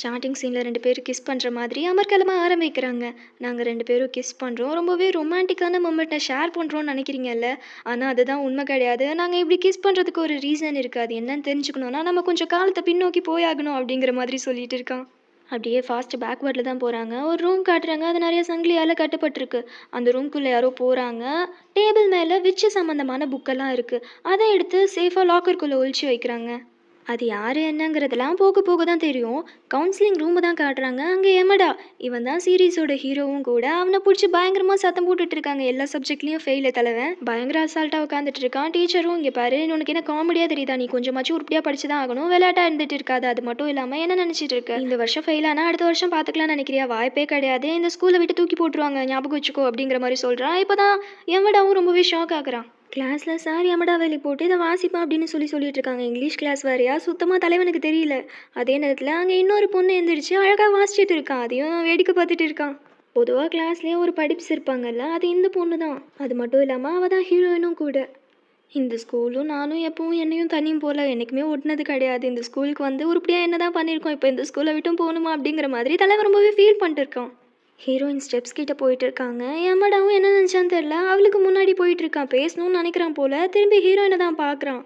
Starting சீனில் 2 பேரும் kiss பண்ணுற மாதிரி அமர்க்கலமாக ஆரம்பிக்கிறாங்க. நாங்கள் 2 பேரும் கிஸ் பண்ணுறோம், ரொம்பவே ரொமான்டிக்கான மொமெண்ட்டை ஷேர் பண்ணுறோன்னு நினைக்கிறீங்கல்ல. ஆனால் அதுதான் உண்மை கிடையாது. நாங்கள் இப்படி கிஸ் பண்ணுறதுக்கு ஒரு ரீசன் இருக்குது. அது என்னன்னு தெரிஞ்சுக்கணுன்னா நம்ம கொஞ்சம் காலத்தை பின்னோக்கி போயாகணும் அப்படிங்கிற மாதிரி சொல்லிட்டு இருக்கான். அப்படியே ஃபாஸ்ட் பேக்வேர்டில் தான் போகிறாங்க. ஒரு ரூம் காட்டுறாங்க. அது நிறைய சங்கிலியால் கட்டப்பட்டிருக்கு. அந்த ரூம்குள்ளே யாரோ போகிறாங்க. டேபிள் மேலே விச்சு சம்மந்தமான புக்கெல்லாம் இருக்குது. அதை எடுத்து சேஃபாக லாக்கருக்குள்ளே ஒழிச்சு வைக்கிறாங்க. அது யார் என்னங்கிறதெல்லாம் போக போக தான் தெரியும். கவுன்சிலிங் ரூமை தான் காட்டுறாங்க. அங்கே எமடா, இவன் தான் சீரீஸோட ஹீரோவும் கூட. அவனை பிடிச்சி பயங்கரமாக சத்தம் போட்டுட்டு இருக்காங்க. எல்லா சப்ஜெக்ட்லேயும் ஃபெயிலு தலைவன். பயங்கர அசால்ட்டாக உட்காந்துட்டு இருக்கான். டீச்சரும் இங்கே பாரு, உனக்கு என்ன காமெடியாக தெரியுதா, நீ கொஞ்சமாச்சும் உருப்படியாக படிச்சு தான் ஆகணும், விளையாட்டாக இருந்துட்டு இருக்காது. அது மட்டும் இல்லாமல் என்ன நினச்சிட்டு இருக்க, இந்த வருஷம் ஃபெயில் ஆனால் அடுத்த வருஷம் பார்த்துக்கலாம்னு நினைக்கிறியா? வாய்ப்பே கிடையாது, இந்த ஸ்கூலை விட்டு தூக்கி போட்டுருவாங்க, ஞாபகம் வச்சுக்கோ அப்படிங்கிற மாதிரி சொல்கிறான். இப்போ தான் எமடாவும் ரொம்பவே ஷாக் ஆகுறான். கிளாஸில் சார் எமடா வேலை போட்டு இதை வாசிப்பேன் அப்படின்னு சொல்லிட்டு இருக்காங்க. இங்கிலீஷ் கிளாஸ் வேறையா, சுத்தமாக தலைவனுக்கு தெரியல. அதே நேரத்தில் அங்கே இன்னொரு பொண்ணு எழுந்திரிச்சு அழகாக வாசிச்சுட்டு இருக்கான். அதையும் வேடிக்கை பார்த்துட்டு இருக்கான். பொதுவாக கிளாஸ்லேயே ஒரு படிப்ஸ் இருப்பாங்கல்ல, அது இந்த பொண்ணு தான். அது மட்டும் இல்லாமல் அவள் தான் ஹீரோயினும் கூட. இந்த ஸ்கூலும் நானும் எப்பவும் என்னையும் தனியும் போல் என்றைக்குமே ஒட்டினது கிடையாது. இந்த ஸ்கூலுக்கு வந்து உருப்படியாக என்ன தான் பண்ணியிருக்கோம், இப்போ இந்த ஸ்கூலை விட்டும் போகணுமா அப்படிங்கிற மாதிரி தலைவர் ரொம்பவே ஃபீல் பண்ணிட்டு இருக்கான். ஹீரோயின் ஸ்டெப்ஸ் கிட்ட போயிட்டு இருக்காங்க. எம்மடாவும் என்ன நினச்சான்னு தெரில, அவளுக்கு முன்னாடி போயிட்டு இருக்கான். பேசணும்னு நினைக்கிறான் போல. திரும்பி ஹீரோயினை தான் பார்க்குறான்.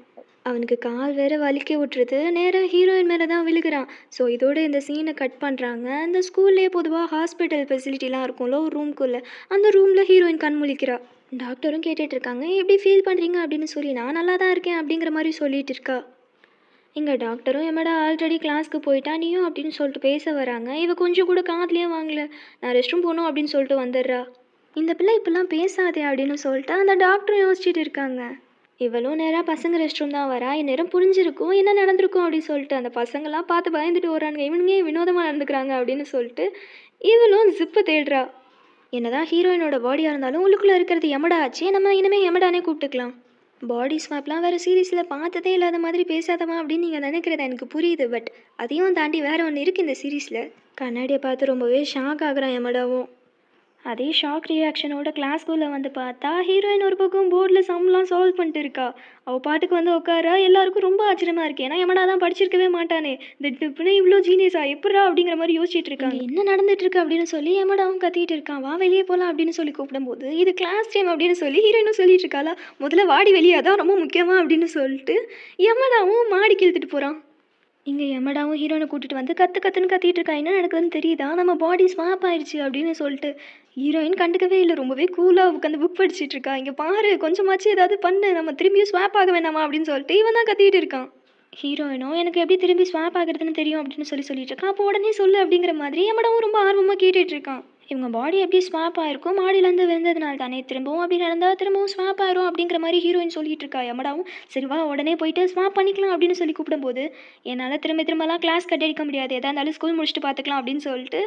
அவனுக்கு கால் வேற வலிக்க விட்டுருது. நேராக ஹீரோயின் மேலே தான் விழுகிறான். ஸோ இதோட இந்த சீனை கட் பண்ணுறாங்க. இந்த ஸ்கூல்லேயே பொதுவாக ஹாஸ்பிட்டல் ஃபெசிலிட்டிலாம் இருக்கும்ல ஒரு ரூம்குள்ளே, அந்த ரூமில் ஹீரோயின் கண் முழிக்கிறா. டாக்டரும் கேட்டுட்டு இருக்காங்க, எப்படி ஃபீல் பண்ணுறீங்க அப்படின்னு சொல்லி. நான் நல்லா தான் இருக்கேன் அப்படிங்கிற மாதிரி சொல்லிட்டு இருக்கா. இங்கே டாக்டரும் எம்மடா ஆல்ரெடி கிளாஸ்க்கு போயிட்டா, நீயும் அப்படின்னு சொல்லிட்டு பேச வராங்க. இவ கொஞ்சம் கூட காதுலேயே வாங்கல. நான் ரெஸ்ட் ரூம் போகணும் அப்படின்னு சொல்லிட்டு வந்துடுறா. இந்த பிள்ளை இப்படிலாம் பேசாதே அப்படின்னு சொல்லிட்டு அந்த டாக்டரும் யோசிச்சுட்டு இருக்காங்க. இவளும் நேராக பசங்க ரெஸ்ட் ரூம் தான் வரா. இந்நேரம் புரிஞ்சிருக்கும் என்ன நடந்திருக்கும் அப்படின்னு சொல்லிட்டு. அந்த பசங்களாம் பார்த்து பயந்துட்டு வரானுங்க. இவனுங்க வினோதமாக நடந்துக்கிறாங்க அப்படின்னு சொல்லிட்டு இவளும் ஜிப்பு தேடுறா. என்னதான் ஹீரோயினோட பாடியாக இருந்தாலும் உள்ளுக்குள்ளே இருக்கிறது எமடா ஆச்சு. நம்ம இனிமேல் எமடானே கூப்பிட்டுக்கலாம். பாடி ஸ்வாப்லாம் வேறு சீரீஸில் பார்த்ததே இல்லாத மாதிரி பேசாதமா அப்படின்னு நீங்கள் நினைக்கிறது எனக்கு புரியுது. பட் அதையும் தாண்டி வேறு ஒன்று இருக்குது இந்த சீரீஸில். கண்ணாடியை பார்த்து ரொம்பவே ஷாக் ஆகுறான் எமடாவும். அதே ஷாக் ரியாக்ஷனோட கிளாஸ்குள்ளே வந்து பார்த்தா ஹீரோயின் ஒரு பக்கம் போர்டில் சம்லாம் சால்வ் பண்ணிட்டு இருக்கா. அவள் பாட்டுக்கு வந்து உட்காரா. எல்லாருக்கும் ரொம்ப ஆச்சரியமாக இருக்கு. ஏன்னா எமடா தான் படிச்சிருக்கவே மாட்டானே, திட்டுப்புன்னு இவ்வளோ ஜீனியஸா எப்படா அப்படிங்கிற மாதிரி யோசிச்சுட்டு இருக்காங்க. என்ன நடந்துட்டு இருக்கு அப்படின்னு சொல்லி எமடாவும் கத்திட்டு இருக்கான். வா வெளியே போகலாம் அப்படின்னு சொல்லி கூப்பிடும்போது இது கிளாஸ் டைம் அப்படின்னு சொல்லி ஹீரோயினும் சொல்லிட்டு இருக்காளா. முதல்ல வாடி வெளியே, அதான் ரொம்ப முக்கியமாக அப்படின்னு சொல்லிட்டு எமடாவும் மாடி கிழத்துட்டு போகிறான். இங்கே எமடாவும் ஹீரோனை கூட்டிகிட்டு வந்து கற்றுன்னு கத்திட்டு இருக்கா. என்ன நடக்குதுன்னு தெரியுதா, நம்ம பாடி ஸ்வாப் ஆயிடுச்சு அப்படின்னு சொல்லிட்டு. ஹீரோயின் கண்டுக்கவே இல்லை, ரொம்பவே கூலாக உட்காந்து புக் படிச்சுட்டு இருக்கா. இங்கே பாரு, கொஞ்சமாச்சு ஏதாவது பண்ணு, நம்ம திரும்பியும் ஸ்வாப் ஆக வேணாமா அப்படின்னு சொல்லிட்டு இவன் தான் கத்திட்டு இருக்கான். ஹீரோயினும் எனக்கு எப்படி திரும்பி ஸ்வாப் ஆகுறதுன்னு தெரியும் அப்படின்னு சொல்லிட்டு இருக்கான். அப்போ உடனே சொல்லு அப்படிங்கிற மாதிரி எமடாவும் ரொம்ப ஆர்வமாக கேட்டுட்டு இருக்கான். இவங்க பாடி எப்படி ஸ்வாப் ஆயிருக்கும், மாடியிலேருந்து விழுந்ததுனால தானே, திரும்பவும் அப்படி நடந்தால் திரும்பவும் ஸ்வாப் ஆயிரும் அப்படிங்கிற மாதிரி ஹீரோயின் சொல்லிட்டு இருக்கா. எமடாவும் சரி வா உடனே போயிட்டு ஸ்வாப் பண்ணிக்கலாம் அப்படின்னு சொல்லி கூப்பிடும்போது, என்னால் திரும்பலாம் கிளாஸ் கட் அடிக்க முடியாது, எதா இருந்தாலும் ஸ்கூல் முடிச்சுட்டு பார்த்துக்கலாம் அப்படின்னு சொல்லிட்டு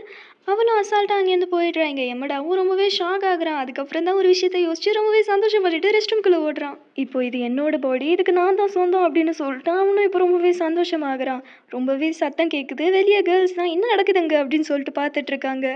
அவளும் அசால்ட்டாக அங்கேருந்து போயிடுறாங்க. எமடாவும் ரொம்பவே ஷாக் ஆகுறான். அதுக்கப்புறம் தான் ஒரு விஷயத்தை யோசிச்சு ரொம்பவே சந்தோஷப்பட்டுட்டு ரெஸ்ட் ரூம்குள்ளே ஓடுறான். இப்போ இது என்னோட பாடி, இதுக்கு நான் தான் சொந்தம் அப்படின்னு சொல்லிட்டு அவனும் இப்போ ரொம்பவே சந்தோஷமாகறான். ரொம்பவே சத்தம் கேட்குது. வெளியே கேர்ள்ஸ் தான் என்ன நடக்குதுங்க அப்படின்னு சொல்லிட்டு பார்த்துட்டு இருக்காங்க.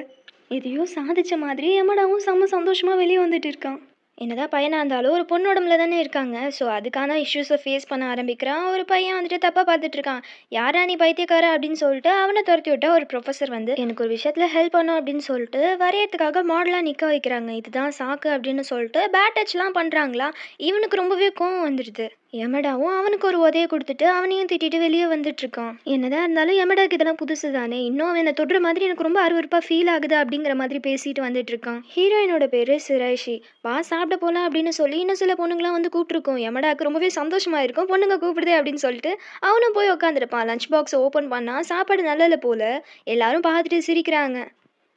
எதையோ சாதிச்ச மாதிரி எமடாவும் செம்ம சந்தோஷமாக வெளியே வந்துட்டு இருக்கான். என்னதான் பையனாக இருந்தாலும் ஒரு பொண்ணு உடம்புல தானே இருக்காங்க. ஸோ அதுக்கான இஷ்யூஸை ஃபேஸ் பண்ண ஆரம்பிக்கிறான். ஒரு பையன் வந்துட்டு தப்பாக பார்த்துட்டு இருக்கான். யாரா நீ பைத்தியக்கார அப்படின்னு சொல்லிட்டு அவனை துரத்தி விட்டா ஒரு ப்ரொஃபஸர் வந்து எனக்கு ஒரு விஷயத்தில் ஹெல்ப் பண்ணும் அப்படின்னு சொல்லிட்டு வரையறதுக்காக மாடலாக நிற்க வைக்கிறாங்க. இதுதான் சாக்கு அப்படின்னு சொல்லிட்டு பேட் டச்லாம் பண்ணுறாங்களா. இவனுக்கு ரொம்பவே கோவம் வந்துடுது. எமடாவும் அவனுக்கு ஒரு உதையை கொடுத்துட்டு அவனையும் திட்டிட்டு வெளியே வந்துட்டு இருக்கான். என்னதான் இருந்தாலும் எமடாக்கு இதெல்லாம் புதுசு தானே, இன்னும் அவன் என்னை தொடுற மாதிரி எனக்கு ரொம்ப அருவருப்பாக ஃபீல் ஆகுது அப்படிங்கிற மாதிரி பேசிட்டு வந்துட்டு இருக்கான். ஹீரோயினோட பேர் சிராய்ஷி. வா சாப்பிட போகலாம் அப்படின்னு சொல்லி இன்னும் சில பொண்ணுங்களாம் வந்து கூப்பிட்டுருக்கோம். எமடாக்கு ரொம்பவே சந்தோஷமா இருக்கும், பொண்ணுங்க கூப்பிடுதே அப்படின்னு சொல்லிட்டு அவனும் போய் உட்காந்துருப்பான். லஞ்ச் பாக்ஸை ஓப்பன் பண்ணால் சாப்பாடு நல்லல போல. எல்லாரும் பார்த்துட்டு சிரிக்கிறாங்க.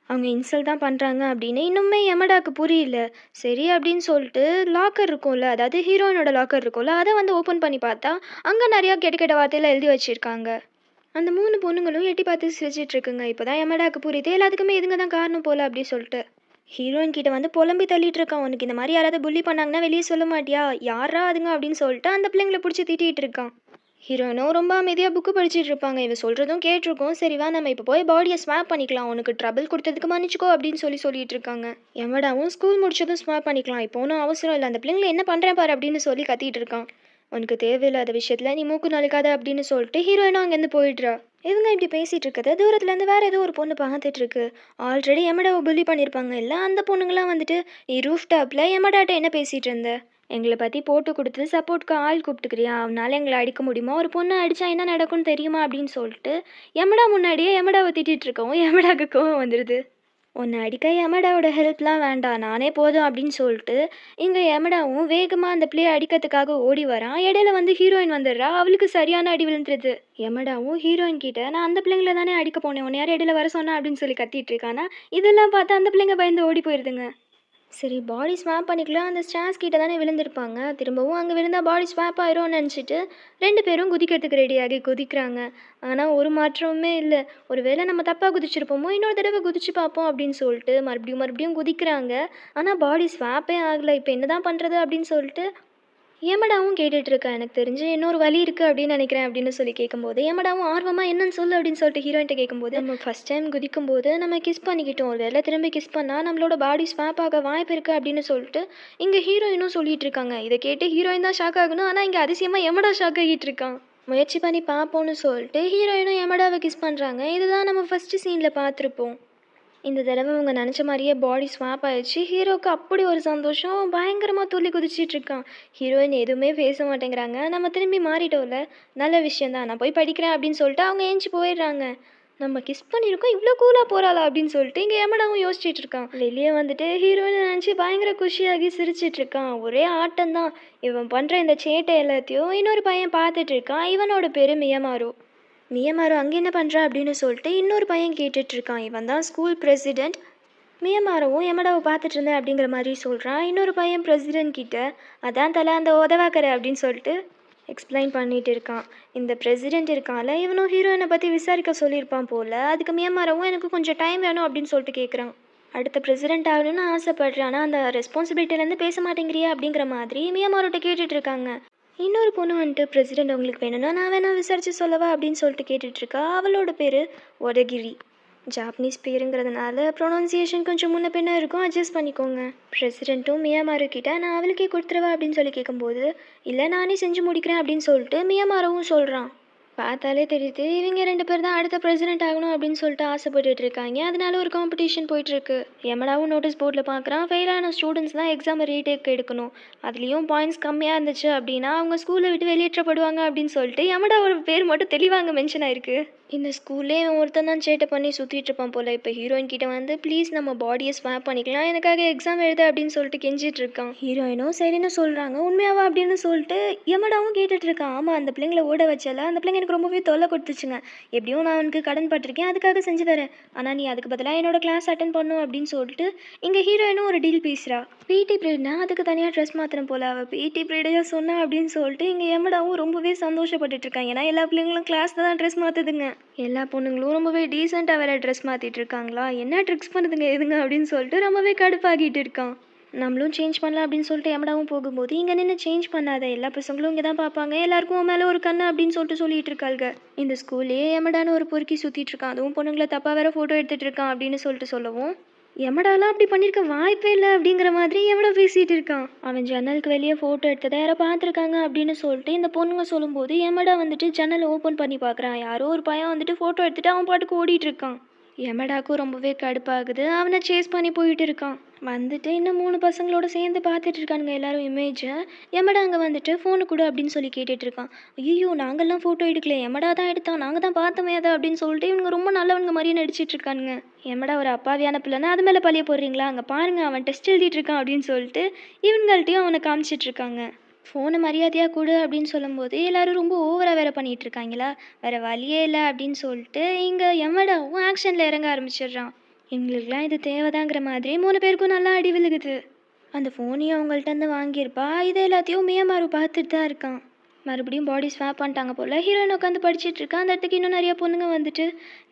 அவங்க இன்சல்ட் தான் பண்ணுறாங்க அப்படின்னு இன்னுமே எமடாக்கு புரியல. சரி அப்படின்னு சொல்லிட்டு லாக்கர் இருக்கும்ல, அதாவது ஹீரோயினோட லாக்கர் இருக்கும்ல, அதை வந்து ஓப்பன் பண்ணி பார்த்தா அங்கே நிறையா கெட்ட கெட்ட வார்த்தையில் எழுதி வச்சுருக்காங்க. அந்த 3 பொண்ணுங்களும் எட்டி பார்த்து சிரிச்சிட்டு இருக்குங்க. இப்போ தான் எமடாக்கு புரியுது எல்லாத்துக்குமே இதுங்க தான் காரணம் போல் அப்படி சொல்லிட்டு. ஹீரோயின் கிட்ட வந்து புலம்பி தள்ளிட்டு இருக்கான். உனக்கு இந்த மாதிரி யாராவது புள்ளி பண்ணாங்கன்னா வெளியே சொல்ல மாட்டியா, யாரா அதுங்க அப்படின்னு சொல்லிட்டு அந்த பிள்ளைங்களை பிடிச்சி திட்டிகிட்டு இருக்கான். ஹீரோயினும் ரொம்ப அமைதியாக புக்கு படிச்சுட்டு இருப்பாங்க. இவ சொல்கிறதும் கேட்டிருக்கோம். சரி வா நம்ம இப்போ போய் பாடியை ஸ்வாப் பண்ணிக்கலாம், உனக்கு ட்ரபிள் கொடுத்ததுக்கு மன்னிச்சுக்கோ அப்படின்னு சொல்லிட்டு இருக்காங்க. எமடாவும் ஸ்கூல் முடிச்சதும் ஸ்வாப் பண்ணிக்கலாம், இப்போ ஒன்றும் அவசரம் இல்லை, அந்த பிள்ளைங்களை என்ன பண்ணுறேன் பாரு அப்படின்னு சொல்லி கத்திட்டு இருக்கான். உனக்கு தேவையில்லாத விஷயத்துல நீ மூக்கு நுழைக்காத அப்படின்னு சொல்லிட்டு ஹீரோயினும் அங்கேருந்து போயிடுறா. இவங்க இப்படி பேசிட்டு இருக்கத தூரத்துலேருந்து வேற ஏதோ ஒரு பொண்ணு பார்த்துட்டு இருக்கு. ஆல்ரெடி எமடாவை புள்ளி பண்ணியிருப்பாங்க இல்லை, அந்த பொண்ணுங்களாம் வந்துட்டு, நீ ரூஃப் டாப்பில் எமடாட்ட என்ன பேசிட்டு இருந்த, எங்களை பற்றி போட்டு கொடுத்து சப்போர்ட்க்கு ஆள் கூப்பிட்டுக்கிறியா, அவனால எங்களை அடிக்க முடியுமா, ஒரு பொண்ணை அடித்தா என்ன நடக்கும்னு தெரியுமா அப்படின்னு சொல்லிட்டு எமடா முன்னாடியே எமடாவை திட்டிகிட்டு இருக்கவும் எமடாக்கு கோவம் வந்துடுது. உன்னை அடிக்க யமடாவோட ஹெல்ப்லாம் வேண்டாம், நானே போதும் அப்படின்னு சொல்லிட்டு இங்கே யமடாவும் வேகமாக அந்த பிள்ளையை அடிக்கிறதுக்காக ஓடி வரான். இடையில வந்து ஹீரோயின் வந்துடுறா, அவளுக்கு சரியான அடி விழுந்துருது. யமடாவும் ஹீரோயின் கிட்ட, நான் அந்த பிள்ளைங்கள தானே அடிக்க போனேன், உன்னை யார் இடையில வர சொன்னா அப்படின்னு சொல்லி கத்திட்டு இருக்கானா. இதெல்லாம் பார்த்து அந்த பிள்ளைங்க பயந்து ஓடி போயிருதுங்க. சரி, பாடி ஸ்வாப் பண்ணிக்கலாம், அந்த ஸ்டார்ஸ் கிட்ட தானே விழுந்திருப்பாங்க, திரும்பவும் அங்கே விழுந்தால் பாடி ஸ்வாப் ஆயிரும்னு நினச்சிட்டு 2 பேரும் குதிக்கிறதுக்கு ரெடியாகி குதிக்கிறாங்க. ஆனால் ஒரு மாற்றமுமே இல்லை. ஒரு வேளை நம்ம தப்பாக குதிச்சிருப்போமோ, இன்னொரு தடவை குதிச்சு பார்ப்போம் அப்படின்னு சொல்லிட்டு மறுபடியும் மறுபடியும் குதிக்கிறாங்க. ஆனால் பாடி ஸ்வாப்பே ஆகலை. இப்போ என்ன தான் பண்ணுறது அப்படின்னு சொல்லிட்டு ஏமடாவும் கேட்டுட்ருக்கா. எனக்கு தெரிஞ்சு இன்னொரு வழி இருக்குது அப்படின்னு நினைக்கிறேன் அப்படின்னு சொல்லி கேட்கும்போது, ஏமடாவும் ஆர்வமாக என்னன்னு சொல்லு அப்படின்னு சொல்லிட்டு ஹீரோயின்ட்ட கேட்கும்போது, நம்ம ஃபஸ்ட் டைம் குதிக்கும்போது நம்ம கிஸ் பண்ணிக்கிட்டோம், ஒரு வேளை திரும்பி கிஸ் பண்ணால் நம்மளோட பாடி ஸ்வாப் ஆக வாய்ப்பு இருக்குது அப்படின்னு சொல்லிட்டு இங்கே ஹீரோயினும் சொல்லிட்டு இருக்காங்க. இதை கேட்டு ஹீரோயின் தான் ஷாக் ஆகணும், ஆனால் இங்கே அதிசயமாக எமடா ஷாக் ஆகிட்டு இருக்கான். முயற்சி பண்ணி பார்ப்போன்னு சொல்லிட்டு ஹீரோயினும் எமடாவை கிஸ் பண்ணுறாங்க. இதுதான் நம்ம ஃபஸ்ட்டு சீனில் பார்த்துருப்போம். இந்த தடவை அவங்க நினச்ச மாதிரியே பாடி ஸ்வாப் ஆயிடுச்சு. ஹீரோவுக்கு அப்படி ஒரு சந்தோஷம், பயங்கரமாக துள்ளி குதிச்சிட்ருக்கான். ஹீரோயின் எதுவுமே பேச மாட்டேங்கிறாங்க. நம்ம திரும்பி மாறிட்டோம்ல, நல்ல விஷயந்தான், நான் போய் படிக்கிறேன் அப்படின்னு சொல்லிட்டு அவங்க ஏஞ்சி போயிடுறாங்க. நம்ம கிஸ் பண்ணியிருக்கோம், இவ்வளோ கூலாக போகிறாளா அப்படின்னு சொல்லிட்டு இங்கே எமடாவும் யோசிச்சுட்டு இருக்கான். வெளியே வந்துட்டு ஹீரோயினை நினச்சி பயங்கர குஷியாகி சிரிச்சிட்டு இருக்கான். ஒரே ஆட்டம் தான். இவன் பண்ணுற இந்த சேட்டை எல்லாத்தையும் இன்னொரு பையன் பார்த்துட்டு இருக்கான். இவனோட பேர் மியமாரு. மியமாரு அங்கே என்ன பண்ணுறா அப்படின்னு சொல்லிட்டு இன்னொரு பையன் கேட்டுட்ருக்கான். இவன் தான் ஸ்கூல் பிரசிடெண்ட். மியமாரவும் எமடாவை பார்த்துட்டு இருந்தேன் அப்படிங்கிற மாதிரி சொல்கிறான். இன்னொரு பையன் பிரசிடெண்ட் கிட்ட, அதான் தலை அந்த உதவாக்கரை அப்படின்னு சொல்லிட்டு எக்ஸ்பிளைன் பண்ணிட்டு இருக்கான். இந்த பிரசிடெண்ட் இருக்கான்ல, இவனும் ஹீரோயினை பற்றி விசாரிக்க சொல்லியிருப்பான் போல். அதுக்கு மியமாரவும் எனக்கு கொஞ்சம் டைம் வேணும் அப்படின்னு சொல்லிட்டு கேட்குறான். அடுத்த பிரசிடெண்ட் ஆகணும்னு ஆசைப்படுறேன், ஆனால் அந்த ரெஸ்பான்சிபிலிட்டிலேருந்து பேச மாட்டேங்கிறியா அப்படிங்கிற மாதிரி மியமாரோட்ட கேட்டுட்ருக்காங்க. இன்னொரு பொண்ணு வந்துட்டு, பிரசிடெண்ட் உங்களுக்கு வேணும்னா நான் வேணா விசாரித்து சொல்லவா அப்படின்னு சொல்லிட்டு கேட்டுட்ருக்கா. அவளோட பேர் ஒடகிரி. ஜாப்பனீஸ் பேருங்கிறதுனால ப்ரொனவுன்சியேஷன் கொஞ்சம் முன்ன பின்ன இருக்கும், அட்ஜஸ்ட் பண்ணிக்கோங்க. பிரசிடெண்ட்டும் மியாமாரு கிட்ட நான் அவளுக்கே கொடுத்துருவா அப்படின்னு சொல்லி கேட்கும்போது, இல்லை நானே செஞ்சு முடிக்கிறேன் அப்படின்னு சொல்லிட்டு மியாமாரவும் சொல்கிறான். பார்த்தாலே தெரியுது இவங்க 2 பேர் தான் அடுத்த பிரசிடெண்ட் ஆகணும் அப்படின்னு சொல்லிட்டு ஆசைப்பட்டுட்டு இருக்காங்க. அதனால ஒரு காம்படிஷன் போயிட்டுருக்கு. எமடாவும் நோட்டீஸ் போர்டில் பார்க்குறான், ஃபெயிலான ஸ்டூடெண்ட்ஸ் தான் எக்ஸாம் ரீடேக் எடுக்கணும், அதுலேயும் பாயிண்ட்ஸ் கம்மியாக இருந்துச்சு அப்படின்னா அவங்க ஸ்கூலை விட்டு வெளியேற்றப்படுவாங்க அப்படின்னு சொல்லிட்டு எமடாவோட பேர் மட்டும் தெளிவாங்க மென்ஷன் ஆயிருக்கு. இந்த ஸ்கூல்லே இவன் ஒருத்தன் தான் சேட்டை பண்ணி சுற்றிட்டு இருப்பான் போல். இப்போ ஹீரோயின் கிட்ட வந்து, ப்ளீஸ் நம்ம பாடியை ஸ்வாப் பண்ணிக்கலாம், எனக்காக எக்ஸாம் எழுத அப்படின்னு சொல்லிட்டு கெஞ்சிட்டு இருக்கான். ஹீரோயினும் சரின்னு சொல்கிறாங்க. உண்மையாவா அப்படின்னு சொல்லிட்டு எமடாவும் கேட்டுட்டு இருக்கான். ஆமாம், அந்த பிள்ளைங்களை ஓட வச்சல, அந்த பிள்ளைங்க எனக்கு ரொம்பவே தொல்லை கொடுத்துச்சுங்க, எப்படியும் நான் உனக்கு கடன் பட்டிருக்கேன், அதுக்காக செஞ்சு தரேன், ஆனால் நீ அதுக்கு பதிலாக என்னோட கிளாஸ் அட்டன் பண்ணும் அப்படின்னு சொல்லிட்டு இங்கே ஹீரோயினும் ஒரு டீல் பேசுகிறா. பிடி பீரியட்னா அதுக்கு தனியாக ட்ரெஸ் மாற்றணும் போல். அவள் பிடி பீரியடையாக சொன்னா அப்படின்னு சொல்லிட்டு இங்கே எமடாவும் ரொம்பவே சந்தோஷப்பட்டுட்டு இருக்கான். ஏன்னா எல்லா பிள்ளைங்களும் கிளாஸில் தான் ட்ரெஸ் மாற்றுதுங்க. எல்லா பொண்ணுங்களும் ரொம்பவே டீசெண்டாக வேறு ட்ரெஸ் மாற்றிட்டு இருக்காங்களா, என்ன ட்ரிக்ஸ் பண்ணுதுங்க எதுங்க அப்படின்னு சொல்லிட்டு ரொம்பவே கடுப்பாகிட்டு இருக்கான். நம்மளும் சேஞ்ச் பண்ணலாம் அப்படின்னு சொல்லிட்டு எமடாவும் போகும்போது, இங்கே நின்று சேஞ்ச் பண்ணாத, எல்லா பசங்களும் இங்கே தான் பார்ப்பாங்க, எல்லாருக்கும் மேலே ஒரு கண்ணு அப்படின்னு சொல்லிட்டு இருக்காங்க. இந்த ஸ்கூல்லே எமடான்னு ஒரு பொறுக்கி சுற்றிட்டு இருக்கான், அதுவும் பொண்ணுங்களை தப்பாக வேற ஃபோட்டோ எடுத்துகிட்டு இருக்கான் அப்படின்னு சொல்லிட்டு சொல்லவும், எமடாலாம் அப்படி பண்ணியிருக்க வாய்ப்பே இல்லை அப்படிங்கிற மாதிரி எமடா பேசிகிட்டு இருக்கான். அவன் ஜன்னலுக்கு வெளியே ஃபோட்டோ எடுத்ததை யாரோ பார்த்துருக்காங்க அப்படின்னு சொல்லிட்டு இந்த பொண்ணுங்க சொல்லும்போது எமடா வந்துட்டு ஜன்னலை ஓப்பன் பண்ணி பார்க்குறான். யாரோ ஒரு பையன் வந்துட்டு ஃபோட்டோ எடுத்துகிட்டு அவன் பாட்டுக்கு ஓடிட்டு இருக்கான். எமடாக்கும் ரொம்பவே கடுப்பாகுது. அவனை சேஸ் பண்ணி போயிட்டு இருக்கான். வந்துட்டு இன்னும் 3 பசங்களோட சேர்ந்து பார்த்துட்டு இருக்கானுங்க எல்லாரும் இமேஜை. எமடா அங்கே வந்துட்டு ஃபோனு கொடு அப்படின்னு சொல்லி கேட்டுட்டு இருக்கான். ஐயோ, நாங்கள்லாம் ஃபோட்டோ எடுக்கல, எமடா தான் எடுத்தான், நாங்கள் தான் பார்த்தோமே அதை அப்படின்னு சொல்லிட்டு இவங்க ரொம்ப நல்லவனுங்க மாதிரியே நடிச்சிட்டு இருக்கானுங்க. எமடா ஒரு அப்பாவியான பிள்ளைன்னா அது மேலே பழிய போடுறீங்களா, அங்கே பாருங்க அவன் டெஸ்ட் எழுதிட்டு இருக்கான் அப்படின்னு சொல்லிட்டு இவங்கள்ட்டையும் அவனை காமிச்சிட்டு இருக்காங்க. ஃபோனை மரியாதையாக கொடு அப்படின்னு சொல்லும்போது எல்லாரும் ரொம்ப ஓவராக வேற பண்ணிகிட்டு இருக்காங்களா, வேறு வழியே இல்லை அப்படின்னு சொல்லிட்டு இங்கே எமடாவும் ஆக்ஷனில் இறங்க ஆரம்பிச்சிடுறான். எங்களுக்குலாம் இது தேவைதாங்கிற மாதிரி 3 பேருக்கும் நல்லா அடி விழுகுது. அந்த ஃபோனையும் அவங்கள்ட்ட வாங்கியிருப்பா. இது எல்லாத்தையும் மியமாரு பார்த்துட்டு தான் இருக்கான். மறுபடியும் பாடி ஸ்வாப் பண்ணிட்டாங்க போல். ஹீரோயின் உட்காந்து படிச்சுட்டு இருக்கா. அந்த இடத்துக்கு இன்னும் நிறைய பொண்ணுங்க வந்துட்டு,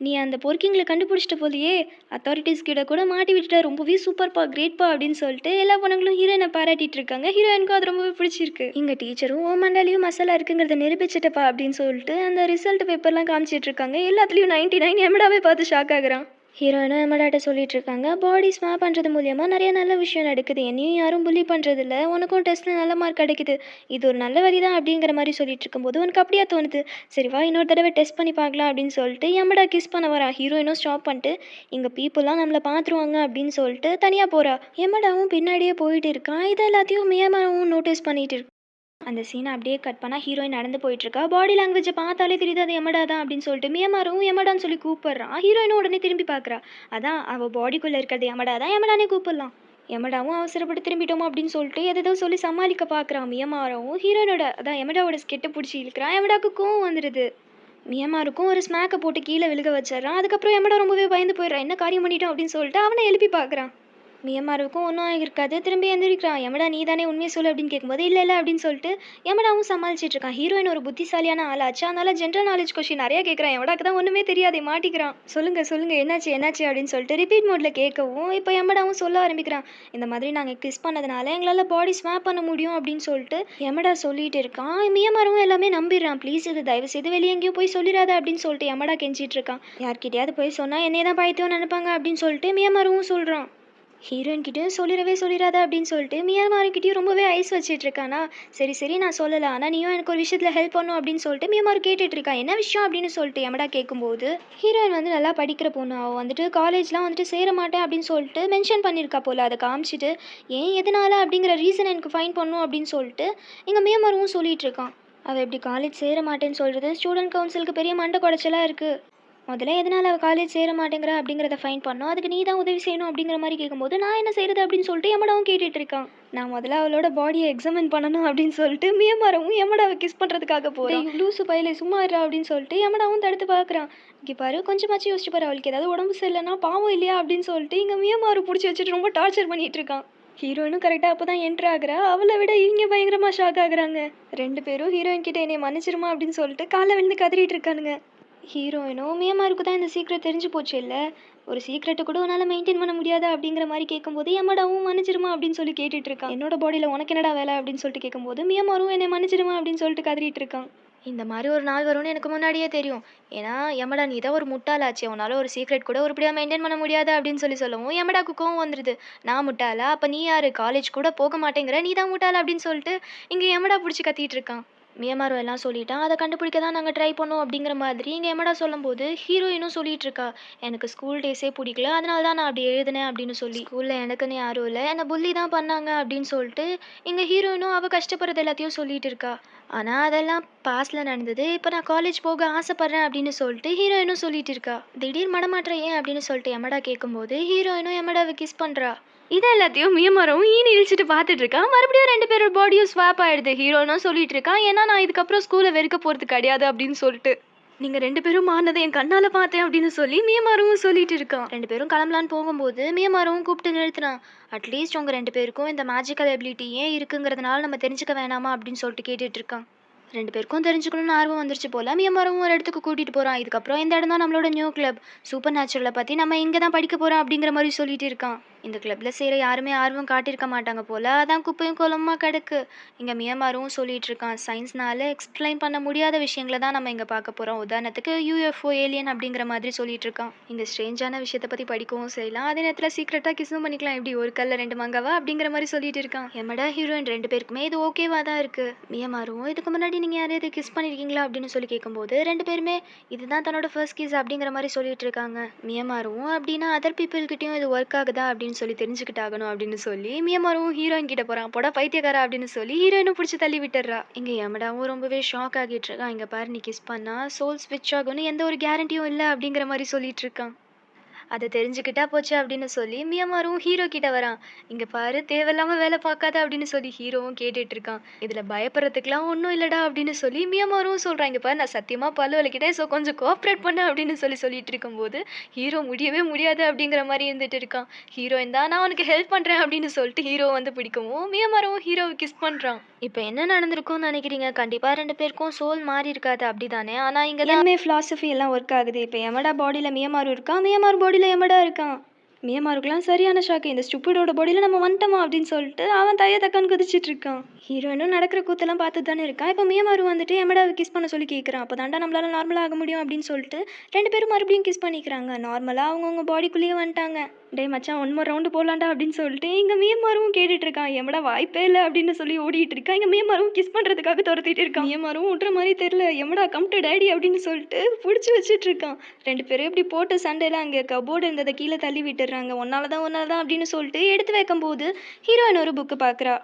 நீ அந்த பொறுக்கிங்களை கண்டுபிடிச்சிட்ட போலியே, அத்தாரிட்டிஸ் கிட்ட கூட மாட்டி விட்டுட்ட, ரொம்பவே சூப்பர்ப்பா, கிரேட்ப்பா அப்படின்னு சொல்லிட்டு எல்லா பொண்ணுங்களும் ஹீரோயினை பாராட்டிட்டு இருக்காங்க. ஹீரோயினுக்கும் அது ரொம்பவே பிடிச்சிருக்கு. இங்கே டீச்சரும் ஓ மண்டாலையும் மசாலா இருக்குங்கிறத நிரூபிச்சிட்டப்பா அப்படின்னு சொல்லிட்டு அந்த ரிசல்ட் பேப்பர்லாம் காமிச்சிட்டு இருக்காங்க. எல்லாத்துலேயும் 99 எமடாவே பார்த்து ஷாக் ஆகுறான். ஹீரோயினும் எமடாட்ட சொல்லிட்டு இருக்காங்க. பாடி ஸ்வாப் பண்ணுறது மூலியமாக நிறைய நல்ல விஷயம் நடக்குது. என்னையும் யாரும் புள்ளி பண்ணுறதில்ல. உனக்கும் டெஸ்ட்டில் நல்ல மார்க் கிடைக்குது. இது ஒரு நல்ல வழி தான் அப்படிங்கிற மாதிரி சொல்லிட்டு இருக்கும்போது உனக்கு அப்படியா தோணுது? சரி வா இன்னொரு தடவை டெஸ்ட் பண்ணி பார்க்கலாம் அப்படின்னு சொல்லிட்டு எமடா கிஸ் பண்ண வரா. ஹீரோயினும் ஸ்டாப் பண்ணிட்டு இங்கே பீப்புளெலாம் நம்மளை பார்த்துருவாங்க அப்படின்னு சொல்லிட்டு தனியாக போகிறா. எமடாவும் பின்னாடியே போயிட்டு இருக்கான். இது எல்லாத்தையும் மியாமாவும் நோட்டீஸ் பண்ணிட்டு இருக்கு. அந்த சீனை அப்படியே கட் பண்ணால் ஹீரோயின் நடந்து போயிட்டுருக்கா. பாடி லாங்குவேஜை பார்த்தாலே தெரியுது அது எமடா தான் அப்படின்னு சொல்லிட்டு மியமாரும் எமடான்னு சொல்லி கூப்பிட்றான். ஹீரோயினும் உடனே திரும்பி பார்க்குறா. அதான் அவள் பாடிக்குள்ளே இருக்கிறது எமடா தான், எமடானே கூப்பிடலாம். எமடாவும் அவசரப்பட்டு திரும்பிட்டோமோ அப்படின்னு சொல்லிட்டு எதோ சொல்லி சமாளிக்க பார்க்குறான். மியமாரவும் ஹீரோயினோட அதான் எமடாவோட ஸ்கெட்டை பிடிச்சி இழுக்கிறான். எமடாவுக்கு கோவம் வந்துடுது. மியமாருக்கும் ஒரு ஸ்மாக்கை போட்டு கீழே விழுக வச்சிடறான். அதுக்கப்புறம் எமடா ரொம்பவே பயந்து போயிடுறான். என்ன காரியம் பண்ணிட்டோம் அப்படின்னு சொல்லிட்டு அவனை எழுப்பி பார்க்குறான். மியமாருக்கும் ஒன்றும் ஆகிருக்காது. திரும்பி எந்திரிக்கிறான். எமடா நீ தானே உண்மையை சொல்லு அப்படின்னு கேட்கும்போது இல்லை இல்லை அப்படின்னு சொல்லிட்டு எமடாவும் சமாளிச்சிட்டு இருக்கான். ஹீரோயின் ஒரு புத்திசாலியான ஆளாச்சு. அதனால ஜென்ரல் நாலேஜ் கொஸ்டின் நிறைய கேட்குறான். எமடாக்கு தான் ஒன்றுமே தெரியாதே, மாட்டிக்கிறான். சொல்லுங்க சொல்லுங்க என்னாச்சு என்னாச்சு அப்படின்னு சொல்லிட்டு ரிப்பீட் மோட்ல கேட்கவும் இப்போ எமடாவும் சொல்ல ஆரம்பிக்கிறான். இந்த மாதிரி நாங்கள் கிஸ் பண்ணதுனால எங்களால் பாடி ஸ்வாப் பண்ண முடியும் அப்படின்னு சொல்லிட்டு எமடா சொல்லிட்டு இருக்கான். மியமாரும் எல்லாமே நம்பிடுறான். ப்ளீஸ் இது தயவு செய்து வெளியே எங்கேயும் போய் சொல்லிடாத அப்படின்னு சொல்லிட்டு எமடா கெஞ்சிட்டு இருக்கான். யார்கிட்டயாவது போய் சொன்னால் என்னையே தான் பைத்தியம் நினைப்பாங்க அப்படின்னு சொல்லிட்டு மியமாரும் சொல்கிறான். ஹீரோயின் கிட்டேயும் சொல்லிடாத அப்படின்னு சொல்லிட்டு மியாமாருக்கிட்டையும் ரொம்பவே ஐஸ் வச்சுட்டு இருக்கானா. சரி சரி நான் சொல்லலை, ஆனால் நீயும் எனக்கு ஒரு விஷயத்தில் ஹெல்ப் பண்ணும் அப்படின்னு சொல்லிட்டு மியாமாரு கேட்டுட்டு இருக்கா. என்ன விஷயம் அப்படின்னு சொல்லிட்டு எமடா கேட்கும்போது ஹீரோயின் வந்து நல்லா படிக்கிற பொண்ணு. அவள் வந்துட்டு காலேஜ்லாம் வந்துட்டு சேர மாட்டேன் அப்படின்னு சொல்லிட்டு மென்ஷன் பண்ணியிருக்கா போல். அதை காமிச்சிட்டு ஏன் எதனால அப்படிங்கிற ரீசன் எனக்கு ஃபைன் பண்ணும் அப்படின்னு சொல்லிட்டு எங்கள் மியாமாரும் சொல்லிட்டு இருக்கான். அவள் எப்படி காலேஜ் சேர மாட்டேன்னு சொல்கிறது ஸ்டூடெண்ட் கவுன்சிலுக்கு பெரிய மண்டை குடைச்சலாக இருக்குது. முதல்ல எதனால் அவள் காலேஜ் சேர மாட்டேங்கிற அப்படிங்கிறத ஃபைன் பண்ணோம். அதுக்கு நீ தான் உதவி செய்யணும் அப்படிங்கிற மாதிரி கேட்கும்போது நான் என்ன செய்கிறது அப்படின்னு சொல்லிட்டு எமடாவும் கேட்டுட்டு இருக்கான். நான் முதல்ல அவளோட பாடியை எக்ஸாமின் பண்ணணும் அப்படின்னு சொல்லிட்டு மியமாரவும் எமடாவை கிஸ் பண்ணுறதுக்காக போகிறேன். லூசு பையில சும்மா இருறா அப்படின்னு சொல்லிட்டு எமடாவும் தடுத்து பார்க்குறான். இங்கே பாரு கொஞ்சமாச்சும் யோசிச்சு பாரு, அவளுக்கு ஏதாவது உடம்பு சரியில்லைன்னா பாவம் இல்லையா அப்படின்னு சொல்லிட்டு இங்கே மியமாரு பிடிச்சி வச்சுட்டு ரொம்ப டார்ச்சர் பண்ணிட்டு இருக்கான். ஹீரோயினும் கரெக்டாக அப்போ தான் என்ட்ரு ஆகுறா. அவளை விட இவங்க பயங்கரமாக ஷாக் ஆகுறாங்க. ரெண்டு பேரும் ஹீரோயின் கிட்டே என்னை மன்னிச்சிருமா அப்படின்னு சொல்லிட்டு காலை விழுந்து கதறிட்டு இருக்கானுங்க. ஹீரோயினும் மியமாருக்கு தான் இந்த சீக்ரெட் தெரிஞ்சு போச்சு இல்லை, ஒரு சீக்ரெட்டை கூட உன்னால் மெயின்டைன் பண்ண முடியாதா அப்படிங்கிற மாதிரி கேட்கும்போது எமடாவும் மன்னிச்சிருமா அப்படின்னு சொல்லி கேட்டுட்டு இருக்கான். என்னோட பாடியில் உனக்கு என்னடா வேலை அப்படின்னு சொல்லிட்டு கேட்கும்போது மியமாரும் என்னை மன்னிச்சிருமா அப்படின்னு சொல்லிட்டு கதறிட்டு இருக்கான். இந்த மாதிரி ஒரு நாள் வரும்னு எனக்கு முன்னாடியே தெரியும். ஏன்னா எமடா நீ தான் ஒரு முட்டாளாச்சு, உன்னால் ஒரு சீக்ரெட் கூட உருப்படியாக மெயின்டைன் பண்ண முடியாது அப்படின்னு சொல்லவும் எமடாக்கு கோவம் வந்துடுது. நான் முட்டாளா, அப்போ நீ யாரு, காலேஜ் கூட போக மாட்டேங்கிற, நீ தான் முட்டாளா அப்படின்னு சொல்லிட்டு இங்கே எமடா பிடிச்சி கத்திட்டு இருக்கான். மியமாரோ எல்லாம் சொல்லிட்டான். அதை கண்டுபிடிக்க தான் நாங்கள் ட்ரை பண்ணோம் அப்படிங்கிற மாதிரி இங்கே எமடா சொல்லும்போது ஹீரோயினும் சொல்லிட்டு இருக்கா. எனக்கு ஸ்கூல் டேஸே பிடிக்கல, அதனால தான் நான் அப்படி எழுதினேன் அப்படின்னு சொல்லி. ஸ்கூலில் எனக்குன்னு யாரும் இல்லை, என்னை புள்ளி தான் பண்ணாங்க அப்படின்னு சொல்லிட்டு இங்கே ஹீரோயினும் அவள் கஷ்டப்படுறது எல்லாத்தையும் சொல்லிட்டு இருக்கா. ஆனால் அதெல்லாம் பாஸ்டில் நடந்தது, இப்போ நான் காலேஜ் போக ஆசைப்பட்றேன் அப்படின்னு சொல்லிட்டு ஹீரோயினும் சொல்லிட்டு இருக்கா. திடீர் மடமாற்றம் ஏன் அப்படின்னு சொல்லிட்டு எமடா கேட்கும்போது ஹீரோயினும் எமடாவை கிஸ் பண்ணுறா. இது எல்லாத்தையும் மியமாரும் ஈனி இழிச்சிட்டு பார்த்துட்டு இருக்கான். மறுபடியும் ரெண்டு பேரோட பாடியும் ஸ்வாப் ஆயிடுது. ஹீரோனும் சொல்லிட்டு இருக்கான், ஏன்னா நான் இதுக்கப்புறம் ஸ்கூலை வெறுக்க போகிறது கிடையாது அப்படின்னு சொல்லிட்டு. நீங்கள் ரெண்டு பேரும் மாறினதை என் கண்ணால் பார்த்தேன் அப்படின்னு சொல்லி மியமாரவும் சொல்லிட்டு இருக்கான். ரெண்டு பேரும் கிளம்பலான்னு போகும்போது மியமாரவும் கூப்பிட்டு நிறுத்தினான். அட்லீஸ்ட் உங்கள் ரெண்டு பேருக்கும் இந்த மேஜிக்கல் எபிலிட்டி ஏன் இருக்குங்கிறதுனால நம்ம தெரிஞ்சுக்க வேணாமா அப்படின்னு சொல்லிட்டு கேட்டுட்டு இருக்கான். ரெண்டு பேருக்கும் தெரிஞ்சுக்கணும்னு ஆர்வம் வந்துருச்சு போல். மியமாரவும் ஒரு இடத்துக்கு கூட்டிகிட்டு போகிறான். இதுக்கப்புறம் இந்த இடம் தான் நம்மளோட நியூ கிளப், சூப்பர் நேச்சுரலை பற்றி நம்ம இங்கே தான் படிக்க போகிறோம் அப்படிங்கிற மாதிரி சொல்லிட்டு இருக்கான். இந்த கிளப்பில் சேர யாருமே ஆர்வம் காட்டியிருக்க மாட்டாங்க போல், அதான் குப்பையும் குளமாக கிடக்கு. இங்கே மியமாரவும் சொல்லிட்டு இருக்கான், சயின்ஸ்னால எக்ஸ்பிளைன் பண்ண முடியாத விஷயங்களை தான் நம்ம இங்கே பார்க்க போகிறோம். உதாரணத்துக்கு யூஎஃப்ஓ, ஏலியன் அப்படிங்கிற மாதிரி சொல்லிட்டு இருக்கான். இந்த ஸ்ட்ரேஞ்சான விஷயத்தை பற்றி படிக்கவும் செய்யலாம், அதே நேரத்தில் சீக்கிரட்டாக கிஸும் பண்ணிக்கலாம். எப்படி ஒரு கல்ல ரெண்டு மங்காவா அப்படிங்கிற மாதிரி சொல்லிட்டு இருக்கான். எமடா ஹீரோயின் ரெண்டு பேருக்குமே இது ஓகேவா தான் இருக்குது. மியமாரவும் இதுக்கு முன்னாடி நீங்கள் யாரையாவது கிஸ் பண்ணியிருக்கீங்களா அப்படின்னு சொல்லி கேட்கும்போது ரெண்டு பேருமே இதுதான் தன்னோட ஃபர்ஸ்ட் கிஸ் அப்படிங்கிற மாதிரி சொல்லிட்டு இருக்காங்க. மியமாரவும் அப்படின்னா அதர் பீப்புள்கிட்டையும் இது ஒர்க் ஆகுதா அப்படின்னு சொல்லி தெரிஞ்சுக்கிட்டாகணும் அப்படின்னு சொல்லி மியமாரவும் ஹீரோயின் கிட்ட போகிறான். போட பைத்தியக்காரா அப்படின்னு சொல்லி ஹீரோயினும் பிடிச்சி தள்ளி விட்டுறா. இங்கே எமடாவும் ரொம்பவே ஷாக் ஆகிட்டு இருக்கான். இங்கே பாரு நீ கிஸ் பண்ணா சோல் ஸ்விட்ச் ஆகும்னு எந்த ஒரு கேரண்டியும் இல்லை அப்படிங்கிற மாதிரி சொல்லிட்டு இருக்கான். அதை தெரிஞ்சுக்கிட்டா போச்சு அப்படின்னு சொல்லி மியமாரும் ஹீரோ கிட்ட வரான். இங்கே பாரு தேவையில்லாமல் வேலை பார்க்காத அப்படின்னு சொல்லி ஹீரோவும் கேட்டுட்டு இருக்கான். இதில் பயப்படுறதுக்குலாம் ஒன்றும் இல்லைடா அப்படின்னு சொல்லி மியமாரும் சொல்கிறான். இங்கே பாரு நான் சத்தியமாக பல்லு வலிக்கிட்டேன், ஸோ கொஞ்சம் கோஆப்ரேட் பண்ண அப்படின்னு சொல்லிட்டு இருக்கும்போது ஹீரோ முடியவே முடியாது அப்படிங்கிற மாதிரி இருந்துட்டு இருக்கான். ஹீரோயின் தான் நான் உனக்கு ஹெல்ப் பண்ணுறேன் அப்படின்னு சொல்லிட்டு ஹீரோ வந்து பிடிக்கவும் மியமாரும் ஹீரோவை கிஸ் பண்ணுறான். இப்போ என்ன நடந்திருக்கும்னு நினைக்கிறீங்க? கண்டிப்பாக ரெண்டு பேருக்கும் சோல் மாறி இருக்காது அப்படி தானே? ஆனால் இங்கே தான் எம்ஏ ஃபிலாசபி எல்லாம் ஒர்க் ஆகுது. இப்போ எமடா பாடியில் மியமாரு இருக்கான், மியமார் பாடியில் எமடா இருக்கான். மியமாருக்குலாம் சரியான ஷாக்கு. இந்த ஸ்டூபிடோட பாடியில நம்ம வந்துட்டோமா அப்படின்னு சொல்லிட்டு அவன் தைய தக்கான்னு குதிச்சிட்டு இருக்கான். ஹீரோயினும் நடக்கிற கூத்தெல்லாம் பார்த்துட்டு தானே இருக்கா. இப்போ மியமாரு வந்துட்டு எமடாவை கிஸ் பண்ண சொல்லி கேட்குறான். அப்போ தாண்டா நம்மளால நார்மலாக ஆக முடியும் அப்படின்னு சொல்லிட்டு 2 பேரும் மறுபடியும் கிஸ் பண்ணிக்கிறாங்க. நார்மலாக அவங்கவுங்க பாடிக்குள்ளேயே வந்துட்டாங்க. டேய் மச்சான் ஒன் மோர் ரவுண்டு போடலாண்டா அப்படின்னு சொல்லிட்டு இங்கே மியமாரும் கேட்டுட்டு இருக்கான். எமடா வாய்ப்பே இல்லை அப்படின்னு சொல்லி ஓடிட்டு இருக்கா. இங்கே மியமாரும் கிஸ் பண்ணுறதுக்காக துரத்திட்டு இருக்கான். மியமாரும் விட்ற மாதிரி தெரியல. எமடா கம் டு டேடி அப்படின்னு சொல்லிட்டு பிடிச்சி வச்சுட்டு இருக்கான். 2 பேரும் இப்படி போட்டு சண்டையில் அங்கே கபோர்டு இருந்ததை கீழே தள்ளி விட்டுறாங்க. ஒன்னால தான் அப்படின்னு சொல்லிட்டு எடுத்து வைக்கும்போது ஹீரோயின் ஒரு புக்கு பார்க்குறா.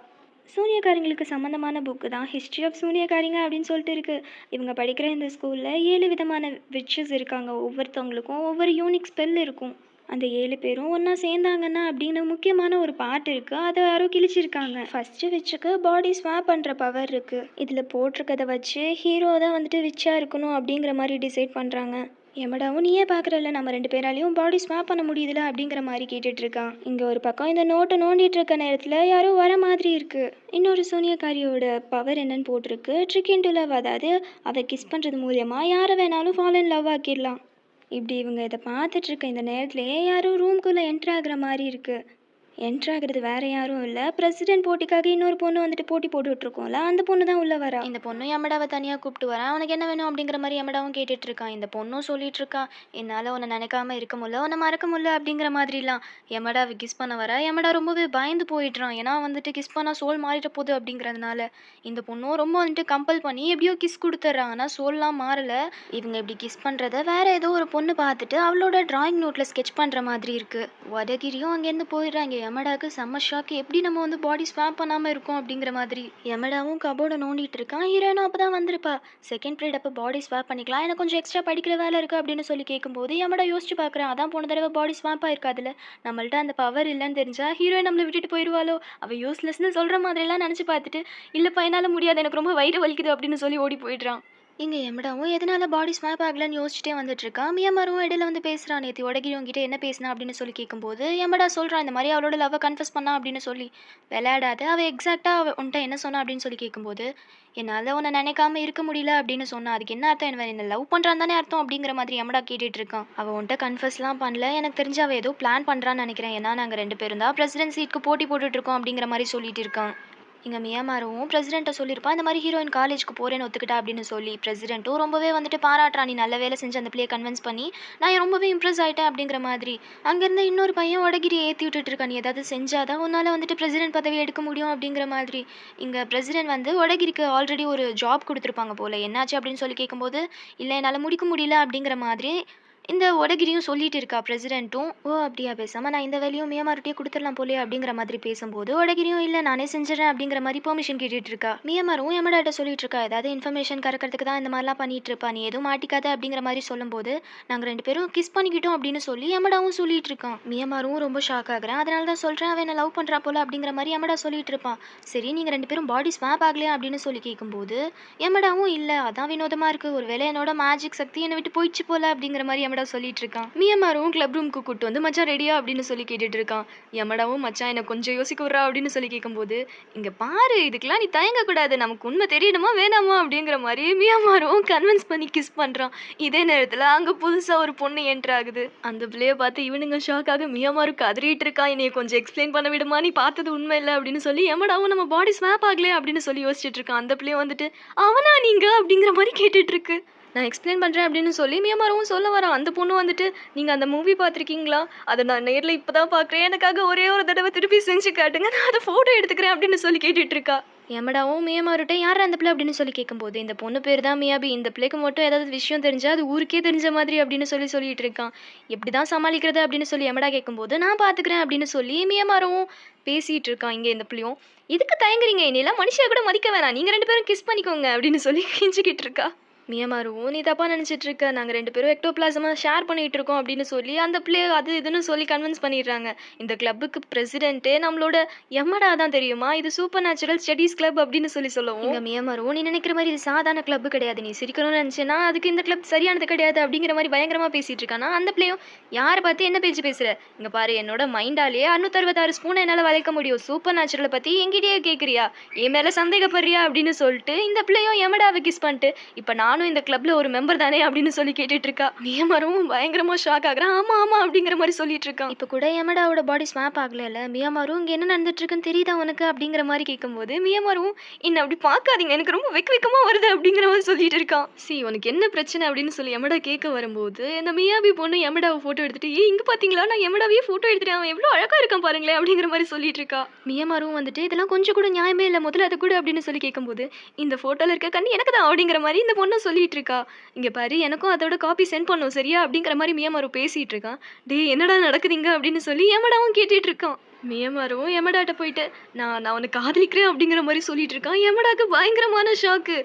சூனியக்காரிங்களுக்கு சம்மந்தமான புக்கு தான் ஹிஸ்ட்ரி ஆஃப் சூனியக்காரிங்க அப்படின்னு சொல்லிட்டு இருக்குது. இவங்க படிக்கிற இந்த ஸ்கூலில் 7 விதமான விட்சஸ் இருக்காங்க. ஒவ்வொருத்தவங்களுக்கும் ஒவ்வொரு யூனிக் ஸ்பெல் இருக்கும். அந்த 7 பேரும் ஒன்றா சேர்ந்தாங்கன்னா அப்படின்னு முக்கியமான ஒரு பாட்டு இருக்குது. அதை யாரோ கிழிச்சிருக்காங்க. ஃபஸ்ட்டு விட்சுக்கு பாடி ஸ்வாப் பண்ணுற பவர் இருக்குது. இதில் போட்டிருக்கதை வச்சு ஹீரோ தான் வந்துட்டு விட்சாக இருக்கணும் அப்படிங்கிற மாதிரி டிசைட் பண்ணுறாங்க. எமடாவும் நீயே பார்க்குறல்ல நம்ம 2 பேராலையும் பாடி ஸ்வாப் பண்ண முடியுதுல அப்படிங்கிற மாதிரி கேட்டுட்டு இருக்கான். இங்கே ஒரு பக்கம் இந்த நோட்டை நோண்டிட்டு இருக்க நேரத்தில் யாரோ வர மாதிரி இருக்கு. இன்னொரு சூனியக்காரியோட பவர் என்னன்னு போட்டிருக்கு. ட்ரிக் இன்டு லவ், அதாவது அவள் கிஸ் பண்ணுறது மூலியமாக யாரை வேணாலும் ஃபாலோ இன் லவ் ஆக்கிடலாம். இப்படி இவங்க இதை பார்த்துட்டு இருக்க இந்த நேரத்துலையே யாரும் ரூம்குள்ளே என்ட்ரு ஆகுற மாதிரி இருக்கு. என்ட்ரு ஆகுறது வேற யாரும் இல்லை, பிரசிடென்ட் போட்டிக்காக இன்னொரு பொண்ணு வந்துட்டு போட்டி போட்டுட்டு இருக்கோம்ல, அந்த பொண்ணு தான் உள்ள வரா. இந்த பொண்ணு யமடாவை தனியாக கூப்பிட்டு வரா. அவனுக்கு என்ன வேணும் அப்படிங்கிற மாதிரி யமடாவும் கேட்டுட்டு இருக்கான். இந்த பொண்ணும் சொல்லிட்டு இருக்கா, என்னால் உன்னை நினைக்காம இருக்க முடியல, உன்னை மறக்க முடியல அப்படிங்கிற மாதிரிலாம். யமடாவை கிஸ் பண்ண வர யமடா ரொம்பவே பயந்து போயிடுறான். ஏன்னா வந்துட்டு கிஸ் பண்ணால் சோல் மாறிட போகுது அப்படிங்கிறதுனால. இந்த பொண்ணும் ரொம்ப வந்துட்டு கம்பல் பண்ணி எப்படியோ கிஸ் கொடுத்துட்றான். ஆனால் சோல்லாம் மாறல. இவங்க இப்படி கிஸ் பண்ணுறத வேற ஏதோ ஒரு பொண்ணு பார்த்துட்டு அவளோட டிராயிங் நோட்டில் ஸ்கெட்ச் பண்ணுற மாதிரி இருக்கு. வடகிரியும் அங்கேருந்து போயிடுறாங்க. யமடாக்கு செம்ம ஷாக்கு, எப்படி நம்ம வந்து பாடி ஸ்வாப் பண்ணாமல் இருக்கோம் அப்படிங்கிற மாதிரி. யமடாவும் கபோர்டை நோண்டிட்டு இருக்கான். ஹீரோயினும் அப்போ தான் வந்திருப்பா. செகண்ட் பீரியட் அப்போ பாடி ஸ்வாப் பண்ணிக்கலாம், எனக்கு கொஞ்சம் எக்ஸ்ட்ரா படிக்கிற வேலை இருக்குது அப்படின்னு சொல்லி கேட்கும்போது யமடா யோசிச்சு பார்க்குறான். அதான் போன தடவை பாடி ஸ்வாப் ஆயிருக்காதுல, நம்மள்ட்ட அந்த பவர் இல்லைன்னு தெரிஞ்சா ஹீரோயின் நம்மளை விட்டுட்டு போயிடுவாளோ, அவள் யூஸ்லெஸ்ன்னு சொல்கிற மாதிரிலாம் நினச்சி பார்த்துட்டு இல்லைப்பா என்னால் முடியாது, எனக்கு ரொம்ப வயிறு வலிக்குது அப்படின்னு சொல்லி ஓடி போயிடுறான். இங்கே எமடாவும் எதனால பாடி ஸ்வாப் ஆகலன்னு யோசிச்சுட்டே வந்துட்டு இருக்கான். மியமாரும் இடையில வந்து பேசுகிறான். நேற்று உடகிரி உங்ககிட்ட என்ன பேசினா அப்படின்னு சொல்லி கேட்கும்போது எமடா சொல்கிறான், இந்த மாதிரி அவளோட லவ்வை கன்ஃபஸ் பண்ணா அப்படின்னு சொல்லி. விளையாடாத, அவள் எக்ஸாக்டாக அவள் உன்ட்ட என்ன சொன்னா அப்படின்னு சொல்லி கேட்கும்போது, என்னால் உன்னை நினைக்காம இருக்க முடியல அப்படின்னு சொன்னா, அதுக்கு என்ன அர்த்தம், என்ன லவ் பண்ணுறான் தானே அர்த்தம் அப்படிங்கிற மாதிரி எமடா கேட்டுட்டு இருக்கான். அவள் உன்ட்ட கன்ஃபஸ்லாம் பண்ணல, எனக்கு தெரிஞ்சு அவள் ஏதோ பிளான் பண்ணுறான்னு நினைக்கிறேன். ஏன்னா நாங்கள் 2 பேரும் தான் பிரசிடென்ட் சீட்டுக்கு போட்டி போட்டுட்டு இருக்கோம் அப்படிங்கிற மாதிரி சொல்லிட்டு இருக்கான். இங்கே மியாமாரும் பிரசிடெண்ட்டை சொல்லியிருப்பா, இந்த மாதிரி ஹீரோயின் காலேஜுக்கு போகிறேன்னு ஒத்துக்கிட்டா அப்படின்னு சொல்லி. பிரசிடெண்ட்டும் ரொம்பவே வந்துட்டு பாராட்டுறான், நீ நல்ல வேலை செஞ்சு அந்த பிள்ளையை கன்வின்ஸ் பண்ணி நான் ரொம்பவே இம்ப்ரெஸ் ஆகிட்டேன் அப்படிங்கிற மாதிரி. அங்கேருந்து இன்னொரு பையன் உடகிரியை ஏற்றி விட்டுட்டு இருக்கான், நீ ஏதாவது செஞ்சாதான் உன்னால் வந்துட்டு பிரசிடென்ட் பதவி எடுக்க முடியும் அப்படிங்கிற மாதிரி. இங்கே பிரசிடென்ட் வந்து உடகிரிக்கு ஆல்ரெடி ஒரு ஜாப் கொடுத்துருப்பாங்க போல். என்னாச்சு அப்படின்னு சொல்லி கேட்கும்போது, இல்லை என்னால் முடிக்க முடியல அப்படிங்கிற மாதிரி இந்த உடகிரியும் சொல்லிட்டு இருக்கா. பிரசிடென்ட்டும் ஓ அப்படியா, பேசாமல் நான் இந்த வேலையும் மியமார்கிட்டயே கொடுத்துடலாம் போலே அப்படிங்கிற மாதிரி பேசும்போது உடகிரியும் இல்லை நானே செஞ்சிடறேன் அப்படிங்கிற மாதிரி பெர்மிஷன் கேட்டுட்டு இருக்கா. மியமாரும் எமடாட்ட சொல்லிட்டு இருக்கா, ஏதாவது இன்ஃபர்மேஷன் கறக்கிறதுக்கு தான் இந்த மாதிரிலாம் பண்ணிட்டு இருப்பா, நீ எதுவும் மாட்டிக்காத அப்படிங்கிற மாதிரி சொல்லும்போது நாங்கள் 2 பேரும் கிஸ் பண்ணிக்கிட்டோம் அப்படின்னு சொல்லி எமடாவும் சொல்லிட்டு இருக்கான். மியமாரும் ரொம்ப ஷாக் ஆகுறேன். அதனால தான் சொல்கிறேன் அவன் என்ன லவ் பண்ணுறா போல அப்படிங்கிற மாதிரி எமடா சொல்லிட்டு இருப்பான். சரி நீங்கள் 2 பேரும் பாடி ஸ்வாப் ஆகலையா அப்படின்னு சொல்லி கேட்கும்போது எமடாவும் இல்லை அதான் வினோதமாக இருக்குது, ஒரு வேளை என்னோட மேஜிக் சக்தி என்னை விட்டு போயிடுச்சு போல அப்படிங்கிற மாதிரி எமடா சொல்லிட்டு இருக்கான். மியமாரும் கிளப் ரூம்க்கு கூட்டு வந்து மச்சான் ரெடியா அப்படின்னு சொல்லி கேட்டுட்டு இருக்கான். யமடாவும் மச்சான் என்ன கொஞ்சம் யோசிக்க விட்றா அப்படின்னு சொல்லி கேட்கும்போது, இங்க பாரு இதுக்கெல்லாம் நீ தயங்க கூடாது, நமக்கு உண்மை தெரியணுமா வேணாமா அப்படிங்கிற மாதிரி மியமாரும் கன்வின்ஸ் பண்ணி கிஸ் பண்றான். இதே நேரத்துல அங்க புதுசா ஒரு பொண்ணு என்ட்ரு ஆகுது. அந்த பிள்ளைய பார்த்து இவனுங்க ஷாக்காக மியமாரு கதறிட்டு இருக்கான், என்னைய கொஞ்சம் எக்ஸ்பிளைன் பண்ண விடுமா, நீ பார்த்தது உண்மை இல்லை அப்படின்னு சொல்லி. யமடாவும் நம்ம பாடி ஸ்வாப் ஆகலையே அப்படின்னு சொல்லி யோசிச்சுட்டு இருக்கான். அந்த பிள்ளைய வந்துட்டு அவனா நீங்க அப்படிங்கிற மாதிரி கேட்டுட்டு இருக்கு. நான் எக்ஸ்பிளைன் பண்ணுறேன் அப்படின்னு சொல்லி மியமாரவும் சொல்ல வரான். அந்த பொண்ணு வந்துட்டு நீங்கள் அந்த மூவி பார்த்துருக்கீங்களா, அதை நான் நேரில் இப்போ தான் பார்க்குறேன், எனக்காக ஒரே ஒரு தடவை திருப்பி செஞ்சு காட்டுங்க, நான் அதை ஃபோட்டோ எடுத்துக்கிறேன் அப்படின்னு சொல்லி கேட்டுட்டு இருக்கா. எமடாவும் மியமாருட்ட யார் அந்த பிள்ளை அப்படின்னு சொல்லி கேட்கும்போது, இந்த பொண்ணு பேர் தான் மியாபி, இந்த பிள்ளைக்கு மட்டும் ஏதாவது விஷயம் தெரிஞ்சால் அது ஊருக்கே தெரிஞ்ச மாதிரி அப்படின்னு சொல்லிட்டு இருக்கான். எப்படி தான் சமாளிக்கிறது அப்படின்னு சொல்லி எமடா கேட்கும்போது, நான் பார்த்துக்கிறேன் அப்படின்னு சொல்லி மியமாரவும் பேசிகிட்டு இருக்கான். இங்கே இந்த பிள்ளையும் இதுக்கு தயங்குறீங்க, என்னெல்லாம் மனுஷியா கூட மதிக்க வேணாம், நீங்கள் 2 பேரும் கிஸ் பண்ணிக்கோங்க அப்படின்னு சொல்லி கிஞ்சிக்கிட்டு இருக்கா. மியமாரும் நீ தப்பாக நினச்சிட்டு இருக்க, நாங்கள் 2 பேரும் எக்டோபிளாசமாக ஷேர் பண்ணிகிட்டு இருக்கோம் அப்படின்னு சொல்லி அந்த பிள்ளைய அது இதுன்னு சொல்லி கன்வின்ஸ் பண்ணிடுறாங்க. இந்த கிளப்புக்கு பிரசிடென்ட்டே நம்மளோட எமடா தான் தெரியுமா, இது சூப்பர் நேச்சுரல் ஸ்டடீஸ் கிளப் அப்படின்னு சொல்லவும் இங்கே மியமாரும் நீ நினைக்கிற மாதிரி இது சாதாரண கிளப்பு கிடையாது, நீ சிரிக்கணும்னு நினச்சேன்னா அதுக்கு இந்த கிளப் சரியானது கிடையாது அப்படிங்கிற மாதிரி பயங்கரமாக பேசிகிட்டு இருக்கானா. அந்த பிள்ளையும் யாரை பார்த்து என்ன பேச்சு பேசுகிற, இங்கே பாரு என்னோட மைண்டாலேயே 666 ஸ்பூனை என்னால் வளைக்க முடியும், சூப்பர் நேச்சுரலை பற்றி எங்கிட்டயே கேட்குறியா, என் மேலே சந்தேகப்படுறியா அப்படின்னு சொல்லிட்டு இந்த பிள்ளையும் எமடாவை கிஸ் பண்ணிட்டு இப்போ நான் நானும் இந்த கிளப்ல ஒரு மெம்பர் தானே அப்படின்னு சொல்லி கேட்டுட்டு இருக்கா. மியாமாருவும் பயங்கரமா ஷாக் ஆகுறான். ஆமா ஆமா அப்படிங்கிற மாதிரி சொல்லிட்டு இருக்கான். இப்ப கூட யமடாவோட பாடி ஸ்வாப் ஆகல. மியாமாரும் இங்க என்ன நடந்துட்டு இருக்குன்னு தெரியுதா உனக்கு அப்படிங்கிற மாதிரி கேட்கும்போது மியாமாரும் என்ன அப்படி பார்க்காதீங்க, எனக்கு ரொம்ப வெக்கமா வருது அப்படிங்கிற மாதிரி சொல்லிட்டு இருக்கான். உனக்கு என்ன பிரச்சனை அப்படின்னு சொல்லி யமடா கேட்க வரும்போது இந்த மியாபி பொண்ணு யமடாவை போட்டோ எடுத்துட்டு இங்க பாத்தீங்களா நான் யமடாவையே போட்டோ எடுத்துட்டேன், அவன் எவ்வளவு அழகா இருக்கான் பாருங்களேன் அப்படிங்கிற மாதிரி சொல்லிட்டு இருக்கா. மியாமாரும் வந்துட்டு இதெல்லாம் கொஞ்சம் கூட நியாயமே இல்ல, முதல்ல அதை கூட அப்படின்னு சொல்லி கேட்கும்போது இந்த போட்டோல இருக்க கண்ணு எனக்கு தான் அப்படிங்கிற மாதிரி இந்த பொண்ணு சொல்லிட்டு இருக்கா. இங்க பாரு எனக்கும் அதோட காப்பி சென்ட் பண்ணும் சரியா அப்படிங்கிற மாதிரி மியாமாரு பேசிட்டு இருக்கான். டே என்னடா நடக்குதுங்க அப்படின்னு சொல்லி யமடாவும் கேட்டுட்டு இருக்கான். மியாமாரும் யமடாட்ட போயிட்டு நான் உனக்கு காதலிக்கிறேன் அப்படிங்கிற மாதிரி சொல்லிட்டு இருக்கான். யமடாக்கு பயங்கரமான ஷாக்கு.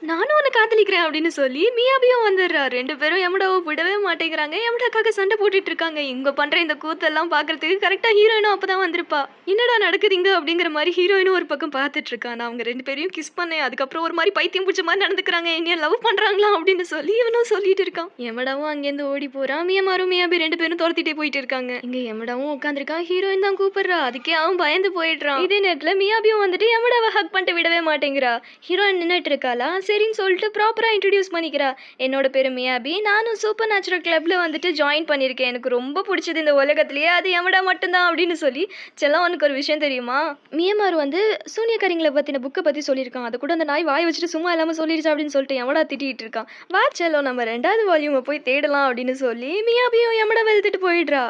நானும் உன்னை காதலிக்கிறேன் அப்படின்னு சொல்லி மியாபியும் வந்துடுறா. ரெண்டு பேரும் யமடாவை விடவே மாட்டேங்கிறாங்க. யமடாக்காக சண்டை போட்டுட்டு இருக்காங்க. இவங்க பண்ற இந்த கூத்தெல்லாம் பாக்குறதுக்கு கரெக்டா ஹீரோயினும் அப்பதான் வந்திருப்பா. என்னடா நடக்குதுங்க அப்படிங்கிற மாதிரி ஹீரோயினும் ஒரு பக்கம் பார்த்துட்டு இருக்கா. நான் அவங்க ரெண்டு பேரையும் கிஸ் பண்ணேன், அதுக்கப்புறம் ஒரு மாதிரி பைத்தியம் பிடிச்ச மாதிரி நடந்துக்கிறாங்க, என்னைய லவ் பண்றாங்களா அப்படின்னு சொல்லி இவனும் சொல்லிட்டு இருக்கான். யமடாவும் அங்கேருந்து ஓடி போறான். மியாமாரும் மியாபி ரெண்டு பேரும் துரத்திட்டே போயிட்டு இருக்காங்க. இங்க யமடாவும் உட்காந்துருக்கான். ஹீரோயின் தான் கூப்பிடுறா. அதுக்கே அவன் பயந்து போயிடுறான். இதே நேரத்துல மியாபியும் வந்துட்டு யமடாவை ஹக் பண்ணிட்டு விடவே மாட்டேங்கிறா. ஹீரோயின் நின்னுட்டு இருக்காளா. சரின்னு சொல்லிட்டு ப்ராப்பரா இன்ட்ரடியூஸ் பண்ணிக்கிறா. என்னோட பேரு மியாபி, நானும் சூப்பர் நேச்சுரல் கிளப்ல வந்துட்டு ஜாயின் பண்ணியிருக்கேன். எனக்கு ரொம்ப பிடிச்சது இந்த உலகத்திலேயே அது யமடா மட்டும்தான் அப்படின்னு சொல்லி செல்லம் உனக்கு ஒரு விஷயம் தெரியுமா, மியமாரு வந்து சூனியக்காரிங்களை பத்தின புக்கை பத்தி சொல்லியிருக்கான். அதை கூட அந்த நாய் வாய் வச்சுட்டு சும்மா இல்லாம சொல்லிடுச்சு அப்படின்னு சொல்லிட்டு யமடா திட்டிட்டு இருக்கான். வா செல்லம் நம்ம 2வது வால்யூமை போய் தேடலாம் அப்படின்னு சொல்லி மியாபியும் யமடா வெளுத்துட்டு போயிடுறா.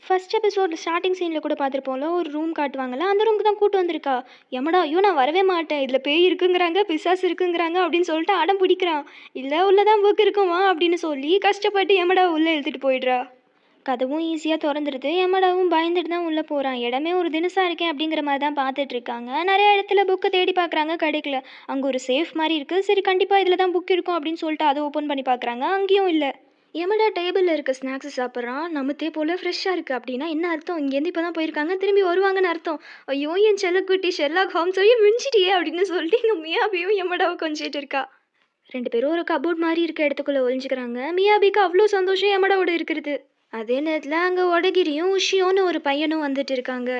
ஃபர்ஸ்ட் எபிசோட் ஸ்டார்டிங் சீனில் கூட பார்த்துருப்போம்ல, ஒரு ரூம் காட்டுவாங்கல்ல, அந்த ரூமுக்கு தான் கூட்டு வந்திருக்கா. யமடா ஐயோ நான் வரவே மாட்டேன், இதில் பேய் இருக்குங்கிறாங்க, பிசாசு இருக்குங்கிறாங்க அப்படின்னு சொல்லிட்டு அடம் பிடிக்கிறான். இல்லை உள்ளதான் புக் இருக்குமா அப்படின்னு சொல்லி கஷ்டப்பட்டு யமடா உள்ளே இழுத்துட்டு போயிடுறா. கதவும் ஈஸியாக திறந்துடுது. யமடாவும் பயந்துட்டு தான் உள்ளே போகிறான். இடமே ஒரு தினசாக இருக்கேன் அப்படிங்கிற மாதிரி தான் பார்த்துட்டு இருக்காங்க. நிறைய இடத்துல புக்கை தேடி பார்க்குறாங்க, கிடைக்கல. அங்கே ஒரு சேஃப் மாதிரி இருக்குது. சரி கண்டிப்பாக இதில் தான் புக் இருக்கும் அப்படின்னு சொல்லிட்டு அதை ஓப்பன் பண்ணி பார்க்குறாங்க, அங்கேயும் இல்லை. யமடா டேபிளில் இருக்க ஸ்நாக்ஸ் சாப்பிட்றான். நமத்தே போல் ஃப்ரெஷ்ஷாக இருக்குது அப்படின்னா என்ன அர்த்தம், இங்கேருந்து இப்போ தான் போயிருக்காங்க, திரும்பி வருவாங்கன்னு அர்த்தம். ஐயோ என் செல்லக்குட்டி ஷெர்லாக் ஹோம்ஸ் சொல்லி மிஞ்சிட்டியே அப்படின்னு சொல்லிட்டு இங்கே மியாபியும் யமடாவை கொஞ்சிட்டு இருக்கா. ரெண்டு பேரும் ஒரு கபோர்ட் மாதிரி இருக்க இடத்துக்குள்ளே ஒழிஞ்சுக்கிறாங்க. மியாபிக்கு அவ்வளோ சந்தோஷம் யமடாவோட இருக்கிறது. அதே நேரத்தில் அங்கே ஒடகிரியும் உஷியோன்னு ஒரு பையனும் வந்துட்டு இருக்காங்க.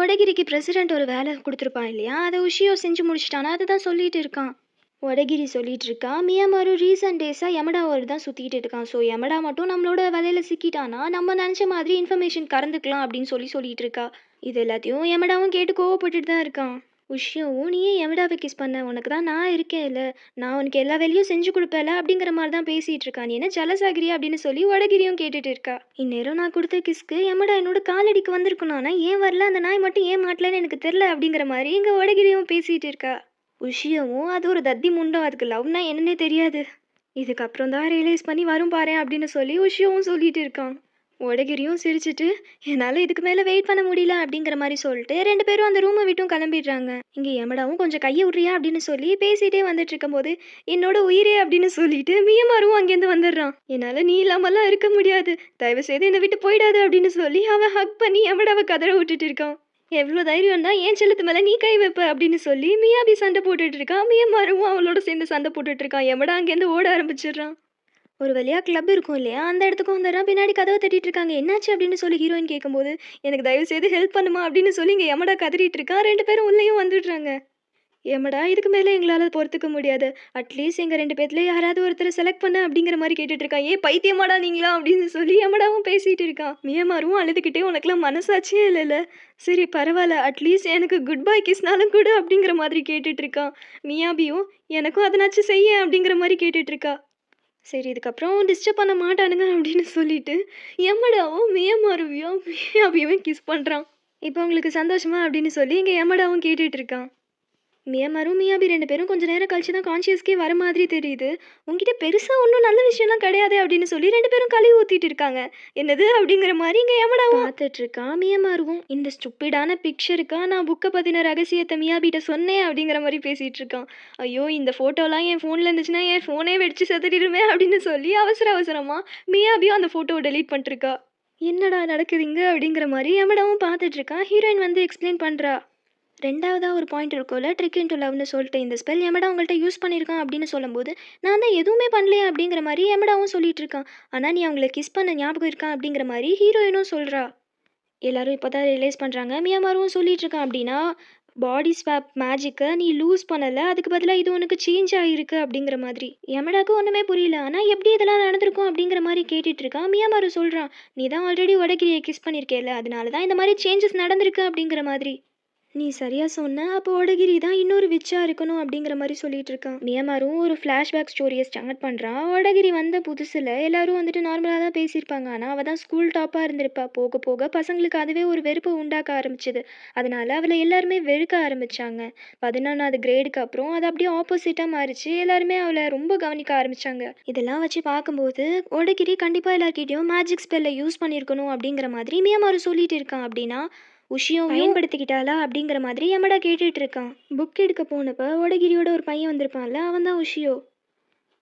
ஒடகிரிக்கு பிரசிடென்ட் ஒரு வேலை கொடுத்துருப்பான் இல்லையா, அதை உஷியோ செஞ்சு முடிச்சிட்டானா அதை தான் சொல்லிட்டு இருக்கான். ஒடகிரி சொல்லிட்டு இருக்கா. மியாமாரு ரீசன்ட் டேஸாக யமடாவோட தான் சுற்றிட்டு இருக்கான். ஸோ யமடா மட்டும் நம்மளோட வலையில் சிக்கிட்டானா நம்ம நினச்ச மாதிரி இன்ஃபர்மேஷன் கறந்துக்கலாம் அப்படின்னு சொல்லிட்டு இருக்கா. இது எல்லாத்தையும் யமடாவும் கேட்டு கோவப்பட்டுட்டு தான் இருக்கான். உஷியாவும் நீ ஏன் யமடாவை கிஸ் பண்ண, உனக்கு தான் நான் இருக்கேன் இல்லை, நான் உனக்கு எல்லா வேலையும் செஞ்சு கொடுப்பேல அப்படிங்கிற மாதிரி தான் பேசிகிட்டு இருக்கான், நீ என்ன ஜலசாகிரியா அப்படின்னு சொல்லி ஒடகிரியும் கேட்டுட்டு இருக்கா. இந்நேரம் நான் கொடுத்த கிஸ்க்கு யமடா என்னோட காலடிக்கு வந்திருக்கணும், ஆனால் ஏன் வரல, அந்த நாய் மட்டும் ஏன் மாட்டலன்னு எனக்கு தெரில அப்படிங்கிற மாதிரி இங்கே ஒடகிரியும் பேசிகிட்டு இருக்கா. உஷியாவும் அது ஒரு தத்தி முண்டம், அதுக்கு லவ்னா என்னன்னே தெரியாது, இதுக்கப்புறம் தான் ரியலைஸ் பண்ணி வரும் பாரு அப்படின்னு சொல்லி உஷியாவும் சொல்லிட்டு இருக்கான். ஒடகிரியும் சிரிச்சிட்டு என்னால் இதுக்கு மேலே வெயிட் பண்ண முடியல அப்படிங்கிற மாதிரி சொல்லிட்டு ரெண்டு பேரும் அந்த ரூமை விட்டும் கிளம்பிடுறாங்க. இங்கே யமடாவும் கொஞ்சம் கையை விட்றியா அப்படின்னு சொல்லி பேசிகிட்டே வந்துட்டு இருக்கும்போது என்னோட உயிரே அப்படின்னு சொல்லிட்டு மியமாரும் அங்கேருந்து வந்துடுறான். என்னால் நீ இல்லாமலாம் இருக்க முடியாது, தயவு செய்து என்னை விட்டு போயிடாது அப்படின்னு சொல்லி அவன் ஹக் பண்ணி யமடாவை கதற விட்டுட்டு இருக்கான். எவ்வளோ தைரியம் தான் ஏன் செல்லத்து மேலே நீ கை வைப்ப அப்படின்னு சொல்லி மியாபி சண்டை போட்டுட்டு இருக்கான். மியமாரும் அவளோட சேர்ந்து சண்டை போட்டுட்டு இருக்கான். யமடா அங்கேருந்து ஓட ஆரம்பிச்சிடுறான். ஒரு வழியாக கிளப் இருக்கும் இல்லையா, அந்த இடத்துக்கு வந்துடுறான். பின்னாடி கதவை தட்டிட்டு இருக்காங்க. என்னாச்சு அப்படின்னு சொல்லி ஹீரோயின் கேட்கும்போது எனக்கு தயவு செய்து ஹெல்ப் பண்ணுமா அப்படின்னு சொல்லி இங்கே யமடா கதறிட்டு இருக்கான். ரெண்டு பேரும் உள்ளேயும் வந்துடுறாங்க. யமடா இதுக்கு மேலே எங்களால் பொறுத்துக்க முடியாது, அட்லீஸ்ட் எங்கள் ரெண்டு பேர்த்துல யாராவது ஒருத்தரை செலக்ட் பண்ண அப்படிங்கிற மாதிரி கேட்டுட்டு இருக்கான். ஏன் பைத்தியமாடா நீங்களா அப்படின்னு சொல்லி யமடாவும் பேசிட்டு இருக்கான். மியமாரும் அழுதுகிட்டே உனக்குலாம் மனசாட்சியே இல்லைல்ல, சரி பரவாயில்ல அட்லீஸ்ட் எனக்கு குட் பை கிஸ்னாலும் கூட அப்படிங்கிற மாதிரி கேட்டுட்டு இருக்கான். மியாபியும் எனக்கும் அதனாச்சும் செய்ய அப்படிங்கிற மாதிரி கேட்டுட்டு இருக்கா. சரி இதுக்கப்புறம் டிஸ்டர்ப் பண்ண மாட்டானுங்க அப்படின்னு சொல்லிட்டு யமடாவும் மியாபியும் கிஸ் பண்ணுறான். இப்போ உங்களுக்கு சந்தோஷமா அப்படின்னு சொல்லி இங்கே யமடாவும் கேட்டுட்டு இருக்கான். மியாமாரும் மியாபி ரெண்டு பேரும் கொஞ்சம் நேரம் கழிச்சு தான் கான்ஷியஸ்க்கே வர மாதிரி தெரியுது. உங்ககிட்ட பெருசாக ஒன்றும் நல்ல விஷயம்லாம் கிடையாது அப்படின்னு சொல்லி ரெண்டு பேரும் கழுவி ஊற்றிட்டு இருக்காங்க. என்னது அப்படிங்கிற மாதிரி இங்கே யமடாவும் பார்த்துட்டு இருக்கான். மியாமாருவும் இந்த ஸ்டூப்பிடான பிக்சருக்கா நான் புக்கை பற்றின ரகசியத்தை மியாபிட்ட சொன்னேன் அப்படிங்கிற மாதிரி பேசிகிட்டு இருக்கான். ஐயோ இந்த ஃபோட்டோலாம் என் ஃபோனில் இருந்துச்சுன்னா என் ஃபோனே வெடிச்சு செத்துடுமே அப்படின்னு சொல்லி அவசரமாக மியாபியும் அந்த ஃபோட்டோவை டெலீட் பண்ணிட்டுருக்கா. என்னடா நடக்குதுங்க அப்படிங்கிற மாதிரி யமடாவும் பார்த்துட்டு இருக்கான். ஹீரோயின் வந்து எக்ஸ்பிளைன் பண்ணுறா. ரெண்டாவதாக ஒரு பாயிண்ட் இருக்கும்ல, ட்ரிக் இன்டு லவ்னு சொல்லிட்டு இந்த ஸ்பெல் யமடா உங்கள்கிட்ட யூஸ் பண்ணியிருக்கான் அப்படின்னு சொல்லும்போது நான் தான் எதுவுமே பண்ணலையே அப்படிங்கிற மாதிரி யமடாவும் சொல்லிட்டு இருக்கான். ஆனால் நீ அவங்கள கிஸ் பண்ண ஞாபகம் இருக்கான் அப்படிங்கிற மாதிரி ஹீரோயினும் சொல்கிறா. எல்லாரும் இப்போ தான் ரியலைஸ் பண்ணுறாங்க. மியாமாரும் சொல்லிட்டு இருக்கான் அப்படின்னா பாடி ஸ்வாப் மேஜிக்க நீ லூஸ் பண்ணல. அதுக்கு பதிலா இது உனக்கு சேஞ்ச் ஆயிருக்கு அப்படிங்கிற மாதிரி. யமடாக்கு ஒண்ணுமே புரியல. ஆனா எப்படி இதெல்லாம் நடந்திருக்கும் அப்படிங்கிற மாரி கேட்டுட்டு இருக்கான். மியாமாரு சொல்றான், "நீ தான் ஆல்ரெடி வடகிரிய கிஸ் பண்ணியிருக்கேல்ல. அதனால தான் இந்த மாரி சேஞ்சஸ் நடந்திருக்கு" அப்படிங்கிற மாதிரி. நீ சரியா சொன்ன. அப்போ ஓடகிரி தான் இன்னொரு விட்சா இருக்கணும் அப்படிங்கிற மாரி சொல்லிட்டு இருக்கான். மியாமாரும் ஒரு ஃப்ளாஷ்பேக் ஸ்டோரிய ஸ்டார்ட் பண்றான். ஓடகிரி வந்த புதுசுல எல்லாரும் வந்துட்டு நார்மலா தான் பேசியிருப்பாங்க. ஆனா அவ தான் ஸ்கூல் டாப்பா இருந்திருப்பா. போக போக பசங்களுக்கு அதுவே ஒரு வெறுப்ப உண்டாக்க ஆரம்பிச்சது. அதனால அவள எல்லாருமே வெறுக்க ஆரம்பிச்சாங்க. 11வது கிரேடுக்கு அப்புறம் அது அப்படியே ஆப்போசிட்டா மாறிச்சு. எல்லாருமே அவள ரொம்ப கவனிக்க ஆரம்பிச்சாங்க. இதெல்லாம் வச்சு பார்க்கும்போது ஓடகிரி கண்டிப்பா எல்லார்கிட்டயும் மேஜிக் ஸ்பெல்ல யூஸ் பண்ணியிருக்கணும் அப்படிங்கிற மாதிரி மியாமாரு சொல்லிட்டு இருக்கான். அப்படின்னா உஷியோவையும் பயன்படுத்திக்கிட்டாளா அப்படிங்கிற மாதிரி யமடா கேட்டுட்டு இருக்கான். புக் எடுக்க போனப்ப ஒடகிரியோட ஒரு பையன் வந்திருப்பான்ல, அவன் தான் உஷியோ.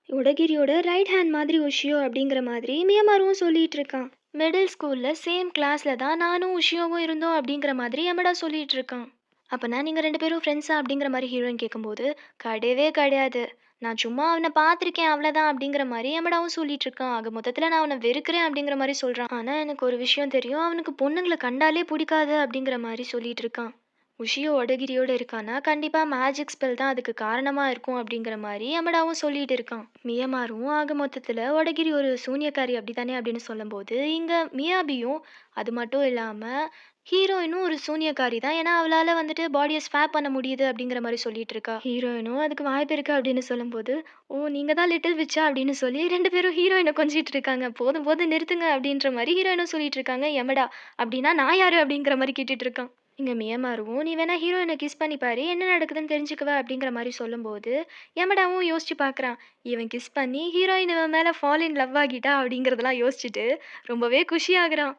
ஒடகிரியோட ரைட் ஹேண்ட் மாதிரி உஷியோ அப்படிங்கிற மாதிரி மியமாரும் சொல்லிட்டு இருக்கான். மிடில் ஸ்கூல்ல சேம் கிளாஸ்ல தான் நானும் உஷியோவும் இருந்தோம் அப்படிங்கிற மாதிரி யமடா சொல்லிட்டு இருக்கான். அப்பனா நீங்க 2 பேரும் ஃப்ரெண்ட்ஸா அப்படிங்கிற மாரி ஹீரோயின் கேட்கும்போது, கிடையவே கிடையாது. நான் சும்மா அவன பார்த்துருக்கேன் அவ்வளோதான் அப்படிங்கிற மாரி யமடாவும் சொல்லிட்டு இருக்கான். ஆக மொத்தத்துல நான் அவன வெறுக்கிறேன் அப்படிங்கிற மாரி சொல்றான். ஆனா எனக்கு ஒரு விஷயம் தெரியும். அவனுக்கு பொண்ணுங்கள கண்டாலே புடிக்காது அப்படிங்கிற மாரி சொல்லிட்டு இருக்கான். உஷியோ ஒடகிரியோட இருக்கான்னா, கண்டிப்பா மேஜிக் ஸ்பெல் தான் அதுக்கு காரணமா இருக்கும் அப்படிங்கிற மாரி யமடாவும் சொல்லிட்டு இருக்கான். மியமாரும் ஆக மொத்தத்துல ஒடகிரி ஒரு சூனியக்காரி அப்படித்தானே அப்படின்னு சொல்லும்போது, இங்க மியாபியும் அது மட்டும் இல்லாம ஹீரோயினும் ஒரு சூனியக்காரி தான். ஏன்னா, அவளால வந்துட்டு பாடிய ஸ்வாப் பண்ண முடியுது அப்படிங்கிற மாரி சொல்லிட்டு இருக்கா. ஹீரோயினும் அதுக்கு வாய்ப்பு இருக்கு அப்படின்னு சொல்லும்போது, "ஓ! நீங்க தான் லிட்டில் விட்ச்சா?" அப்படின்னு சொல்லி 2 பேரும் ஹீரோயின கொஞ்சிட்டு இருக்காங்க. "போதும் போதும் நிறுத்துங்க" அப்படின்ற மாரி ஹீரோயினும் சொல்லிட்டு இருக்காங்க. "யமடா, அப்படின்னா நான் யாரு?" அப்படிங்கிற மாரி கேட்டுட்டு இருக்கான். இங்க மியமாருவும், "நீ வேணா ஹீரோயின கிஸ் பண்ணி பாரு, என்ன நடக்குதுன்னு தெரிஞ்சுக்குவ" அப்படிங்கிற மாரி சொல்லும்போது, யமடாவும் யோசிச்சு பார்க்குறான். இவன் கிஸ் பண்ணி ஹீரோயின் இவன் மேல ஃபால் இன் லவ் ஆகிட்டா அப்படிங்கிறதெல்லாம் யோசிச்சுட்டு ரொம்பவே குஷியாகுறான்.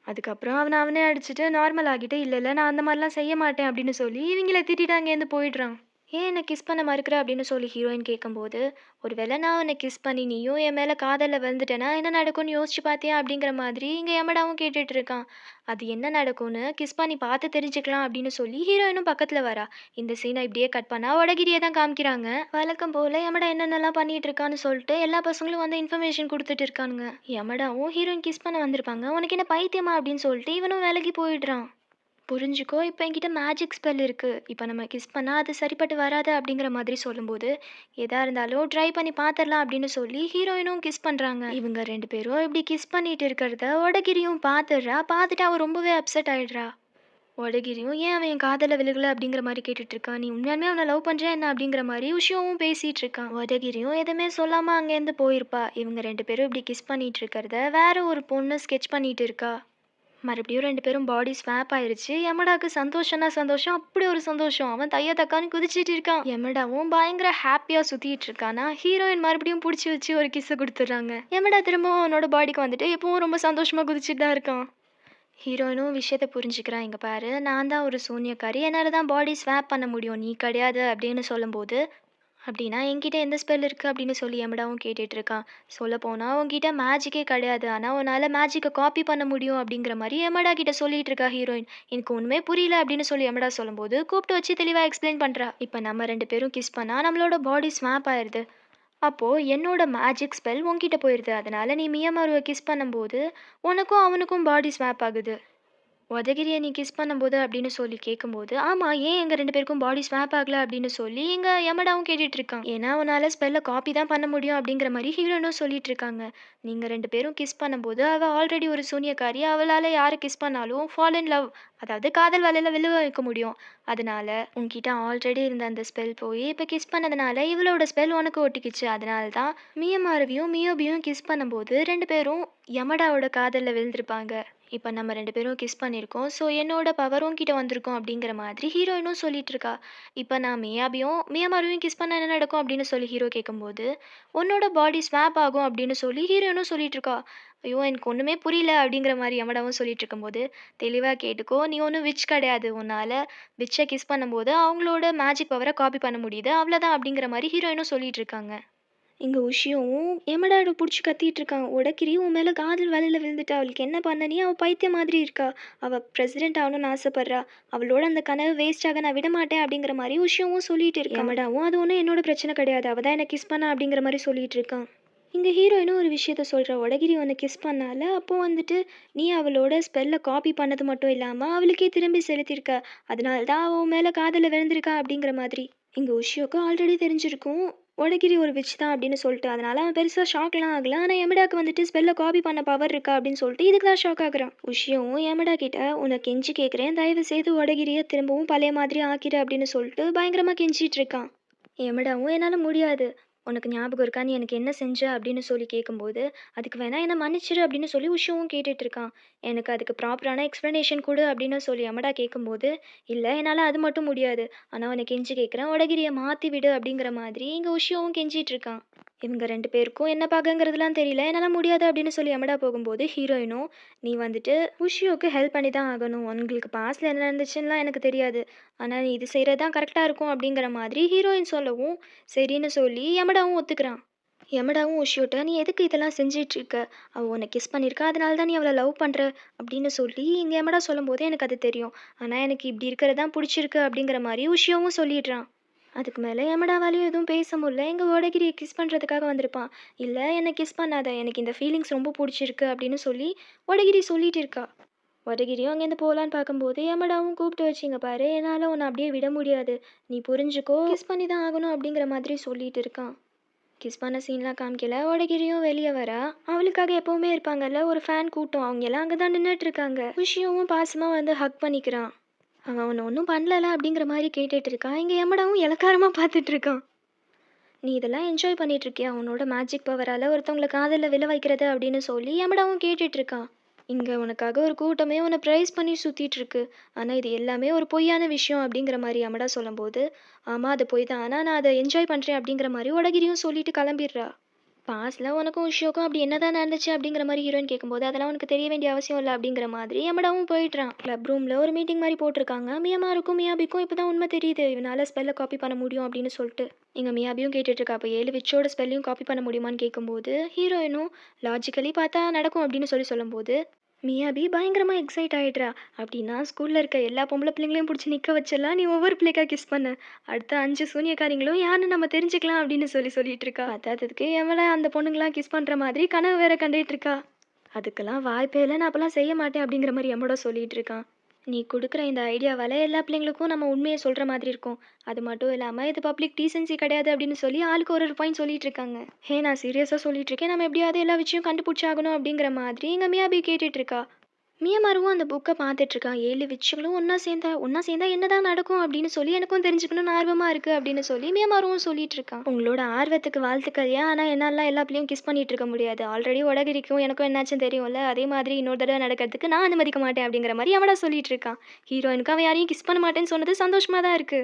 அதுக்கப்புறம் அவன அவனே அடிச்சுட்டு நார்மல் ஆகிட்டு, "இல்ல, இல்ல நான் அந்த மாரிலாம் செய்ய மாட்டேன்" அப்படின்னு சொல்லி இவங்கள திட்டிட்டு அங்கேருந்து போயிடுறான். "ஏன் என்ன கிஸ் பண்ண மறுக்கிற?" அப்படின்னு சொல்லி ஹீரோயின் கேட்கும்போது, "ஒருவேளை நான் உன்ன கிஸ் பண்ணி நீயும் என் மேல காதல்ல விழுந்துட்டேன்னா என்ன நடக்கும்னு யோசிச்சு பார்த்தியா?" அப்படிங்கிற மாதிரி இங்க யமடாவும் கேட்டுட்டு இருக்கான். அது என்ன நடக்கும்னு கிஸ் பண்ணி பார்த்து தெரிஞ்சுக்கலாம் அப்படின்னு சொல்லி ஹீரோயினும் பக்கத்துல வரா. இந்த சீனை இப்படியே கட் பண்ணா வடகிரியை தான் காமிக்கிறாங்க. வழக்கம் போல யமடா என்னென்னலாம் பண்ணிட்டு இருக்கான்னு சொல்லிட்டு எல்லா பசங்களும் வந்து இன்ஃபர்மேஷன் கொடுத்துட்டு இருக்கானுங்க. யமடாவும் ஹீரோயின் கிஸ் பண்ண வந்திருப்பாங்க. "உனக்கு என்ன பைத்தியமா?" அப்படின்னு சொல்லிட்டு இவனும் விலகி போயிடுறான். புரிஞ்சுக்கோ, இப்போ என்கிட்ட மேஜிக் ஸ்பெல் இருக்கு. இப்போ நம்ம கிஸ் பண்ணா அது சரிப்பட்டு வராது அப்படிங்கிற மாதிரி சொல்லும்போது, எதா இருந்தாலும் ட்ரை பண்ணி பார்த்துரலாம் அப்படின்னு சொல்லி ஹீரோயினும் கிஸ் பண்றாங்க. இவங்க 2 பேரும் இப்படி கிஸ் பண்ணிட்டு இருக்கிறத ஒடகிரியும் பார்த்துடுறா. பார்த்துட்டு அவ ரொம்பவே அப்செட் ஆயிடுறா. ஒடகிரியும் ஏன் அவன் என் காதல விழுகல அப்படிங்கிற மாதிரி கேட்டுட்டு இருக்கான். "நீ உண்மையாலுமே அவனை லவ் பண்றியா என்ன?" அப்படிங்கிற மாதிரி உஷியாவும் பேசிட்டு இருக்கான். ஒடகிரியும் எதுவுமே சொல்லாம அங்கேருந்து போயிருப்பா. இவங்க 2 பேரும் இப்படி கிஸ் பண்ணிட்டு இருக்கிறத வேற ஒரு பொண்ணு ஸ்கெட்ச் பண்ணிட்டு இருக்கா. மறுபடியும் 2 பேரும் பாடி ஸ்வாப் ஆயிருச்சு. யமடாக்கு சந்தோஷம்னா சந்தோஷம். அப்படி ஒரு சந்தோஷம். அவன் தைய தக்கான்னு குதிச்சிட்டு இருக்கான். யமடாவும் பயங்கர ஹாப்பியா சுத்திட்டு இருக்கானா, ஹீரோயின் மறுபடியும் புடிச்சு வச்சு ஒரு கிஸ்ஸ குடுத்துடுறாங்க. யமடா திரும்பவும் அவனோட பாடிக்கு வந்துட்டு எப்பவும் ரொம்ப சந்தோஷமா குதிச்சுட்டு தான் இருக்கான். ஹீரோயினும் விஷயத்த புரிஞ்சுக்கிறான். "இங்க பாரு, நான் தான் ஒரு சூனியக்காரி. என்னால தான் பாடி ஸ்வாப் பண்ண முடியும். நீ கிடையாது" அப்படின்னு சொல்லும்போது, "அப்படின்னா என்கிட்ட எந்த ஸ்பெல் இருக்கு?" அப்படின்னு சொல்லி யமடாவும் கேட்டுட்டு இருக்கான். "சொல்லப்போனா உன்கிட்ட மேஜிக்கே கிடையாது. ஆனா உன்னால மேஜிக்க காப்பி பண்ண முடியும்" அப்படிங்கிற மாரி யமடா கிட்ட சொல்லிட்டு இருக்கா ஹீரோயின். "எனக்கு ஒண்ணுமே புரியல" அப்படின்னு சொல்லி யமடா சொல்லும்போது, கூப்பிட்டு வச்சு தெளிவா எக்ஸ்பிளைன் பண்றா. "இப்ப நம்ம 2 பேரும் கிஸ் பண்ணா நம்மளோட பாடி ஸ்வாப் ஆயிருது. அப்போ என்னோட மேஜிக் ஸ்பெல் உன்கிட்ட போயிருது. அதனால நீ மியமாருவ கிஸ் பண்ணும்போது, உனக்கும் அவனுக்கும் பாடி ஸ்வாப் ஆகுது. உதகிரிய நீ கிஸ் பண்ணும்போது" அப்படின்னு சொல்லி கேட்கும்போது, "ஆமா, ஏன் எங்க 2 பேருக்கும் பாடி ஸ்வாப் ஆகல?" அப்படின்னு சொல்லி இங்க யமடாவும் கேட்டுட்டு இருக்கான். ஏன்னா உன்னால ஸ்பெல்ல காப்பி தான் பண்ண முடியும் அப்படிங்கிற மாரி ஹீரோயினும் சொல்லிட்டு இருக்காங்க. நீங்க 2 பேரும் கிஸ் பண்ணும்போது, அவ ஆல்ரெடி ஒரு சூனியக்காரி. அவளால யார கிஸ் பண்ணாலும் ஃபால் இன் லவ், அதாவது காதல் வலையில விழ வைக்க முடியும். அதனால உன்கிட்ட ஆல்ரெடி இருந்த அந்த ஸ்பெல் போய் இப்ப கிஸ் பண்ணதுனால இவளோட ஸ்பெல் உனக்கு ஒட்டிக்கிச்சு. அதனால தான் மியமாருவியும் மியோபியும் கிஸ் பண்ணும்போது 2 பேரும் யமடாவோட காதல்ல விழுந்திருப்பாங்க. இப்ப நம்ம 2 பேரும் கிஸ் பண்ணியிருக்கோம். ஸோ என்னோட பவர் உன்கிட்ட வந்திருக்கும் அப்படிங்கிற மாதிரி ஹீரோயினும் சொல்லிட்டு இருக்கா. இப்ப நான் மியாமாருவையும் கிஸ் பண்ணா என்ன நடக்கும் அப்படின்னு சொல்லி ஹீரோ கேட்கும்போது, உன்னோட பாடி ஸ்வாப் ஆகும் அப்படின்னு சொல்லி ஹீரோயினும் சொல்லிட்டு இருக்கா. ஐயோ! எனக்கு ஒண்ணுமே புரியல அப்படிங்கிற மாரி யமடாவும் சொல்லிட்டு இருக்கும்போது, தெளிவா கேட்டுக்கோ, நீ ஒண்ணும் விட்ச் கிடையாது. உன்னால விட்ச்ச கிஸ் பண்ணும்போது அவங்களோட மேஜிக் பவர காப்பி பண்ண முடியுது. அவ்வளதான் அப்படிங்கிற மாரி ஹீரோயினும் சொல்லிட்டு இருக்காங்க. இங்க உஷியும் எமடாட புடிச்சு கத்திட்டு இருக்கான். "உனக்கிரி உன் மேல காதல் வலையில விழுந்துட்டா. அவளுக்கு என்ன பண்ண? அவ பைத்தியம் மாதிரி இருக்கா. அவ பிரசிடென்ட் ஆகணும்னு ஆசைப்படுறா. அவளோட அந்த கனவு வேஸ்ட் ஆக நான் விடமாட்டேன்" அப்படிங்கிற மாரி உஷியும் சொல்லிட்டு இருக்கான். எமடாவும் "அது ஒண்ணும் என்னோட பிரச்சனை கிடையாது. அவ தான் என்ன கிஸ் பண்ணா" அப்படிங்கிற மாரி சொல்லிட்டு இருக்கான். இங்க ஹீரோயினும் ஒரு விஷயத்த சொல்றா. "ஒடகிரி உன்ன கிஸ் பண்ணால, அப்போ வந்துட்டு நீ அவளோட ஸ்பெல்ல காப்பி பண்ணது மட்டும் இல்லாம, அவளுக்கே திரும்பி செலுத்தியிருக்க. அதனால தான் அவ உன் மேல காதல்ல விழுந்திருக்கா" அப்படிங்கிற மாதிரி. இங்க உஷியோக்கு ஆல்ரெடி தெரிஞ்சிருக்கும். ஒடகிரி ஒரு விட்ச் தான் அப்படின்னு சொல்லிட்டு. அதனால அவன் பெருசா ஷாக்லாம் ஆகல. ஆனா எமடாக்கு வந்துட்டு ஸ்பெல்ல காப்பி பண்ண பவர் இருக்கா அப்படின்னு சொல்லிட்டு இதுக்கு தான் ஷாக் ஆகுறான். உஷியோவும் எமடா கிட்ட "உன்ன கெஞ்சி கேட்கிறேன். தயவு செய்து ஒடகிரிய திரும்பவும் பழைய மாதிரி ஆக்கிடு" அப்படின்னு சொல்லிட்டு பயங்கரமா கெஞ்சிட்டு இருக்கான். எமடாவும் "என்னால முடியாது. உனக்கு ஞாபகம் இருக்கா? நீ எனக்கு என்ன செஞ்ச?" அப்படின்னு சொல்லி கேட்கும்போது, "அதுக்கு வேணா என்ன மன்னிச்சிரு" அப்படின்னு சொல்லி உஷியும் கேட்டுட்டு இருக்கான். "எனக்கு அதுக்கு ப்ராப்பரான எக்ஸ்ப்ளனேஷன் குடு" அப்படின்னு சொல்லி எமடா கேட்கும்போது, "இல்ல என்னால அது மட்டும் முடியாது. ஆனா உன்ன கெஞ்சி கேட்கிறேன். ஒடகிரிய மாத்தி விடு" அப்படிங்கிற மாதிரி இங்க உஷியோவும் கெஞ்சிட்டு இருக்கான். இவங்க 2 பேருக்கும் என்ன பாக்கங்கிறதுலாம் தெரியல. "என்னால முடியாது" அப்படின்னு சொல்லி எமடா போகும்போது, ஹீரோயினும் "நீ வந்துட்டு உஷியோக்கு ஹெல்ப் பண்ணி தான் ஆகணும். உங்களுக்கு பாஸ்ட்ல என்ன நடந்துச்சுன்னுலாம் எனக்கு தெரியாது. ஆனா நீ இது செய்றது தான் கரெக்ட்டா இருக்கும்" அப்படிங்கிற மாதிரி ஹீரோயின் சொல்லவும், சரின்னு சொல்லி யமடாவும் ஒத்துக்கிறான். யமடாவும் உஷியோட்ட "நீ எதுக்கு இதெல்லாம் செஞ்சுட்டு இருக்க? அவ உன்ன கிஸ் பண்ணியிருக்கா. அதனால தான் நீ அவள லவ் பண்ற" அப்படின்னு சொல்லி இங்க யமடா சொல்லும்போது எனக்கு அது தெரியும். ஆனா எனக்கு இப்படி இருக்கிறது தான் புடிச்சிருக்கு அப்படிங்கிற மாரி உஷியோவும் சொல்லிடுறான். அதுக்கு மேல யமடாவாலயும் எதுவும் பேச முடியல. எங்க ஓடகிரிய கிஸ் பண்றதுக்காக வந்திருப்பான். "இல்ல என்ன கிஸ் பண்ணாத. எனக்கு இந்த ஃபீலிங்ஸ் ரொம்ப புடிச்சிருக்கு" அப்படின்னு சொல்லி ஓடகிரி சொல்லிட்டு இருக்கா. ஒடகிரியும் அங்கேருந்து போகலான்னு பார்க்கும்போது, யமடாவும் கூப்பிட்டு வச்சு, "இங்க பாரு, என்னால உன்ன அப்படியே விட முடியாது. நீ புரிஞ்சுக்கோ. கிஸ் பண்ணி தான் ஆகணும்" அப்படிங்கிற மாதிரி சொல்லிட்டு இருக்கான். கிஸ் பண்ண சீன்லாம் காமிக்கல. ஒடகிரியும் வெளிய வரா. அவளுக்காக எப்பவுமே இருப்பாங்கல்ல ஒரு ஃபேன் கூட்டம். அவங்க எல்லாம் அங்க தான் நின்னுட்டு இருக்காங்க. குஷியும் பாசமா வந்து ஹக் பண்ணிக்கிறான். அவன் உன்ன ஒன்றும் பண்ணலல அப்படிங்கிற மாதிரி கேட்டுட்டு இருக்கான். இங்க யமடாவும் இளக்காரமா பார்த்துட்டு இருக்கான். "நீ இதெல்லாம் என்ஜாய் பண்ணிட்டு இருக்கியா? உன்னோட மேஜிக் பவரால ஒருத்தவங்கள காதல்ல விழ வைக்கிறது" அப்படின்னு சொல்லி யமடாவும் கேட்டுட்டு இருக்கான். "இங்க உனக்காக ஒரு கூட்டமே உன்னை ப்ரைஸ் பண்ணி சுத்திட்டு இருக்கு. ஆனா இது எல்லாமே ஒரு பொய்யான விஷயம்" அப்படிங்கிற மாதிரி யமடா சொல்லும்போது, "ஆமா அது பொய் தான். ஆனா நான் அதை என்ஜாய் பண்றேன்" அப்படிங்கிற மாதிரி ஒடகிரியும் சொல்லிட்டு கிளம்பிடுறா. பாஸ்ட்ல உனக்கும் உஷியோக்கும் அப்படி என்னதான் நடந்துச்சு அப்படிங்கிற மாதிரி ஹீரோயின் கேட்கும்போது, "அதெல்லாம் உனக்கு தெரிய வேண்டிய அவசியம் இல்லை" அப்படிங்கிற மாதிரி யமடாவும் போயிடுறான். கிளப் ரூம்ல ஒரு மீட்டிங் மாதிரி போட்டிருக்காங்க. மியாமாருக்கும் மியாபிக்கும் இப்பதான் உண்மை தெரியுது. இவனால ஸ்பெல்லை காப்பி பண்ண முடியும் அப்படின்னு சொல்லிட்டு. இங்க மியாபியும் கேட்டுட்டு இருக்கா. அப்போ 7 விச்சோட ஸ்பெல்லையும் காப்பி பண்ண முடியுமான்னு கேட்கும்போது, ஹீரோயினும் லாஜிக்கலி பார்த்தா நடக்கும் அப்படின்னு சொல்லும்போது, மியாபி பயங்கரமா எக்ஸைட் ஆயிடுறா. "அப்படின்னா ஸ்கூல்ல இருக்க எல்லா பொம்பளை பிள்ளைங்களையும் பிடிச்சி நிக்க வச்சிடலாம். நீ ஒவ்வொரு பிள்ளைக்கா கிஸ் பண்ண. அடுத்த 5 சூனியக்காரிங்களும் யாருன்னு நம்ம தெரிஞ்சுக்கலாம்" அப்படின்னு சொல்லிட்டு இருக்கா. பத்தாததுக்கு எவள அந்த பொண்ணுங்களாம் கிஸ் பண்ற மாதிரி கனவு வேற கண்டுட்டு இருக்கா. "அதுக்கெல்லாம் வாய்ப்பே இல்லை. நான் அப்பெல்லாம் செய்ய மாட்டேன்" அப்படிங்கிற மாதிரி எம்மோட சொல்லிட்டு இருக்கான். "நீ கொடுக்குற இந்த ஐடியாவால எல்லா பிள்ளைங்களுக்கும் நம்ம உண்மையை சொல்ற மாதிரி இருக்கும். அது மட்டும் இல்லாம இது பப்ளிக் டீசென்சி கிடையாது" அப்படின்னு சொல்லி ஆளுக்கு ஒரு பாயிண்ட் சொல்லிட்டு இருக்காங்க. "ஹே நான் சீரியஸா சொல்லிட்டு இருக்கேன். நம்ம எப்படியாவது எல்லா விஷயம் கண்டுபிடிச்சாகணும்" அப்படிங்கிற மாதிரி எங்க மியாபி கேட்டுட்டு இருக்கா. மியாமாருவும் அந்த புக்கை பார்த்துட்டு இருக்கா. 7 விச்சுகளும் ஒண்ணா சேர்ந்தா என்னதான் நடக்கும் அப்படின்னு சொல்லி எனக்கும் தெரிஞ்சுக்கணும்னு ஆர்வமா இருக்கு அப்படின்னு சொல்லி மியாமாருவும் சொல்லிட்டு இருக்கான். "உங்களோட ஆர்வத்துக்கு வாழ்த்துக்கள்யா. ஆனா என்னால எல்லா பிள்ளையும் கிஸ் பண்ணிட்டு இருக்க முடியாது. ஆல்ரெடி ஒடகிரிக்கும் எனக்கும் என்னாச்சுன்னு தெரியும்ல. அதே மாதிரி இன்னொரு தடவை நடக்கிறதுக்கு நான் அனுமதிக்க மாட்டேன்" அப்படிங்கிற மாதிரி அவடா சொல்லிட்டு இருக்கான். ஹீரோயினுக்கு அவன் யாரையும் கிஸ் பண்ண மாட்டேன்னு சொன்னது சந்தோஷமா தான் இருக்கு.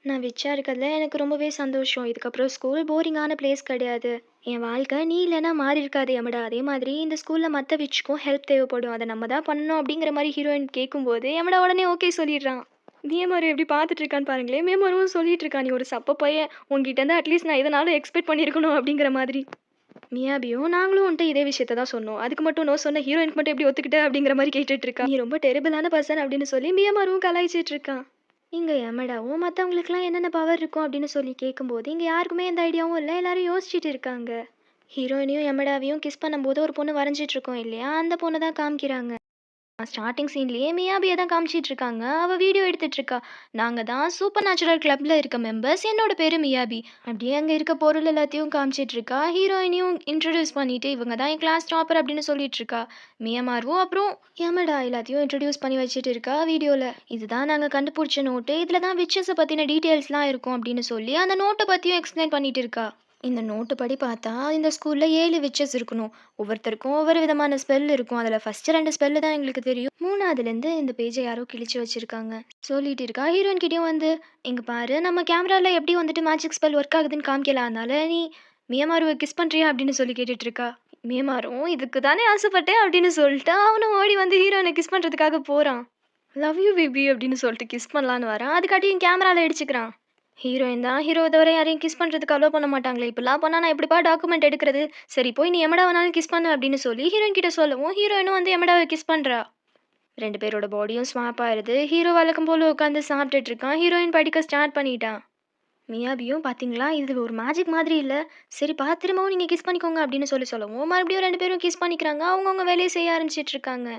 "நான் விச்சா இருக்கிறதுல எனக்கு ரொம்பவே சந்தோஷம். இதுக்கப்புறம் ஸ்கூல் போரிங்கான பிளேஸ் கிடையாது. என் வாழ்க்கை நீ இல்லைன்னா மாறி இருக்காது யமடா. அதே மாதிரி இந்த ஸ்கூலில் மற்ற விச்சுக்கும் ஹெல்ப் தேவைப்படும். அதை நம்ம தான் பண்ணணும்" அப்படிங்கிற மாதிரி ஹீரோயின் கேட்கும்போது யமடா உடனே ஓகே சொல்லிடுறான். மியமாரு எப்படி பார்த்துட்டு இருக்கான்னு பாருங்களேன். மியமாரும் சொல்லிட்டு இருக்கான், "நீ ஒரு சப்ப பையன். உங்ககிட்ட இருந்து அட்லீஸ்ட் நான் எதனாலும் எக்ஸ்பெக்ட் பண்ணியிருக்கணும்" அப்படிங்கிற மாதிரி. மியாபியும் "நாங்களும் உன்ட்ட இதே விஷயத்த தான் சொன்னோம். அதுக்கு மட்டும் நோ சொன்ன ஹீரோயினுக்கு மட்டும் எப்படி ஒத்துக்கிட்ட" அப்படிங்கிற மாதிரி கேட்டுட்டு இருக்கா. "நீ ரொம்ப டெரிபிளான பர்சன்" அப்படின்னு சொல்லி மியமாரும் கலாய்ச்சிட்டு இருக்கான். இங்க யமடாவும் மற்றவங்களுக்குலாம் என்னென்ன பவர் இருக்கும் அப்படின்னு சொல்லி கேட்கும்போது, இங்கே யாருக்குமே எந்த ஐடியாவும் இல்லை. எல்லாரும் யோசிச்சுட்டு இருக்காங்க. ஹீரோயினையும் யமடாவையும் கிஸ் பண்ணும்போது ஒரு பொண்ணு வரைஞ்சிட்டு இருக்கோம் இல்லையா, அந்த பொண்ணு தான் காமிக்கிறாங்க. ஸ்டார்ட்டிங் சீன்லயே மியாபியை தான் காமிச்சிட்டு இருக்காங்க. அவ வீடியோ எடுத்துட்டு இருக்கா. "நாங்க தான் சூப்பர் நேச்சுரல் கிளப்ல இருக்க மெம்பர்ஸ். என்னோட பேரு மியாபி" அப்படியே அங்க இருக்க பொருள் எல்லாத்தையும் காமிச்சிட்டு இருக்கா. ஹீரோயினையும் இன்ட்ரடியூஸ் பண்ணிட்டு, "இவங்க தான் என் கிளாஸ் டாப்பர்" அப்படின்னு சொல்லிட்டு இருக்கா. மியமாருவும் அப்புறம் யமடா எல்லாத்தையும் இன்ட்ரடியூஸ் பண்ணி வச்சுட்டு இருக்கா வீடியோல. "இதுதான் நாங்க கண்டுபிடிச்ச நோட்டு. இதுல தான் விச்சஸை பத்தின டீட்டெயில்ஸ்லாம் இருக்கும்" அப்படின்னு சொல்லி அந்த நோட்டை பத்தியும் எக்ஸ்பிளைன் பண்ணிட்டு இருக்கா. இந்த நோட்டு படி பார்த்தா இந்த ஸ்கூல்ல 7 விச்சஸ் இருக்கணும். ஒவ்வொருத்தருக்கும் ஒவ்வொரு விதமான ஸ்பெல் இருக்கும். அதில் ஃபர்ஸ்ட் 2 ஸ்பெல்லு தான் எங்களுக்கு தெரியும். 3வதுலேருந்து இந்த பேஜை யாரோ கிழிச்சு வச்சிருக்காங்க. சொல்லிட்டு இருக்கா. ஹீரோயின் கிட்டயும் வந்து, "இங்க பாரு, நம்ம கேமரால எப்படி வந்துட்டு மேஜிக் ஸ்பெல் ஒர்க் ஆகுதுன்னு காமிக்கலாம். அதனால நீ மியமாருவை கிஸ் பண்றியா?" அப்படின்னு சொல்லி கேட்டுட்டு இருக்கா. மியமாரும் "இதுக்கு தானே ஆசைப்பட்டேன்" அப்படின்னு சொல்லிட்டு அவனும் ஓடி வந்து ஹீரோயினை கிஸ் பண்றதுக்காக போறான். "லவ் யூ பேபி" அப்படின்னு சொல்லிட்டு கிஸ் பண்ணலான்னு வரான். அதுக்காட்டியும் கேமரால அடிச்சுக்கிறான். ஹீரோயின் தான் ஹீரோவை தவிர யாரையும் கிஸ் பண்ணுறதுக்கு அலோ பண்ண மாட்டாங்களே, இப்படிலாம் பண்ணால் நான் எப்படிப்பா டாக்குமெண்ட் எடுக்கிறது? சரி போய் நீ எமடா வேணாலும் கிஸ் பண்ணு அப்படின்னு சொல்லி ஹீரோயின் கிட்ட சொல்லவும் ஹீரோயினும் வந்து எமடாவை கிஸ் பண்ணுறா. 2 பேரோட பாடியும் ஸ்வாப் ஆயிருது. ஹீரோ வழக்கம் போல் உட்காந்து சாப்பிட்டுட்டு இருக்கான். ஹீரோயின் படிக்க ஸ்டார்ட் பண்ணிட்டான். மியாபியும் பார்த்தீங்களா, இது ஒரு மேஜிக் மாதிரி இல்ல. சரிப்பா திரும்பவும் நீங்க கிஸ் பண்ணிக்கோங்க அப்படின்னு சொல்லவும், மறுபடியும் 2 பேரும் கிஸ் பண்ணிக்கிறாங்க. அவங்கவங்க வேலைய செய்ய ஆரம்பிச்சுட்ருக்காங்க.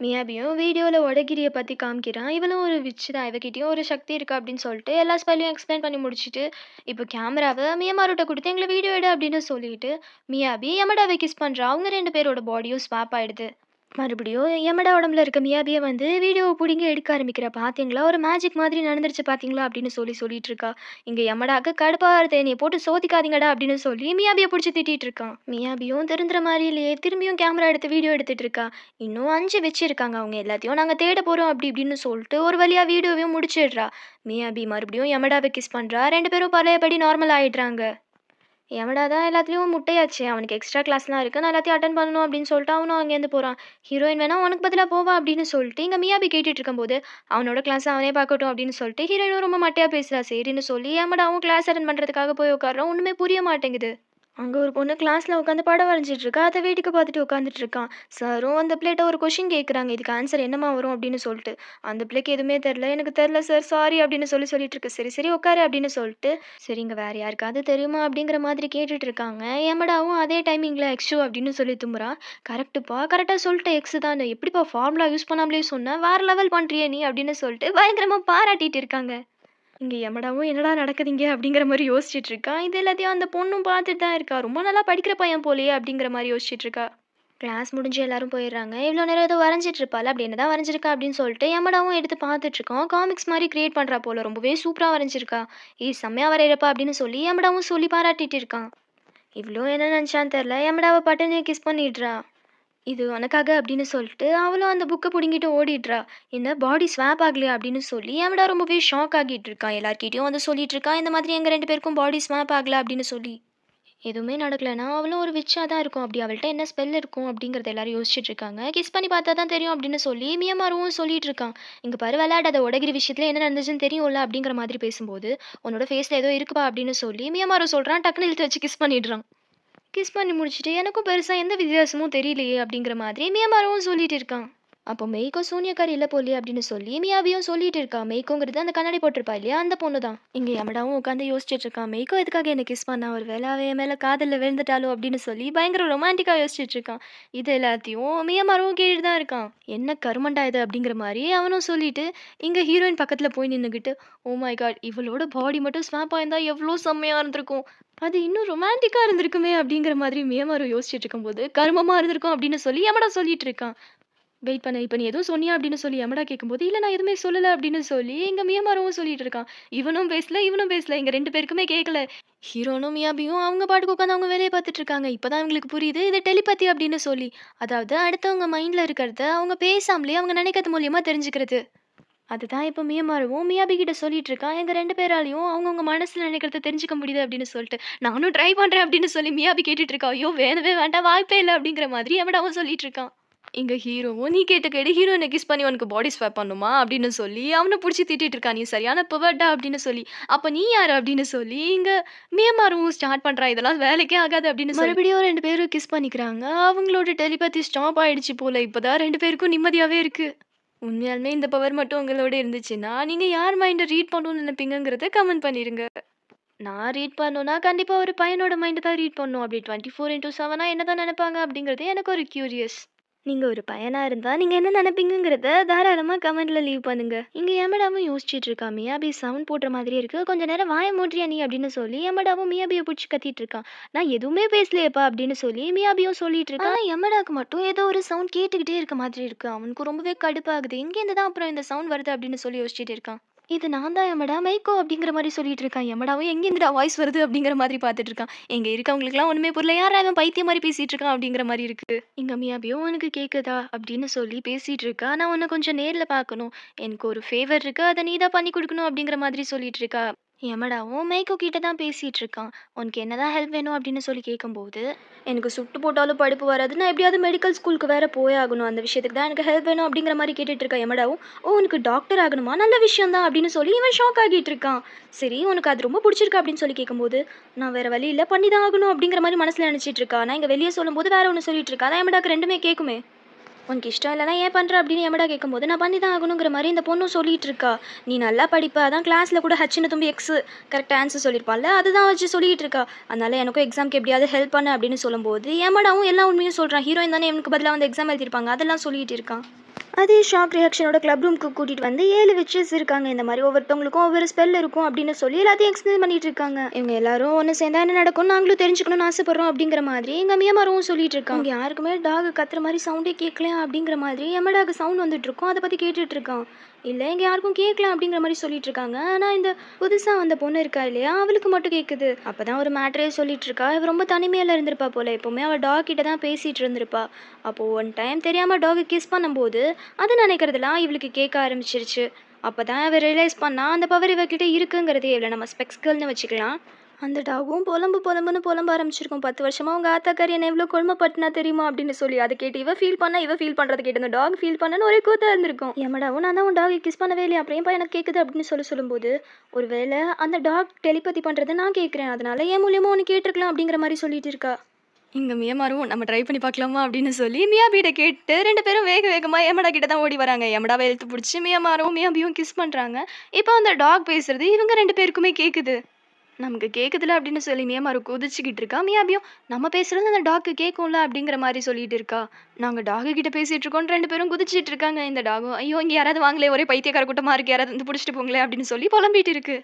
மியாபியும் வீடியோல ஒடகிரிய பத்தி காமிக்கிறான். இவளும் ஒரு விட்ச் தான். இவகிட்டயும் ஒரு சக்தி இருக்கு அப்படின்னு சொல்லிட்டு எல்லா ஸ்பெல்லையும் எக்ஸ்பிளைன் பண்ணி முடிச்சுட்டு, இப்போ கேமராவ மியாமாருட்ட குடுத்து எங்கள வீடியோ எடு அப்படின்னு சொல்லிட்டு, மியாபி யமடாவ கிஸ் பண்றா. அவங்க 2 பேரோட பாடியும் ஸ்வாப் ஆயிடுது. மறுபடியும் யமடா உடம்புல இருக்க மியாபிய வந்து வீடியோவ புடிங்கி எடுக்க ஆரம்பிக்கிறா. "பாத்தீங்களா? ஒரு மேஜிக் மாதிரி நடந்துருச்சு பாத்தீங்களா?" அப்படின்னு சொல்லிட்டு இருக்கா. இங்க யமடாக்கு கடுப்பா வருது. "என்னைய போட்டு சோதிக்காதீங்கடா" அப்படின்னு சொல்லி மியாபிய புடிச்சு திட்டிட்டு இருக்கான். மியாபியும் திருந்துற மாரி இல்லையே, திரும்பியும் கேமரா எடுத்து வீடியோ எடுத்துட்டு இருக்கா. இன்னும் 5 வச்சிருக்காங்க. அவங்க எல்லாத்தையும் நாங்க தேட போறோம் அப்படி இப்படின்னு சொல்லிட்டு ஒரு வழியா வீடியோவையும் முடிச்சிடுறா. மியாபி மறுபடியும் யமடாவ கிஸ் பண்றா. 2 பேரும் பழையபடி நார்மல் ஆயிடுறாங்க. எவன்டா தான் எல்லாத்துலயும் முட்டையாச்சே! அவனுக்கு எக்ஸ்ட்ரா கிளாஸ்லாம் இருக்கு. நான் எல்லாத்தையும் அட்டெண்ட் பண்ணணும் அப்படின்னு சொல்லிட்டு அவனும் அங்கேருந்து போறான். ஹீரோயின் வேணா உனக்கு பதிலா போவா அப்படின்னு சொல்லிட்டு இங்க மியாபி கேட்டுட்டு இருக்கும்போது, அவனோட கிளாஸ அவனே பார்க்கட்டும் அப்படின்னு சொல்லிட்டு ஹீரோயினும் ரொம்ப மட்டையா பேசுறா. சரின்னு சொல்லி ஏமாடாவும் கிளாஸ் அட்டெண்ட் பண்றதுக்காக போய் உட்கார்றான். ஒண்ணுமே புரிய மாட்டேங்குது. அங்க ஒரு பொண்ணு கிளாஸ்ல உட்காந்து படம் வரைஞ்சிட்டு இருக்கா. அத வேடிக்கை பார்த்துட்டு உட்காந்துட்டு இருக்கான். சாரும் அந்த பிள்ளைட்ட ஒரு கொஸ்டின் கேட்குறாங்க. இதுக்கு ஆன்சர் என்னம்மா வரும் அப்படின்னு சொல்லிட்டு. அந்த பிள்ளைக்கு எதுவுமே தெரியல. எனக்கு தெரியல சார் சாரி அப்படின்னு சொல்லிட்டு இருக்கு. சரி சரி உட்காரு அப்படின்னு சொல்லிட்டு, சரிங்க வேற யாருக்காவது தெரியுமா அப்படிங்கிற மாதிரி கேட்டுட்டு இருக்காங்க. எமடாவும் அதே டைமிங்ல எக்ஸ்2 அப்படின்னு சொல்லி தும்புறான். கரெக்ட்டுப்பா கரெக்டா சொல்லிட்ட எக்ஸ் தான். எப்படிப்பா ஃபார்முலா யூஸ் பண்ணாமலே சொன்ன வேற லெவல் பண்றியே நீ அப்படின்னு சொல்லிட்டு பயங்கரமா பாராட்டிட்டு இருக்காங்க. இங்க யமடாவும் என்னடா நடக்குது இங்க அப்படிங்கிற மாரி யோசிச்சுட்டு இருக்கான். இது எல்லாத்தையும் அந்த பொண்ணும் பார்த்துட்டு தான் இருக்கா. ரொம்ப நல்லா படிக்கிற பையன் போலயே அப்படிங்கிற மாரி யோசிச்சுட்டு இருக்கா. கிளாஸ் முடிஞ்சு எல்லாரும் போயிடுறாங்க. இவ்வளோ நேரம் ஏதோ வரைஞ்சிட்டு இருப்பாள். அப்படி என்னதான் வரைஞ்சிருக்கா அப்படின்னு சொல்லிட்டு யமடாவும் எடுத்து பார்த்துட்டு இருக்கோம். காமிக்ஸ் மாரி கிரியேட் பண்றா போல. ரொம்பவே சூப்பரா வரைஞ்சிருக்கா. ஏய் செம்மையா வரையறப்பா அப்படின்னு சொல்லி யமடாவும் சொல்லி பாராட்டிட்டு இருக்கான். இவ்ளோ என்ன நினைச்சான்னு தெரியல. யமடாவ பட்டுன்னு கிஸ் பண்ணிடுறா. இது உனக்காக அப்படின்னு சொல்லிட்டு அவளும் அந்த புக்கை பிடுங்கிட்டு ஓடிடுறா. என்ன பாடி ஸ்வாப் ஆகலையா அப்படின்னு சொல்லி அவடா ரொம்பவே ஷாக் ஆகிட்டு இருக்கான். எல்லார்கிட்டயும் வந்து சொல்லிட்டு இருக்கான் இந்த மாதிரி எங்க 2 பேருக்கும் பாடி ஸ்வாப் ஆகல அப்படின்னு சொல்லி. எதுவுமே நடக்கலைன்னா அவளும் ஒரு விட்சா தான் இருக்கும். அப்படி அவள்கிட்ட என்ன ஸ்பெல் இருக்கும் அப்படிங்கறத எல்லாரும் யோசிச்சுட்டு இருக்காங்க. கிஸ் பண்ணி பார்த்தா தான் தெரியும் அப்படின்னு சொல்லி மியமாருவும் சொல்லிட்டு இருக்கான். இங்க பாரு விளையாடாத உடகிரி விஷயத்துல என்ன நடந்துச்சுன்னு தெரியும்ல அப்படிங்கிற மாதிரி பேசும்போது, உன்னோட ஃபேஸ்ல ஏதோ இருக்குப்பா அப்படின்னு சொல்லி மியமாரும் சொல்றான். டக்குனு இழுத்து வச்சு கிஸ் பண்ணிடுறான். கிஸ் பண்ணி முடிச்சுட்டு, எனக்கும் பெருசா எந்த வித்தியாசமும் தெரியலையே அப்படிங்கிற மாதிரி மியாமாருவும் சொல்லிட்டு இருக்கான். அப்போ மெய்க்கோ சூனியக்காரி இல்ல போலயே அப்படின்னு சொல்லி மியாபியும் சொல்லிட்டு இருக்கா. மெய்க்கோங்கிறது அந்த கண்ணாடி போட்டிருப்பா இல்லையா அந்த பொண்ணு தான். இங்க யமடாவும் உட்காந்து யோசிச்சுட்டு இருக்கான். மெய்க்கோ எதுக்காக என்ன கிஸ் பண்ணா? ஒரு வேளை அவ என் மேல காதல்ல விழுந்துட்டாலோ அப்படின்னு சொல்லி பயங்கர ரொமான்டிக்கா யோசிச்சுட்டு இருக்கான். இது எல்லாத்தையும் மியாமாருவும் கேட்டுட்டு தான் இருக்கான். என்ன கருமண்டா இது அப்படிங்கிற மாதிரி அவனும் சொல்லிட்டு இங்க ஹீரோயின் பக்கத்துல போய் நின்னுகிட்டு, ஓ மை காட் இவளோட பாடி மட்டும் ஸ்வாப் ஆயிருந்தா எவ்வளோ செம்மையா இருந்திருக்கும். அது இன்னும் ரொமான்டிக்கா இருந்திருக்குமே அப்படிங்கிற மாதிரி மியமாரு யோசிச்சுட்டு இருக்கும்போது, கருமமா இருந்திருக்கும் அப்படின்னு சொல்லி யமடா சொல்லிட்டு இருக்கான். வெயிட் பண்ணு. இப்ப நீ எதுவும் சொன்னியா? அப்படின்னு சொல்லி யமடா கேட்கும்போது, இல்ல நான் எதுவுமே சொல்லல அப்படின்னு சொல்லி எங்க மியாமாருவும் சொல்லிட்டு இருக்கான். இவனும் பேசல, இவனும் பேசல. எங்க 2 பேருக்குமே கேட்கல. ஹீரோனும், மியாபியும் அவங்க பாட்டுக்கு உட்காந்து அவங்க வேலைய பார்த்துட்டு இருக்காங்க. இப்பதான் இவங்களுக்கு புரியுது இது டெலிபதி அப்படின்னு சொல்லி. அதாவது அடுத்தவங்க மைண்ட்ல இருக்கிறத அவங்க பேசாமலே அவங்க நினைக்கிறது மூலியமா தெரிஞ்சுக்கிறது. அதுதான் இப்ப மியமாருவும் மியாபி கிட்ட சொல்லிட்டு இருக்கான். எங்க 2 பேராலயும் அவங்கவங்க மனசுல நினைக்கிறத தெரிஞ்சுக்க முடியுது அப்படின்னு சொல்லிட்டு. நானும் ட்ரை பண்றேன் அப்படின்னு சொல்லி மியாபி கேட்டுட்டு இருக்கா. ஐயோ! வேணவே வேண்டாம் வாய்ப்பே இல்ல அப்படிங்கிற மாதிரி எமடாவும் சொல்லிட்டு இருக்கான். இங்க ஹீரோவும் நீ கேட்ட கேடு ஹீரோயின கிஸ் பண்ணி உனக்கு பாடி ஸ்வாப் பண்ணுமா அப்படின்னு சொல்லி அவன புடிச்சு திட்டிட்டு இருக்கான். நீ சரியான பெர்வர்ட்டா அப்படின்னு சொல்லி. அப்ப நீ யாரு அப்படின்னு சொல்லி இங்க மியமாருவும் ஸ்டார்ட் பண்றா. இதெல்லாம் வேலைக்கே ஆகாது அப்படின்னு சொல்லி. மறுபடியும் 2 பேரும் கிஸ் பண்ணிக்கிறாங்க. அவங்களோட டெலிபதி ஸ்டாப் ஆயிடுச்சு போல. இப்பதான் 2 பேருக்கும் நிம்மதியாவே இருக்கு. உண்மையாலுமே இந்த பவர் மட்டும் உங்களோட இருந்துச்சுன்னா, நீங்க யார் மைண்ட ரீட் பண்ணணும்னு நினைப்பீங்கங்கிறத கமெண்ட் பண்ணிருங்க. நான் ரீட் பண்ணணும்னா, கண்டிப்பா ஒரு பையனோட மைண்ட தான் ரீட் பண்ணணும். அப்படி 24/7 என்னதான் நினைப்பாங்க அப்படிங்கிறது எனக்கு ஒரு கியூரியஸ். நீங்க ஒரு பையனா இருந்தா, நீங்க என்ன நினைப்பீங்கங்கிறத தாராளமா கமெண்ட்ல லீவ் பண்ணுங்க. இங்க யமடாவும் யோசிச்சுட்டு இருக்கா. மியாபி சவுண்ட் போடுற மாதிரியே இருக்கு. கொஞ்ச நேரம் வாய மூடுறியா நீ அப்படின்னு சொல்லி யமடாவும் மியாபிய புடிச்சு கத்திட்டு இருக்கான். நான் எதுவுமே பேசலையேப்பா அப்படின்னு சொல்லி மியாபியும் சொல்லிட்டு இருக்கான். ஆனா யமடாக்கு மட்டும் ஏதோ ஒரு சவுண்ட் கேட்டுக்கிட்டே இருக்க மாதிரி இருக்கு. அவனுக்கு ரொம்பவே கடுப்பாகுது. எங்கேருந்து தான் அப்புறம் இந்த சவுண்ட் வருது அப்படின்னு சொல்லி யோசிச்சுட்டு இருக்கான். இது நான் தான் யமடா மைக்கோ அப்படிங்கிற மாதிரி சொல்லிட்டு இருக்கான். யமடாவும் எங்கேருந்துடா வாய்ஸ் வருது அப்படிங்கிற மாதிரி பார்த்துட்டு இருக்கான். எங்க இருக்கவங்களுக்குலாம் ஒண்ணுமே புரியல. யாரா இவன் பைத்தியம் மாதிரி பேசிட்டு இருக்கான் அப்படிங்கிற மாதிரி இருக்கு. இங்க மியாபியோ உனக்கு கேக்குதா அப்படின்னு சொல்லி பேசிட்டு இருக்கா. நான் உன்னை கொஞ்சம் நேர்ல பார்க்கணும். எனக்கு ஒரு ஃபேவர் இருக்கு. அதை நீ தான் பண்ணி கொடுக்கணும் அப்படிங்கிற மாதிரி சொல்லிட்டு இருக்கா. யமடாவும் மைக்கோ கிட்ட தான் பேசிட்டு இருக்கான். உனக்கு என்னதான் ஹெல்ப் வேணும் அப்படின்னு சொல்லி கேட்கும்போது, எனக்கு சுட்டு போட்டாலும் படிப்பு வராது. நான் எப்படியாவது மெடிக்கல் ஸ்கூலுக்கு வேற போயே ஆகணும். அந்த விஷயத்துக்கு தான் எனக்கு ஹெல்ப் வேணும் அப்படிங்கிற மாதிரி கேட்டுட்டு இருக்கா யமடாவும். ஓ உனக்கு டாக்டர் ஆகணுமா? நல்ல விஷயம் தான் அப்படின்னு சொல்லி இவன் ஷாக் ஆகிட்டு இருக்கான். சரி உனக்கு அது ரொம்ப பிடிச்சிருக்கு அப்படின்னு சொல்லி கேட்கும்போது, நான் வேற வழி இல்லை பண்ணி தான் ஆகணும் அப்படிங்கிற மாதிரி மனசுல நினைச்சிட்டு இருக்கா. நான் இங்க வெளியே சொல்லும்போது வேற ஒன்று சொல்லிட்டு இருக்கா. அதான் யமடாக்கு ரெண்டுமே கேட்குமே. உனக்கு இஷ்டம் இல்லைனா ஏன் பண்ணுற அப்படின்னு எமடா கேட்கும்போது நான் பண்ணி தான் ஆகணுங்கிற மாதிரி இந்த பொண்ணும் சொல்லிட்டு இருக்கா. நீ நல்லா படிப்ப, அதான் கிளாஸில் கூட ஹச்சின்னு தும்பி எக்ஸ் கரெக்டாக ஆன்சர் சொல்லியிருப்பான்ல, அதுதான் வச்சு சொல்லிட்டு இருக்கா. அதனால எனக்கும் எக்ஸாம்க்கு எப்படியாவது ஹெல்ப் பண்ணு அப்படின்னு சொல்லும்போது எமடாவும் எல்லா உண்மையும் சொல்கிறான். ஹீரோயின் தானே இவனுக்கு பதிலாக வந்து எக்ஸாம் எழுதியிருப்பாங்க, அதெல்லாம் சொல்லிட்டு இருக்கான். அதே ஷாக் ரியாக்ஷனோட கிளப் ரூமுக்கு கூட்டிகிட்டு வந்து 7 விட்சஸ் இருக்காங்க. இந்த மாதிரி ஒவ்வொருத்தவங்களுக்கும் ஒவ்வொரு ஸ்பெல் இருக்கும் அப்படின்னு சொல்லி எல்லாத்தையும் எக்ஸ்பிளைன் பண்ணிட்டு இருக்காங்க. இவங்க எல்லாரும் ஒன்று சேர்ந்தா என்ன நடக்கும், நாங்களும் தெரிஞ்சுக்கணும்னு ஆசைப்படுறோம் அப்படிங்கிற மாதிரி எங்கள் மியமாரும் சொல்லிட்டு இருக்காங்க. இங்கே யாருக்குமே டாக் கத்துற மாதிரி சவுண்டே கேட்கலாம் அப்படிங்கிற மாதிரி எம்மடாக்கு சவுண்ட் வந்துட்டு இருக்கோம், அதை பற்றி கேட்டுட்டு இருக்கான். இல்லை இங்கே யாருக்கும் கேட்கலாம் அப்படிங்கிற மாதிரி சொல்லிட்டு இருக்காங்க. ஆனால் இந்த புதுசாக வந்த பொண்ணு இருக்கா இல்லையா, அவளுக்கு மட்டும் கேட்குது. அப்போ தான் ஒரு மேட்ரே சொல்லிட்டு இருக்கா. இவ ரொம்ப தனிமையில் இருந்திருப்பா போல, எப்போவுமே அவள் டாக் கிட்ட தான் பேசிகிட்டு இருந்திருப்பா. அப்போது ஒன் டைம் தெரியாமல் டாகை கிஸ் பண்ணும்போது அதை நினைக்கிறதுலாம் இவளுக்கு கேட்க ஆரம்பிச்சிருச்சு. அப்போ தான் இவ ரியலைஸ் பண்ணா அந்த பவர் இவகிட்ட இருக்குங்கிறதே. இவளை நம்ம ஸ்பெக்ஸ்கள்னு வச்சுக்கலாம். அந்த டாகும் புலம்புன்னு புலம்ப ஆரம்பிச்சிருக்கும். 10 வருஷமா உங்கள் ஆத்தாக்காரி என்ன எவ்வளோ கொடுமைப்பட்டுனா தெரியுமா அப்படின்னு சொல்லி. அதை கேட்டு இவ ஃபீல் பண்ணா, இவ ஃபீல் பண்ணுறதை கேட்டு அந்த டாக் ஃபீல் பண்ணன்னு ஒரே கூத்தா இருந்திருக்கும். எம்மடாவும் நான் தான் உன் டாகை கிஸ் பண்ணவே இல்லையா, அப்புறம் ஏன்பா எனக்கு கேட்குது அப்படின்னு சொல்லும்போது, ஒரு வேளை அந்த டாக் டெலிபதி பண்ணுறதை நான் கேட்குறேன், அதனால என் மூலியமாக ஒன்று கேட்டிருக்கலாம் அப்படிங்கிற மாதிரி சொல்லிட்டு இருக்கா. இங்கே மியாமாரும் நம்ம ட்ரை பண்ணி பார்க்கலாமா அப்படின்னு சொல்லி மியாபிகிட்ட கேட்டு 2 பேரும் வேக வேகமாக எமடா கிட்ட தான் ஓடி வராங்க. எமடாவை இழுத்து பிடிச்சி மியாமாரும் மியாபியும் கிஸ் பண்ணுறாங்க. இப்போ அந்த டாக் பேசுறது இவங்க 2 பேருக்குமே கேட்குது. நமக்கு கேட்குதுல அப்படின்னு சொல்லி மியாமாரு குதிச்சுக்கிட்டு இருக்கா. மியாபியும் நம்ம பேசுறது அந்த டாக்கு கேட்கும்ல அப்படிங்கிற மாதிரி சொல்லிட்டு இருக்கா. நாங்கள் டாகு கிட்ட பேசிட்டு இருக்கோம், 2 பேரும் குதிச்சிட்டு இருக்காங்க. இந்த டாகும் ஐயோ இங்கே யாராவது வாங்களே, ஒரே பைத்தியக்கார கூட்டமாக இருக்கு, யாராவது வந்து பிடிச்சிட்டு போங்களே அப்படின்னு சொல்லி புலம்பிட்டு இருக்கு.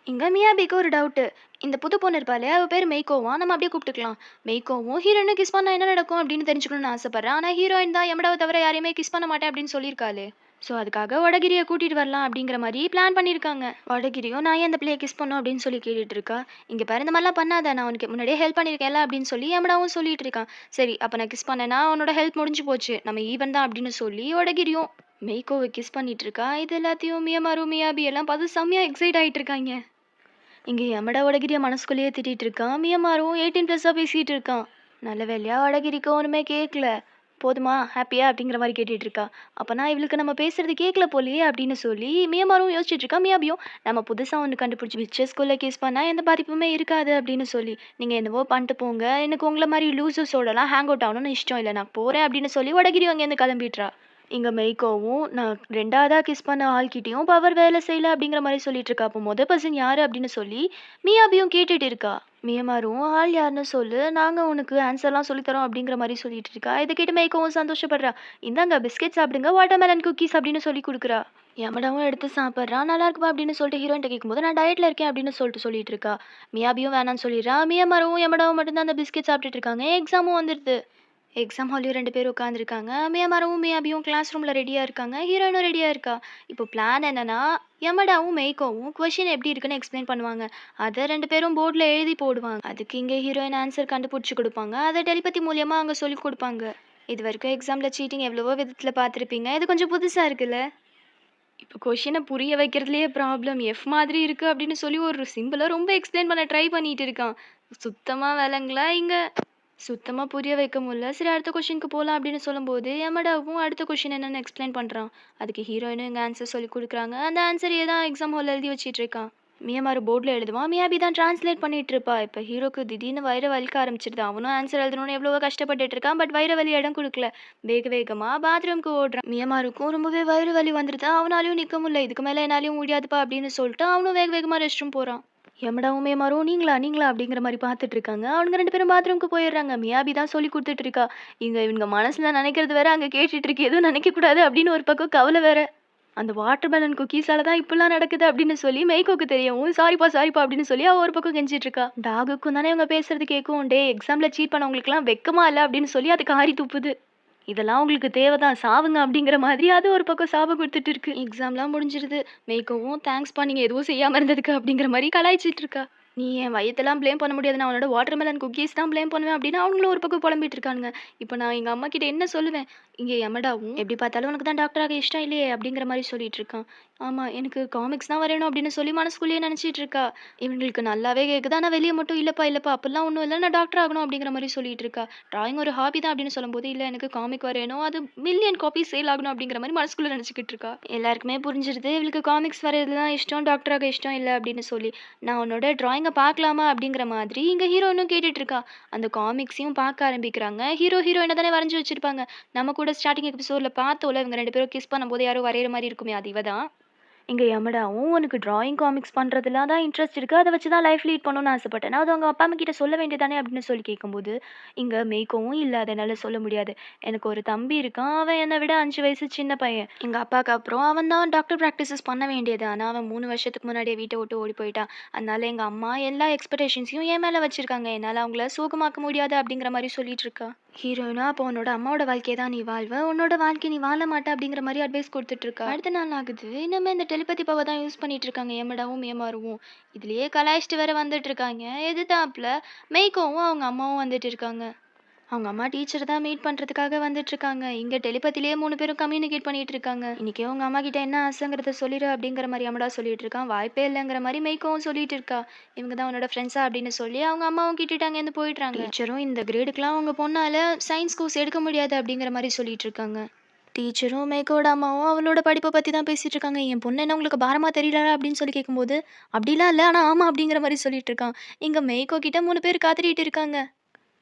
இங்கே மியாபிக்கு ஒரு டவுட்டு. இந்த புது பொண்ணு இருப்பாளே, அவள் பேர் மெய்கோவா, நம்ம அப்படியே கூப்பிட்டுக்கலாம். மெய்கோவும் ஹீரோயினும் கிஸ் பண்ணால் என்ன நடக்கும் அப்படின்னு தெரிஞ்சுக்கணும்னு ஆசைப்பட்றேன். ஆனால் ஹீரோயின் தான் எமடாவை தவிர யாரையுமே கிஸ் பண்ண மாட்டேன் அப்படின்னு சொல்லியிருக்காளே. ஸோ அதுக்காக வடகிரியை கூட்டிகிட்டு வரலாம் அப்படிங்கிற மாதிரி பிளான் பண்ணியிருக்காங்க. வடகிரியும் நான் ஏன் அந்த பிள்ளையை கிஸ் பண்ணோம் அப்படின்னு சொல்லி கேட்டுட்டு இருக்கா. இங்கே பாரு இந்த மாதிரிலாம் பண்ணாத, நான் உனக்கு முன்னாடியே ஹெல்ப் பண்ணியிருக்கேன்ல அப்படின்னு சொல்லி எமடாவும் சொல்லிட்டு இருக்கான். சரி அப்போ நான் கிஸ் பண்ணேன்னா உன்னோட ஹெல்ப் முடிஞ்சு போச்சு, நம்ம ஈவன் தான் அப்படின்னு சொல்லி வடகிரியும் மெய்கோவை கிஸ் பண்ணிட்டு இருக்கா. இது எல்லாத்தையும் மியாமாரு மியாபி எல்லாம் பார்த்து செம்மையாக எக்ஸைட் ஆகிட்டு இருக்காங்க. இங்கே எமடா வடகிரியை மனசுக்குள்ளேயே திட்டிகிட்டு இருக்கான். மியமாரும் 18+ பேசிகிட்டு இருக்கான். நல்ல வேலையா வடகிரிக்கு ஒன்றுமே கேட்கல. போதுமா ஹாப்பியா அப்படிங்கிற மாதிரி கேட்டுட்டு இருக்கா. அப்போனா இவளுக்கு நம்ம பேசுறது கேட்கல போலையே அப்படின்னு சொல்லி மியமாரும் யோசிச்சுட்டு இருக்கா. மியாபியும் நம்ம புதுசாக ஒன்று கண்டுபிடிச்சி விச்சஸ்குள்ளே கேஸ் பண்ணால் எந்த பாதிப்புமே இருக்காது அப்படின்னு சொல்லி, நீங்கள் என்னவோ பண்ணிட்டு போங்க, எனக்கு உங்களை மாதிரி லூசர்ஸோடலாம் ஹேங் அவுட் ஆகணும்னு இஷ்டம் இல்லை, நான் போகிறேன் அப்படின்னு சொல்லி வடகிரி அங்கேருந்து கிளம்பிடுறா. இங்கே மெய்கோவும் நான் 2ஆவதாக கிஸ் பண்ண ஆள்கிட்டையும் பவர் வேலை செய்யல அப்படிங்கிற மாதிரி சொல்லிட்டு இருக்கா. அப்போ மொதல் பர்சன் யார் அப்படின்னு சொல்லி மியாபியும் கேட்டுட்டு இருக்கா. மியமாரும் ஆள் யாருன்னு சொல்லு, நாங்கள் உனக்கு ஆன்சர்லாம் சொல்லித்தரோம் அப்படிங்கிற மாதிரி சொல்லிட்டு இருக்கா. இதை கேட்டு மெய்கோவும் சந்தோஷப்படுறா. இந்தாங்க பிஸ்கெட் சாப்பிடுங்க, வாட்டர்மெலன் குக்கீஸ் அப்படின்னு சொல்லி கொடுக்குறா. எமடாவும் எடுத்து சாப்பிட்றா. நல்லா இருக்குப்பா அப்படின்னு சொல்லிட்டு ஹீரோயின்ட்ட கேட்கும்போது நான் டயட்டில் இருக்கேன் அப்படின்னு சொல்லிட்டு இருக்கா. மியாபியும் வேணான்னு சொல்லிடுறா. மியமாரும் எமடாவும் மட்டும்தான் அந்த பிஸ்கெட் சாப்பிட்டுட்டு இருக்காங்க. எக்ஸாமும் வந்துடுது. எக்ஸாம் ஹால்லையும் 2 பேர் உட்காந்துருக்காங்க. மியாமாரும் மியாபியும் கிளாஸ் ரூமில் ரெடியாக இருக்காங்க. ஹீரோயினும் ரெடியாக இருக்கா. இப்போ பிளான் என்னன்னா, யமடாவும் மெய்கோவும் கொஷின் எப்படி இருக்குன்னு எக்ஸ்பிளைன் பண்ணுவாங்க. அதை 2 பேரும் போர்டில் எழுதி போடுவாங்க. அதுக்கு இங்கே ஹீரோயின் ஆன்சர் கண்டுபிடிச்சி கொடுப்பாங்க. அதை டெலிபதி மூலியமாக அங்கே சொல்லி கொடுப்பாங்க. இது வரைக்கும் எக்ஸாமில் சீட்டிங் எவ்வளவோ விதத்தில் பார்த்துருப்பீங்க, இது கொஞ்சம் புதுசாக இருக்குல்ல. இப்போ கொஷினை புரிய வைக்கிறதுலேயே ப்ராப்ளம், எஃப் மாதிரி இருக்குது அப்படின்னு சொல்லி ஒரு சிம்பிளாக ரொம்ப எக்ஸ்பிளைன் பண்ண ட்ரை பண்ணிட்டு இருக்கான். சுத்தமாக விளங்கல இங்கே. சுத்தமாக புரிய வைக்க முடியல. சரி அடுத்த கொஷினுக்கு போகலாம் அப்படின்னு சொல்லும்போது எமடாவும் அடுத்த கொஷின் என்னென்னு எக்ஸ்பிளைன் பண்ணுறான். அதுக்கு ஹீரோயினும் இங்கே ஆன்சர் சொல்லி கொடுக்குறாங்க. அந்த ஆன்சரையே தான் எக்ஸாம் ஹாலில் எழுதி வச்சிட்டு இருக்கான். மியமாரு போர்டில் எழுதுவான். மியாபி தான் டிரான்ஸ்லேட் பண்ணிட்டு இருப்பா. இப்போ ஹீரோக்கு திடீர்னு வயிறு வலிக்க ஆரம்பிச்சிருது. அவனும் ஆன்சர் எழுதணும்னு எவ்வளவோ கஷ்டப்பட்டுட்டு இருக்கான். பட் வயிறு வலி இடம் கொடுக்கல. வேகமாக பாத்ரூம்க்கு ஓடுறான். மியமாருக்கும் ரொம்பவே வயிறு வலி வந்துடுது. அவனாலையும் நிற்க முடியல. இதுக்கு மேலே என்னாலையும் முடியாதுப்பா அப்படின்னு சொல்லிட்டு அவனும் வேகமாக ரெஸ்ட் ரூம் போகிறான். எமடாவும் மியமாரும் நீங்களா அப்படிங்கிற மாதிரி பார்த்துட்டு இருக்காங்க. அவனுங்க 2 பேரும் பாத்ரூம்க்கு போயிடுறாங்க. மியாபி தான் சொல்லி கொடுத்துட்டு இருக்கா. இவங்க மனசில் நினைக்கிறது வேற, அங்கே கேட்டுட்டு இருக்கு எதுவும் நினைக்கக்கூடாது அப்படின்னு ஒரு பக்கம் கவலை வேற. அந்த வாட்டர்மெலன் குக்கீஸால தான் இப்படிலாம் நடக்குது அப்படின்னு சொல்லி மெய்கோக்கு தெரியவும் சாரிப்பா அப்படின்னு சொல்லி அவ ஒரு பக்கம் கெஞ்சிட்டு இருக்கா. டாகுக்கும் தானே இவங்க பேசுறது கேட்கும். டே எக்ஸாம்ல சீட் பண்ணவங்களுக்குலாம் வெக்கமா இல்லை அப்படின்னு சொல்லி அது காரி துப்புது. இதெல்லாம் உங்களுக்கு தேவைதான், சாவுங்க அப்படிங்கிற மாதிரி அது ஒரு பக்கம் சாபம் கொடுத்துட்டு இருக்கு. எக்ஸாம்லாம் முடிஞ்சிருது. மெய்கோவும் தேங்க்ஸ்ப்பா நீங்கள் எதுவும் செய்யாமல் இருந்ததுக்கு அப்படிங்கிற மாதிரி கலாய்ச்சிட்டு இருக்கா. நீ என் வயிற்றெல்லாம் ப்ளேம் பண்ண முடியாது, நான் அவனோட வாட்டர்மெலன் குக்கீஸ் தான் ப்ளேம் பண்ணுவேன் அப்படின்னு அவங்களும் ஒரு பக்கம் புலம்பிட்டு இருக்கானுங்க. இப்போ நான் எங்கள் அம்மா கிட்ட என்ன சொல்லுவேன். இங்கே எமடாவும் எப்படி பார்த்தாலும் உனக்கு தான் டாக்டராக இஷ்டம் இல்லையே அப்படிங்கிற மாதிரி சொல்லிட்டு இருக்கான். ஆமாம் எனக்கு காமிக்ஸ் தான் வரையணும் அப்படின்னு சொல்லி மனசுக்குள்ளேயே நினச்சிட்டு இருக்கா. இவங்களுக்கு நல்லாவே கேட்குது. ஆனால் வெளியே மட்டும் இல்லைப்பா அப்படிலாம் ஒன்றும் இல்லை, நான் டாக்டர் ஆகணும் அப்படிங்கிற மாதிரி சொல்லிட்டு இருக்கா. டிராயிங் ஒரு ஹாபி தான் அப்படின்னு சொல்லும்போது இல்லை எனக்கு காமிக் வரையணும், அது மில்லியன் காப்பி சேல் ஆகணும் அப்படிங்கிற மாதிரி மனசுக்குள்ளே நினச்சிக்கிட்டு இருக்கா. எல்லாருக்குமே புரிஞ்சிருது இவளுக்கு காமிக்ஸ் வரையிறது தான் இஷ்டம், டாக்டராக இஷ்டம் இல்லை அப்படின்னு சொல்லி. நான் உன்னோட டிராயிங்கை பார்க்கலாமா அப்படிங்கிற மாதிரி இங்கே ஹீரோயினும் கேட்டுட்டு இருக்கா. அந்த காமிக்ஸையும் பார்க்க ஆரம்பிக்கிறாங்க. ஹீரோயினை தானே வரைஞ்சி வச்சிருப்பாங்க. நம்ம கூட எபிசோட ஸ்டார்டிங் எபிசோட்ல பார்த்தோம்ல, இவங்க 2 பேரும் கிஸ் பண்ணும்போது யாரோ வரையிற மாரி இருக்குமே, அது இவ தான். இங்க யமடாவும் உனக்கு டிராயிங் காமிக்ஸ் பண்றதுல தான் இன்ட்ரெஸ்ட் இருக்கு. அத வச்சு தான் லைஃப் லீட் பண்ணணும்னு ஆசைப்பட்டேன். அது அவங்க அப்பா, அம்மா கிட்ட சொல்ல வேண்டியதானே அப்படின்னு சொல்லி கேட்கும்போது, இங்க மெய்க்கவும் இல்ல அத என்னால சொல்ல முடியாது. எனக்கு ஒரு தம்பி இருக்கான். அவன் என்ன விட 5 வயசு சின்ன பையன். எங்க அப்பாக்கு அப்புறம் அவன் தான் டாக்டர் பிராக்டிஸஸ் பண்ண வேண்டியது. ஆனா அவன் 3 வருஷத்துக்கு முன்னாடியே வீட்ட விட்டு ஓடி போயிட்டான். அதனால எங்க அம்மா எல்லா எக்ஸ்பெக்டேஷன்ஸையும் என் மேல வச்சிருக்காங்க. என்னால அவங்கள சோகமாக்க முடியாது அப்படிங்கிற மாரி சொல்லிட்டு இருக்கா. ஹீரோயினா அப்போ உன்னோட அம்மாவோட வாழ்க்கைய தான் நீ வாழ்வ. உன்னோட வாழ்க்கைய நீ வாழ மாட்ட அப்படிங்கிற மாரி அட்வைஸ் குடுத்துட்டு இருக்கா. அடுத்த நாள் ஆகுது. இன்னுமே இந்த டெலிபதி பவர் தான் யூஸ் பண்ணிட்டு இருக்காங்க யமடாவும், மியாமாருவும். இதுலயே கலாய்ச்சிட்டு வேற வந்துட்டு இருக்காங்க. எதிர்த்தாப்புல மெய்க்கோவும் அவங்க அம்மாவும் வந்துட்டு இருக்காங்க. அவங்க அம்மா டீச்சர் தான் மீட் பண்றதுக்காக வந்துட்டு இருக்காங்க. இங்க டெலிபதிலேயே 3 பேரும் கம்யூனிகேட் பண்ணிட்டு இருக்காங்க. இன்னைக்கே உங்க அம்மா கிட்ட என்ன ஆசைங்கிறத சொல்லிடு அப்படிங்கிற மாரி யமடா சொல்லிட்டு இருக்கான். வாய்ப்பே இல்லைங்கிற மாரி மெய்க்கவும் சொல்லிட்டு இருக்கா. இவங்க தான் உன்னோட ஃப்ரெண்ட்ஸா அப்படின்னு சொல்லி அவங்க அம்மாவும் கிட்டிட்டு அங்கேருந்து போயிடுறாங்க. டீச்சரும் இந்த கிரேடுக்குலாம் உங்க பொண்ணால சயின்ஸ் கோர்ஸ் எடுக்க முடியாது அப்படிங்கிற மாதிரி சொல்லிட்டு இருக்காங்க. டீச்சரும் மேக்கோட அம்மாவும் அவளோட படிப்பை பற்றி தான் பேசிட்டு இருக்காங்க. என் பொண்ணு என்ன உங்களுக்கு பாரமா தெரியல அப்படின்னு சொல்லி கேட்கும்போது, அப்படிலாம் இல்லை ஆனால் ஆமா அப்படிங்கிற மாதிரி சொல்லிட்டு இருக்கான். இங்க மேய்கோ கிட்ட 3 பேர் காத்துட்டு இருக்காங்க.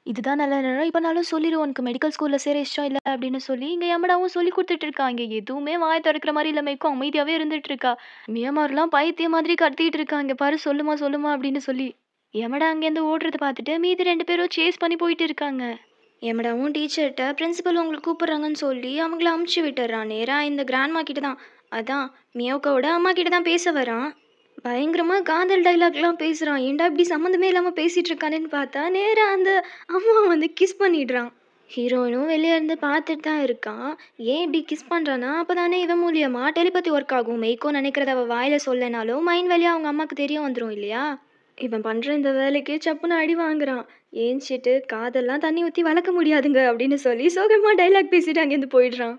இதுதான் நல்ல நேரம். இப்பனாலும் சொல்லிரு உனக்கு மெடிக்கல் ஸ்கூல்ல சேர இஷ்டம் இல்ல அப்படின்னு சொல்லி, இங்க யமடாவும் சொல்லி குடுத்துட்டு இருக்கான். இங்க எதுவுமே வாய தொறக்கிற மாரி இல்ல மெய்க்கும் அமைதியாவே இருந்துட்டு இருக்கா. மியாமார்லாம் பைத்தியம் மாதிரி கத்திட்டு இருக்கா. இங்க பாரு சொல்லுமா சொல்லுமா அப்படின்னு சொல்லி. யமடா அங்கேருந்து ஓடுறத பார்த்துட்டு மீதி 2 பேரும் சேஸ் பண்ணி போயிட்டு இருக்காங்க. யமடாவும் டீச்சர்கிட்ட பிரின்சிபல் உங்களை கூப்பிடுறாங்கன்னு சொல்லி அவங்கள அமுச்சு விட்டுறான். நேரா இந்த கிராண்ட்மா கிட்ட தான். அதான் மியோக்காவோட அம்மா கிட்ட தான் பேச வரான். பயங்கரமா காதல் டைலாக்லாம் பேசுறான். ஏன்டா இப்படி சம்மந்தமே இல்லாம பேசிட்டு இருக்கானேன்னு பார்த்தா, நேரா அந்த அம்மாவ வந்து கிஸ் பண்ணிடுறான். ஹீரோயினும் வெளிய இருந்து பார்த்துட்டு தான் இருக்கான். ஏன் இப்படி கிஸ் பண்றான்னா, அப்பதானே இவன் மூலியமா டெலிபதி ஒர்க் ஆகும். மெய்க்கோ நினைக்கிறத அவ வாயில சொல்லனாலும், மைண்ட் வழியா அவங்க அம்மாக்கு தெரிய வந்துரும் இல்லையா? இவன் பண்ற இந்த வேலைக்கு சப்புன்னு அடி வாங்குறான். ஏஞ்சிட்டு காதெல்லாம் தண்ணி ஊத்தி வளர்க்க முடியாதுங்க அப்படின்னு சொல்லி சோகமா டைலாக் பேசிட்டு அங்கேருந்து போயிடுறான்.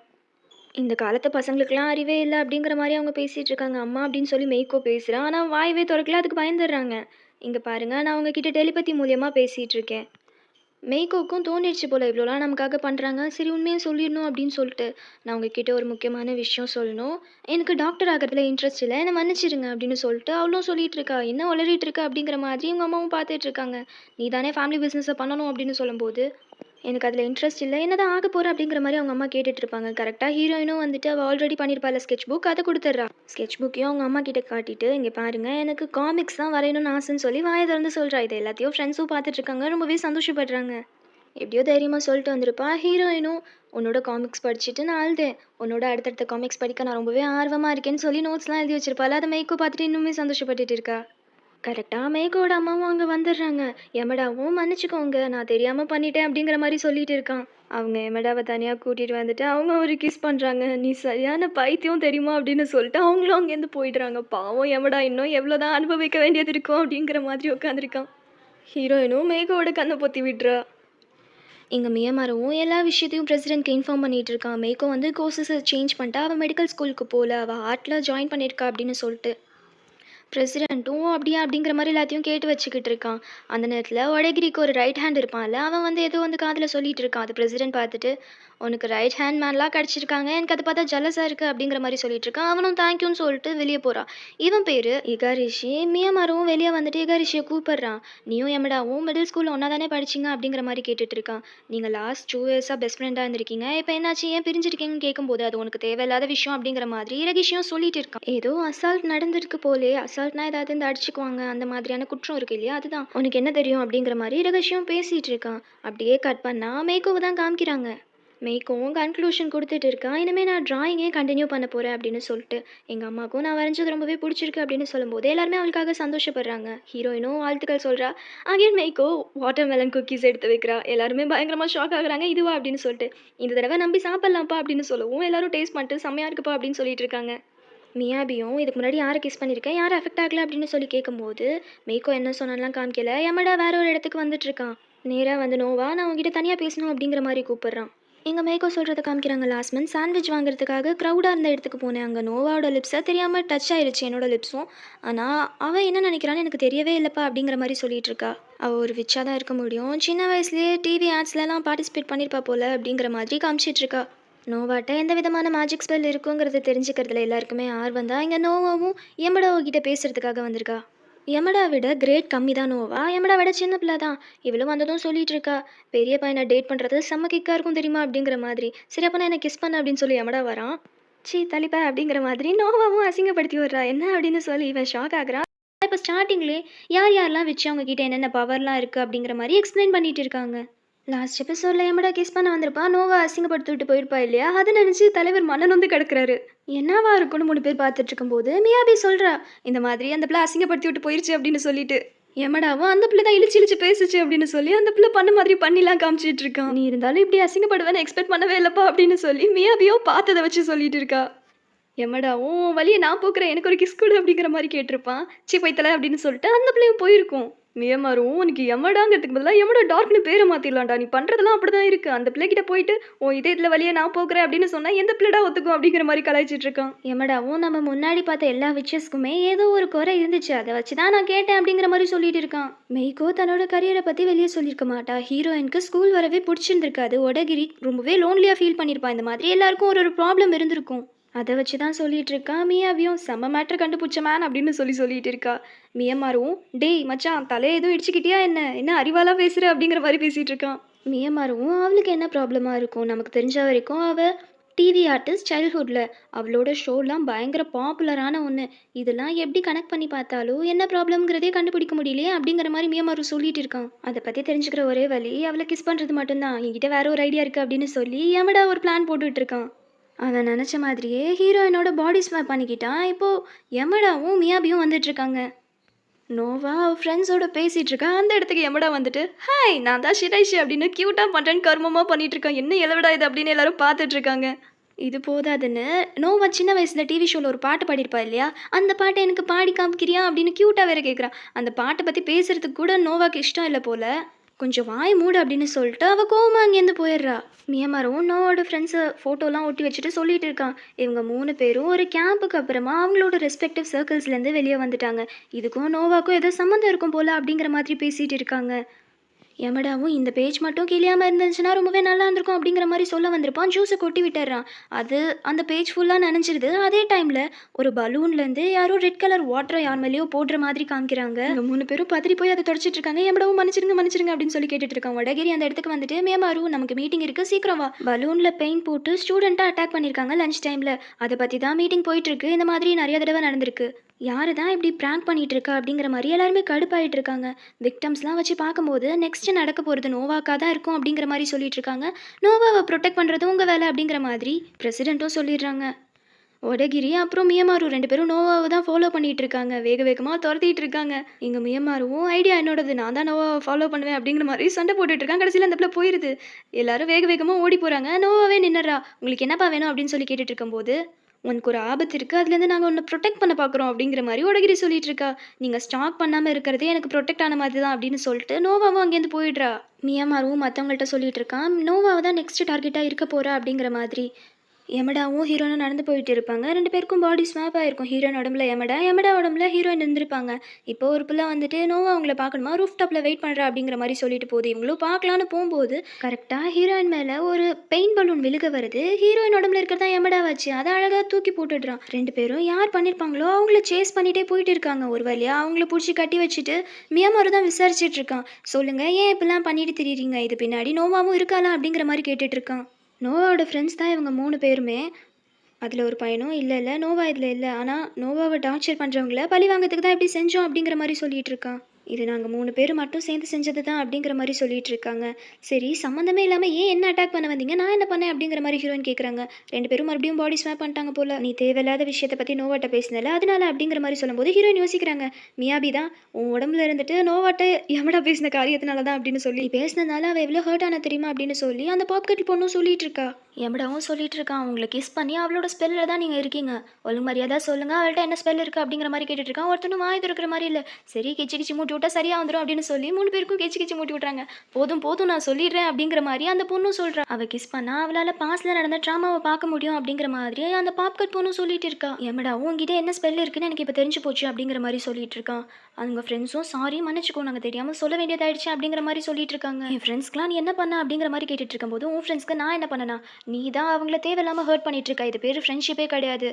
இந்த காலத்து பசங்களுக்கெல்லாம் அறிவே இல்ல அப்படிங்கிற மாரி அவங்க பேசிட்டு இருக்காங்க. அம்மா அப்படின்னு சொல்லி மெய்க்கோ பேசுறான். ஆனா வாயவே தொறக்கல. அதுக்கு பயந்துடுறாங்க. இங்க பாருங்க நான் உங்ககிட்ட டெலிபதி மூலியமா பேசிட்டு இருக்கேன். மெய்க்கோக்கும் தோணிடுச்சு போல இவ்வளோலாம் நமக்காக பண்றாங்க. சரி உண்மைய சொல்லிடணும் அப்படின்னு சொல்லிட்டு, நான் உங்ககிட்ட ஒரு முக்கியமான விஷயம் சொல்லணும். எனக்கு டாக்டர் ஆகுறதுல இன்ட்ரெஸ்ட் இல்ல. என்ன மன்னிச்சிடுங்க அப்படின்னு சொல்லிட்டு அவளும் சொல்லிட்டு இருக்கா. என்ன உளறிட்டு இருக்க அப்படிங்கிற மாதிரி இவங்க அம்மாவும் பார்த்துட்டு இருக்காங்க. நீ தானே ஃபேமிலி பிசினஸ பண்ணணும் அப்படின்னு சொல்லும்போது, எனக்கு அதில இன்ட்ரெஸ்ட் இல்ல. என்னதான் ஆக போற அப்படிங்கிற மாரி அவங்க அம்மா கேட்டுட்டு இருப்பாங்க. கரெக்ட்டா ஹீரோயினும் வந்துட்டு அவ ஆல்ரெடி பண்ணியிருப்பாள்ல ஸ்கெட்ச் புக் அத குடுத்துடுறா. ஸ்கெட்ச் புக்கையும் அவங்க அம்மா கிட்ட காட்டிட்டு, இங்க பாருங்க எனக்கு காமிக்ஸ் தான் வரையணும்னு ஆசைன்னு சொல்லி வாய திறந்து சொல்றா. இது எல்லாத்தையும் ஃப்ரெண்ட்ஸும் பார்த்துட்டு இருக்காங்க. ரொம்பவே சந்தோஷப்படுறாங்க. எப்படியோ தைரியமா சொல்லிட்டு வந்திருப்பா. ஹீரோயினும் உன்னோட காமிக்ஸ் படிச்சுட்டு நான் அழுதேன். உன்னோட அடுத்தடுத்த காமிக்ஸ் படிக்க நான் ரொம்பவே ஆர்வமா இருக்கேன்னு சொல்லி நோட்ஸ்லாம் எழுதி வச்சிருப்பாள. அத மெய்க்கோ பார்த்துட்டு இன்னுமே சந்தோஷப்பட்டுட்டு இருக்கா. கரெக்டா மேகோட அம்மாவும் அங்க வந்துடுறாங்க. யமடாவும் மன்னிச்சுக்கோங்க நான் தெரியாம பண்ணிட்டேன் அப்படிங்கிற மாதிரி சொல்லிட்டு இருக்கான். அவங்க யமடாவை தனியா கூட்டிட்டு வந்துட்டு அவங்க ஒரு கிஸ் பண்றாங்க. நீ சரியான பைத்தியம் தெரியுமா அப்படின்னு சொல்லிட்டு அவங்களும் அங்கேருந்து போயிடுறாங்க. பாவம் யமடா இன்னும் எவ்வளோதான் அனுபவிக்க வேண்டியது இருக்கும் அப்படிங்கிற மாதிரி உட்காந்துருக்கான். ஹீரோயினும் மேகோட கண்ணை பொத்தி விட்டுறா. இங்க மியமாரவும் எல்லா விஷயத்தையும் பிரசிடென்ட்க்கு இன்ஃபார்ம் பண்ணிட்டு இருக்கான். மேகோ வந்து கோர்சஸை சேஞ்ச் பண்ணிட்டா அவள் மெடிக்கல் ஸ்கூலுக்கு போகல, அவள் ஆர்ட்ல ஜாயின் பண்ணியிருக்கா அப்படின்னு சொல்லிட்டு. பிரசிடென்ட்டும் அப்படியா அப்படிங்கிற மாதிரி எல்லாத்தையும் கேட்டு வச்சுக்கிட்டு இருக்கான். அந்த நேரத்தில் ஒடகிரிக்கு ஒரு ரைட் ஹேண்ட் இருப்பான்ல, அவன் வந்து ஏதோ வந்து காதில் சொல்லிட்டு இருக்கான். அது பிரசிடென்ட் பார்த்துட்டு, உனக்கு ரைட் ஹேண்ட் மேன்லாம் கிடச்சிருக்காங்க, எனக்கு அதை பார்த்தா ஜலஸாக இருக்குது அப்படிங்கிற மாதிரி சொல்லிட்டு இருக்கான். அவனும் தேங்க்யூன்னு சொல்லிட்டு வெளியே போகிறான். இவன் பேர் இகாரிஷி. மியமாரும் வெளியே வந்துட்டு இகாரிஷியை கூப்பிடுறான். நீயும் எமடாவும் மிடில் ஸ்கூலில் ஒன்றா தானே படிச்சிங்க அப்படிங்கிற மாதிரி கேட்டுட்டு இருக்கான். நீங்கள் லாஸ்ட் 2 இயர்ஸாக பெஸ்ட் ஃப்ரெண்டாக இருந்திருக்கீங்க, இப்போ என்னாச்சு ஏன் பிரிஞ்சிருக்கீங்கன்னு கேட்கும்போது அது உனக்கு தேவையில்லாத விஷயம் அப்படிங்கிற மாதிரி இரகிஷியும் சொல்லிட்டு இருக்கான். ஏதோ அசால்ட் நடந்திருக்கு போலே, அசால்ட்னா ஏதாவது இந்த அடிச்சுக்குவாங்க அந்த மாதிரியான குற்றம் இருக்கு இல்லையா, அதுதான் உனக்கு என்ன தெரியும் அப்படிங்கிற மாதிரி இரகசியம் பேசிட்டு இருக்கான். அப்படியே கட் பண்ணா மேய்கோவை தான் காமிக்கிறாங்க. மேய்க்கும் கன்க்ளூஷன் கொடுத்துட்டு இருக்கான். இனிமேல் நான் டிராயிங்கே கண்டினியூ பண்ண போகிறேன் அப்படின்னு சொல்லிட்டு, எங்கள் அம்மாவுக்கும் நான் வரைஞ்சது ரொம்பவே பிடிச்சிருக்கு அப்படின்னு சொல்லும்போது எல்லாருமே அவளுக்காக சந்தோஷப்படுறாங்க. ஹீரோயினும் வாழ்த்துக்கள் சொல்கிறா. அகைன் மேய்க்கோ வாட்டர் மெலன் குக்கீஸ் எடுத்து வைக்கிறா. எல்லாருமே பயங்கரமாக ஷாக் ஆகுறாங்க. இதுவா அப்படின்னு சொல்லிட்டு, இந்த தடவை நம்பி சாப்பிட்லாம்ப்பா அப்படின்னு சொல்லவும் எல்லாரும் டேஸ்ட் பண்ணிட்டு செம்மையாக இருக்குப்பா அப்படின்னு சொல்லிட்டு இருக்காங்க. மியாபியும் இதுக்கு முன்னாடி யாரை கிஸ் பண்ணியிருக்கேன் யார் அஃபெக்ட் ஆகலை அப்படின்னு சொல்லி கேட்கும்போது, மேய்க்கோ என்ன சொன்னாலாம் காமிக்கல. யமடா வேற ஒரு இடத்துக்கு வந்துட்டு இருக்கான். நேராக வந்து நோவா நான் உங்ககிட்ட தனியாக பேசணும் அப்படிங்கிற மாதிரி கூப்பிடுறான். எங்கள் மேய்க்கோ சொல்கிறத காமிக்கிறாங்க. லாஸ்ட் மந்த் சாண்ட்விச் வாங்குறதுக்காக க்ரௌடாக இருந்த இடத்துக்கு போனேன். அங்கே நோவாவோட லிப்ஸை தெரியாமல் டச் ஆயிடுச்சு என்னோட லிப்ஸும். ஆனால் அவள் என்ன நினைக்கிறான்னு எனக்கு தெரியவே இல்லைப்பா அப்படிங்கிற மாதிரி சொல்லிட்டு இருக்கா. அவள் ஒரு விச்சாக தான் இருக்க முடியும். சின்ன வயசுலேயே டிவி ஆட்ஸ்லலாம் பார்ட்டிசிபேட் பண்ணியிருப்பா போல அப்படிங்கிற மாதிரி காமிச்சிட்டு இருக்கா. நோவாட்ட எந்த விதமான மேஜிக் ஸ்பெல் இருக்குங்கிறத தெரிஞ்சுக்கிறதுல எல்லாருக்குமே ஆர்வம் தான். இங்கே நோவாவும் எம்படோ கிட்ட பேசுறதுக்காக வந்திருக்கா. யமடா விட கிரேட் கம்மி தான் நோவா. யமடா விட சின்ன பிள்ளை தான். இவளும் வந்ததும் சொல்லிட்டு இருக்கா, பெரிய பையனை டேட் பண்ணுறது செம்ம கிக்கா இருக்கும் தெரியுமா அப்படிங்கிற மாதிரி. சரி அப்போ நான் என்ன கிஸ் பண்ண அப்படின்னு சொல்லி யமடா வரான். சீ தலிப்ப அப்படிங்கிற மாதிரி நோவாவும் அசிங்கப்படுத்தி விடுறா. என்ன அப்படின்னு சொல்லி இவன் ஷாக் ஆகுறான். இப்போ ஸ்டார்டிங்லேயே யார் யாரெல்லாம் வச்சு அவங்க கிட்ட என்னென்ன பவர்லாம் இருக்குது அப்படிங்கிற மாதிரி எக்ஸ்பிளைன் பண்ணிட்டு இருக்காங்க. லாஸ்ட் எபிசோட்ல யமடா கிஸ் பண்ண வந்திருப்பா, நோவா அசிங்கப்படுத்தி விட்டு போயிருப்பா இல்லையா, அதை நினச்சி தலைவர் மன்னன் வந்து கிடக்குறாரு. என்னவா இருக்குன்னு 3 பேர் பார்த்துட்டு இருக்கும்போது மியாபி சொல்றா, இந்த மாதிரி அந்த பிள்ளை அசிங்கப்படுத்தி விட்டு போயிருச்சு அப்படின்னு சொல்லிட்டு. யமடாவும் அந்த பிள்ளை தான் இழிச்சு இழிச்சு பேசுச்சு அப்படின்னு சொல்லி அந்த பிள்ளை பண்ண மாதிரி பண்ணிலாம் காமிச்சிட்டு இருக்கான். நீ இருந்தாலும் இப்படி அசிங்கப்படுவேன்னு எக்ஸ்பெக்ட் பண்ணவே இல்லப்பா அப்படின்னு சொல்லி மியாபியோ பார்த்ததை வச்சு சொல்லிட்டு இருக்கா. யமடாவும் வழியை நான் போக்குறேன், எனக்கு ஒரு கிஸ் கொடு அப்படிங்கிற மாதிரி கேட்டிருப்பான். சி பைத்தல அப்படின்னு சொல்லிட்டு அந்த பிள்ளையும் போயிருக்கும். மியமாரும் உனக்கு யமடாங்கிறதுக்கு பதிலாக யமடா டார்க்னு பேரை மாற்றிடலாம்டா, நீ பண்ணுறதெல்லாம் அப்படி தான் இருக்குது, அந்த பிள்ளைகிட்ட போயிட்டு ஓ இதே இதில் வழியை நான் போக்குறேன் அப்படின்னு சொன்னால் எந்த பிள்ளைடா ஒத்துக்கும் அப்படிங்கிற மாதிரி கலாய்ச்சிட்டு இருக்கான். யமடாவும் நம்ம முன்னாடி பார்த்த எல்லா விச்சஸ்க்குமே ஏதோ ஒரு குறை இருந்துச்சு, அதை வச்சு தான் நான் கேட்டேன் அப்படிங்கிற மாதிரி சொல்லிட்டு இருக்கான். மெய்கோ தன்னோட கரியரை பற்றி வெளியே சொல்லியிருக்க மாட்டா. ஹீரோயினுக்கு ஸ்கூல் வரவே பிடிச்சிருந்துருக்காது. ஒடகிரி ரொம்பவே லோன்லியாக ஃபீல் பண்ணியிருப்பான். இந்த மாதிரி எல்லாருக்கும் ஒரு ஒரு ப்ராப்ளம் இருந்திருக்கும். அதை வச்சு தான் சொல்லிட்டு இருக்கா. மியாவியும் செம்ம மேட்ரு கண்டுபிடிச்ச மேன் அப்படின்னு சொல்லிட்டு இருக்கா. மியமாரும் டேய் மச்சான் தலையை எதுவும் இடிச்சுக்கிட்டியா என்ன, என்ன அறிவாலா பேசுகிற அப்படிங்கிற மாதிரி பேசிகிட்டு இருக்கான். மியமாரும் அவளுக்கு என்ன ப்ராப்ளமாக இருக்கும், நமக்கு தெரிஞ்ச வரைக்கும் அவள் டிவி ஆர்டிஸ்ட் சைல்ட்ஹுட்டில். அவளோட ஷோலாம் பயங்கர பாப்புலரான ஒன்று. இதெல்லாம் எப்படி கனெக்ட் பண்ணி பார்த்தாலும் என்ன ப்ராப்ளம்ங்கிறதே கண்டுபிடிக்க முடியலையே அப்படிங்கிற மாதிரி மியமாரு சொல்லிட்டு இருக்கான். அதை பற்றி தெரிஞ்சுக்கிற ஒரே வழி அவளை கிஸ் பண்ணுறது மட்டும்தான், என்கிட்ட வேற ஒரு ஐடியா இருக்குது அப்படின்னு சொல்லி எமடா ஒரு பிளான் போட்டுட்டு இருக்கான். அவன் நினச்ச மாதிரியே ஹீரோயினோட பாடி ஸ்வாப் பண்ணிக்கிட்டான். இப்போது யமடாவும் மியாபியும் வந்துட்டுருக்காங்க. நோவா அவள் ஃப்ரெண்ட்ஸோட பேசிகிட்டு இருக்கா. அந்த இடத்துக்கு யமடா வந்துட்டு ஹாய் நான் தான் ஷிரைஷி அப்படின்னு க்யூட்டாக பண்ணுறேன்னு கர்மமாக பண்ணிகிட்ருக்கான். என்ன எலவிடா இது அப்படின்னு எல்லாரும் பார்த்துட்ருக்காங்க. இது போதாதுன்னு நோவா சின்ன வயசில் டிவி ஷோவில் ஒரு பாட்டு பாடியிருப்பா இல்லையா, அந்த பாட்டை எனக்கு பாடி காமிக்கிறியா அப்படின்னு க்யூட்டாக வேற கேட்குறான். அந்த பாட்டை பற்றி பேசுகிறதுக்கு கூட நோவாக்கு இஷ்டம் இல்லை போல். கொஞ்சம் வாய் மூடு அப்படின்னு சொல்லிட்டு அவள் கோவமாக அங்கேருந்து போயிடுறா. மியமாரும் நோவோட ஃப்ரெண்ட்ஸை ஃபோட்டோலாம் ஒட்டி வச்சுட்டு சொல்லிட்டு இருக்கான். இவங்க 3 பேரும் ஒரு கேம்புக்கு அப்புறமா அவங்களோட ரெஸ்பெக்டிவ் சர்க்கிள்ஸ்லேருந்து வெளியே வந்துட்டாங்க. இதுக்கும் நோவாக்கும் ஏதோ சம்மந்தம் இருக்கும் போல் அப்படிங்கிற மாதிரி பேசிகிட்டு இருக்காங்க. யமடாவும் இந்த பேஜ் மட்டும் கிளியாமல் இருந்துச்சுன்னா ரொம்பவே நல்லா இருந்திருக்கும் அப்படிங்கிற மாதிரி சொல்ல வந்திருப்பான். ஜூஸை கொட்டி விட்டுறான். அது அந்த பேஜ் ஃபுல்லாக நினைச்சிருது. அதே டைமில் ஒரு பலூன்லேருந்து யாரோ ரெட் கலர் வாட்டரை யார் மேலேயோ போடுற மாதிரி காமிக்கிறாங்க. இவங்க 3 பேரும் பதறி போய் அதை தொடச்சிட்டு இருக்காங்க. யமடாவும் மன்னிச்சிருங்க அப்படின்னு சொல்லி கேட்டுட்டு இருக்கான். வடகிரி அந்த இடத்துக்கு வந்துட்டு மேமாரு நமக்கு மீட்டிங் இருக்குது சீக்கிரம் வா. பலூனில் பெயிண்ட் போட்டு ஸ்டூடெண்ட்டாக அட்டாக் பண்ணியிருக்காங்க லஞ்ச் டைமில். அதை பற்றி தான் மீட்டிங் போயிட்டுருக்கு. இந்த மாதிரி நிறைய தடவை நடந்திருக்கு. யார் தான் இப்படி ப்ராங்க் பண்ணிகிட்டு இருக்கா அப்படிங்கிற மாதிரி எல்லாருமே கடுப்பாயிட்டு இருக்காங்க. விக்டம்ஸ்லாம் வச்சு பார்க்கும்போது நெக்ஸ்ட்டு நடக்க போகிறது நோவாக்கா தான் இருக்கும் அப்படிங்கிற மாதிரி சொல்லிட்டு இருக்காங்க. நோவாவை ப்ரொடெக்ட் பண்ணுறது உங்கள் வேலை அப்படிங்கிற மாதிரி பிரசிடெண்ட்டும் சொல்லிடுறாங்க. ஒடகிரி அப்புறம் மியமாரு 2 பேரும் நோவாவை தான் ஃபாலோ பண்ணிகிட்டு இருக்காங்க. வேக வேகமாக துரத்திட்டு இருக்காங்க. இங்கே மியமாருவும் ஐடியா என்னோடது, நான் தான் நோவாவை ஃபாலோ பண்ணுவேன் அப்படிங்கிற மாதிரி சண்டை போட்டுட்டு இருக்காங்க. கடைசியில் அந்த பிள்ளை போயிடுது. எல்லாரும் வேக வேகமாக ஓடி போகிறாங்க. நோவாவே நின்னுறா. உங்களுக்கு என்னப்பா வேணும் அப்படின்னு சொல்லி கேட்டுட்டு இருக்கும்போது உனக்கு ஒரு ஆபத்து இருக்குது, அதுலேருந்து நாங்கள் உன்னை ப்ரொடெக்ட் பண்ண பார்க்குறோம் அப்படிங்கிற மாதிரி ஒடகிரி சொல்லிட்டு இருக்கா. நீங்கள் ஸ்டாக் பண்ணாமல் இருக்கிறதே எனக்கு ப்ரொடெக்ட் ஆன மாதிரி தான் அப்படின்னு சொல்லிட்டு நோவாவும் அங்கேருந்து போயிடுறா. மியாமாரும் மற்றவங்கள்ட்ட சொல்லிட்டு இருக்கான், நோவாவை தான் நெக்ஸ்ட் டார்கெட்டாக இருக்க போகிறா அப்படிங்கிற மாதிரி. யமடாவும் ஹீரோயினும் நடந்து போயிட்டு இருப்பாங்க. 2 பேருக்கும் பாடி ஸ்வாப் ஆயிருக்கும். ஹீரோயின் உடம்புல யமடா உடம்புல ஹீரோயின் இருந்திருப்பாங்க. இப்போ ஒரு பிள்ளை வந்துட்டு நோவா அவங்கள பார்க்கணுமா, ரூஃப் டாப்பில் வெயிட் பண்ணுறா அப்படிங்கிற மாதிரி சொல்லிட்டு போகுது. இவங்களும் பார்க்கலான்னு போகும்போது கரெக்டாக ஹீரோயின் மேலே ஒரு பெயிண்ட் பலூன் விழுக வருது. ஹீரோயின் உடம்புல இருக்கிறதா யமடா வச்சு அதை அழகாக தூக்கி போட்டுடுறான். 2 பேரும் யார் பண்ணியிருப்பாங்களோ அவங்கள சேஸ் பண்ணிகிட்டே போயிட்டு இருக்காங்க. ஒரு வழியாக அவங்கள பிடிச்சி கட்டி வச்சுட்டு மியாமாரு தான் விசாரிச்சுட்டு இருக்கான். சொல்லுங்கள் ஏன் இப்படிலாம் பண்ணிட்டு திரியிறீங்க, இது பின்னாடி நோவாவும் இருக்காளா அப்படிங்கிற மாதிரி கேட்டுட்டு இருக்கான். நோவாவோட ஃப்ரெண்ட்ஸ் தான் இவங்க 3 பேருமே. அதில் ஒரு பையனும் இல்லை நோவா இதில் இல்லை, ஆனால் நோவாவை டார்ச்சர் பண்ணுறவங்கள பழி வாங்கிறதுக்கு தான் இப்படி செஞ்சோம் அப்படிங்கிற மாதிரி சொல்லிட்டு இருக்கான். இது நாங்கள் 3 பேர் மட்டும் சேர்ந்து செஞ்சது தான் அப்படிங்கிற மாதிரி சொல்லிட்டு இருக்காங்க. சரி சம்மந்தமே இல்லாமல் ஏன் என்ன அட்டாக் பண்ண வந்தீங்க, நான் என்ன பண்ணேன் அப்படிங்கிற மாதிரி ஹீரோயின் கேட்குறாங்க. 2 பேரும் மறுபடியும் பாடி ஸ்வாப் பண்ணிட்டாங்க போல். நீ தேவையில்லாத விஷயத்தை பற்றி நோவாட்ட பேசினல அதனால அப்படிங்கிற மாதிரி சொல்லும்போது ஹீரோயின் யோசிக்கிறாங்க. மியாபி தான் உன் உடம்புல இருந்துட்டு நோவாட்ட யமடா பேசின காரியத்தினால தான் அப்படின்னு சொல்லி பேசினதுனால அவள் எவ்வளோ ஹர்ட் ஆன தெரியுமா அப்படின்னு சொல்லி அந்த பாப்கட் பொண்ணும் சொல்லிட்டு இருக்கா. யமடாவும் சொல்லிட்டு இருக்கான், உங்களை கிஸ் பண்ணி அவளோட ஸ்பெல்லில் தான் நீங்கள் இருக்கீங்க, ஒழுங்கு மரியாதை சொல்லுங்கள், அவள்கிட்ட என்ன ஸ்பெல் இருக்குது அப்படிங்கிற மாதிரி கேட்டுட்டு இருக்கான். ஒருத்தனும் வாய் திறக்கிற மாதிரி இல்லை. சரி கிச்சு மூட்டி விட்டா சரியாக வந்துடும் அப்படின்னு சொல்லி 3 பேருக்கும் கிச்சு மூட்டி விட்றாங்க. போதும் நான் சொல்லிடுறேன் அப்படிங்கிற மாதிரி அந்த பொண்ணும் சொல்கிறா. அவள் கிஸ் பண்ணா அவளால் பாஸ்டில் நடந்த ட்ராமாவை பார்க்க முடியும் அப்படிங்கிற மாதிரி அந்த பாப்கட் பொண்ணும் சொல்லிட்டு இருக்கா. யமடாவும் உங்ககிட்ட என்ன ஸ்பெல் இருக்குன்னு எனக்கு இப்போ தெரிஞ்சு போச்சு அப்படிங்கிற மாதிரி சொல்லிட்டு இருக்கான். அவங்க ஃப்ரெண்ட்ஸும் சாரி மன்னிச்சுக்கோ நாங்கள் தெரியாமல் சொல்ல வேண்டியதாயிடுச்சு அப்படிங்கிற மாதிரி சொல்லிட்டு இருக்காங்க. என் ஃப்ரெண்ட்ஸ்க்குலாம் நீ என்ன பண்ண அப்படிங்கிற மாதிரி கேட்டுட்டு இருக்கும்போது உன் ஃப்ரெண்ட்ஸ்க்கு நான் என்ன பண்ணனா, நீ தான் அவங்கள தேவையில்லாமல் ஹர்ட் பண்ணிட்டு இருக்கா, இது பேர் ஃப்ரெண்ட்ஷிப்பே கிடையாது.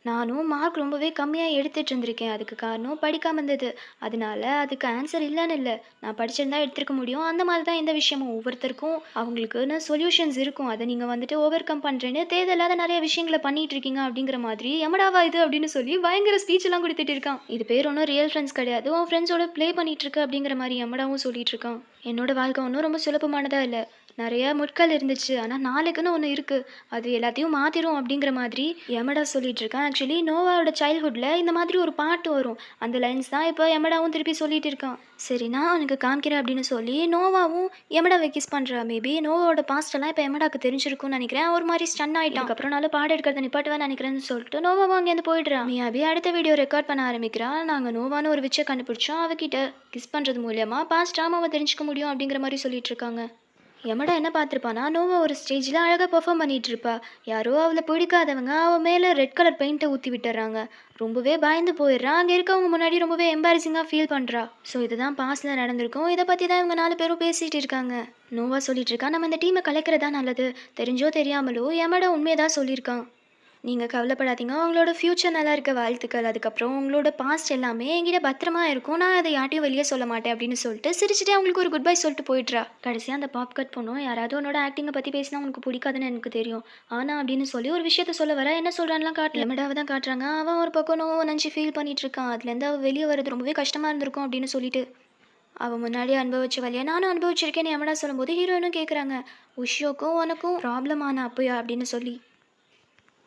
நானும் மார்க் ரொம்பவே கம்மியாக எடுத்துட்டு இருந்திருக்கேன். அதுக்கு காரணம் படிக்காம இருந்தது. அதனால அதுக்கு ஆன்சர் இல்லன்னு இல்ல. நான் படிச்சிருந்தா எடுத்திருக்க முடியும். அந்த மாதிரி தான் இந்த விஷயமும். ஒவ்வொருத்தருக்கும் அவங்களுக்குன்னு சொல்யூஷன்ஸ் இருக்கும். அத நீங்க வந்துட்டு ஓவர் கம் பண்றேன்னு தேவையில்லாத நெறைய விஷயங்கள பண்ணிட்டு இருக்கீங்க அப்படிங்கிற மாதிரி, "எமடாவா இது?" அப்படின்னு சொல்லி பயங்கர ஸ்பீச் எல்லாம் குடுத்துட்டு இருக்கான். இது பேர் ஒண்ணும் ரியல் ஃப்ரெண்ட்ஸ் கிடையாது. உன் ஃப்ரெண்ட்ஸோட ப்ளே பண்ணிட்டு இருக்க அப்படிங்கிற மாரி எமடாவும் சொல்லிட்டு இருக்கான். என்னோட வாழ்க்கை ஒண்ணும் ரொம்ப சுலபமானதா இல்ல. நெறைய முட்கள் இருந்துச்சு. ஆனா நாளைக்குன்னு ஒண்ணு இருக்கு. அது எல்லாத்தையும் மாத்திரும் அப்படிங்கிற மாதிரி யமடா சொல்லிட்டு இருக்கான். ஆக்சுவலி நோவாவோட சைல்ட்ஹுட்ல இந்த மாதிரி ஒரு பாட்டு வரும். அந்த லைன்ஸ் தான் இப்போ யமடாவும் திருப்பி சொல்லிட்டு இருக்கான். சரி நான் உனக்கு காமிக்கிறேன் அப்படின்னு சொல்லி நோவாவும் யமடாவை கிஸ் பண்றா. மேபி நோவாவோட பாஸ்ட் எல்லாம் இப்போ யமடாக்கு தெரிஞ்சிருக்கும்னு நினைக்கிறேன். ஒரு மாதிரி ஸ்டன் ஆயிட்டான். அதுக்கப்புறம் நாள் பாடம் எடுக்கிறத நிப்பாட்டுவேன் நினைக்கிறேன்னு சொல்லிட்டு நோவாவும் அங்கேருந்து போயிடுறான். மியாபி அடுத்த வீடியோ ரெக்கார்ட் பண்ண ஆரம்பிக்கிறா. நாங்கள் நோவான்னு ஒரு விச்சை கண்டுபிடிச்சோம். அவகிட்ட கிஸ் பண்றது மூலியமா பாஸ்ட் ட்ராமாவை தெரிஞ்சுக்க முடியும் அப்படிங்கிற மாதிரி சொல்லிட்டு இருக்காங்க. யமடா என்ன பார்த்துருப்பானா, நோவா ஒரு ஸ்டேஜில் அழகாக பெர்ஃபார்ம் பண்ணிட்டு இருப்பா. யாரோ அவளை பிடிக்காதவங்க அவள் மேலே ரெட் கலர் பெயிண்ட்டை ஊற்றி விட்டுறாங்க. ரொம்பவே பயந்து போயிடுறா. அங்கே இருக்கவங்க முன்னாடி ரொம்பவே எம்பாரசிங்காக ஃபீல் பண்ணுறா. ஸோ இதுதான் பாஸ்டில் நடந்திருக்கும். இதை பற்றி தான் இவங்க 4 பேரும் பேசிகிட்டு இருக்காங்க. நோவா சொல்லிட்டு இருக்கா, நம்ம இந்த டீமை கலைக்கிறதா நல்லது. தெரிஞ்சோ தெரியாமலோ யமடா உண்மையை தான் சொல்லியிருக்கான். நீங்க கவலைப்படாதீங்க. உங்களோட ஃப்யூச்சர் நல்லா இருக்க வாழ்த்துக்கள். அதுக்கப்புறம் உங்களோட பாஸ்ட் எல்லாமே என்கிட்ட பத்திரமா இருக்கும். நான் அதை யார்ட்டயும் வெளிய சொல்ல மாட்டேன் அப்படின்னு சொல்லிட்டு, சிரிச்சுட்டே அவங்களுக்கு ஒரு குட் பை சொல்லிட்டு போயிட்றா. கடைசியா அந்த பாப் கட் பொண்ணும், யாராவது உன்னோட ஆக்டிங்க பத்தி பேசினா உனக்கு பிடிக்காதுன்னு எனக்கு தெரியும். ஆனா அப்படின்னு சொல்லி ஒரு விஷயத்த சொல்ல வரா. என்ன சொல்றான்லாம் காட்டல. எமடாவ தான் காட்டுறாங்க. அவன் ஒரு பக்கம் நோவ நெனச்சு ஃபீல் பண்ணிட்டு இருக்கான். அதுலேருந்து அவ வெளிய வரது ரொம்பவே கஷ்டமா இருந்திருக்கும் அப்படின்னு சொல்லிட்டு. அவ முன்னாடியே அனுபவிச்ச வலிய நானும் அனுபவிச்சிருக்கேன்னு யமடா சொல்லும்போது, ஹீரோயினும் கேட்குறாங்க. உஷியோக்கும் உனக்கும் ப்ராப்ளம் ஆன அப்பயா அப்படின்னு சொல்லி.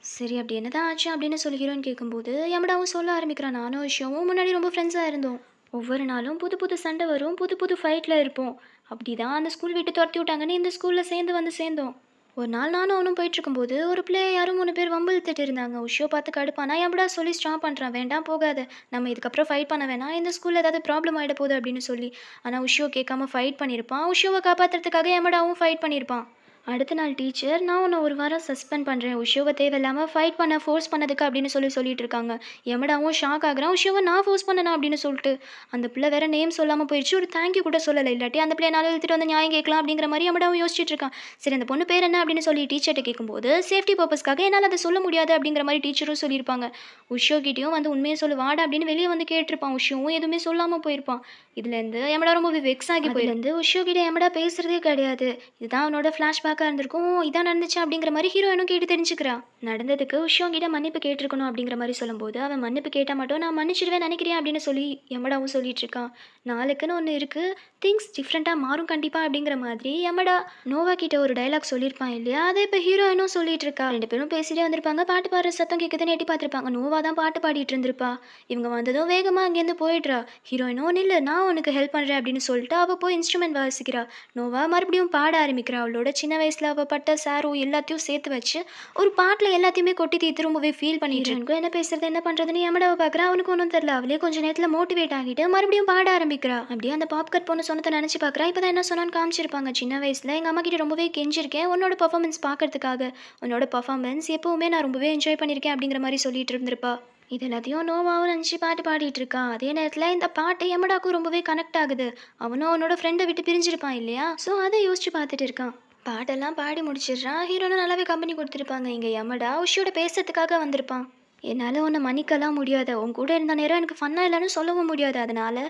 சரி அப்படி என்னதான் ஆச்சு அப்படின்னு சொல்லி ஹீரோயின் கேட்கும்போது யமடாவும் சொல்ல ஆரம்பிக்கிறான். நானும் விஷயமும் முன்னாடி ரொம்ப ஃப்ரெண்ட்ஸாக இருந்தோம். ஒவ்வொரு நாளும் புது புது சண்டை வரும், புது புது ஃபைட்டில் இருப்போம். அப்படி தான் அந்த ஸ்கூல் விட்டு துரத்தி விட்டாங்கன்னு இந்த ஸ்கூலில் வந்து சேர்ந்தோம். ஒரு நாள் நானும் அவனும் போயிட்டு இருக்கும்போது ஒரு பிள்ளைய யாரும் 3 பேர் வம்பு இழுத்துட்டு இருந்தாங்க. உஷியோ பார்த்து கடுப்பானா யமடா சொல்லி ஸ்டாப் பண்ணுறான். வேண்டாம் போகாத, நம்ம இதுக்கப்புறம் ஃபைட் பண்ண வேணாம், இந்த ஸ்கூலில் ஏதாவது ப்ராப்ளம் ஆகிட போகுது அப்படின்னு சொல்லி. ஆனால் உஷியோ கேட்காம ஃபைட் பண்ணியிருப்பான். உஷியோவை காப்பாற்றுறதுக்காக யமடாவும் ஃபைட் பண்ணியிருப்பான். அடுத்த நாள் டீச்சர், நான் உன்னை ஒரு வாரம் சஸ்பெண்ட் பண்ணுறேன். உஷியோவை தேவையில்லாமல் ஃபைட் பண்ண ஃபோர்ஸ் பண்ணதுக்கு அப்படின்னு சொல்லிட்டு இருக்காங்க. யமடாவும் ஷாக் ஆகுறான். உஷியோவை நான் ஃபோர்ஸ் பண்ணனா அப்படின்னு சொல்லிட்டு. அந்த பிள்ளை வேற நேம் சொல்லாமல் போயிடுச்சு. ஒரு தேங்க்யூ கூட சொல்லலை. இல்லாட்டி அந்த பிள்ளைய நாள் இழுத்துட்டு வந்து நியாயம் கேட்கலாம் அப்படிங்கிற மாதிரி யமடாவும் யோசிச்சுட்டு இருக்கான். சரி அந்த பொண்ணு பேர் என்ன அப்படின்னு சொல்லி டீச்சர்கிட்ட கேட்கும்போது சேஃப்டி பர்பஸ்க்காக என்னால் அதை சொல்ல முடியாது அப்படிங்கிற மாதிரி டீச்சரும் சொல்லியிருப்பாங்க. உஷியோ கிட்டேயும் வந்து உண்மையை சொல்லு வாடா அப்படின்னு வெளியே வந்து கேட்டிருப்பான். உஷியோவும் எதுவுமே சொல்லாமல் போயிருப்பான். இதுலேருந்து யமடா ரொம்ப வெக்ஸ் ஆகி போயிருந்து உஷியோ கிட்ட யமடா பேசுறதே கிடையாது. இதுதான் அவனோட ஃப்ளாஷ்பேக்காக இருந்திருக்கும். இதான் நடந்துச்சு அப்படிங்கிற மாதிரி ஹீரோயினும் கேட்டு தெரிஞ்சுக்கிறா. நடந்ததுக்கு உஷியோ கிட்ட மன்னிப்பு கேட்டிருக்கணும் அப்படிங்கிற மாதிரி சொல்லும்போது அவன் மன்னிப்பு கேட்டால் மட்டும் நான் மன்னிச்சிடுவேன் நினைக்கிறேன் அப்படின்னு சொல்லி யமடாவும் சொல்லிட்டு இருக்கான். நாளைக்குன்னு ஒன்று இருக்குது, திங்ஸ் டிஃப்ரெண்ட்டாக மாறும் கண்டிப்பாக அப்படிங்கிற மாதிரி யமடா நோவா கிட்ட ஒரு டைலாக் சொல்லியிருப்பான் இல்லையா, அதை இப்போ ஹீரோயினும் சொல்லிட்டு இருக்கா. 2 பேரும் பேசிட்டே வந்திருப்பாங்க. பாட்டு பாடுற சத்தம் கேட்குதுன்னு எட்டி பார்த்துருப்பாங்க. நோவா தான் பாட்டு பாடிட்டு இருந்திருப்பா. இவங்க வந்ததும் வேகமாக அங்கேருந்து போயிடுறா. ஹீரோயினும் நில்லு நான் உனக்கு ஹெல்ப் பண்ணுறேன் அப்படின்னு சொல்லிட்டு அவள் போய் இன்ஸ்ட்ருமெண்ட் வாசிக்கிறா. நோவா மறுபடியும் பாட ஆரம்பிக்கிறா. அவளோட சின்ன வயசில் அவள் பட்ட சாரோ எல்லாத்தையும் சேர்த்து வச்சு ஒரு பாட்டில் எல்லாத்தையுமே கொட்டி தீர்த்து ரொம்பவே ஃபீல் பண்ணிட்டு எனக்கு என்ன பேசுறது என்ன பண்ணுறதுன்னு யமடாவை பார்க்குறா. அவனுக்கு ஒன்றும் தெரியல. அவளே கொஞ்சம் நேரத்தில் மோட்டிவேட் ஆகிட்டு மறுபடியும் பாட ஆரம்பிக்கிறா. அப்படியே அந்த பாப்கட் பொண்ணு சொன்னதை நினச்சி பார்க்குறா. இப்போ தான் என்ன சொன்னான்னு காமிச்சிருப்பாங்க. சின்ன வயசில் எங்கள் அம்மா கிட்ட ரொம்பவே கெஞ்சிருக்கேன் உன்னோட பர்ஃபார்மன்ஸ் பார்க்கறதுக்காக. உன்னோட பர்ஃபார்மன்ஸ் எப்போவுமே நான் ரொம்பவே என்ஜாய் பண்ணியிருக்கேன் அப்படிங்கிற மாதிரி சொல்லிட்டு இருந்திருப்பா. இது எல்லாத்தையும் நோவாவும் நினச்சி பாட்டு பாடிட்டு இருக்கான். அதே நேரத்தில் இந்த பாட்டு யமடாக்கும் ரொம்பவே கனெக்ட் ஆகுது. அவனும் அவனோட ஃப்ரெண்டை விட்டு பிரிஞ்சிருப்பான் இல்லையா, ஸோ அதை யோசிச்சு பார்த்துட்டு இருக்கான். பாட்டெல்லாம் பாடி முடிச்சிடுறான். ஹீரோனும் நல்லாவே கம்பெனி கொடுத்துருப்பாங்க. இங்கே யமடா உஷியோட பேசுறதுக்காக வந்திருப்பான். என்னால் உன்னை மன்னிக்கலாம் முடியாது, உன் கூட இருந்த நேரம் எனக்கு ஃபன்னாக இல்லைன்னு சொல்லவும் முடியாது. அதனால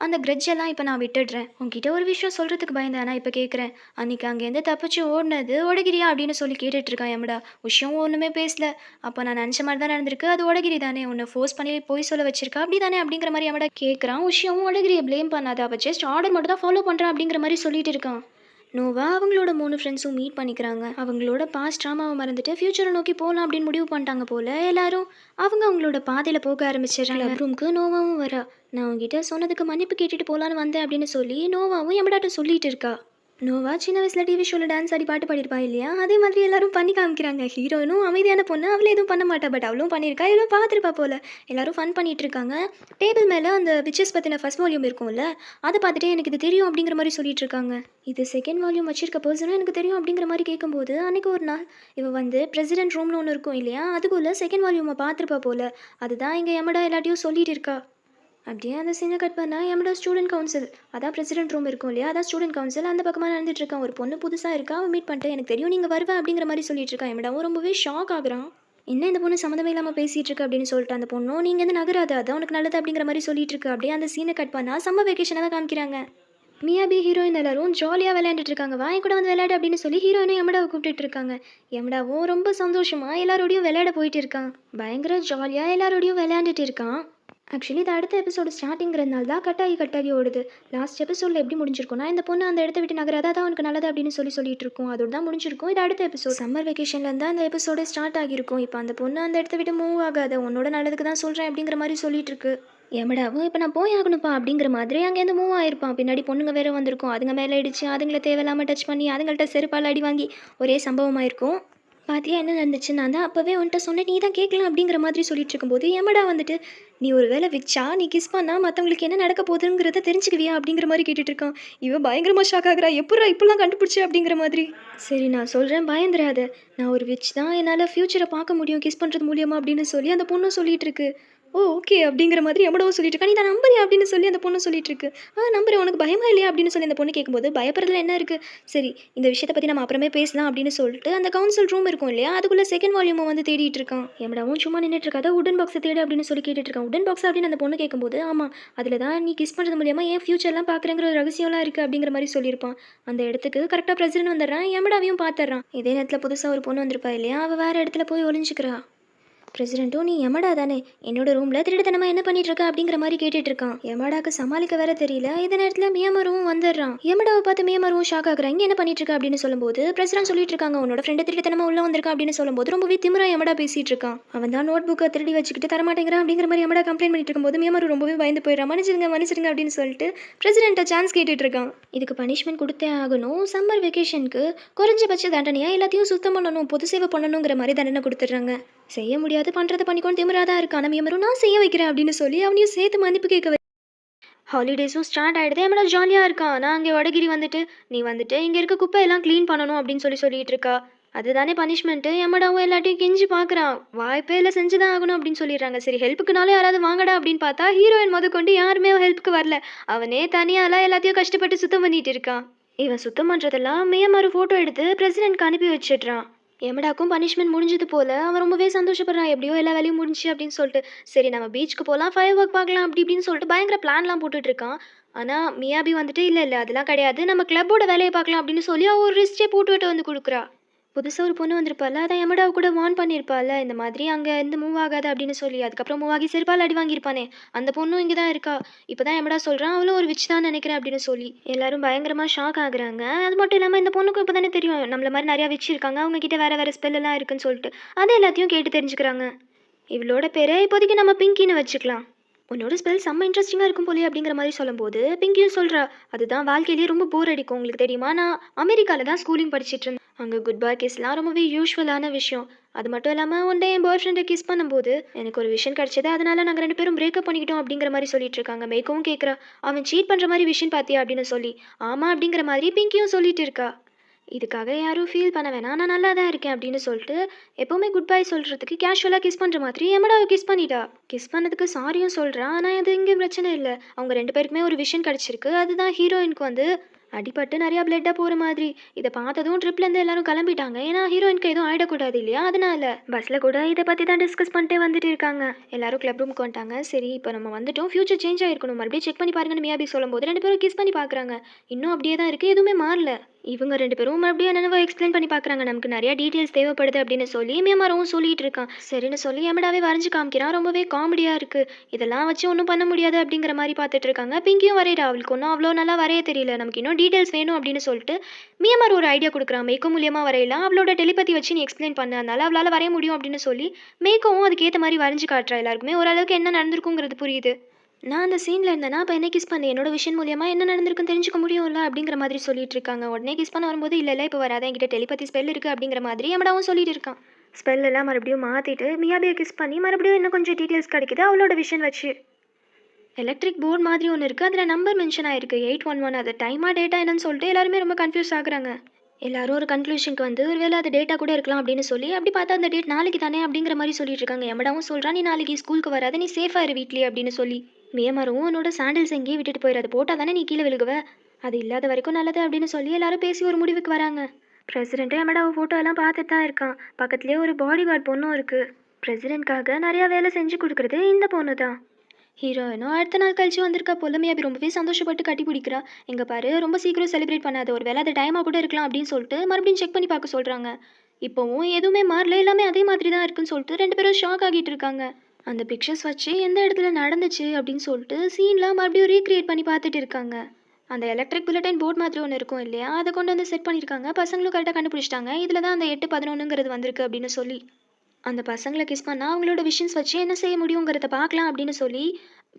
அந்த கிரெட்ஜெல்லாம் இப்போ நான் விட்டுடுறேன். உன்கிட்ட ஒரு விஷயம் சொல்கிறதுக்கு பயந்தேன், ஆனால் இப்போ கேட்குறேன். அன்றைக்கி அங்கேருந்து தப்பிச்சு ஓடினது உடகிரியா அப்படின்னு சொல்லி கேட்டுட்ருக்கான் யமடா. விஷயம் ஒன்றுமே பேசல. அப்போ நான் நினச்ச மாதிரி தான் நடந்திருக்கு. அது உடகிரி தானே உன்னை ஃபோர்ஸ் பண்ணி போய் சொல்ல வச்சிருக்கா அப்படி தானே அப்படிங்கிற மாதிரி யமடா கேட்குறான். விஷயமும் உடகிரியை ப்ளேம் பண்ணாத, அவள் ஜஸ்ட் ஆர்டர் மட்டும் தான் ஃபாலோ பண்ணுறான் அப்படிங்கிற மாதிரி சொல்லிட்டு இருக்கான். நோவா அவங்களோட 3 ஃப்ரெண்ட்ஸும் மீட் பண்ணிக்கிறாங்க. அவங்களோட பாஸ்ட் ட்ராமாவை மறந்துட்டு ஃப்யூச்சரை நோக்கி போகலாம் அப்படின்னு முடிவு பண்ணிட்டாங்க போல். எல்லாரும் அவங்களோட பாதையில் போக ஆரம்பிச்சிடுறாங்க. ரூமுக்கு நோவாவும் வரா. நான் உங்ககிட்ட சொன்னதுக்கு மன்னிப்பு கேட்டுட்டு போகலான்னு வந்தேன் அப்படின்னு சொல்லி நோவாவும் எம்படாட்ட சொல்லிட்டு இருக்கா. நோவா சின்ன வயசில் டிவி ஷோவில் டான்ஸ் ஆடி பாட்டு பாடிருப்பா இல்லையா, அதே மாதிரி எல்லாரும் பண்ணி காமிக்கிறாங்க. ஹீரோயினும் அமைதியான பொண்ணு, அவளே எதுவும் பண்ண மாட்டா. பட் அவளும் பண்ணியிருக்கா. எவ்வளோ பார்த்துருப்பா போல். எல்லாரும் ஃபன் பண்ணிட்டு இருக்காங்க. டேபிள் மேலே அந்த பிக்சர்ஸ் பற்றின ஃபர்ஸ்ட் வால்யூம் இருக்கும்ல, அதை பார்த்துட்டு எனக்கு இது தெரியும் அப்படிங்கிற மாதிரி சொல்லிட்டு இருக்காங்க. இது செகண்ட் வால்யூம் வச்சிருக்க பர்சனும் எனக்கு தெரியும் அப்படிங்கிற மாதிரி கேட்கும்போது, அன்றைக்கி ஒரு நாள் இவ வந்து பிரசிடென்ட் ரூம்னு ஒன்று இருக்கும் இல்லையா, அதுக்குள்ளே செகண்ட் வால்யூமை பார்த்துருப்பா போல். அதுதான் இங்கே எமடா எல்லாத்தையும் சொல்லிட்டு இருக்கா. அப்படியே அந்த சீனை கட் பண்ணால் எம்மோட ஸ்டூடெண்ட் கவுன்சில், அதான் பிரசிடென்ட் ரூம் இருக்கும் இல்லையா, அதான் ஸ்டூடெண்ட் கவுன்சில் அந்த பக்கமாக நடந்துட்டு இருக்கான். ஒரு பொண்ணு புதுசாக இருக்கா, அவன் மீட் பண்ணிட்டு எனக்கு தெரியும் நீங்கள் வருவேன் அப்படிங்கிற மாதிரி சொல்லிட்டு இருக்கான். எம்மடாவும் ரொம்பவே ஷாக் ஆகுறான். என்ன இந்த பொண்ணு சம்மந்தமே இல்லாமல் பேசிகிட்டு இருக்கு அப்படின்னு சொல்லிட்டு அந்த பொண்ணும் நீங்கள் வந்து நகராத அதான் உனக்கு நல்லது அப்படிங்கிற மாதிரி சொல்லிட்டு இருக்கு. அப்படியே அந்த சீனை கட் பண்ணால் சம்மர் வெக்கேஷனை தான் காமிக்கிறாங்க. மியாபி ஹீரோயின் எல்லாரும் ஜாலியாக விளையாண்டுட்டு இருக்காங்க. வா என் கூட வந்து விளையாடு அப்படின்னு சொல்லி ஹீரோயினும் யமடாவை கூப்பிட்டுட்டு இருக்காங்க. யமடாவும் ரொம்ப சந்தோஷமா எல்லாரோடையும் விளையாட போயிட்டு இருக்கான். பயங்கர ஜாலியாக எல்லாரோடையும் விளையாண்டுட்டு இருக்கான். ஆக்சுவலி இது அடுத்த எபிசோடு ஸ்டார்டிங்கிறதுனால தான் கட்டாகி ஓடுது. லாஸ்ட் எபிசோடில் எப்படி முடிஞ்சிருக்கும்னா இந்த பொண்ணு அந்த இடத்த விட்டு நகராத அதான் அவனுக்கு நல்லது அப்படின்னு சொல்லிட்டு இருக்கோம். அதோட தான் முடிஞ்சிருக்கும். இது அடுத்த எபிசோட் சம்மர் வெக்கேஷன்ல தான் இந்த எபிசோடு ஸ்டார்ட் ஆகிருக்கும். இப்போ அந்த பொண்ணு அந்த இடத்த விட்டு மூவ் ஆகாத உன்னோட நல்லதுக்கு தான் சொல்கிறேன் அப்படிங்கிற மாதிரி சொல்லிட்டு இருக்கு. எமடாவும் இப்போ நான் போய் ஆகணும்ப்பா அப்படிங்கிற மாதிரி அங்கேருந்து மூவ் ஆயிருப்பான். பின்னாடி பொண்ணுங்க வேற வந்திருக்கும். அதுங்க மேலே இடிச்சு அதுங்களை தேவையில்லாமல் டச் பண்ணி அதுங்கள்ட்ட செருப்பால் அடி வாங்கி ஒரே சம்பவமாயிருக்கும். பாத்தியா என்ன நடந்துச்சு? நான் தான் அப்போவே உன்ட்ட சொன்னேன் நீ தான் கேட்கலாம் அப்படிங்கிற மாதிரி சொல்லிட்டு இருக்கும்போது எமடா வந்துட்டு நீ ஒரு வேளை விச்சா நீ கிஸ் பண்ணா மற்றவங்களுக்கு என்ன நடக்க போகுதுங்கிறத தெரிஞ்சுக்குவியா அப்படிங்கிற மாதிரி கேட்டுட்டு இருக்கான். இவன் பயங்கரமாக ஷாக் ஆகுறா. எப்படா இப்படிலாம் கண்டுபிடிச்சி அப்படிங்கிற மாதிரி. சரி நான் சொல்கிறேன் பயந்துராத. நான் ஒரு விச் தான் என்னால் ஃப்யூச்சரை பார்க்க முடியும் கிஸ் பண்ணுறது மூலியமா அப்படின்னு சொல்லி அந்த பொண்ணும் சொல்லிட்டு இருக்கு. ஓ ஓகே அப்படிங்கிற மாதிரி எமடவும் சொல்லிட்டு இருக்கா. நீ தான் நம்புறியா அப்படின்னு சொல்லி அந்த பொண்ணு சொல்லிட்டு இருக்கு. நம்புறேன் உனக்கு பயமா இல்லையா அப்படின்னு சொல்லி அந்த பொண்ணு கேட்கும்போது பயப்படுறதுல என்ன இருக்குது. சரி இந்த விஷயத்தை பற்றி நம்ம அப்புறமே பேசலாம் அப்படின்னு சொல்லிட்டு அந்த கவுன்சில் ரூம் இருக்கும் இல்லையா அதுக்குள்ளே செகண்ட் வால்யூமை வந்து தேடிட்டு இருக்கான். எமடாவும் சும்மா நின்றுட்டு இருக்காத உடன் பாக்ஸை தேடு அப்படின்னு சொல்லி கேட்டுட்டு இருக்கான். உடன் பாக்ஸ் அப்படின்னு அந்த பொண்ணு கேட்கும்போது ஆமாம் அதில் தான் நீ கிஸ் பண்ணுறது மூலியமாக ஏன் ஃபியூச்சர்லாம் பார்க்குறங்கிற ஒரு ரகசியம்லாம் இருக்குது அப்படிங்கிற மாதிரி சொல்லியிருப்பான். அந்த இடத்துக்கு கரெக்டாக பிரசிடென்ட் வந்துடுறான். எமடாவையும் பார்த்துட்றான். இதே நேரத்தில் புதுசாக ஒரு பொண்ணு வந்திருப்பா இல்லையா அவள் வேறு இடத்துல போய் ஒளிஞ்சிக்கிறா. பிரசிடென்ட்டும் நீ எமடா தானே என்னோட ரூமில் திருடுத்தனமா என்ன பண்ணிட்டு இருக்க அப்படிங்கிற மாதிரி கேட்டுட்டு இருக்கான். எமடாக்கு சமாளிக்க வேற தெரியல. இந்த நேரத்தில் மியாமருவும் வந்துடுறான். எமடாவை பார்த்து மியாமருவும் ஷாக் ஆகுறான். இங்கே என்ன பண்ணிட்டு இருக்க அப்படின்னு சொல்லும்போது பிரசிடென்ட் சொல்லிட்டு இருக்காங்க உன்னோட ஃப்ரெண்டு திருடுத்தனமா உள்ள வந்திருக்கான் அப்படின்னு சொல்லும்போது ரொம்பவே திமிரா எமடா பேசிட்டு இருக்கான். அவன் தான் நோட் புக்கை திருடி வச்சுக்கிட்டு தரமாட்டேங்கிறான் அப்படிங்கிற மாதிரி எமடா கம்ப்ளைண்ட் பண்ணிட்டு இருக்கும்போது மியாமரு ரொம்பவே பயந்து போயிடறான். மன்னிச்சிருங்க அப்படின்னு சொல்லிட்டு பிரசிடென்ட்டை சான்ஸ் கேட்டுட்டு இருக்கான். இதுக்கு பனிஷ்மெண்ட் கொடுத்தே ஆகணும். சம்மர் வெக்கேஷனுக்கு குறைஞ்சபட்ச தண்டனையா எல்லாத்தையும் சுத்தம் பண்ணணும் பொது சேவை பண்ணணுங்கிற மாதிரி தண்டனை கொடுத்துட்றாங்க. செய்ய முடியாது பண்ணுறதை பண்ணிக்கொண்டு திமிராதான் இருக்கு. ஆனால் மியமரும் நான் செய்ய வைக்கிறேன் அப்படின்னு சொல்லி அவனையும் சேர்த்து மன்னிப்பு கேட்க ஹாலிடேஸும் ஸ்டார்ட் ஆகிடுது. எம்மளா ஜாலியாக இருக்கான். நான் அங்கே வடகிரி வந்துட்டு நீ வந்துட்டு இங்கே இருக்க குப்பையெல்லாம் க்ளீன் பண்ணணும் அப்படின்னு சொல்லிட்டு இருக்கா. அதுதானே பனிஷ்மெண்ட்டு. எம்மடாவும் எல்லாத்தையும் கெஞ்சி பார்க்குறான். வாய்ப்பே இல்லை செஞ்சு தான் ஆகணும் அப்படின்னு சொல்லிடுறாங்க. சரி ஹெல்ப்புக்குனாலும் யாராவது வாங்கடா அப்படின்னு பார்த்தா ஹீரோயின் முதற்கொண்டு யாருமே ஹெல்ப்புக்கு வரல. அவனே தனியாலாம் எல்லாத்தையும் கஷ்டப்பட்டு சுத்தம் பண்ணிட்டு இருக்கான். இவன் சுத்தம் பண்ணுறதெல்லாம் மியமாரு ஃபோட்டோ எடுத்து பிரசிடென்ட்க்கு அனுப்பி வச்சிடுறான். எமடாக்கும் பனிஷ்மெண்ட் முடிஞ்சது போல் அவன் ரொம்பவே சந்தோஷப்படுறான். எப்படியோ எல்லா வேலையும் முடிஞ்சு அப்படின்னு சொல்லிட்டு சரி நம்ம பீச்சுக்கு போகலாம் ஃபயர் ஒர்க் பார்க்கலாம் அப்படி இப்படின்னு சொல்லிட்டு பயங்கர பிளான்லாம் போட்டுட்டு இருக்கான். ஆனால் மியாபி வந்துட்டு இல்லை அதெல்லாம் கிடையாது நம்ம கிளப்போட வேலையை பார்க்கலாம் அப்படின்னு சொல்லி அவள் ஒரு ரிஸ்டே போட்டு வந்து கொடுக்குறா. புதுசாக ஒரு பொண்ணு வந்திருப்பாள் அதான் எமடாவை கூட வார்ன் பண்ணியிருப்பாள் இந்த மாதிரி அங்கே இருந்து மூவ் ஆகாது அப்படின்னு சொல்லி. அதுக்கப்புறம் மூவ் ஆகி செருப்பால் அடி வாங்கியிருப்பானே அந்த பொண்ணும் இங்கே தான் இருக்கா. இப்போ தான் எமடா சொல்கிறான் அவளும் ஒரு விச் தான் நினைக்கிறேன் அப்படின்னு சொல்லி எல்லாரும் பயங்கரமாக ஷாக் ஆகுறாங்க. அது மட்டும் இல்லாமல் இந்த பொண்ணுக்கும் இப்போ தானே தெரியும் நம்மள மாதிரி நிறையா விச் இருக்காங்க அவங்க கிட்ட வேறு ஸ்பெல்லாம் இருக்குன்னு சொல்லிட்டு அதை எல்லாத்தையும் கேட்டு தெரிஞ்சுக்கிறாங்க. இவளோட பேரை இப்போதைக்கு நம்ம பிங்கின்னு வச்சுக்கலாம். உன்னோட ஸ்பெல் செம்ம இன்ட்ரெஸ்டிங்காக இருக்கும் போலே அப்படிங்கிற மாதிரி சொல்லும்போது பிங்கியும் சொல்கிறா அதுதான் வாழ்க்கையிலேயே ரொம்ப போர் அடிக்கும் உங்களுக்கு தெரியுமா. நான் அமெரிக்காவில் தான் ஸ்கூலிங் படிச்சுட்டு இருந்தேன். அங்கே குட் பை கிஸ்லாம் ரொம்பவே யூஸ்வலான விஷயம். அது மட்டும் இல்லாமல் ஒன் டே என் பாய் ஃப்ரெண்டை கிஸ் பண்ணும்போது எனக்கு ஒரு விஷயம் கிடச்சது. அதனால நாங்கள் 2 பேரும் பிரேக்கப் பண்ணிக்கிட்டோம் அப்படிங்கிற மாதிரி சொல்லிட்டு இருக்காங்க. மேக்கவும் கேட்குறா அவன் சீட் பண்ணுற மாதிரி விஷயம் பார்த்தியா அப்படின்னு சொல்லி. ஆமாம் அப்படிங்கிற மாதிரி பிங்கியும் சொல்லிட்டு இருக்கா. இதுக்காக யாரும் ஃபீல் பண்ண வேணாம் நான் நல்லா தான் இருக்கேன் அப்படின்னு சொல்லிட்டு எப்போவுமே குட் பை சொல்கிறதுக்கு கேஷுவலாக கிஸ் பண்ணுற மாதிரி எமடாவை கிஸ் பண்ணிட்டா. கிஸ் பண்ணதுக்கு சாரியும் சொல்கிறா. ஆனால் அது இங்கே பிரச்சனை இல்லை. அவங்க 2 பேருக்குமே ஒரு விஷயம் கிடச்சிருக்கு. அதுதான் ஹீரோயினுக்கு வந்து அடிபட்டு நிறையா பிளட்டாக போகிற மாதிரி. இதை பார்த்ததும் ட்ரிப்லேருந்து எல்லாரும் கிளம்பிட்டாங்க. ஏன்னா ஹீரோயினுக்கு எதுவும் ஆகிடக்கூடாது இல்லையா. அதனால பஸ்ஸில் கூட இதை பற்றி தான் டிஸ்கஸ் பண்ணிட்டே வந்துட்டு இருக்காங்க. எல்லாரும் கிளப் ரூமுக்கு வந்துட்டாங்க. சரி இப்போ நம்ம வந்துட்டோம் ஃபியூச்சர் சேஞ்ச் ஆகிருக்கணும் மறுபடியும் செக் பண்ணி பாருங்கன்னு மியாபி சொல்லும்போது 2 பேரும் கிஸ் பண்ணி பார்க்குறாங்க. இன்னும் அப்படியே தான் இருக்குது எதுவுமே மாறல. இவங்க 2 பேரும் மறுபடியும் என்னென்னவோ எக்ஸ்பிளைன் பண்ணி பார்க்குறாங்க. நமக்கு நிறைய டீட்டெயில்ஸ் தேவைப்படுது அப்படின்னு சொல்லி மியமாரவும் சொல்லிட்டு இருக்கான். சரின்னு சொல்லி எமடாவே வரைஞ்சு காமிக்கிறான். ரொம்பவே காமெடியாக இருக்குது. இதெல்லாம் வச்சு ஒன்றும் பண்ண முடியாது அப்படிங்கிற மாதிரி பார்த்துட்டு இருக்காங்க. பிங்கியும் வரையிடா. அவளுக்கு ஒன்றும் அவ்வளோ நல்லா வரைய தெரியல. நமக்கு இன்னும் டீட்டெயில்ஸ் வேணும் அப்படின்னு சொல்லிட்டு மியமார் ஒரு ஐடியா கொடுக்குறான். மேக்கோ மூலியமாக வரையலாம் அவளோட டெலிபதி வச்சு நீ எக்ஸ்பிளைன் பண்ண அதனால அவளால் வரைய முடியும் அப்படின்னு சொல்லி மேக்கோவும் அதுக்கேற்ற மாதிரி வரைஞ்சு காட்டுறா. எல்லாருக்குமே ஓரளவுக்கு என்ன நடந்திருக்குங்கிறது புரியுது. நான் அந்த சீனில் இருந்தேன்னா அப்போ என்ன கிஸ் பண்ணேன் என்னோட விஷயம் மூலியமாக என்ன நடந்திருக்குன்னு தெரிஞ்சுக்க முடியும்ல அப்படிங்கிற மாதிரி சொல்லிட்டு இருக்காங்க. உடனே கிஸ் பண்ண வரும்போது இல்லை இப்போ வராத என்கிட்ட டெலிபதி ஸ்பெல் இருக்குது அப்படிங்கிற மாதிரி எமடாவும் சொல்லிட்டு இருக்கான். ஸ்பெல் எல்லாம் மறுபடியும் மாற்றிட்டு மியாபியை கிஸ் பண்ணி மறுபடியும் இன்னும் கொஞ்சம் டீட்டெயில்ஸ் கிடைக்குது அவளோட விஷயம் வச்சு. எலக்ட்ரிக் போர்டு மாதிரி ஒன்று இருக்குது. அதில் நம்பர் மென்ஷன் ஆயிருக்கு 811. அது டைமா டேட்டா என்னன்னு சொல்லிட்டு எல்லாருமே ரொம்ப கன்ஃபியூஸ் ஆகுறாங்க. எல்லாரும் ஒரு கன்க்ளூஷனுக்கு வந்து ஒருவேளை அது டேட்டா கூட இருக்கலாம் அப்படின்னு சொல்லி அப்படி பார்த்தா அந்த டேட் நாளைக்கு தானே அப்படிங்கிற மாதிரி சொல்லிட்டு இருக்காங்க. எமடாவும் சொல்கிறான் நீ நாளைக்கு ஸ்கூலுக்கு வராத நீ சேஃபாக இரு வீட்லேயே அப்படின்னு சொல்லி. மியமாரும் உன்னோட சாண்டில்ஸ் எங்கேயே விட்டுட்டு போயிடாது போட்டால் தானே நீ கீழே விழுகுவ அது இல்லாத வரைக்கும் நல்லது அப்படின்னு சொல்லி எல்லாரும் பேசி ஒரு முடிவுக்கு வராங்க. பிரசிடென்ட்டும் யமடாவை ஃபோட்டோ எல்லாம் பார்த்துட்டு தான் இருக்கான். பக்கத்துலேயே ஒரு பாடி கார்டு பொண்ணும் இருக்குது. பிரசிடென்ட்காக நிறையா வேலை செஞ்சு கொடுக்குறது இந்த பொண்ணு தான். ஹீரோயினும் அடுத்த நாள் கழிச்சு வந்திருக்கா பொலமையை அப்படி ரொம்பவே சந்தோஷப்பட்டு கட்டி பிடிக்கிறா. இங்கே பாரு, ரொம்ப சீக்கிரம் செலிப்ரேட் பண்ணாத, ஒரு வேலை அது டைமாக கூட இருக்கலாம் அப்படின்னு சொல்லிட்டு மறுபடியும் செக் பண்ணி பார்க்க சொல்கிறாங்க. இப்போவும் எதுவுமே மாறல, எல்லாமே அதே மாதிரி தான் இருக்குன்னு சொல்லிட்டு ரெண்டு பேரும் ஷாக் ஆகிட்டு இருக்காங்க. அந்த பிக்சர்ஸ் வச்சு எந்த இடத்துல நடந்துச்சு அப்படின்னு சொல்லிட்டு சீன்லாம் மறுபடியும் ரீக்ரியேட் பண்ணி பார்த்துட்டு இருக்காங்க. அந்த எலக்ட்ரிக் புல்லட்டின் போர்ட் மாதிரி ஒன்று இருக்கும் இல்லையா, அதை கொண்டு வந்து செட் பண்ணியிருக்காங்க. பசங்களும் கரெக்டாக கண்டுபிடிச்சிட்டாங்க, இதில் தான் அந்த 8-11ங்கிறது வந்திருக்கு அப்படின்னு சொல்லி. அந்த பசங்களை கிஸ் பண்ணால் அவங்களோட விஷன்ஸ் வச்சு என்ன செய்ய முடியுங்கிறத பார்க்கலாம் அப்படின்னு சொல்லி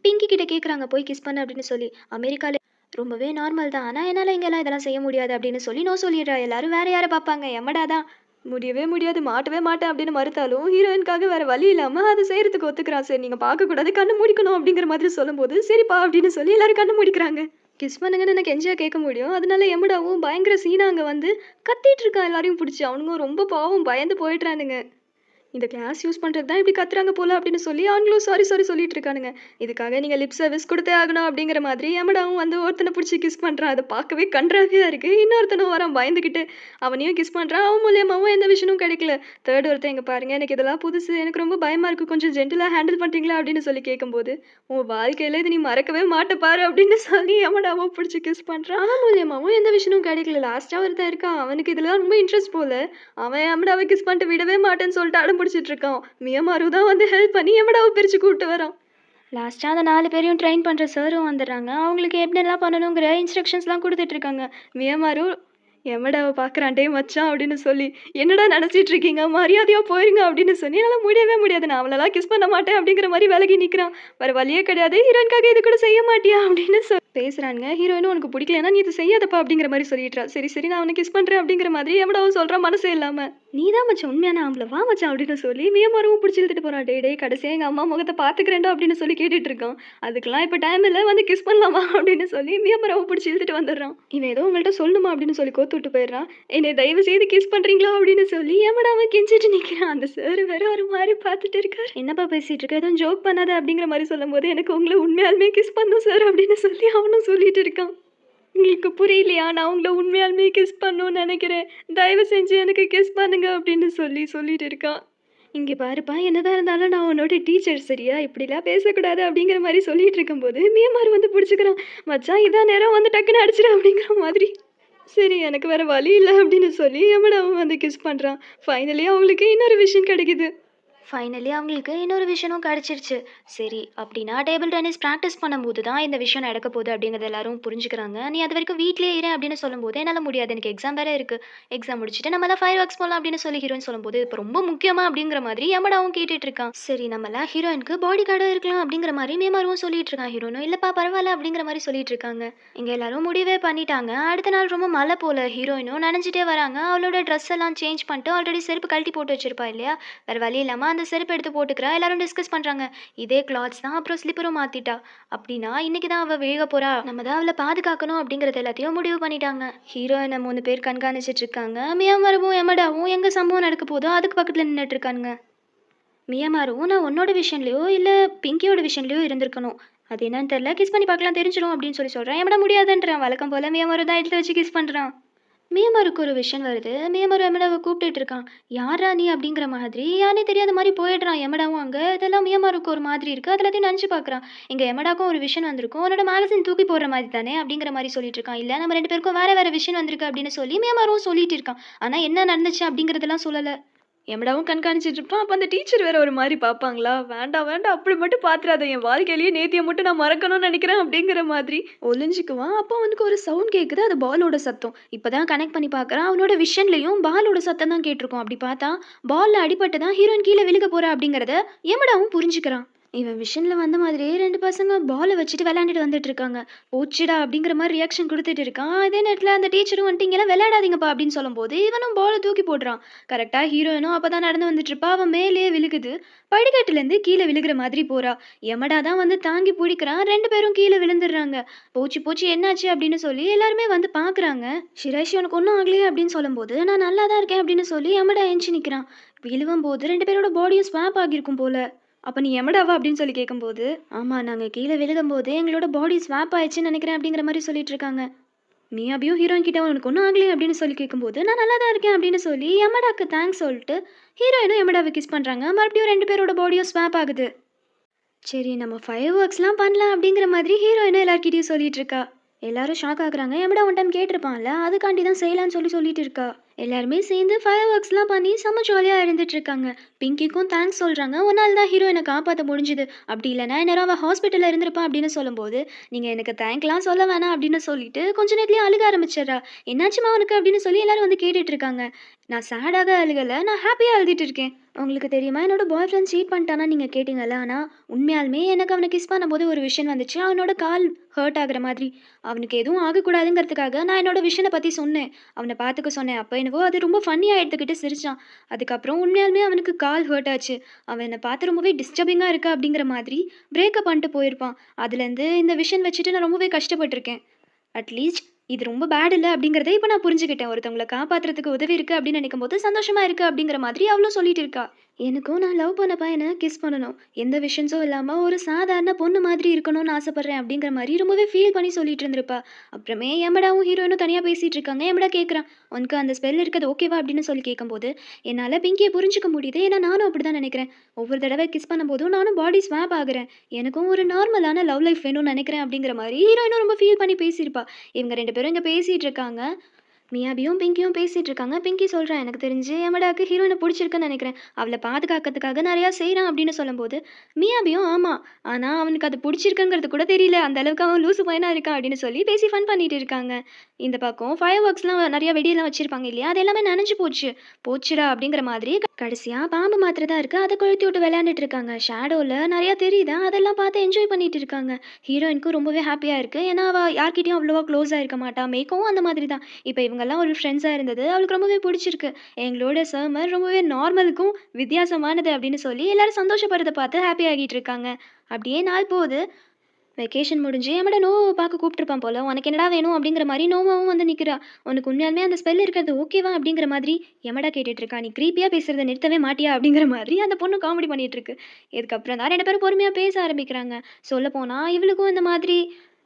பிங்கி கிட்ட கேட்குறாங்க, போய் கிஸ் பண்ணு அப்படின்னு சொல்லி. அமெரிக்காவில் ரொம்பவே நார்மல் தான், ஆனால் என்னால் இங்கெல்லாம் இதெல்லாம் செய்ய முடியாது அப்படின்னு சொல்லி நோ சொல்லிடுறா. எல்லாரும் வேற யாரை பார்ப்பாங்க, எம்மடா தான் முடியவே முடியாது, மாட்டவே மாட்டேன் அப்படின்னு மறுத்தாலும் ஹீரோயின்காக வேற வழி இல்லாமல் அதை செய்யறதுக்கு ஒத்துக்கிறான். சரி நீங்கள் பார்க்கக்கூடாது, கண்ணு முடிக்கணும் அப்படிங்கிற மாதிரி சொல்லும்போது சரிப்பா அப்படின்னு சொல்லி எல்லாரும் கண்ணு முடிக்கிறாங்க. கிஸ் பண்ணுங்கன்னு எனக்கு எஞ்சியாக கேட்க முடியும். அதனால எம்மடாவும் பயங்கர சீனா அங்கே வந்து கத்திட்டு இருக்கான் எல்லாரையும் பிடிச்சி. அவனுங்க ரொம்ப பாவம் பயந்து போயிட்டுறானுங்க. இந்த கிளாஸ் யூஸ் பண்ணுறது தான் இப்படி கத்துறாங்க போல அப்படின்னு சொல்லி அவங்களும் சாரி சாரி சொல்லிட்டு இருக்கானுங்க. இதுக்காக நீங்கள் லிப் சர்வீஸ் கொடுத்தே ஆகணும் அப்படிங்கிற மாதிரி எமடாவும் வந்து ஒருத்தனை பிடிச்சி கிஸ் பண்ணுறான். அதை பார்க்கவே கன்றாவியாக இருக்குது. இன்னொருத்தனும் வரான் பயந்துக்கிட்டு, அவனையும் கிஸ் பண்ணுறான். அவன் மூலியமாகவும் எந்த விஷயமும் கிடைக்கல. தேர்ட் ஒருத்தன், இங்கே பாருங்கள், எனக்கு இதெல்லாம் புதுசு, எனக்கு ரொம்ப பயமாக இருக்குது, கொஞ்சம் ஜென்டிலாக ஹேண்டில் பண்ணுறீங்களா அப்படின்னு சொல்லி கேட்கும்போது, உன் வாழ்க்கையில் இது நீ மறக்கவே மாட்ட பாரு அப்படின்னு சொல்லி எமடாவும் பிடிச்சி கிஸ் பண்ணுறான். அவன் மூலியமாகவும் எந்த விஷயமும் கிடைக்கல. லாஸ்ட்டாக ஒருத்தன் இருக்கான், அவனுக்கு இதெல்லாம் ரொம்ப இன்ட்ரெஸ்ட் போல. அவன் எமடாவை கிஸ் பண்ணிட்டு விடவே மாட்டேன்னு சொல்லிட்டு அடம் பிடிச்சிட்டு இருக்கான். மியமாரு தான் வந்து ஹெல்ப் பண்ணி எமடாவை பிரித்து கூப்பிட்டு வரான். லாஸ்ட்டாக அந்த 4 பேரையும் ட்ரெயின் பண்ணுற சாரும் வந்துடுறாங்க. அவங்களுக்கு எப்படிலாம் பண்ணணுங்கிற இன்ஸ்ட்ரக்ஷன்ஸ்லாம் கொடுத்துட்ருக்காங்க. மியமாரு எமடாவை பார்க்குறான், டே மச்சான் அப்படின்னு சொல்லி, என்னடா நினச்சிட்டு இருக்கீங்க, மரியாதையாக போயிருங்க அப்படின்னு சொல்லி, என்னால் முடியவே முடியாது, நான் அவளெல்லாம் கிஸ் பண்ண மாட்டேன் அப்படிங்கிற மாதிரி விலகி நிற்கிறான். வேறு வழியே கிடையாது, ஹீரோயின்காக இது கூட செய்ய மாட்டியா அப்படின்னு சொல்லி பேசுகிறாங்க. ஹீரோயினும் உனக்கு பிடிக்கலன்னா நீ இது செய்யாதப்பா அப்படிங்கிற மாதிரி சொல்லிடுறா. சரி சரி நான் அவனை கிஸ் பண்ணுறேன் அப்படிங்கிற மாதிரி எமடாவும் சொல்கிறான் மனசே இல்லாமல். நீ தான் மச்சான் உண்மையான ஆம்பளை, வா மச்சான் அப்படின்னு சொல்லி மியமாரும் பிடிச்சி இழுத்துட்டு போகிறான். டே கடைசியாக எங்கள் அம்மா முகத்தை பார்த்துக்கிறேன்டா அப்படின்னு சொல்லி கேட்டுட்டு இருக்கான். அதுக்கெல்லாம் இப்போ டைம் இல்லை, வந்து கிஸ் பண்ணலாமா அப்படின்னு சொல்லி மியமாராவும் பிடிச்சி இழுத்துட்டு வந்துடுறான். இவன் ஏதோ உங்கள்கிட்ட சொல்லணுமா அப்படின்னு சொல்லி கோத்து விட்டு போயிடுறான். என்னை தயவு செய்து கிஸ் பண்ணுறீங்களா அப்படின்னு சொல்லி எமடாவை கெஞ்சிட்டு நிற்கிறான். அந்த சார் வேற ஒரு மாதிரி பார்த்துட்டு இருக்காரு. என்னப்பா பேசிகிட்டு இருக்க, எதுவும் ஜோக் பண்ணாத அப்படிங்கிற மாதிரி சொல்லும் போது, எனக்கு உங்களை உண்மையாலுமே கிஸ் பண்ணும் சார் அப்படின்னு சொல்லி அவனும் சொல்லிட்டு இருக்கான். உங்களுக்கு புரியலையா, நான் உங்களை உண்மையாலுமே கிஸ் பண்ணணும்னு நினைக்கிறேன், தயவு செஞ்சு எனக்கு கிஸ் பண்ணுங்க அப்படின்னு சொல்லிட்டு இருக்கான். இங்கே பாருப்பா, என்னதான் இருந்தாலும் நான் உன்னோட டீச்சர், சரியா, இப்படிலாம் பேசக்கூடாது அப்படிங்கிற மாதிரி சொல்லிட்டு இருக்கும்போது மியமாரு வந்து பிடிச்சிக்கிறான். மச்சான் இதான் நேரம், வந்து டக்குன்னு அடிச்சிடு அப்படிங்கிற மாதிரி. சரி எனக்கு வேற வழி இல்லை அப்படின்னு சொல்லி எமடாவும் வந்து கிஸ் பண்ணுறான். ஃபைனலி அவங்களுக்கு இன்னொரு விஷயம் கிடைக்குது. ஃபைனலி அவங்களுக்கு இன்னொரு விஷயமும் கிடச்சிருச்சு. சரி அப்படின்னா டேபிள் டென்னிஸ் ப்ராக்டிஸ் பண்ணும்போது தான் இந்த விஷயம் நடக்க போகுது அப்படிங்கிறது எல்லாரும் புரிஞ்சுக்கிறாங்க. நீ அது வரைக்கும் வீட்டிலே இரு அப்படின்னு சொல்லும்போது, என்னால் முடியாது, எனக்கு எக்ஸாம் வேறு இருக்குது, எக்ஸாம் முடிச்சுட்டு நம்மளாம் ஃபயர் ஒர்க்ஸ் போகலாம் அப்படின்னு சொல்லி ஹீரோயின் சொல்லும்போது, இப்போ ரொம்ப முக்கியமாக அப்படிங்கிற மாதிரி எமடாவும் கேட்டுட்டு இருக்கான். சரி நம்மளாம் ஹீரோயினுக்கு பாடி கார்டாக இருக்கலாம் அப்படிங்கிற மாதிரி மேமாரும் சொல்லிட்டு இருக்கான். ஹீரோனும் இல்லைப்பா பரவாயில்ல அப்படிங்கிற மாதிரி சொல்லிட்டு இருக்காங்க. இங்கே எல்லாரும் முடிவே பண்ணிட்டாங்க. அடுத்த நாள் ரொம்ப மழை போல, ஹீரோயினும் நனைஞ்சிட்டே வராங்க. அவளோட ட்ரெஸ் எல்லாம் சேஞ்ச் பண்ணிட்டு ஆல்ரெடி செருப்பு கழட்டி போட்டு வச்சிருப்பா இல்லையா, வேறு வழி இல்லாமல் அந்த செருப்பு எடுத்து போட்டுக்கிறா. எல்லாரும் டிஸ்கஸ் பண்ணுறாங்க, இதே கிளாத்ஸ் தான் அப்புறம் ஸ்லிப்பரும் மாற்றிட்டா, அப்படின்னா இன்னைக்கு தான் அவள் விழுக போகிறா, நம்ம தான் அவளை பாதுகாக்கணும் அப்படிங்கிறது எல்லாத்தையும் முடிவு பண்ணிட்டாங்க. ஹீரோயினை 3 பேர் கண்காணிச்சிட்டு இருக்காங்க. மியாமாருவும் எமடாவும் எங்கே சம்பவம் நடக்க போதோ அதுக்கு பக்கத்தில் நின்றுட்டு இருக்காங்க. மியாமாருவும் நான் உன்னோட விஷயம்லையோ இல்லை பிங்கியோட விஷயம்லையோ இருந்திருக்கணும், அது என்னன்னு தெரியல, கிஸ் பண்ணி பார்க்கலாம் தெரிஞ்சிடும் அப்படின்னு சொல்கிறேன். எமடா முடியாதுன்றான். வழக்கம் போல் மியாமாரு தான் எடுத்து வச்சு கிஸ் பண்ணுறான். மியாமாருக்கு ஒரு விஷயம் வருது. மியாமாரு எமடாவை கூப்பிட்டுட்டு இருக்கான். யாரா நீ அப்படிங்கிற மாதிரி யானே தெரியாத மாதிரி போயிடுறான் எமடாவும். அங்கே இதெல்லாம் மியாமாருக்கு ஒரு மாதிரி இருக்குது, அது எல்லாத்தையும் நினச்சி பார்க்குறான். எங்கள் எமடாக்கும் ஒரு விஷயம் வந்திருக்கும், உன்னோட மேகசின் தூக்கி போடுற மாதிரி தானே அப்படிங்கிற மாதிரி சொல்லிட்டு இருக்கான். இல்லை நம்ம 2 பேருக்கும் வேறு வேறு விஷயம் வந்திருக்கு அப்படின்னு சொல்லி மியாமாரும் சொல்லிட்டு இருக்கான். ஆனால் என்ன நடந்துச்சு அப்படிங்கிறதெல்லாம் சொல்லலை. எமடாவும் கண்காணிச்சிட்டு இருப்பான். அப்போ அந்த டீச்சர் வேற ஒரு மாதிரி பார்ப்பாங்களா, வேண்டாம் வேண்டாம் அப்படி மட்டும் பார்த்துறாத, என் வாழ்க்கையிலேயே நேத்தியை மட்டும் நான் மறக்கணும்னு நினைக்கிறேன் அப்படிங்கிற மாதிரி ஒளிஞ்சிக்குவான். அப்போ அவனுக்கு ஒரு சவுண்ட் கேட்குது, அது பாலோட சத்தம். இப்போ தான் கனெக்ட் பண்ணி பார்க்குறான், அவனோட விஷன்லையும் பாலோட சத்தம் தான் கேட்டிருக்கோம். அப்படி பார்த்தா பாலில் அடிபட்டு தான் ஹீரோயின் கீழே விழுக போகிறா அப்படிங்கிறத எமடாவும் புரிஞ்சுக்கிறான். இவன் விஷனில் வந்த மாதிரியே 2 பசங்க பாலை வச்சுட்டு விளையாண்டுட்டு வந்துட்டு இருக்காங்க. போச்சுடா அப்படிங்கிற மாதிரி ரியாக்ஷன் கொடுத்துட்டு இருக்கான். அதே நேரத்தில் அந்த டீச்சரும் வந்துட்டு இங்கெல்லாம் விளையாடாதீங்கப்பா அப்படின்னு சொல்லும்போது இவனும் பாலை தூக்கி போடுறான். கரெக்டாக ஹீரோயினும் அப்போ தான் நடந்து வந்துட்டு இருப்பா. அவன் மேலேயே விழுகுது, படிக்கட்டுலேருந்து கீழே விழுகிற மாதிரி போறா. எமடா தான் வந்து தாங்கி பிடிக்கிறான். 2 பேரும் கீழே விழுந்துடுறாங்க. போச்சு போச்சு என்னாச்சு அப்படின்னு சொல்லி எல்லாருமே வந்து பார்க்குறாங்க. ஷிராஷி உனக்கு ஒன்றும் ஆகலையே அப்படின்னு சொல்லும்போது, நான் நல்லா தான் இருக்கேன் அப்படின்னு சொல்லி எமடா எஞ்சி நிற்கிறான். விழுவும்போது 2 பேரோட பாடியும் ஸ்வாப் ஆகியிருக்கும் போல. அப்போ நீ எமடாவா அப்படின்னு சொல்லி கேட்கும்போது, ஆமாம் நாங்கள் கீழே விழுகும்போது எங்களோட பாடி ஸ்வாப் ஆயிடுச்சுன்னு நினைக்கிறேன் அப்படிங்கிற மாதிரி சொல்லிட்டு இருக்காங்க. மியாபியும் ஹீரோயின் கிட்ட உனக்கு ஒன்றும் ஆகலையே அப்படின்னு சொல்லி கேட்கும்போது, நான் நல்லா தான் இருக்கேன் அப்படின்னு சொல்லி யமடாக்கு தேங்க்ஸ் சொல்லிட்டு ஹீரோயினும் யமடாவை கிஸ் பண்ணுறாங்க. மறுபடியும் 2 பேரோட பாடியும் ஸ்வாப் ஆகுது. சரி நம்ம ஃபயர் ஒர்க்ஸ்லாம் பண்ணலாம் அப்படிங்கிற மாதிரி ஹீரோயினும் எல்லார்கிட்டயும் சொல்லிட்டு இருக்கா. எல்லாரும் ஷாக் ஆகுறாங்க. எமடா ஒன் டைம் கேட்டிருப்பான்ல, அதுக்காண்டி தான் செய்யலான்னு சொல்லிட்டு இருக்கா. எல்லாருமே சேர்ந்து ஃபயர் ஒர்க்ஸ்லாம் பண்ணி செம்ம ஜாலியாக இருந்துட்டு இருக்காங்க. பிங்கிக்கும் தேங்க்ஸ் சொல்கிறாங்க. ஒரு நாள் தான் ஹீரோயினை காப்பாற்ற முடிஞ்சுது. அப்படி இல்லைனா நேரம் அவள் ஹாஸ்பிட்டலில் இருந்திருப்பா அப்படின்னு சொல்லும்போது, நீங்கள் எனக்கு தேங்க்லாம் சொல்ல வேணாம் அப்படின்னு சொல்லிட்டு கொஞ்ச நேரத்துலேயே அழுக ஆரம்பிச்சிடுறா. என்னாச்சுமா அவனுக்கு அப்படின்னு சொல்லி எல்லாரும் வந்து கேட்டுட்டு இருக்காங்க. நான் சேடாக அழுகலை, நான் ஹாப்பியாக அழுதிட்டு இருக்கேன். உங்களுக்கு தெரியுமா என்னோட பாய் ஃப்ரெண்ட் சீட் பண்ணிட்டானா நீங்கள் கேட்டிங்கல்ல. ஆனால் உண்மையாலுமே எனக்கு அவனை கிஸ் பண்ணும்போது ஒரு விஷயம் வந்துச்சு. அவனோட கால் ஹர்ட் ஆகுற மாதிரி. அவனுக்கு எதுவும் ஆகக்கூடாதுங்கிறதுக்காக நான் என்னோட விஷனை பற்றி சொன்னேன். அவனை பார்த்துக்க சொன்னேன். அப்போ என்னவோ அது ரொம்ப ஃபன்னியாக எடுத்துக்கிட்டு சிரிச்சான். அதுக்கப்புறம் உண்மையாலுமே அவனுக்கு கால் ஹர்ட் ஆச்சு. அவன் என்னை பார்த்து ரொம்பவே டிஸ்டர்பிங்காக இருக்கா அப்படிங்கிற மாதிரி பிரேக்கப் பண்ணிட்டு போயிருப்பான். அதுலேருந்து இந்த விஷயம் வச்சுட்டு நான் ரொம்பவே கஷ்டப்பட்டிருக்கேன். அட்லீஸ்ட் இது ரொம்ப பேட் இல்லை அப்படிங்கிறத இப்போ நான் புரிஞ்சுக்கிட்டேன். ஒருத்தவங்களை காப்பாற்றுறதுக்கு உதவி இருக்குது அப்படின்னு நினைக்கும் போது சந்தோஷமா இருக்குது அப்படிங்கிற மாதிரி அவளும் சொல்லிட்டு இருக்கா. எனக்கும் நான் லவ் பண்ண பையனை கிஸ் பண்ணணும், எந்த விஷயன்ஸும் இல்லாமல் ஒரு சாதாரண பொண்ணு மாதிரி இருக்கணும்னு ஆசைப்பட்றேன் அப்படிங்கிற மாதிரி ரொம்பவே ஃபீல் பண்ணி சொல்லிட்டு இருந்திருப்பா. அப்புறமே எமடாவும் ஹீரோயினும் தனியாக பேசிகிட்டு இருக்காங்க. எமடா கேட்குறான், உனக்கு அந்த ஸ்பெல் இருக்கிறது ஓகேவா அப்படின்னு சொல்லி கேட்கும்போது, என்னால் பிங்கியை புரிஞ்சுக்க முடியுது. ஏன்னா நானும் அப்படி தான் நினைக்கிறேன். ஒவ்வொரு தடவை கிஸ் பண்ணும்போதும் நானும் பாடி ஸ்வாப் ஆகுறேன். எனக்கும் ஒரு நார்மலான லவ் லைஃப் வேணும்னு நினைக்கிறேன் அப்படிங்கிற மாதிரி ஹீரோயினும் ரொம்ப ஃபீல் பண்ணி பேசியிருப்பா. இவங்க 2 பேரும் இங்கே பேசிகிட்டு இருக்காங்க. மியாபியும் பிங்கியும் பேசிட்டு இருக்காங்க. பிங்கி சொல்றா, எனக்கு தெரிஞ்சு எமடாக்கு ஹீரோயினை பிடிச்சிருக்குன்னு நினைக்கிறேன். அவளை பாதுகாக்கிறதுக்காக நிறையா செய்கிறான் அப்படின்னு சொல்லும்போது, மியாபியும் ஆமாம், ஆனால் அவனுக்கு அது பிடிச்சிருக்குங்கிறது கூட தெரியல, அந்த அளவுக்கு அவன் லூசு பையனா இருக்கான் அப்படின்னு சொல்லி பேசி ஃபன் பண்ணிட்டு இருக்காங்க. இந்த பக்கம் ஃபயர் ஒர்க்ஸ்லாம் நிறைய வெடியெல்லாம் வச்சிருப்பாங்க இல்லையா, அது எல்லாமே நனைஞ்சு போச்சுடா அப்படிங்கிற மாதிரி கடைசியாக பாம்பு மாத்திரை தான் இருக்குது, அதை கொளுத்தி விட்டு விளையாண்டுட்டு இருக்காங்க. ஷேடோவில் நிறையா தெரியுதா, அதெல்லாம் பார்த்து என்ஜாய் பண்ணிட்டு இருக்காங்க. ஹீரோயினுக்கும் ரொம்பவே ஹாப்பியாக இருக்குது. ஏன்னா அவள் யார்கிட்டையும் அவ்வளோவா க்ளோஸாக இருக்க மாட்டா. மேக்கவும் அந்த மாதிரி தான். இப்போ இவங்கெல்லாம் ஒரு ஃப்ரெண்ட்ஸாக இருந்தது அவளுக்கு ரொம்பவே பிடிச்சிருக்கு. எங்களோட சம்மர் ரொம்பவே நார்மலுக்கும் வித்தியாசமானது அப்படின்னு சொல்லி எல்லாரும் சந்தோஷப்படுறத பார்த்து ஹாப்பி ஆகிட்டு இருக்காங்க. அப்படியே நாள் போகுது. வெக்கேஷன் முடிஞ்சு எமட நோவை பார்க்க கூப்பிட்டுருப்பான் போல. உனக்கு என்னடா வேணும் அப்படிங்கிற மாதிரி நோவாவும் வந்து நிற்கிறா. உனக்கு உண்மையாலுமே அந்த ஸ்பெல் இருக்கிறது ஓகேவா அப்படிங்கிற மாதிரி எமடா கேட்டுட்டு இருக்கா. நீ க்ரீப்பியாக பேசுறதை நிறுத்தவே மாட்டியா அப்படிங்கிற மாதிரி அந்த பொண்ணு காமெடி பண்ணிட்டு இருக்கு. இதுக்கப்புறம் தான் 2 பேரும் பொறுமையாக பேச ஆரம்பிக்கிறாங்க. சொல்லப்போனால் இவளுக்கும் இந்த மாதிரி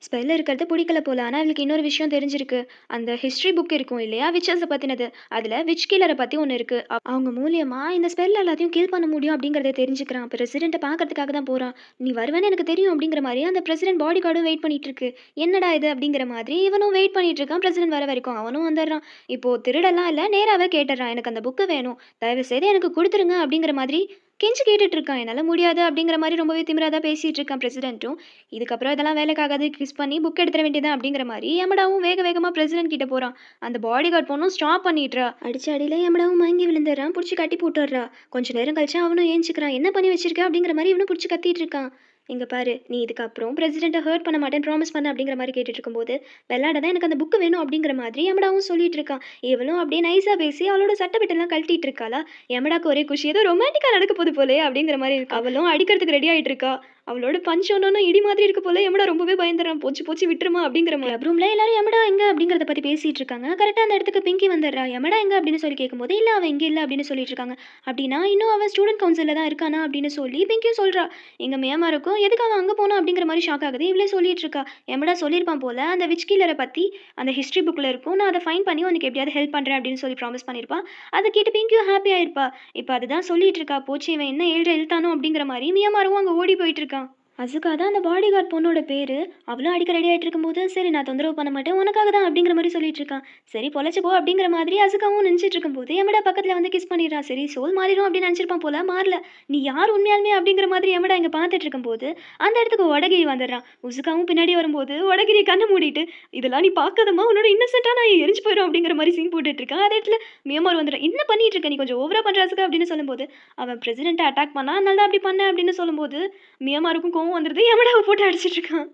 ஸ்பெல் இருக்கிறது பிடிக்கல போல. ஆனால் இவளுக்கு இன்னொரு விஷயம் தெரிஞ்சிருக்கு. அந்த ஹிஸ்ட்ரி புக் இருக்கும் இல்லையா, விச்சர்ஸை பற்றினது. அதில் விச் கில்லரை பற்றி ஒன்று இருக்குது. அவங்க மூலியமாக இந்த ஸ்பெல் எல்லாத்தையும் கில் பண்ண முடியும் அப்படிங்கிறத தெரிஞ்சுக்கிறான். பிரசிடெண்ட்டை பார்க்கறதுக்காக தான் போகிறான். நீ வருவேன்னு எனக்கு தெரியும் அப்படிங்கிற மாதிரி அந்த பிரசிடென்ட் பாடி கார்டும் வெயிட் பண்ணிட்டு இருக்கு. என்னடா இது அப்படிங்கிற மாதிரி இவனும் வெயிட் பண்ணிட்டு இருக்கான். பிரசிடென்ட் வர வரைக்கும் அவனும் வந்துடுறான். இப்போ திருடெல்லாம் இல்லை, நேராகவே கேட்டுடுறான், எனக்கு அந்த புக்கு வேணும், தயவு செய்து எனக்கு கொடுத்துருங்க அப்படிங்கிற மாதிரி கெஞ்சி கேட்டுட்டு இருக்கான். என்னால் முடியாது அப்படிங்கிற மாதிரி ரொம்பவே திமிராக பேசிகிட்டு இருக்கான் பிரசிடென்ட்டும். இதுக்கப்புறம் இதெல்லாம் வேலைக்காகாது, கிஸ் பண்ணி புக் எடுத்துட வேண்டியதான் அப்படிங்கிற மாதிரி யமடாவும் வேக வேகமாக பிரசிடென்ட் கிட்ட போகிறான். அந்த பாடி கார்ட் பொண்ணும் ஸ்டாப் பண்ணிடுறா. அடிச்ச அடியில் யமடாவும் மயங்கி விழுந்துடுறான். பிடிச்சி கட்டி போட்டுடுறா. கொஞ்சம் நேரம் கழிச்சு அவனும் ஏஞ்சிக்கிறான். என்ன பண்ணி வச்சிருக்க அப்படிங்கிற மாதிரி இவனும் பிடிச்சி கத்திட்டு இருக்கான். இங்கே பாரு, நீ இதுக்கப்புறம் பிரசிடெண்ட்டை ஹர்ட் பண்ண மாட்டேன் ப்ராமிஸ் பண்ண அப்படிங்கிற மாதிரி கேட்டுட்டு இருக்கும்போது, விளையாட தான் எனக்கு அந்த புக்கு வேணும் அப்படிங்கிற மாதிரி யமடாவும் சொல்லிட்டு இருக்கான். இவளும் அப்படியே நைஸாக பேசி அவளோட சட்டப்பட்டெல்லாம் கழட்டிட்டு இருக்காளா. யமடாக்கு ஒரே குஷி, ஏதோ ரொமான்டிக்காக நடக்க போகுது போலே அப்படிங்கிற மாதிரி இருக்கு. அவளும் அடிக்கிறதுக்கு ரெடி ஆகிட்டு இருக்கா. அவளோட பஞ்ச் ஒன்னொன்னு இடி மாதிரி இருக்கு போல. யமடா ரொம்பவே பயந்துறான். போச்சு போச்சு விட்டுருமா அப்படிங்கிற மாதிரி கிளப் ரூம்ல எல்லாரும் யமடா எங்க அப்படிங்கிறத பற்றி பேசிட்டு இருக்காங்க. கரெக்டாக அந்த இடத்துக்கு பிங்கி வந்துடுறா. யமடா எங்க அப்படின்னு சொல்லி கேட்கும்போது, இல்லை அவன் இங்கே இல்லை அப்படின்னு சொல்லிட்டு இருக்காங்க. அப்படின்னா இன்னும் அவன் ஸ்டூடெண்ட் கவுன்சிலில் தான் இருக்கானா அப்படின்னு சொல்லி பிங்கியும் சொல்கிறா. எங்கள் மேமாருக்கும் எதுக்கு அவன் அங்கே போனா அப்படிங்கிற மாதிரி ஷாக் ஆகுது. இவளே சொல்லிட்டு இருக்கா. எமடா சொல்லியிருப்பான் போல, அந்த விச் கீலரை பற்றி அந்த ஹிஸ்ட்ரி புக்கில் இருக்கும், நான் அதை ஃபைன் பண்ணி உனக்கு எப்படியாவது ஹெல்ப் பண்ணுறேன் அப்படின்னு சொல்லி ப்ராமிஸ் பண்ணியிருப்பான். அதை கேட்டு பிங்கியும் ஹாப்பி ஆயிருப்பா. இப்போ அதுதான் சொல்லிட்டு இருக்கா. போச்சு இவன் என்ன ஏழை எழுத்தானோ அப்படிங்கிற மாதிரி மியாமாரும் அங்கே ஓடி போயிட்டு இருக்கான். அசுகா தான் அந்த பாடி கார்டு பொண்ணோட பேர். அவளும் அடிக்க ரெடி ஆகிட்டு இருக்கும்போது, சரி நான் தொந்தரவு பண்ண மாட்டேன், உனக்காக தான் அப்படிங்கிற மாதிரி சொல்லிட்டு இருக்கான். சரி பொழைச்சு போ அப்படிங்கிற மாதிரி அசுகாவும் நினச்சிட்டு இருக்கும்போது எமடா பக்கத்தில் வந்து கிஸ் பண்ணிடுறா. சரி சோல் மாறிடும் அப்படின்னு நினச்சிருப்பான் போல, மாறல. நீ யார் உண்மையாலுமே அப்படிங்கிற மாதிரி எமடா இங்கே பார்த்துட்டு இருக்கும்போது அந்த இடத்துக்கு வடகிரி வந்துடுறான். உசுகாவும் பின்னாடி வரும்போது வடகிரி கண்ணை மூடிட்டு, இதெல்லாம் நீ பார்க்காதம்மா, உன்னோட இன்னசென்ட்டாக நான் எரிஞ்சு போயிடும் அப்படிங்கிற மாதிரி சீன் போட்டுட்டு இருக்கான். அதே இடத்துல மியாமார் வந்துடுறான். என்ன பண்ணிட்டு இருக்க நீ, கொஞ்சம் ஓவரா பண்ணுற அசுகா அப்படின்னு சொல்லும்போது, அவன் பிரசிடென்ட்டை அட்டாக் பண்ணா, அதனால தான் அப்படி பண்ணேன் அப்படின்னு சொல்லும்போது மியாமாருக்கும் கோவம் வந்துடுது. எமடாவை போட்டு அடிச்சிட்டு இருக்கான்.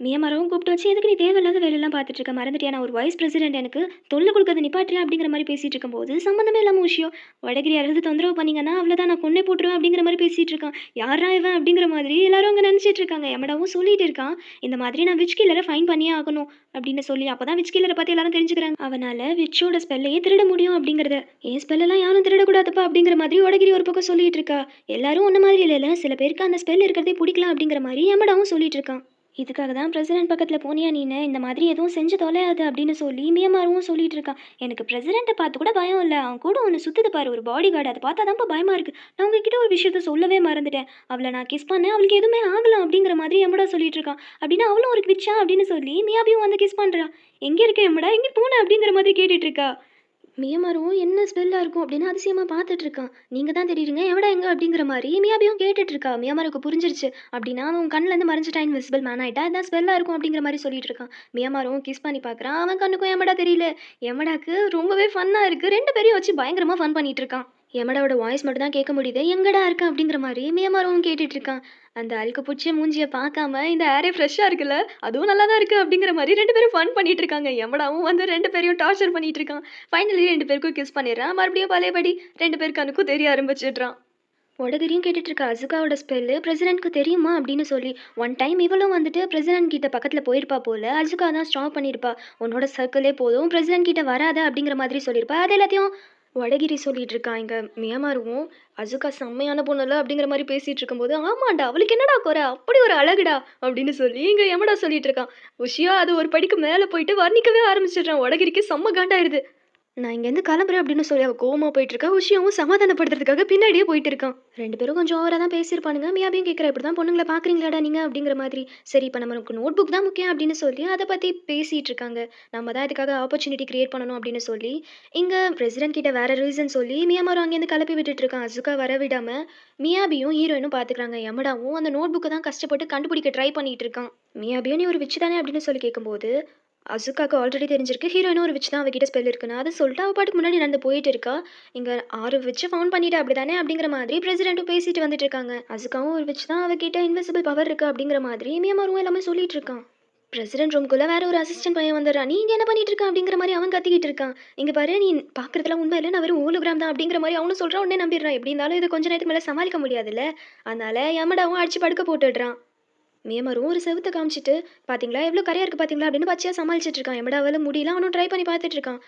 மியாமாரவும் கூப்பிட்டு வச்சு, எதுக்கு நீ தேவையில்லாத வேலையெல்லாம் பார்த்துட்டு இருக்க, மறந்துட்டியா நான் ஒரு வைஸ் பிரசிடென்ட், எனக்கு தொல்லை கொடுக்கறது நிப்பாட்டியா அப்படிங்கிற மாதிரி பேசிட்டு இருக்கும்போது, சம்மந்தமே இல்லாமல் விஷயம், வடகிரி யாராவது தொந்தரவு பண்ணீங்கன்னா அவ்வளோதான், நான் கொன்னே போட்டுருவேன் அப்படிங்கிற மாதிரி பேசிட்டு இருக்கான். யாரா இவன் அப்படிங்கிற மாதிரி எல்லாரும் அங்கே நினச்சிட்டு இருக்காங்க. எமடாவும் சொல்லிட்டு இருக்கான், இந்த மாதிரி நான் விச் கில்லரை ஃபைன் பண்ணியே ஆகணும் அப்படின்னு சொல்லி. அப்போ தான் விச் கில்லரை பற்றி எல்லாரும் தெரிஞ்சுக்கிறாங்க. அவனால் விச்சோட ஸ்பெல்லையே திருட முடியும் அப்படிங்கிறத. என் ஸ்பெல்லெல்லாம் யாரும் திருடக்கூடாதுப்பா அப்படிங்கிற மாதிரி வடகிரி ஒரு பக்கம் சொல்லிட்டு இருக்கா. எல்லாரும் ஒன்ன மாதிரி இல்லைல்ல, சில பேருக்கு அந்த ஸ்பெல் இருக்கிறதே பிடிக்கலாம் அப்படிங்கிற மாதிரி எமடாவும் சொல்லிட்டு இருக்கான். இதுக்காக தான் பிரசிடென்ட் பக்கத்தில் போனியா நீனு இந்த மாதிரி எதுவும் செஞ்சு தொலையாது அப்படின்னு சொல்லி மியமாரும் சொல்லிட்டு இருக்கான். எனக்கு பிரசிடென்ட்டை பார்த்து கூட பயம் இல்லை, அவன் கூட ஒன்று சுற்றுது பாரு ஒரு பாடி கார்டு, அதை பார்த்தா தான்ப்பா பயமா இருக்கு. நான் உங்ககிட்ட ஒரு விஷயத்த சொல்லவே மறந்துட்டேன். அவளை நான் கிஸ் பண்ணேன், அவளுக்கு எதுவுமே ஆகலாம் அப்படிங்கிற மாதிரி எம்மடா சொல்லிட்டு இருக்கான். அப்படின்னா அவளும் ஒரு கிவிச்சா அப்படின்னு சொல்லி மியாபியும் வந்து கிஸ் பண்ணுறா. எங்கே இருக்க எம்மடா, எங்கே போன அப்படிங்கிற மாதிரி கேட்டுட்டு இருக்கா. மியமாரும் என்ன ஸ்மெல்லாக இருக்கும் அப்படின்னு அதிசயமாக பார்த்துட்டு இருக்கான். நீங்கள் தான் தெரியுங்க எவடா எங்க அப்படிங்கிற மாதிரி மியாபியும் கேட்டுட்டு இருக்கா. மியாமாருக்கு புரிஞ்சிருச்சு. அப்படின்னா அவன் கண்ணிலேருந்து மறைஞ்சிட்டா, இன்விசிபிள் மேன் ஆயிட்டா, இதான் ஸ்மெல்லாக இருக்கும் அப்படிங்கிற மாதிரி சொல்லிட்டு இருக்கான். மியாமாரும் கிஸ் பண்ணி பார்க்குறான். அவன் கண்ணுக்கும் எமடா தெரியல. எமடாக்கு ரொம்பவே ஃபன்னாக இருக்குது. ரெண்டு பேரையும் வச்சு பயங்கரமாக ஃபன் பண்ணிட்டு இருக்கான். எமடாவோட வாய்ஸ் மட்டும் தான் கேட்க முடியுது. எங்கடா இருக்க அப்படிங்கிற மாதிரி மியமாரும் கேட்டுட்டு இருக்கான். அந்த அழுக்கு பிடிச்ச மூஞ்சியை பார்க்காம இந்த ஏரே ஃப்ரெஷ்ஷாக இருக்குல்ல, அதுவும் நல்லா தான் இருக்குது அப்படிங்கிற மாதிரி ரெண்டு பேரும் ஃபன் பண்ணிட்டு இருக்காங்க. எமடாவும் வந்து ரெண்டு பேரையும் டார்ச்சர் பண்ணிட்டு இருக்கான். ஃபைனலி ரெண்டு பேருக்கும் கிஸ் பண்ணிடுறான். மறுபடியும் பழையபடி ரெண்டு பேருக்கு கண்ணுக்கும் தெரிய ஆரம்பிச்சிடுறான். உடகிரியும் கேட்டுட்டு இருக்கா. அசுகாவோட ஸ்பெல்லு பிரசிடென்ட்க்கு தெரியுமா அப்படின்னு சொல்லி. ஒன் டைம் இவளும் வந்துட்டு பிரசிடென்ட் கிட்ட பக்கத்தில் போயிருப்பா போல. அசுகா தான் ஸ்டாப் பண்ணியிருப்பா. உன்னோட சர்க்கிளே போதும், பிரசிடென்ட் கிட்ட வராத அப்படிங்கிற மாதிரி சொல்லியிருப்பா. அது எல்லாத்தையும் வடகிரி சொல்லிட்டு இருக்கான். இங்க மியாமாருவும் அசுகா செம்மையான பொண்ணுல அப்படிங்கிற மாதிரி பேசிட்டு இருக்கும்போது, ஆமாண்டா அவளுக்கு என்னடா குறை, அப்படி ஒரு அழகுடா அப்படின்னு சொல்லி இங்க எமடா சொல்லிட்டு இருக்கான். உஷியா அது ஒரு படிக்கு மேலே போயிட்டு வர்ணிக்கவே ஆரம்பிச்சிடுறான். வடகிரிக்கு செம்ம காண்டாயிருது. நான் இங்கேருந்து கிளம்புறேன் அப்படின்னு சொல்லி அவள் கோவமாக போயிட்டு இருக்கா. உஷியாவும் சமாதானப்படுத்துறதுக்காக பின்னாடியே போயிட்டு இருக்கான். ரெண்டு பேரும் கொஞ்சம் ஓவராக தான் பேசியிருப்பானுங்க. மியாபியும் கேட்குறா, இப்படி தான் பொண்ணுங்களை பார்க்குறீங்களாடா நீங்கள் அப்படிங்கிற மாதிரி. சரி இப்போ நமக்கு நோட் புக் தான் முக்கியம் அப்படின்னு சொல்லி அதை பற்றி பேசிகிட்டு இருக்காங்க. நம்ம தான் இதுக்காக ஆப்பர்ச்சுனிட்டி கிரியேட் பண்ணணும் அப்படின்னு சொல்லி இங்கே பிரசிடென்ட் கிட்ட வேற ரீசன் சொல்லி மியாமாரும் அங்கேருந்து கிளப்பி விட்டுட்டு இருக்கான். அசுகா வர விடாமல் மியாபியும் ஹீரோயினும் பார்த்துக்கிறாங்க. யமடாவும் அந்த நோட் புக்கை தான் கஷ்டப்பட்டு கண்டுபிடிக்க ட்ரை பண்ணிட்டு இருக்கான். மியாபியும் நீ ஒரு விச்சு தானே அப்படின்னு சொல்லி கேட்கும்போது அசுகாக்கு ஆல்ரெடி தெரிஞ்சிருக்கு. ஹீரோயினும் ஒரு விச் தான் அவகிட்ட ஸ்பெல் இருக்குன்னு. அதை சொல்லிட்டு அவள் பாட்டுக்கு முன்னாடி நடந்து போயிட்டு இருக்கா. இங்கே 6 விச்சு ஃபவுண்ட் பண்ணிட்டு அப்படி தானே அப்படிங்கிற மாதிரி பிரசிடென்ட்டும் பேசிட்டு வந்துட்டு இருக்காங்க. அசுகாவும் ஒரு விச் தான், அவகிட்ட இன்விசிபிள் பவர் இருக்குது அப்படிங்கிற மாதிரி மியாமாரும் எல்லாமே சொல்லிட்டு இருக்கான். பிரசிடென்ட் ரூம்குள்ளே வேற ஒரு அசிஸ்டன்ட் பையன் வந்துடுறான். நீ இங்கே என்ன பண்ணிட்டு இருக்க அப்படிங்கிற மாதிரி அவன் கத்திக்கிட்டு இருக்கான். இங்கே பாரு நீ பார்க்குறதுலாம் உண்மை இல்லை, நான் வெறும் ஹோலோகிராம் தான் அப்படிங்கிற மாதிரி அவனும் சொல்கிறான். உடனே நம்பிடுறான். எப்படி இருந்தாலும் இது கொஞ்ச நேரத்துக்கு மேலே சமாளிக்க முடியாதுல்ல, அதனால யமடாவும் அடிச்சு படுக்க போட்டுடுறான். மியமரும் ஒரு செவுத்த காமிச்சிட்டு, பாத்தீங்களா எவ்வளோ கரையா இருக்கு பாத்தீங்களா அப்படின்னு பச்சையா சமாளிச்சிட்டு இருக்கான். எமடாவால முடியல, அவனும் ட்ரை பண்ணி பார்த்துட்டு இருக்கான்.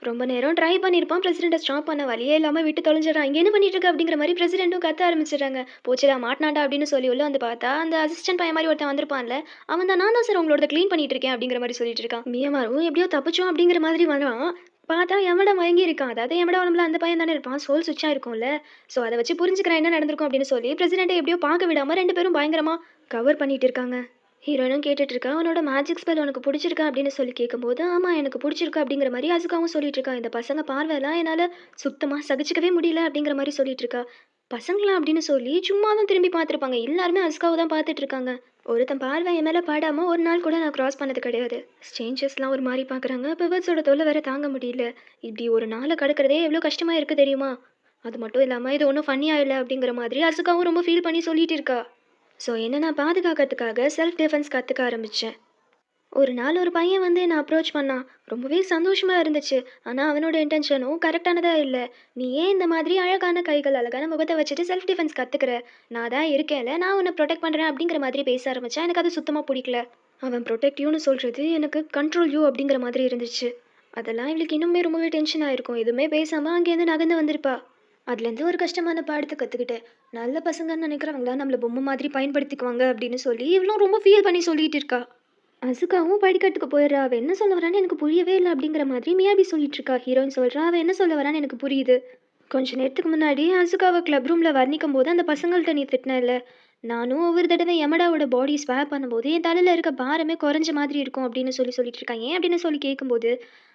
ரொம்ப நேரம் ட்ரை பண்ணியிருப்பான். பிரசிடென்ட்டை ஸ்டாப் பண்ண வழியே இல்லாமல் விட்டு தொலைஞ்சிடறான். இங்கே என்ன பண்ணிட்டு இருக்க அப்படிங்கிற மாதிரி பிரசிடென்ட்டும் கத்த ஆரம்பிச்சிடுறாங்க. போச்சுடா மாட்டினாண்டா அப்படின்னு சொல்லி உள்ள வந்து பார்த்தா அந்த அசிஸ்டன்ட் பையன் மாதிரி ஒருத்தன் வந்திருப்பான்ல, அவன் தான் நான் தான் சார் உங்களோட க்ளீன் பண்ணிட்டு இருக்கேன் அப்படிங்கிற மாதிரி சொல்லிட்டு இருக்கான். மியமாரும் எப்படியோ தப்பிச்சோம் அப்படிங்கிற மாதிரி வரான். பார்த்தா எமடா மயங்கி இருக்கான். அதாவது எமடா உடம்புல அந்த பையன் தானே இருப்பான், சோல் சுவிட்சா இருக்கும்ல. ஸோ அதை வச்சு புரிஞ்சுக்கிறேன் என்ன நடந்திருக்கும் அப்படின்னு சொல்லி பிரசிடென்ட்டை எப்படியோ பார்க்க விடாம ரெண்டு பேரும் பயங்கரமா கவர் பண்ணிட்டு இருக்காங்க. ஹீரோயினும் கேட்டுட்டு இருக்கா. அவனோட மேஜிக் ஸ்பெல் உனக்கு பிடிச்சிருக்கா அப்படின்னு சொல்லி கேட்கும்போது, ஆமாம் எனக்கு பிடிச்சிருக்கு அப்படிங்கிற மாதிரி அசுகாவும் சொல்லிட்டு இருக்கா. இந்த பசங்க பார்வையெல்லாம் என்னால் சுத்தமாக சகிச்சிக்கவே முடியல அப்படிங்கிற மாதிரி சொல்லிட்டு இருக்கா. பசங்களா அப்படின்னு சொல்லி சும்மா தான் திரும்பி பார்த்துருப்பாங்க. எல்லாருமே அசுகாவை தான் பார்த்துட்டு இருக்காங்க. ஒருத்தன் பார்வை என் மேலே பாடாமல் ஒரு நாள் கூட நான் க்ராஸ் பண்ணது கிடையாது. ஸ்ட்ரேஞ்சர்ஸ்லாம் ஒரு மாதிரி பார்க்குறாங்க. பிவர்ஸோட தொல்லை வேற தாங்க முடியல. இப்படி ஒரு நாளை கடக்கிறதே எவ்வளோ கஷ்டமாக இருக்குது தெரியுமா. அது மட்டும் இல்லாமல் இது ஒன்றும் ஃபன்னியாக இல்லை அப்படிங்கிற மாதிரி அசுகாவும் ரொம்ப ஃபீல் பண்ணி சொல்லிட்டு இருக்கா. ஸோ என்ன நான் பாதுகாக்கிறதுக்காக செல்ஃப் டிஃபென்ஸ் கற்றுக்க ஆரம்பித்தேன். ஒரு நாள் ஒரு பையன் வந்து என்னை அப்ரோச் பண்ணான். ரொம்பவே சந்தோஷமாக இருந்துச்சு. ஆனால் அவனோட இன்டென்ஷனும் கரெக்டானதாக இல்லை. நீ ஏன் இந்த மாதிரி அழகான கைகள் அழகான முகத்தை வச்சுட்டு செல்ஃப் டிஃபென்ஸ் கற்றுக்கிற, நான் தான் இருக்கேன்ல, நான் உன்னை ப்ரொடெக்ட் பண்ணுறேன் அப்படிங்கிற மாதிரி பேச ஆரம்பித்தேன். எனக்கு அது சுத்தமாக பிடிக்கல. அவன் ப்ரொடெக்ட் யூன்னு சொல்கிறது எனக்கு கண்ட்ரோல் யூ அப்படிங்கிற மாதிரி இருந்துச்சு. அதெல்லாம் இவளுக்கு இன்னுமே ரொம்பவே டென்ஷன் ஆயிருக்கும். எதுவுமே பேசாமல் அங்கேருந்து நகர்ந்து வந்திருப்பா. அதுலேருந்து ஒரு கஷ்டமான பாடத்தை கற்றுக்கிட்டேன். நல்ல பசங்கன்னு நினைக்கிறவங்கள நம்மளை பொம்மை மாதிரி பயன்படுத்திக்குவாங்க அப்படின்னு சொல்லி இவளும் ரொம்ப ஃபீல் பண்ணி சொல்லிட்டு இருக்கா. அசுகாவும் படிக்கட்டுக்கு போயிடுறா. அவள் என்ன சொல்ல வரான்னு எனக்கு புரியவே இல்லை அப்படிங்கிற மாதிரி மியாபி சொல்லிட்டு இருக்கா. ஹீரோயின் சொல்கிறா அவள் என்ன சொல்ல வரான்னு எனக்கு புரியுது. கொஞ்ச நேரத்துக்கு முன்னாடி அசுகாவை கிளப் ரூமில் வர்ணிக்கும் போது அந்த பசங்கள்கிட்ட நீ திட்டின இல்லை, நானும் ஒவ்வொரு தடவை யமடாவோட பாடி ஸ்வாப் பண்ணும்போது என் தலையில் இருக்க பாரமே குறைஞ்ச மாதிரி இருக்கும் அப்படின்னு சொல்லிட்டு இருக்காங்க. ஏன் அப்படின்னு சொல்லி கேட்கும்போது,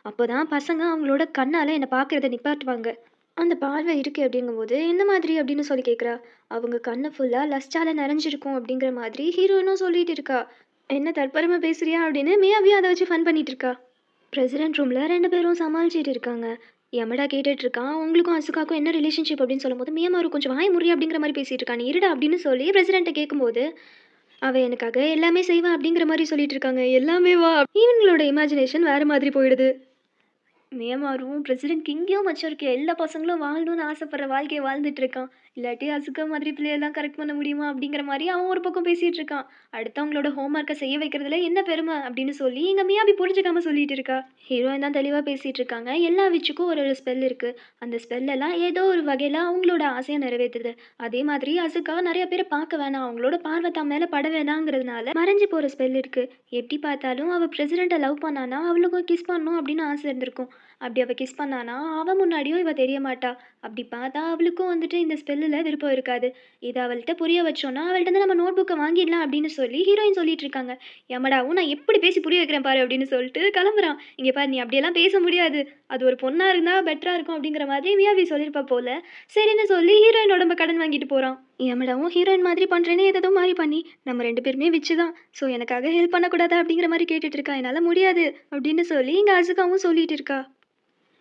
அப்போ தான் பசங்க அவங்களோட கண்ணால் என்னை பார்க்குறத நிப்பாட்டுவாங்க. அந்த பார்வை இருக்கு அப்படிங்கும்போது, எந்த மாதிரி அப்படின்னு சொல்லி கேட்குறா. அவங்க கண்ணு ஃபுல்லாக லஸ்டால நிறைஞ்சிருக்கும் அப்படிங்கிற மாதிரி ஹீரோயினும் சொல்லிட்டு இருக்கா. என்ன தற்பரமா பேசுறியா அப்படின்னு மியாவியும் அதை வச்சு ஃபன் பண்ணிட்டு இருக்கா. பிரசிடென்ட் ரூமில் ரெண்டு பேரும் சமாளிச்சிட்டு இருக்காங்க. யமடா கேட்டுட்டு இருக்கான், உங்களுக்கும் அசுகாக்கும் என்ன ரிலேஷன்ஷிப் அப்படின்னு சொல்லும்போது மியாமாரு கொஞ்சம் வாய் முறி அப்படிங்கிற மாதிரி பேசிட்டு இருக்கா. நீ இருடா அப்படின்னு சொல்லி பிரசிடென்ட்டை கேட்கும்போது, அவள் எனக்காக எல்லாமே செய்வா அப்படிங்கிற மாதிரி சொல்லிட்டு இருக்காங்க. எல்லாமே வா, இவங்களோட இமேஜினேஷன் வேற மாதிரி போயிடுது. மியமாரும் பிரசிடென்ட் கிங்கேயும் மச்சம் இருக்க எல்லா பசங்களும் வாழணும்னு ஆசைப்படுற வாழ்க்கையை வாழ்ந்துட்டு இருக்கான். இல்லாட்டி அசுக்கா மாதிரி பிள்ளையெல்லாம் கரெக்ட் பண்ண முடியுமா அப்படிங்கிற மாதிரி அவன் ஒரு பக்கம் பேசிட்டு இருக்கான். அடுத்தவங்களோட ஹோம்ஒர்க்கை செய்ய வைக்கிறதுல என்ன பெருமை அப்படின்னு சொல்லி இங்க மியாபி புரிஞ்சுக்காம சொல்லிட்டு இருக்கா. ஹீரோயின் தான் தெளிவா பேசிட்டு இருக்காங்க. எல்லா விச்சுக்கும் ஒரு ஒரு ஸ்பெல் இருக்கு. அந்த ஸ்பெல் எல்லாம் ஏதோ ஒரு வகையில அவங்களோட ஆசையை நிறைவேற்றுது. அதே மாதிரி அசுக்கா நிறைய பேரை பார்க்க வேணாம், அவங்களோட பார்வை தான் மேல பட வேணாங்கிறதுனால மறைஞ்சு போற ஸ்பெல் இருக்கு. எப்படி பார்த்தாலும் அவ பிரசிடென்ட்டை லவ் பண்ணானா அவளுக்கும் கிஸ் பண்ணணும் அப்படின்னு ஆசை இருந்திருக்கும். அப்படி அவ கிஸ் பண்ணானா அவன் முன்னாடியும் இவ தெரிய மாட்டா. அப்படி பார்த்தா அவளுக்கும் வந்துட்டு இந்த ஸ்பெல்லில் விருப்பம் இருக்காது. இதை அவள்கிட்ட புரிய வச்சோன்னா அவள்கிட்ட நம்ம நோட் புக்கை வாங்கிடலாம் அப்படின்னு சொல்லி ஹீரோயின் சொல்லிட்டு இருக்காங்க. எமடாவும் நான் எப்படி பேசி புரிய வைக்கிறேன் பாரு அப்படின்னு சொல்லிட்டு கிளம்புறான். இங்கே பாரு, நீ அப்படியெல்லாம் பேச முடியாது, அது ஒரு பொண்ணாக இருந்தால் பெட்டராக இருக்கும் அப்படிங்கிற மாதிரி மியாவி சொல்லியிருப்பா போல. சரின்னு சொல்லி ஹீரோயின் உடம்ப கடன் வாங்கிட்டு போகிறான். எமடாவும் ஹீரோயின் மாதிரி பண்ணுறேன்னு எதோ மாதிரி பண்ணி நம்ம 2 பேருமே விச்சு தான், ஸோ எனக்காக ஹெல்ப் பண்ணக்கூடாதா அப்படிங்கிற மாதிரி கேட்டுட்டு இருக்கா. என்னால் முடியாது அப்படின்னு சொல்லி இங்கே அசுகாவும் சொல்லிட்டு இருக்கா.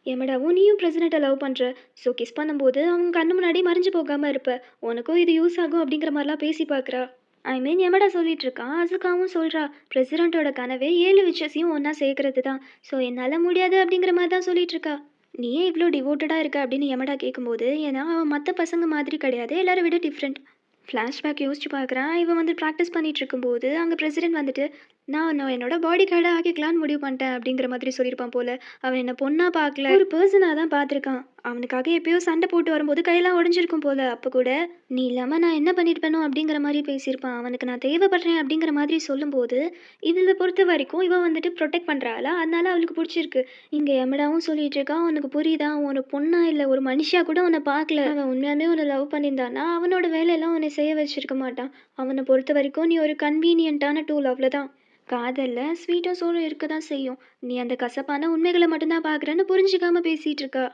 எமடாவும் நீயும் பிரசிடெண்ட்டை லவ் பண்ணுற, ஸோ கிஸ் பண்ணும்போது அவங்க கண்ணு முன்னாடி மறைஞ்சு போகாமல் இருப்ப, உனக்கும் இது யூஸ் ஆகும் அப்படிங்கிற மாதிரிலாம் பேசி பார்க்குறா. ஐ மீன் எமடா சொல்லிட்டு இருக்கான். அசுகாவும் சொல்கிறா, பிரசிடெண்ட்டோட கனவே 7 விஷயத்தையும் ஒன்றா சேர்க்கறது தான், ஸோ என்னால் முடியாது அப்படிங்கிற மாதிரி தான் சொல்லிட்டு இருக்கா. நீ ஏன் இவ்வளோ டிவோட்டடாக இருக்க அப்படின்னு எமடா கேட்கும்போது, ஏன்னா அவன் மற்ற பசங்க மாதிரி கிடையாது, எல்லாரை விட டிஃப்ரெண்ட். ஃப்ளாஷ்பேக் யோசிச்சு பார்க்குறான். இவன் வந்து ப்ராக்டிஸ் பண்ணிட்டு இருக்கும்போது அங்கே பிரசிடென்ட் வந்துட்டு, நான் என்னோட பாடி கார்டாக ஆக்கிக்கலான்னு முடிவு பண்ணிட்டேன் அப்படிங்கிற மாதிரி சொல்லியிருப்பான் போல. அவன் என்ன பொண்ணாக பார்க்கல, ஒரு பர்சனாக தான் பார்த்துருக்கான். அவனுக்காக எப்பயோ சண்டை போட்டு வரும்போது கையெல்லாம் உடஞ்சிருக்கும் போல. அப்போ கூட நீ இல்லாமல் நான் என்ன பண்ணியிருப்பேனோ அப்படிங்கிற மாதிரி பேசியிருப்பான். அவனுக்கு நான் தேவைப்படுறேன் அப்படிங்கிற மாதிரி சொல்லும்போது, இதில் பொறுத்த வரைக்கும் இவன் வந்துட்டு ப்ரொடெக்ட் பண்ணுறாளா, அதனால அவளுக்கு பிடிச்சிருக்கு. இங்கே எமடாவும் சொல்லிட்டு இருக்கான், உனக்கு புரியுதா, ஒரு பொண்ணா இல்லை ஒரு மனுஷியா கூட உன்னை பார்க்கல. அவன் உண்மையாலுமே உன்னை லவ் பண்ணியிருந்தானா அவனோட வேலையெல்லாம் உன்னை செய்ய வச்சிருக்க மாட்டான். அவனை பொறுத்த வரைக்கும் நீ ஒரு கன்வீனியன்ட்டான டூல், அவ்வளோதான். காதலில் ஸ்வீட்டும் சோறும் இருக்க தான் செய்யும். நீ அந்த கசப்பான உண்மைகளை மட்டும்தான் பார்க்குறேன்னு புரிஞ்சுக்காம பேசிகிட்டு இருக்கா.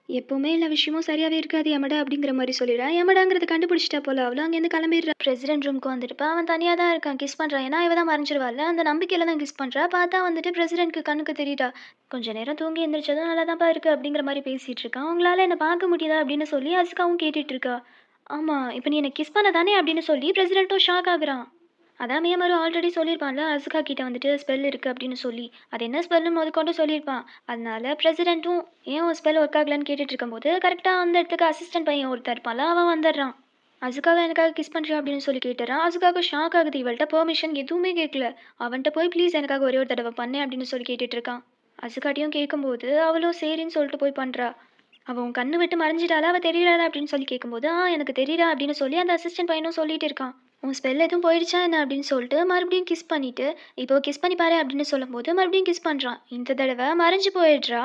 எப்போவுமே எல்லா விஷயமும் சரியாகவே இருக்காது எமடா அப்படிங்கிற மாதிரி சொல்லிடுறா. எமடாங்கிறத கண்டுபிடிச்சிட்டா போல. அவளும் அங்கேருந்து கிளம்பிடுறா. பிரசிடென்ட் ரூமுக்கு வந்துருப்பா. அவன் தனியாக தான் இருக்கான். கிஸ் பண்ணுறான். ஏன்னா இவ தான் மறைஞ்சிருவாள். அந்த நம்பிக்கையில் தான் கிஸ் பண்ணுறா. பார்த்தா வந்துட்டு பிரசிடென்ட்க்கு கண்ணுக்கு தெரியுதா. கொஞ்சம் நேரம் தூங்கி எந்திரிச்சதும் நல்லா தான்ப்பா இருக்குது அப்படிங்கிற மாதிரி பேசிகிட்டு இருக்கான். அவங்களால என்னை பார்க்க முடியுதா அப்படின்னு சொல்லி அசுகாவும் கேட்டுட்டு இருக்கா. ஆமாம், இப்போ நீ என்னை கிஸ் பண்ண தானே அப்படின்னு சொல்லி பிரசிடென்ட்டும் ஷாக் ஆகுறான். அதான் மியாமாரு ஆல்ரெடி சொல்லியிருப்பான்ல அசுகா கிட்ட வந்துட்டு ஸ்பெல் இருக்குது அப்படின்னு சொல்லி. அது என்ன ஸ்பெல்னு முதற்கொண்டு சொல்லியிருப்பான். அதனால பிரசிடென்ட்டும் ஏன் ஒரு ஸ்பெல் ஒர்க் ஆகலன்னு கேட்டுட்டு இருக்கும்போது கரெக்டாக அந்த இடத்துக்கு அசிஸ்டன்ட் பையன் ஒருத்தர் இருப்பான்ல, அவன் வந்துடுறான். அசுகாவை எனக்காக கிஸ் பண்ணுறியா அப்படின்னு சொல்லி கேட்டுறான். அசுகாவுக்கு ஷாக் ஆகுது. இவள்கிட்ட பெர்மிஷன் எதுவுமே கேட்கல. அவன்கிட்ட போய் ப்ளீஸ் எனக்காக ஒரே ஒரு தடவை பண்ணேன் அப்படின்னு சொல்லி கேட்டுட்டு இருக்கான். அசுகாட்டியும் கேட்கும்போது அவளும் சரின்னு சொல்லிட்டு போய் பண்ணுறா. அவன் உன் கண்ணு விட்டு மறைஞ்சிட்டாளா, அவள் தெரியறாளா அப்படின்னு சொல்லி கேட்கும்போது எனக்கு தெரியறா அப்படின்னு சொல்லி அந்த அசிஸ்டன்ட் பையனும் சொல்லிட்டு இருக்கான். உன் ஸ்பெல் எதுவும் போயிடுச்சா என்ன அப்படின்னு சொல்லிட்டு மறுபடியும் கிஸ் பண்ணிட்டு, இப்போ கிஸ் பண்ணி பாரு அப்படின்னு சொல்லும்போது மறுபடியும் கிஸ் பண்ணுறான். இந்த தடவை மறைஞ்சு போயிடுறா.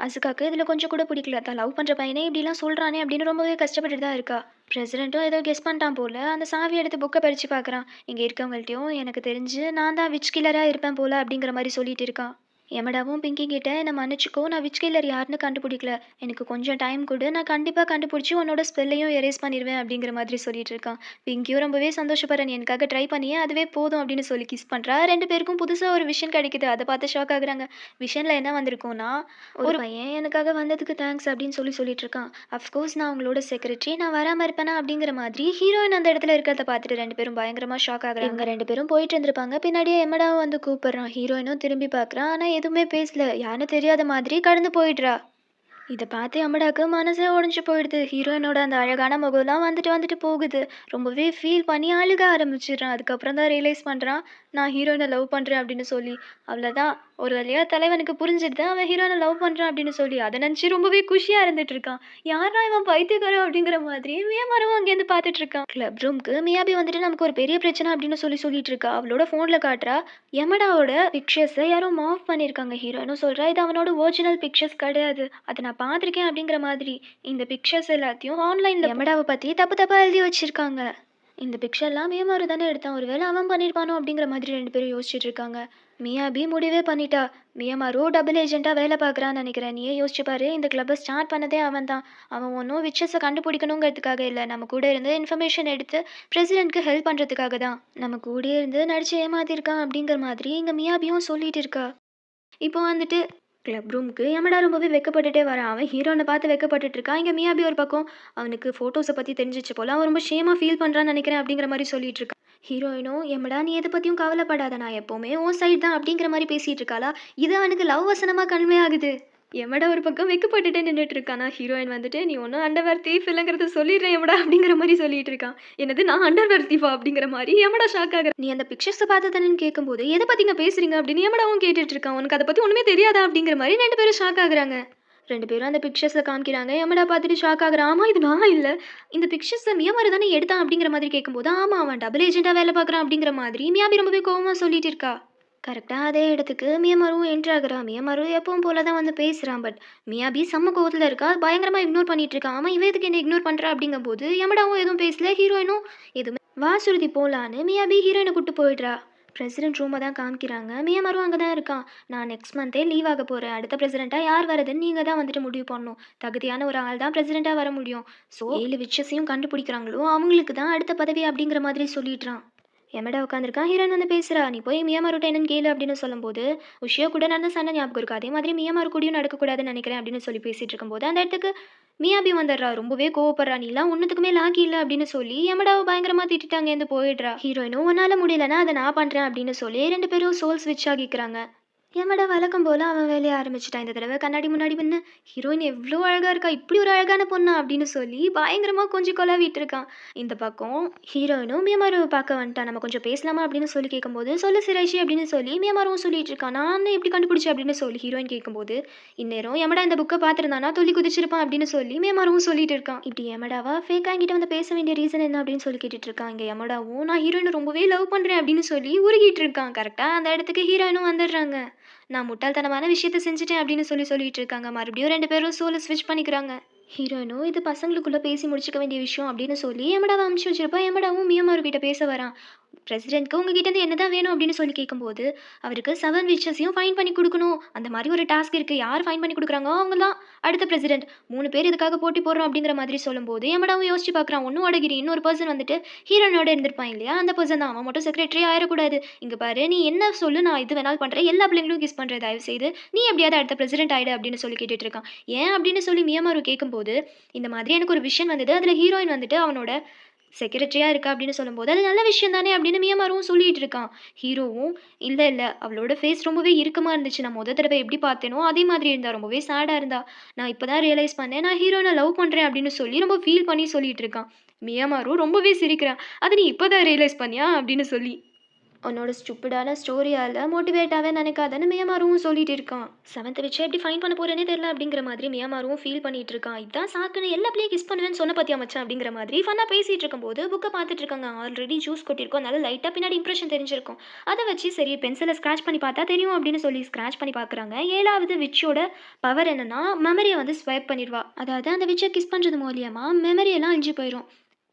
அசுகாக்கு இதில் கொஞ்சம் கூட பிடிக்கல. தான் லவ் பண்ணுற பையனே இப்படிலாம் சொல்கிறானே அப்படின்னு ரொம்பவே கஷ்டப்பட்டுட்டு தான் இருக்கா. பிரசிடென்ட்டும் ஏதோ கெஸ் பண்ணிட்டான் போல். அந்த சாவி எடுத்து புக்கை பறித்து பார்க்குறான். இங்கே இருக்கவங்கள்ட்டையும் எனக்கு தெரிஞ்சு நான் தான் விச் கில்லராக இருப்பேன் போல் அப்படிங்கிற மாதிரி சொல்லிட்டு இருக்கான். எமடாவும் பிங்கி கிட்ட என்னை மன்னிச்சுக்கோ, நான் விச் கில்லர் யாருன்னு கண்டுபிடிக்கல, எனக்கு கொஞ்சம் டைம் கொடு, நான் கண்டிப்பாக கண்டுபிடிச்சி உன்னோட ஸ்பெல்லையும் எரேஸ் பண்ணிடுவேன் அப்படிங்கிற மாதிரி சொல்லிட்டு இருக்கான். பிங்கியும் ரொம்பவே சந்தோஷப்படுறேன், நீ எனக்காக ட்ரை பண்ணியே அதுவே போதும் அப்படின்னு சொல்லி கிஸ் பண்ணுறா. 2 பேருக்கும் புதுசாக ஒரு விஷயம் கிடைக்குது. அதை பார்த்து ஷாக் ஆகுறாங்க. விஷனில் என்ன வந்திருக்கும்னா, ஒரு பையன் எனக்காக வந்ததுக்கு தேங்க்ஸ் அப்படின்னு சொல்லிட்டு இருக்கான். அஃப்கோர்ஸ் நான் உங்களோட செக்ரட்டரி, நான் வராமல் இருப்பேனா அப்படிங்கிற மாதிரி ஹீரோயின் அந்த இடத்துல இருக்கிறத பார்த்துட்டு 2 பேரும் பயங்கரமாக ஷாக் ஆகுறாங்க. இவங்க 2 பேரும் போயிட்டு இருந்திருப்பாங்க. பின்னாடியே எமடாவும் வந்து கூப்பிடுறான். ஹீரோயினும் திரும்பி பார்க்குறான். ஆனால் எதுவுமே பேசல. யாருன்னு தெரியாத மாதிரி கடந்து போயிடுறா. இதை பார்த்து அம்மடாக்கு மனசே உடஞ்சி போயிடுது. ஹீரோயினோட அந்த அழகான முகம்லாம் வந்துட்டு வந்துட்டு போகுது. ரொம்பவே ஃபீல் பண்ணி அழுக ஆரம்பிச்சிடுறான். அதுக்கப்புறம் தான் ரியலைஸ் பண்ணுறான், நான் ஹீரோயினை லவ் பண்ணுறேன் அப்படின்னு சொல்லி. அவ்வளோதான், ஒரு வழியாக தலைவனுக்கு புரிஞ்சிடுது அவன் ஹீரோயினை லவ் பண்ணுறான் அப்படின்னு சொல்லி. அதை நினச்சி ரொம்பவே குஷியாக இருந்துட்டு இருக்கான். யாரா இவன் பைத்தியக்காரன் அப்படிங்கிற மாதிரி மியாமாரும் அங்கேருந்து பார்த்துட்டு இருக்கான். கிளப் ரூம்க்கு மியாபி வந்துட்டு நமக்கு ஒரு பெரிய பிரச்சனை அப்படின்னு சொல்லிட்டு இருக்கா. அவளோட ஃபோனில் காட்டுறா யமடாவோட பிக்சர்ஸை யாரோ மாஃப் பண்ணியிருக்காங்க. ஹீரோயினும் சொல்கிறா இது அவனோட ஒரிஜினல் பிக்சர்ஸ் கிடையாது, அதை நான் பார்த்துருக்கேன் அப்படிங்கிற மாதிரி. இந்த பிக்சர்ஸ் எல்லாத்தையும் ஆன்லைனில் யமடாவை பற்றி தப்பு தப்பாக எழுதி வச்சுருக்காங்க. இந்த பிக்சர்லாம் மியாமாரு தானே எடுத்தான், ஒருவேளை அவன் பண்ணியிருப்பானோ அப்படிங்கிற மாதிரி 2 பேரும் யோசிச்சுட்டு இருக்காங்க. மியாபி முடிவே பண்ணிட்டா. மியாமாரு டபுள் ஏஜென்ட்டாக வேலை பார்க்குறான்னு நினைக்கிறேன். நீயே யோசிச்சு பாரு, இந்த கிளப்பை ஸ்டார்ட் பண்ணதே அவன் தான். அவன் ஒன்றும் விச்சஸை கண்டுபிடிக்கணுங்கிறதுக்காக இல்லை, நம்ம கூட இருந்து இன்ஃபர்மேஷன் எடுத்து பிரசிடென்ட்க்கு ஹெல்ப் பண்ணுறதுக்காக தான். நம்ம கூட இருந்து நடிச்சு ஏமாத்திருக்கான் அப்படிங்கிற மாதிரி இங்கே மியாபியும் சொல்லிட்டு இருக்கா. இப்போ வந்துட்டு கிளப் ரூமுக்கு யமடா ரொம்பவே வெக்கப்பட்டுட்டே வரான். அவன் ஹீரோனை பார்த்து வெக்கப்பட்டுட்டு இருக்கான். இங்கே மியாபி ஒரு பக்கம் அவனுக்கு ஃபோட்டோஸை பற்றி தெரிஞ்சிச்சு போல, அவன் ரொம்ப ஷேமாக ஃபீல் பண்ணுறான்னு நினைக்கிறேன் அப்படிங்கிற மாதிரி சொல்லிட்டு இருக்கான். ஹீரோயினும் எமடா நீ எதை பற்றியும் கவலைப்படாத, நான் எப்போவுமே உன் சைட் தான் அப்படிங்கிற மாதிரி பேசிகிட்டு இருக்காளா. இது அவனுக்கு லவ் வசனமாக கன்வே ஆகுது. யமடா ஒரு பக்கம் வெட்கப்பட்டுட்டே நின்னுட்டு இருக்கான். ஆனா ஹீரோயின் வந்துட்டு, "நீ ஒண்ணும் அண்டர்வேர் தீஃப் இல்லங்கிறத சொல்லிடுறேன் யமடா" அப்படிங்கிற மாரி சொல்லிட்டு இருக்கான். "என்னது நான் அண்டர்வேர் தீஃபா?" அப்படிங்கிற மாரி யமடா ஷாக் ஆகுறான். "நீ அந்த பிக்சர்ஸ பார்த்த தானேன்னு" கேட்கும்போது, "எத பத்திங்க பேசுறீங்க?" அப்படின்னு யமடாவும் கேட்டுட்டு இருக்கான். "உனக்கு அத பத்தி ஒண்ணுமே தெரியாதா?" அப்படிங்கிற மாரி 2 பேரும் ஷாக் ஆகுறாங்க. 2 பேரும் அந்த பிக்சர்ஸ காமிக்கிறாங்க. யமடா பார்த்துட்டு ஷாக் ஆகுறான். "ஆமா இது நான் இல்ல. இந்த பிக்சர்ஸ மியாமாரு தானே எடுத்தான்" அப்படிங்கிற மாதிரி கேட்கும்போது, "ஆமா அவன் டபுள் ஏஜென்ட்டா வேலை பார்க்குறான்" அப்படிங்கிற மாதிரி மியாபி ரொம்பவே கோவமா சொல்லிட்டு இருக்கா. கரெக்ட்டா அதே இடத்துக்கு மியாமாருவும் என்டர் ஆகுறா. மியாமாரு எப்பவும் போல தான் வந்து பேசுறான். பட் மியாபி செம்ம கோவத்துல இருக்கா. பயங்கரமா இக்னோர் பண்ணிட்டு இருக்கா. ஆமா இவ எதுக்கு என்ன இக்னோர் பண்றா அப்படிங்கும்போது, யமடாவும் எதுவும் பேசல. ஹீரோயினும் எதுவுமே வா சுருதி போலான்னு மியாபி ஹீரோயின கூட்டு போயிடுறா. பிரசிடென்ட் ரூம தான் காமிக்கிறாங்க. மியாமாரும் அங்க தான் இருக்கான். நான் நெக்ஸ்ட் மந்த்தே லீவ் ஆக போறேன். அடுத்த பிரசிடென்ட்டா யார் வரதுன்னு நீங்க தான் வந்துட்டு முடிவு பண்ணணும். தகுதியான ஒரு ஆள் தான் பிரசிடென்ட்டா வர முடியும். ஸோ 7 விட்சஸையும் கண்டுபிடிக்கிறாங்களோ அவங்களுக்கு தான் அடுத்த பதவி அப்படிங்கிற மாதிரி சொல்லிடுறான். எமடா உட்காந்துருக்கான். ஹீரோயின் வந்து பேசுறா. "நீ போய் மியாமாருட்ட என்னன்னு கேளு" அப்படின்னு சொல்லும்போது, உஷியா கூட நடந்த சண்டை ஞாபகம் இருக்கு. அதே மாதிரி மியாமாரு கூடயும் நடக்கக்கூடாதுன்னு நினைக்கிறேன் அப்படின்னு சொல்லி பேசிட்டு இருக்கும்போது, அந்த இடத்துக்கு மியாபி வந்துடுறா. ரொம்பவே கோவப்படுறா. "நீலாம் ஒண்ணுத்துக்குமே லாக்கி இல்ல" அப்படின்னு சொல்லி எமடாவ பயங்கரமா திட்டிட்டு அங்கேருந்து போயிடுறா. ஹீரோயினும் "உன்னால முடியலன்னா அத நான் பண்றேன்" அப்படின்னு சொல்லி 2 பேரும் சோல் ஸ்விட்ச் ஆகிக்கிறாங்க. எமடா வழக்கம் போல அவன் வேலைய ஆரம்பிச்சுட்டான். இந்த தடவ கண்ணாடி முன்னாடி நின்னு, "ஹீரோயின் எவ்ளோ அழகா இருக்கா! இப்படி ஒரு அழகான பொண்ணா?" அப்படின்னு சொல்லி பயங்கரமா கொஞ்சி கொலாவிட்டு இருக்கான். இந்த பக்கம் ஹீரோயினும் மியாமாருவ பார்க்க வந்துட்டா. "நம்ம கொஞ்சம் பேசலாமா?" அப்படின்னு சொல்லி கேட்கும்போது, "சொல்லு சிராய்ஷி" அப்படின்னு சொல்லி மியாமாருவும் சொல்லிட்டு இருக்கான். "நான் எப்படி கண்டுபிடிச்சேன்?" அப்படின்னு சொல்லி ஹீரோயின் கேட்கும்போது, "இந்நேரம் யமடா இந்த புக்க பார்த்திருந்தானா துள்ளி குதிச்சிருப்பான்" அப்படின்னு சொல்லி மியாமாருவும் சொல்லிட்டு இருக்கான். இப்படி யமடாவா ஃபேக்கா என்கிட்ட வந்து பேச வேண்டிய ரீசன் என்ன அப்படின்னு சொல்லி கேட்டுட்டு இருக்கான். இங்க யமடாவும், "நான் ஹீரோயின ரொம்பவே லவ் பண்றேன்" அப்படின்னு சொல்லி உருகிட்டு இருக்கான். கரெக்ட்டா அந்த இடத்துக்கு ஹீரோயினும் வந்துடுறாங்க. "நான் முட்டாள்தனமான விஷயத்த செஞ்சுட்டேன்" அப்படின்னு சொல்லிட்டு இருக்காங்க. மறுபடியும் 2 பேரும் சோல ஸ்விட்ச் பண்ணிக்கிறாங்க. ஹீரோயினும் இது பசங்களுக்குள்ள பேசி முடிச்சுக்க வேண்டிய விஷயம் அப்படின்னு சொல்லி எமடாவை அமுச்சு வச்சிருப்பா. எமடாவும் மியாமாரு கிட்ட பேச வரான். பிரசிடென்ட்க்கு உங்ககிட்ட இருந்து என்னதான் வேணும் அப்படின்னு சொல்லி கேட்கும்போது, அவருக்கு 7 விச்சஸையும் ஃபைண்ட் பண்ணி கொடுக்கணும். அந்த மாதிரி ஒரு டாஸ்க் இருக்கு. யார் ஃபைண்ட் பண்ணி கொடுக்குறாங்களோ அவங்க தான் அடுத்த பிரசிடென்ட். 3 பேர் இதுக்காக போட்டி போடுறோம் அப்படிங்கிற மாதிரி சொல்லும்போது, எமடாவும் யோசிச்சு பார்க்குறான். ஒன்னும் அடகிரி இன்னொரு பர்சன் வந்துட்டு ஹீரோனோட இருந்திருப்பான் இல்லையா? அந்த பர்சன் தான். அவன் மட்டும் செக்ரட்டரி ஆயிடக்கூடாது. இங்க பாரு நீ என்ன சொல்லு நான் இது வேணாலும் பண்றேன். எல்லா பிள்ளைங்களும் கிஸ் பண்றேன் தயவு செய்து. நீ எப்படியாவது அடுத்த பிரசிடென்ட் ஆயிடு அப்படின்னு சொல்லி கேட்டுட்டு இருக்கான். ஏன் அப்படின்னு சொல்லி மியாமாரு கேட்கும்போது, இந்த மாதிரி எனக்கு ஒரு விஷயம் வந்தது. அதுல ஹீரோயின் வந்துட்டு அவனோட செக்ரட்டரியா இருக்கா அப்படின்னு சொல்லும்போது, அது நல்ல விஷயம் தானே அப்படின்னு மியாமாருவும் சொல்லிட்டு இருக்கான். ஹீரோவும், "இல்ல, இல்ல. அவளோட ஃபேஸ் ரொம்பவே இறுக்கமா இருந்துச்சு. நான் மொத தடவ எப்படி பார்த்தேனோ, அதே மாதிரி இருந்தா. ரொம்பவே சேடா இருந்தா. நான் இப்ப தான் ரியலைஸ் பண்ணேன். நான் ஹீரோயின லவ் பண்றேன்" அப்படின்னு சொல்லி ரொம்ப ஃபீல் பண்ணி சொல்லிட்டு இருக்கான். மியாமாரு ரொம்பவே சிரிக்கிறான். "அத நீ இப்ப தான் ரியலைஸ் பண்ணியா?" அப்படின்னு சொல்லி. உன்னோட ஸ்டூப்பிடான ஸ்டோரியால மோட்டிவேட்டாவே நினைக்காதன்னு மியாமாருவும் சொல்லிட்டு இருக்கான். 7th வச்சு எப்படி ஃபைன் பண்ண போறேனே தெரியல அப்படிங்கிற மாதிரி மியாமாருவும் ஃபீல் பண்ணிட்டு இருக்கான். இதான் சாக்குன்னு எல்லா பிள்ளையும் கிஸ் பண்ணுவேன்னு சொன்ன பாத்தியா மச்சான் அப்படிங்கிற மாதிரி ஃபன்னா பேசிட்டு இருக்கும்போது புக்கை பார்த்துட்டு இருக்காங்க. ஆல்ரெடி ஜூஸ் கொட்டிருக்கோம். அதனால லைட்டா பின்னாடி இம்ப்ரெஷன் தெரிஞ்சிருக்கும். அதை வச்சு சரி பென்சிலை ஸ்கிராச் பண்ணி பார்த்தா தெரியும் அப்படின்னு சொல்லி ஸ்கிராச் பண்ணி பார்க்குறாங்க. 7வது விச்சோட பவர் என்னன்னா மெமரியை வந்து ஸ்வைப் பண்ணிடுவா. அதாவது அந்த விச்சை கிஸ் பண்றது மூலியமா மெமரி எல்லாம் அழிஞ்சு போயிடும்.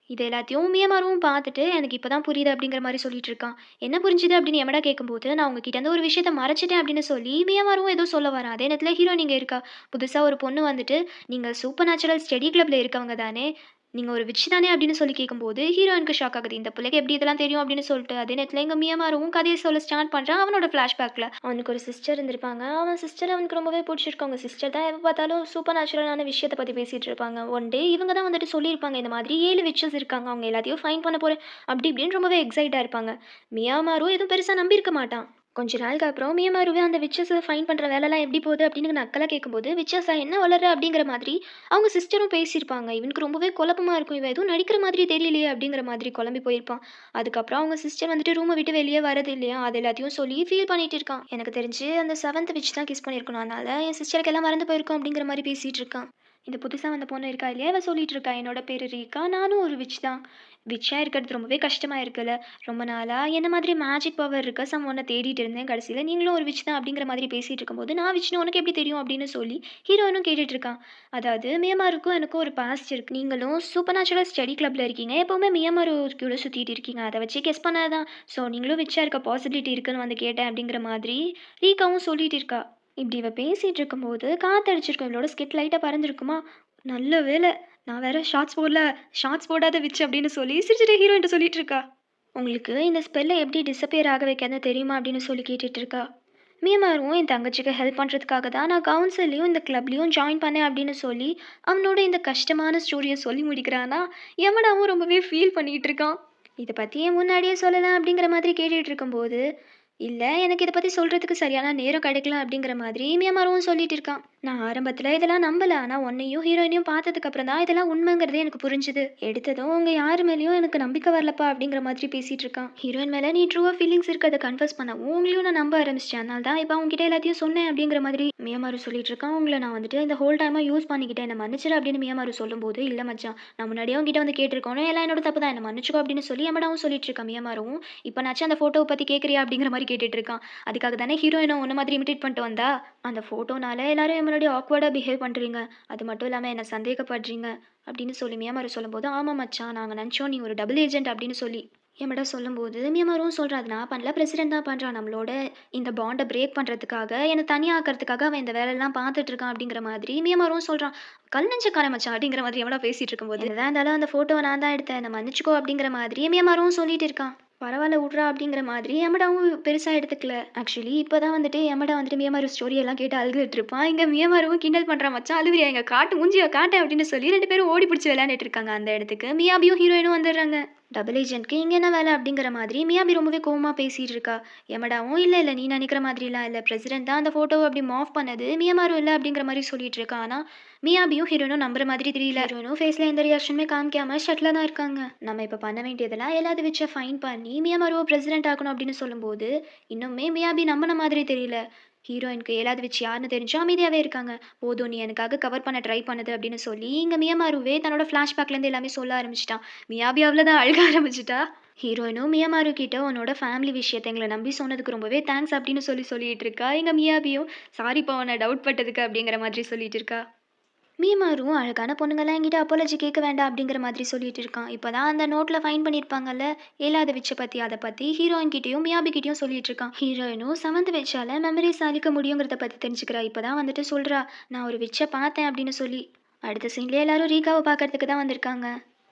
இது எல்லாத்தையும் மியாமாருவும் பார்த்துட்டு, "எனக்கு இப்ப தான் புரியுது" அப்படிங்கிற மாரி சொல்லிட்டு இருக்கான். "என்ன புரிஞ்சுது?" அப்படின்னு யமடா கேட்கும்போது, "நான் உங்ககிட்ட இருந்து ஒரு விஷயத்த மறைச்சிட்டேன்" அப்படின்னு சொல்லி மியாமாருவும் ஏதோ சொல்ல வரான். அதே நேரத்தில ஹீரோயின் இங்க இருக்கா. புதுசா ஒரு பொண்ணு வந்துட்டு, "நீங்க சூப்பர் நேச்சுரல் ஸ்டடி கிளப்ல இருக்கவங்க தானே? நீங்க ஒரு விட்ச் தானே?" அப்படின்னு சொல்லி கேட்கும்போது, ஹீரோயினுக்கு ஷாக் ஆகுது. இந்த பிள்ளைக்கு எப்படி இதெல்லாம் தெரியும் அப்படின்னு சொல்லிட்டு, அதே நேரத்தில எங்க மியாமாருவும் கதைய சொல்ல ஸ்டார்ட் பண்றான். அவனோட ஃப்ளாஷ்பேக்ல. அவனுக்கு ஒரு சிஸ்டர் இருந்திருப்பாங்க. அவன் சிஸ்டர் அவனுக்கு ரொம்பவே பிடிச்சிருக்கு. அவங்க சிஸ்டர் தான் எப்ப பார்த்தாலும் சூப்பர் நேச்சுரலான விஷயத்த பத்தி பேசிட்டு இருப்பாங்க. ஒன் டே இவங்க தான் வந்துட்டு சொல்லியிருப்பாங்க, இந்த மாதிரி 7 விட்சஸ் இருக்காங்க. அவங்க எல்லாத்தையும் ஃபைண்ட் பண்ண போறேன் அப்படி இப்படின்னு ரொம்பவே எக்ஸைட்டா இருப்பாங்க. மியாமாரு எதுவும் பெருசா நம்பியிருக்க மாட்டான். கொஞ்ச நாளுக்கு அப்புறம் மியாமாருவே அந்த விட்சஸ ஃபைண்ட் பண்ற வேலைலாம் எப்படி போகுது அப்படின்னு நக்கலா கேட்கும்போது, "விட்சஸா என்ன வளர்ற?" அப்படிங்கிற மாதிரி அவங்க சிஸ்டரும் பேசியிருப்பாங்க. இவனுக்கு ரொம்பவே குழப்பமா இருக்கும். இவன் எதுவும் நடிக்கிற மாதிரி தெரியலையே அப்படிங்கிற மாதிரி குழம்பி போயிருப்பான். அதுக்கப்புறம் அவங்க சிஸ்டர் வந்துட்டு ரூம விட்டு வெளியே வரது இல்லையா, அது எல்லாத்தையும் சொல்லி ஃபீல் பண்ணிட்டு இருக்கான். எனக்கு தெரிஞ்சு அந்த 7th விட்ச் தான் கிஸ் பண்ணியிருக்கணும். அதனால என் சிஸ்டருக்கு எல்லாம் மறந்து போயிருக்கும் அப்படிங்கிற மாதிரி பேசிட்டு இருக்கான். இந்த புதுசா வந்த பொண்ணு இருக்கா இல்லையா, இவ சொல்லிட்டு இருக்கா, "என்னோட பேரு ரீகா. நானும் ஒரு விட்ச் தான். விட்ச்சா இருக்கிறது ரொம்பவே கஷ்டமா இருக்குல்ல. ரொம்ப நாளா என்ன மாதிரி மேஜிக் பவர் இருக்க சம்ஒன்ன தேடிட்டு இருந்தேன். கடைசியில நீங்களும் ஒரு விட்ச் தான் அப்படிங்கிற மாதிரி பேசிட்டு இருக்கும்போது, நான் விட்ச்னு உனக்கு எப்படி தெரியும் அப்படின்னு சொல்லி ஹீரோயினும் கேட்டுட்டு இருக்கான். அதாவது மியாமாருக்கும் எனக்கும் ஒரு பாஸ்ட் இருக்கு. நீங்களும் சூப்பர் நேச்சுரல் ஸ்டடி கிளப்ல இருக்கீங்க. எப்பவுமே மியாமாரு கூட சுத்திட்டு இருக்கீங்க. அதை வச்சு கெஸ் பண்ணாதான். ஸோ நீங்களும் விட்சா இருக்க பாசிபிலிட்டி இருக்குன்னு வந்து கேட்டேன் அப்படிங்கிற மாதிரி ரீகாவும் சொல்லிட்டு இருக்கா. இப்படி இவ பேசிட்டு இருக்கும்போது காத்தடிச்சிருக்கும். இவளோட ஸ்கிட் லைட்டா பறந்துருக்குமா. நல்ல வேளை நான் வேற ஷார்ட்ஸ் போடாத விட்ச் அப்படின்னு சொல்லி சிரிச்சுட்டு ஹீரோயின்ட்ட சொல்லிட்டு இருக்கா. உங்களுக்கு இந்த ஸ்பெல்லை எப்படி டிஸப்பியர் ஆக வைக்காதுன்னு தெரியுமா அப்படின்னு சொல்லி கேட்டுட்டு இருக்கா. மியமாரும் என் தங்கச்சிக்கு ஹெல்ப் பண்ணுறதுக்காக தான் நான் கவுன்சிலையும் இந்த கிளப்லையும் ஜாயின் பண்ணேன் அப்படின்னு சொல்லி அவனோட இந்த கஷ்டமான ஸ்டோரியை சொல்லி முடிக்கிறானா. யமனாவும் ரொம்பவே ஃபீல் பண்ணிட்டு இருக்கான். இதை பற்றி ஏன் முன்னாடியே சொல்லலாம் அப்படிங்கிற மாதிரி கேட்டுட்டு இருக்கும்போது, இல்லை எனக்கு இதை பற்றி சொல்கிறதுக்கு சரியான நேரம் கிடைக்கல அப்படிங்கிற மாதிரி மியமாரும் சொல்லிட்டு இருக்கான். நான் ஆரம்பத்துல இதெல்லாம் நம்பல. ஆனா உன்னையும் ஹீரோயினையும் பார்த்ததுக்கு அப்புறம் தான் இதெல்லாம் உண்மைங்கிறதே எனக்கு புரிஞ்சுது. எடுத்ததும் உங்க யார் மேலயும் எனக்கு நம்பிக்கை வரலப்பா அப்படிங்கிற மாதிரி பேசிட்டு இருக்கான். ஹீரோயின் மேல நீ ட்ரூவா ஃபீலிங்ஸ் இருக்கத கன்ஃபஸ் பண்ணவும் உங்களையும் நான் நம்ப ஆரம்பிச்சிட்டேன். அதனால தான் இப்ப அவங்ககிட்ட எல்லாத்தையும் சொன்னேன் அப்படிங்கிற மாதிரி மியாமாரு சொல்லிட்டு இருக்கான். உங்கள நான் வந்துட்டு இந்த ஹோல் டைமா யூஸ் பண்ணிக்கிட்டேன். என்ன மன்னிச்சிரு அப்படின்னு மியாமாரு சொல்லும்போது, இல்ல மச்சான் நான் முன்னாடியே உன்கிட்ட வந்து கேட்டிருக்கணும். எல்லாம் என்னோட தப்பு தான். என்ன மன்னிச்சுக்கோ அப்படின்னு சொல்லி எமடாவும் சொல்லிட்டு இருக்கான் மியாமாருவும். இப்பனாச்சும் அந்த ஃபோட்டோவ பத்தி கேட்கறியா அப்படிங்கிற மாரி கேட்டுட்டு இருக்கான். அதுக்காக தானே ஹீரோயினும் உன்ன மாதிரி இமிடேட் பண்ணிட்டு வந்தா. அந்த ஃபோட்டோனால எல்லாரும் என் முன்னாடி ஆக்வர்டா பிஹேவ் பண்றீங்க. அது மட்டும் இல்லாம என்ன சந்தேகப்படுறீங்க அப்படின்னு சொல்லி மியாமாரு சொல்லும்போது, ஆமா மச்சான் நாங்க நெனச்சோம் நீ ஒரு டபுள் ஏஜென்ட் அப்படின்னு சொல்லி. என்கிட்ட சொல்லும்போது மியாமாரும் சொல்றா, அது நான் பண்ணல பிரசிடென்ட் தான் பண்றான். நம்மளோட இந்த பாண்ட பிரேக் பண்றதுக்காக, என்ன தனியா ஆக்குறதுக்காக அவன் இந்த வேலையெல்லாம் பார்த்துட்டு இருக்கான் அப்படிங்கிற மாதிரி மியாமாரும் சொல்றான். கல் நெஞ்சக்காரன் மச்சான் அப்படிங்கிற மாதிரி எவனோ பேசிட்டு இருக்கும்போது, என்னதான் இருந்தாலும் அந்த ஃபோட்டோவ நான் தான் எடுத்தேன். என்ன மன்னிச்சுக்கோ அப்படிங்கிற மாதிரி மியாமாரும் சொல்லிட்டு இருக்கான். பரவால்ல உட்றா அப்படிங்கிற மாதிரி எமடாவும் பெருசா எடுத்துக்கல. ஆக்சுவலி இப்பதான் வந்துட்டு எமடா வந்துட்டு மியாமாரு ஸ்டோரி எல்லாம் கேட்டு அழுதுட்டு இருப்பான். இங்க மியாமாருவும் கிண்டல் பண்றான், மச்சான் அழுவுறியா? எங்க காட்டு மூஞ்சிய காட்டு அப்படின்னு சொல்லி 2 பேரும் ஓடி பிடிச்சு விளையாண்டுட்டு இருக்காங்க. அந்த இடத்துக்கு மியாபியும் ஹீரோயினும் வந்துடுறாங்க. டபுள் ஏஜென்ட்க்கு இங்க என்ன வேலை அப்படிங்கிற மாதிரி மியாபி ரொம்பவே கோவமா பேசிட்டு இருக்கா. எமடாவும் இல்ல இல்ல நீ நினைக்கிற மாதிரிலாம் இல்ல. பிரசிடென்ட் தான் அந்த போட்டோவை அப்படி மாஃப் பண்ணது. மியாமாரும் இல்ல அப்படிங்கிற மாதிரி சொல்லிட்டு இருக்கா. ஆனா மியாபியும் ஹீரோயினும் நம்புற மாதிரி தெரியல. ஹீரோயினும் ஃபேஸ்ல எந்த ரியாக்ஷனுமே காமிக்காம ஷட்ல தான் இருக்காங்க. நம்ம இப்ப பண்ண வேண்டியதெல்லாம் எல்லாத்தையும் வச்சு ஃபைன் பண்ணி மியாமாருவை பிரசிடென்ட் ஆக்கணும் அப்படின்னு சொல்லும்போது, இன்னுமே மியாபி நம்பின மாதிரி தெரியல. ஹீரோயினுக்கு ஏலாத வச்சு யாருன்னு தெரிஞ்சு அமைதியாவே இருக்காங்க. போதும் நீ எனக்காக கவர் பண்ண ட்ரை பண்ணுது அப்படின்னு சொல்லி இங்க மியாமாருவே தன்னோட ஃப்ளாஷ்பேக்லேருந்து எல்லாமே சொல்ல ஆரம்பிச்சிட்டான். மியாபி அவ்வளோதான் அழுக ஆரம்பிச்சிட்டா. ஹீரோயினும் மியாமாரு கிட்ட உன்னோட ஃபேமிலி விஷயத்த எங்களை நம்பி சொன்னதுக்கு ரொம்பவே தேங்க்ஸ் அப்படின்னு சொல்லிட்டு இருக்கா. எங்க மியாபியும் சாரிப்பா உன்னை டவுட் பட்டதுக்கு அப்படிங்கிற மாதிரி சொல்லிட்டு இருக்கா. மீமாரும் அழகான பொண்ணுங்கலாம் என்கிட்ட அப்பாலஜி கேட்க வேண்டாம் அப்படிங்கிற மாதிரி சொல்லிட்டு இருக்கான். இப்போதான் அந்த நோட்ல ஃபைன் பண்ணியிருப்பாங்கல்ல ஏலாத விச்ச பத்தி, அதை பத்தி ஹீரோயின் கிட்டயும் மியாபி கிட்டயும் சொல்லிட்டு இருக்கான். ஹீரோயினும் செவன்த் விச்சால மெமரிஸ் அழிக்க முடியுங்கிறத பத்தி தெரிஞ்சுக்கிறா. இப்போதான் வந்துட்டு சொல்றா, நான் ஒரு விச்ச பார்த்தேன் அப்படின்னு சொல்லி. அடுத்த சீன்ல எல்லாரும் ரீகாவை பார்க்கறதுக்கு தான் வந்திருக்காங்க.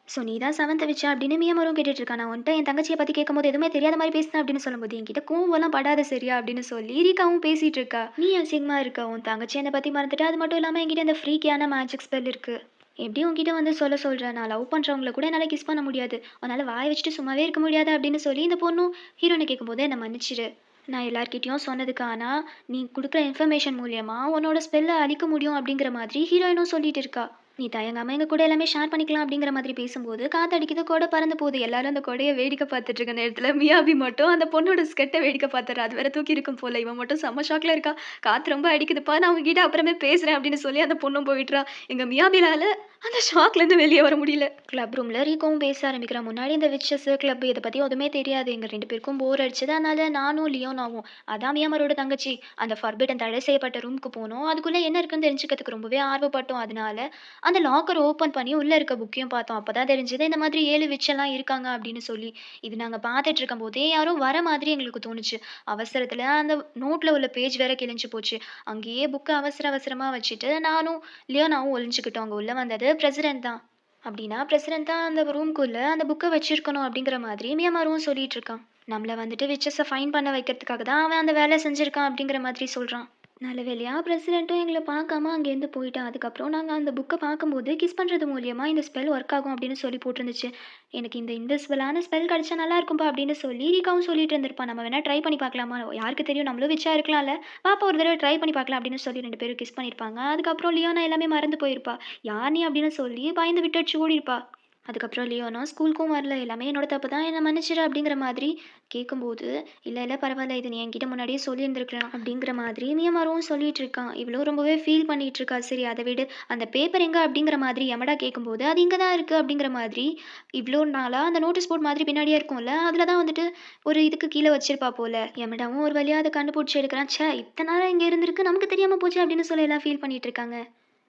ஸோ நீ தான் செவன்த் வச்சா அப்படின்னு மியாமரும் கேட்டுட்டு இருக்கா. நான் உன்ட்ட என் தங்கச்சியை பற்றி கேட்கும்போது எதுவுமே தெரியாத மாதிரி பேசினேன் அப்படின்னு சொல்லும்போது, என்கிட்ட கோவம்லாம் படாத சரியா அப்படின்னு சொல்லி ரீகாவும் பேசிட்டு இருக்கா. நீ அசிங்கமா இருக்க, உன் தங்கச்சி என்னை பற்றி மறந்துட்டு, அது மட்டும் இல்லாமல் என்கிட்ட இந்த ஃப்ரீக்கியான மேஜிக் ஸ்பெல் இருக்கு. எப்படி உன்கிட்ட வந்து சொல்கிறேன், நான் லவ் பண்ணுறவங்கள கூட என்னால் கிஸ் பண்ண முடியாது, அதனால் வாயை வச்சுட்டு சும்மாவே இருக்க முடியாது அப்படின்னு சொல்லி இந்த பொண்ணும் ஹீரோனை கேட்கும்போது என்னை மன்னிச்சிரு. நான் எல்லார்கிட்டயும் சொன்னதுக்கு ஆனால் நீ கொடுக்குற இன்ஃபர்மேஷன் மூலியமா உன்னோட ஸ்பெல்லை அழிக்க முடியும் அப்படிங்கிற மாதிரி ஹீரோயினும் சொல்லிட்டு இருக்கா. நீ தயங்காம எங்க கூட எல்லாமே ஷேர் பண்ணிக்கலாம் அப்படிங்கிற மாதிரி பேசும்போது காத்தடிக்குது, கொடை பறந்து போகுது. எல்லாரும் அந்த கொடையை வேடிக்கை பார்த்துட்டு இருக்க நேரத்துல மியாபி மட்டும் அந்த பொண்ணோட ஸ்கெட்டை வேடிக்கை பார்த்துறா. அது வேற தூக்கி இருக்கும் போல. இவன் மட்டும் செம்ம ஷாக்ல இருக்கா. காத்து ரொம்ப அடிக்குதுப்பா, நான் உங்ககிட்ட அப்புறமே பேசுறேன் அப்படின்னு சொல்லி அந்த பொண்ணும் போயிட்டுறா. எங்க மியாபிலால அந்த ஷாக்ல இருந்து வெளியே வர முடியல. கிளப் ரூம்ல ரீகோவும் பேச ஆரம்பிக்கிறான். முன்னாடி இந்த விச்சஸ் கிளப் இதை பத்தி எதுவுமே தெரியாது. எங்க 2 பேருக்கும் போர் அடிச்சது. அதனால நானும் லியோனாவும் அதான் மியாமரோட தங்கச்சி அந்த ஃபர்பிடன் தடை செய்யப்பட்ட ரூமுக்கு போனோம். அதுக்குள்ள என்ன இருக்குன்னு தெரிஞ்சுக்கிறதுக்கு ரொம்பவே ஆர்வப்பட்டோம். அதனால அந்த லாக்கர் ஓப்பன் பண்ணி உள்ள இருக்க புக்கையும் பார்த்தோம். அப்பதான் தெரிஞ்சது இந்த மாதிரி 7 விட்செல்லாம் இருக்காங்க அப்படின்னு சொல்லி. இது நாங்க பார்த்துட்டு இருக்கும்போதே யாரோ வர மாதிரி எங்களுக்கு தோணுச்சு. அவசரத்துல அந்த நோட்ல உள்ள பேஜ் வேற கிழிஞ்சு போச்சு. அங்கேயே புக்க அவசர அவசரமா வச்சுட்டு நானும் லியோனாவும் ஒளிஞ்சுக்கிட்டோம். அங்க உள்ள வந்தது பிரசிடென்ட் தான். அப்படின்னா பிரசிடென்ட் தான் அந்த ரூம்குள்ள அந்த புக்கை வச்சிருக்கணும் அப்படிங்கிற மாதிரி மியாமாரும் சொல்லிட்டு இருக்கான். நம்மள வந்துட்டு விச்சஸை ஃபைன் பண்ண வைக்கிறதுக்காக தான் அவன் அந்த வேலை செஞ்சிருக்கான் அப்படிங்கிற மாதிரி சொல்றான். நல்ல வேளையா பிரசிடென்ட்டும் எங்களை பார்க்காம அங்கேருந்து போயிட்டான். அதுக்கப்புறம் நாங்கள் அந்த புக்கை பார்க்கும்போது கிஸ் பண்ணுறது மூலியமா இந்த ஸ்பெல் ஒர்க் ஆகும் அப்படின்னு சொல்லி போட்டிருந்துச்சு. எனக்கு இந்த இன்விசிபிளான ஸ்பெல் கிடைச்சா நல்லா இருக்கும்பா அப்படின்னு சொல்லி ரீகாவும் சொல்லிட்டு இருந்திருப்பான். நம்ம வேணா ட்ரை பண்ணி பார்க்கலாமா, யாருக்கு தெரியும் நம்மளும் விச்சா இருக்கலாம்ல, பாப்பா ஒரு தடவை ட்ரை பண்ணி பார்க்கலாம் அப்படின்னு சொல்லி 2 பேரும் கிஸ் பண்ணியிருப்பாங்க. அதுக்கப்புறம் லியோனா எல்லாமே மறந்து போயிருப்பா. யார் நீ அப்படின்னு சொல்லி பயந்து விட்டு ஓடிருப்பா. அதுக்கப்புறம் லியோனா ஸ்கூலுக்கும் வரல, எல்லாமே என்னோட தப்பு தான், என்னை மன்னிச்சிரு அப்படிங்கிற மாதிரி கேட்கும்போது, இல்லை இல்லை பரவாயில்ல, இது நீ என்கிட்ட முன்னாடியே சொல்லியிருந்துருக்கலாம் அப்படிங்கிற மாதிரி மியமாரும் சொல்லிட்டு இருக்கான். இவ்வளோ ரொம்பவே ஃபீல் பண்ணிட்டு இருக்கா. சரி அதை விடு, அந்த பேப்பர் எங்கே அப்படிங்கிற மாதிரி யமடா கேட்கும்போது, அது இங்கே தான் இருக்குது அப்படிங்கிற மாதிரி. இவ்வளோ நாளாக அந்த நோட்டீஸ் போர்ட் மாதிரி பின்னாடியே இருக்கும்ல, அதில் தான் வந்துட்டு ஒரு இதுக்கு கீழே வச்சிருப்பா போல. யமடாவும் ஒரு வழியாக அதை கண்டுபிடிச்சி எடுக்கிறான். ச்சே இத்தனை நாளாக இங்கே இருந்திருக்கு, நமக்கு தெரியாமல் போச்சு அப்படின்னு சொல்லி எல்லாம் ஃபீல் பண்ணிட்டு இருக்காங்க.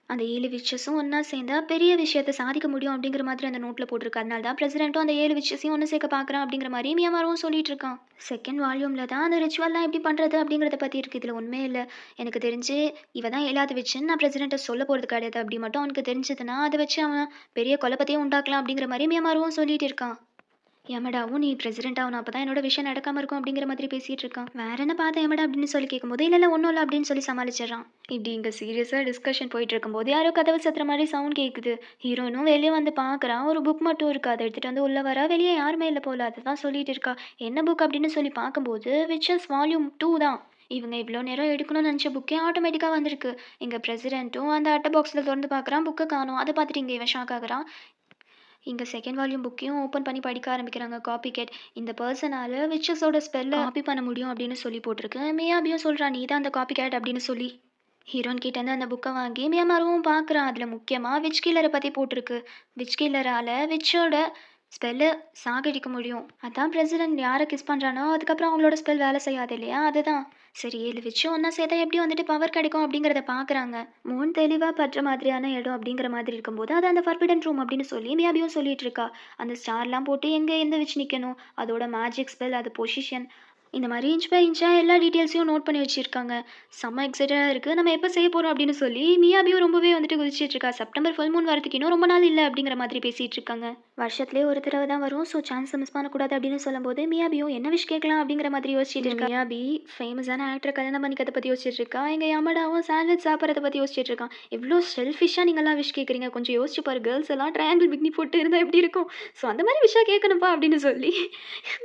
அந்த 7 விச்சஸும் ஒண்ணா சேர்ந்தா பெரிய விஷயத்த சாதிக்க முடியும் அப்படிங்கிற மாதிரி அந்த நோட்ல போட்டிருக்கு. அதனால தான் பிரசிடென்ட்டும் அந்த 7 விச்சஸையும் ஒண்ணு சேர்க்க பார்க்குறான் அப்படிங்கிற மாதிரி மியாமாரும் சொல்லிட்டு இருக்கான். செகண்ட் வால்யூம்ல தான் அந்த ரிச்சுவல்லாம் எப்படி பண்றது அப்படிங்கிறத பத்தி இருக்கு. இதுல உண்மையே இல்ல. எனக்கு தெரிஞ்சு இவ தான் 7வது விச்சுன்னு நான் பிரசிடென்ட்ட சொல்ல போறது கிடையாது. அப்படி மட்டும் அவனுக்கு தெரிஞ்சதுன்னா அதை வச்சு அவன் பெரிய குழப்பத்தையும் உண்டாக்கலாம் அப்படிங்கிற மாதிரி மியாமாரும் சொல்லிட்டு இருக்கான். யமடாவும் நீ பிரசிடென்ட் ஆகணும், அப்பதான் என்னோட விஷயம் நடக்காம இருக்கும் அப்படிங்கிற மாதிரி பேசிட்டு இருக்கான். வேற என்ன பார்த்த யமடா அப்படின்னு சொல்லி கேட்கும்போது, இல்ல இல்ல ஒன்றும் இல்லை அப்படின்னு சொல்லி சமாளிச்சிடறான். இப்படி இங்க சீரியஸா டிஸ்கஷன் போயிட்டு இருக்கும்போது யாரோ கதவு சத்துற மாதிரி சவுண்ட் கேட்குது. ஹீரோனும் வெளியே வந்து பார்க்கறான். ஒரு புக் மட்டும் இருக்கு. அதை எடுத்துட்டு வந்து உள்ள வரா. வெளியே யாருமே இல்லை போல. அதை தான் சொல்லிட்டு இருக்கா. என்ன புக் அப்படின்னு சொல்லி பார்க்கும்போது விச்சஸ் வால்யூம் 2 தான். இவங்க இவ்வளோ நேரம் எடுக்கணும்னு நினச்ச புக்கே ஆட்டோமேட்டிக்காக வந்திருக்கு. எங்க பிரசிடென்ட்டும் அந்த அட்டை பாக்ஸில் திறந்து பார்க்குறான், புக்கை காணோம். அதை பார்த்துட்டு இங்கே இவன் ஷாக் ஆகுறான். இங்கே செகண்ட் வால்யூம் புக்கையும் ஓப்பன் பண்ணி படிக்க ஆரம்பிக்கிறாங்க. காப்பி கேட் இந்த பர்சனால் விச்சஸோட ஸ்பெல்லை காப்பி பண்ண முடியும் அப்படின்னு சொல்லி போட்டிருக்கு. மியாபியும் சொல்கிறான், நீ தான் அந்த காப்பி கேட் அப்படின்னு சொல்லி. ஹீரோயின் கிட்டேருந்து அந்த புக்கை வாங்கி மியாமாருவும் பார்க்குறான். அதில் முக்கியமாக விச் கில்லரை பற்றி போட்டிருக்கு. விச் கில்லரால் விச்சோட ஸ்பெல்லை சாகடிக்க முடியும். அதான் பிரசிடென்ட் யாரை கிஸ் பண்ணுறானோ அதுக்கப்புறம் அவங்களோட ஸ்பெல் வேலை செய்யாது இல்லையா, அதுதான். சரி 7 விச்சும் ஒன்றா சேர்த்தா எப்படி வந்துட்டு பவர் கிடைக்கும் அப்படிங்கிறத பார்க்குறாங்க. மூன் தெளிவாக பற்ற மாதிரியான இடம் அப்படிங்கிற மாதிரி இருக்கும்போது அது அந்த ஃபர்பிடன் ரூம் அப்படின்னு சொல்லி மியாபியும் சொல்லிட்டு இருக்கா. அந்த ஸ்டார்லாம் போட்டு எங்கே எந்த விச் நிற்கணும், அதோட மேஜிக் ஸ்பெல், அது பொசிஷன், இந்த மாதிரி இன்ச் பை இன்ச்சாக எல்லா டீட்டெயில்ஸையும் நோட் பண்ணி வச்சுருக்காங்க. செம்ம எக்ஸைட்டடாக இருக்குது, நம்ம எப்போ செய்ய போகிறோம் அப்படின்னு சொல்லி மியாபியும் ரொம்பவே வந்துட்டு குதிச்சிட்டு இருக்கா. செப்டம்பர் ஃபுல் மூன் வரதுக்கு இன்னும் ரொம்ப நாள் இல்லை அப்படிங்கிற மாதிரி பேசிகிட்டு இருக்காங்க. வருஷத்துலேயே ஒரு தடவை தான் வரும், ஸோ சான்ஸை மிஸ் பண்ணக்கூடாது அப்படின்னு சொல்லும்போது மியாபியும் என்ன விஷ் கேட்கலாம் அப்படிங்கிற மாதிரி யோசிச்சுட்டு இருக்கா. மியாபி ஃபேமஸான ஆக்டரை கல்யாணம் பண்ணிக்கிறத பற்றி யோசிச்சுட்டு இருக்கா. எங்கள் யமடாவும் சாண்ட்விச் சாப்பிட்றத பற்றி யோசிச்சுட்டு இருக்கான். எவ்வளோ செல்ஃபிஷாக நீங்கள்லாம் விஷ் கேட்குறீங்க, கொஞ்சம் யோசிச்சு பாரு, கேர்ள்ஸ் எல்லாம் ட்ரையாங்கிள் பிக்னி போட்டு இருந்தால் எப்படி இருக்கும், ஸோ அந்த மாதிரி விஷயம் கேட்கணும்ப்பா அப்படின்னு சொல்லி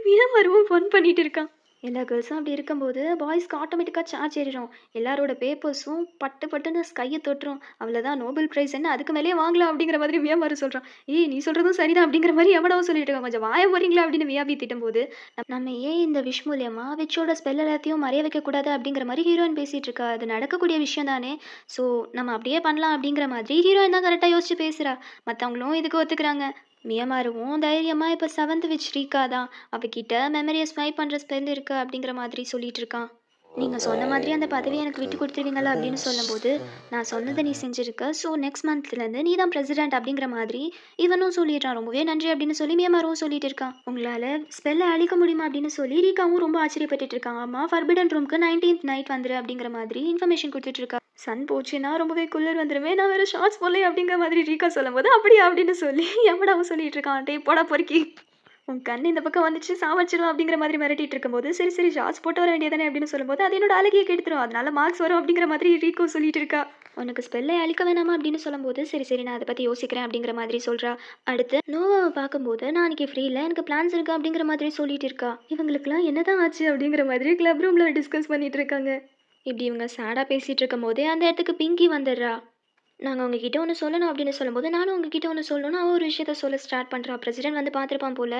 மியாமருவும் ஃபன் பண்ணிட்டு இருக்கான். எல்லா கேர்ள்ஸும் அப்படி இருக்கும்போது பாய்ஸ்க்கு ஆட்டோமேட்டிக்காக சார்ஜ் ஏறிடும். எல்லாரோட பேப்பர்ஸும் பட்டு பட்டுன்னு ஸ்கையை தொட்டுரும். அவ்வளோதான், நோபல் ப்ரைஸ் என்ன அதுக்கு மேலேயே வாங்கலாம் அப்படிங்கிற மாதிரி மியாமாரு சொல்கிறான். ஏய் நீ சொல்கிறதும் சரிதான் அப்படிங்கிற மாதிரி எவனாவும் சொல்லிட்டு இருக்கான். கொஞ்சம் வாய போறீங்களா அப்படின்னு மியாபி திட்டும்போது, நம்ம ஏன் இந்த விஷ் மூலியமாக விச்சோட ஸ்பெல் எல்லாத்தையும் மறைய வைக்கக்கூடாது அப்படிங்கிற மாதிரி ஹீரோயின் பேசிகிட்டு இருக்கா. அது நடக்கக்கூடிய விஷயம் தானே, ஸோ நம்ம அப்படியே பண்ணலாம் அப்படிங்கிற மாதிரி ஹீரோயின் தான் கரெக்டாக யோசிச்சு பேசுகிறா. மற்றவங்களும் இதுக்கு ஒத்துக்கிறாங்க. மியமாருவும் தைரியமாக இப்போ 7th விச் ரீகா தான், அவகிட்ட மெமரியை ஸ்வைப் பண்ணுற ஸ்பெல் இருக்கு அப்படிங்கிற மாதிரி சொல்லிட்டு இருக்கான். நீங்கள் சொன்ன மாதிரி அந்த பதவியை எனக்கு விட்டு கொடுத்துருவீங்களா அப்படின்னு சொல்லும்போது, நான் சொன்னதை நீ செஞ்சுருக்க, ஸோ நெக்ஸ்ட் மந்த்லேருந்து நீ தான் பிரசிடென்ட் அப்படிங்கிற மாதிரி இவனும் சொல்லிடுறான். ரொம்பவே நன்றி அப்படின்னு சொல்லி மியமாரும் சொல்லிட்டு இருக்கான். உங்களால் ஸ்பெல்லை அழிக்க முடியுமா அப்படின்னு சொல்லி ரீகாவும் ரொம்ப ஆச்சரியப்பட்டுட்டு இருக்கான். ஆமாம், ஃபர்பிடன் ரூம்க்கு 19th நைட் வந்துரு அப்படிங்கிற மாதிரி இன்ஃபர்மேஷன் கொடுத்துட்டு இருக்கா. சன் போச்சுன்னா ரொம்பவே குளிர் வந்துருமே, நான் வேறு ஷார்ட்ஸ் போலே அப்படிங்கிற மாதிரி ரீகா சொல்லும்போது அப்படியா அப்படின்னு சொல்லி எவடாவும் சொல்லிட்டு இருக்கான். டே போடா பொறுக்கி, உன் கண் இந்த பக்கம் வந்துச்சு சாவடிச்சிடும் அப்படிங்கிற மாதிரி மிரட்டிட்டு இருக்கும்போது, சரி சரி ஷார்ட்ஸ் போட்டு வர வேண்டியதானே அப்படின்னு சொல்லும்போது, அது என்னோட அழகியை கெடுத்துரும், அதனால மார்க்ஸ் வரும் அப்படிங்கிற மாதிரி ரீகோ சொல்லிட்டு இருக்கா. உனக்கு ஸ்பெல்லை அழிக்க வேணாமா அப்படின்னு சொல்லும்போது, சரி சரி நான் அதை பற்றி யோசிக்கிறேன் அப்படிங்கிற மாதிரி சொல்கிறா. அடுத்து நோவாவை பார்க்கும்போது, நான் அன்றைக்கி ஃப்ரீ இல்லை, எனக்கு பிளான்ஸ் இருக்குது அப்படிங்கிற மாதிரி சொல்லிட்டு இருக்கா. இவங்களுக்குலாம் என்னதான் ஆச்சு அப்படிங்கிற மாதிரி கிளப் ரூமில் டிஸ்கஸ் பண்ணிட்டு இருக்காங்க. இப்படி இவங்க சேடாக பேசிகிட்டு இருக்கும் போதே அந்த இடத்துக்கு பிங்கி வந்துடுறா. நாங்கள் உங்ககிட்ட ஒன்று சொல்லணும் அப்படின்னு சொல்லும்போது, நானும் உங்ககிட்ட ஒன்று சொல்லணும்னு அவள் ஒரு விஷயத்த சொல்ல ஸ்டார்ட் பண்ணுறா. பிரசிடென்ட் வந்து பார்த்துருப்பான் போல்,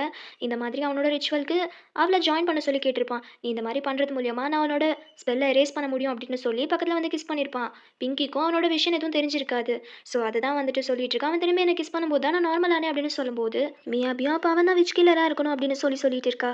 இந்த மாதிரி அவனோட ரிச்சுவலுக்கு அவளை ஜாயின் பண்ண சொல்லி கேட்டிருப்பான். நீ இந்த மாதிரி பண்ணுறது மூலியமா நான் அவனோட ஸ்பெல்லை எரேஸ் பண்ண முடியும் அப்படின்னு சொல்லி பக்கத்தில் வந்து கிஸ் பண்ணியிருப்பான். பிங்கிக்கும் அவனோட விஷயம் எதுவும் தெரிஞ்சிருக்காது. ஸோ அதை தான் வந்துட்டு சொல்லிட்டு இருக்கான். அவன் திரும்பி என்னை கிஸ் பண்ணும்போது தான் நான் நார்மலானே அப்படின்னு சொல்லும்போது, மியாபியா அப்போ அவன் தான் விச் கில்லராக இருக்கணும் அப்படின்னு சொல்லிட்டு இருக்கா.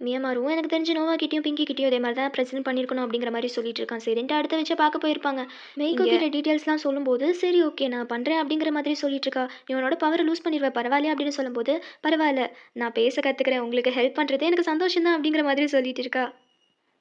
மியமாரும் எனக்கு தெரிஞ்ச நோவா கிட்டேயும் பிங்கி கிட்டேயும் இதே மாதிரி தான் ப்ரெசென்ட் பண்ணியிருக்கணும் அப்படிங்கிற மாதிரி சொல்லிட்டு இருக்கான். சரின்ட்டு அடுத்த வச்சு பார்க்க போயிருப்பாங்க. மெய்கோ கிட்ட டீட்டெயில்ஸ்லாம் சொல்லும்போது, சரி ஓகே நான் பண்ணுறேன் அப்படிங்கிற மாதிரி சொல்லிட்டு இருக்கா. இவனோட பவரை லூஸ் பண்ணிடுவேன் பரவாயில்லையா அப்படின்னு சொல்லும்போது, பரவாயில்ல நான் பேச கற்றுக்கிறேன், உங்களுக்கு ஹெல்ப் பண்ணுறது எனக்கு சந்தோஷம் தான் அப்படிங்கிற மாதிரி சொல்லிட்டு இருக்கா.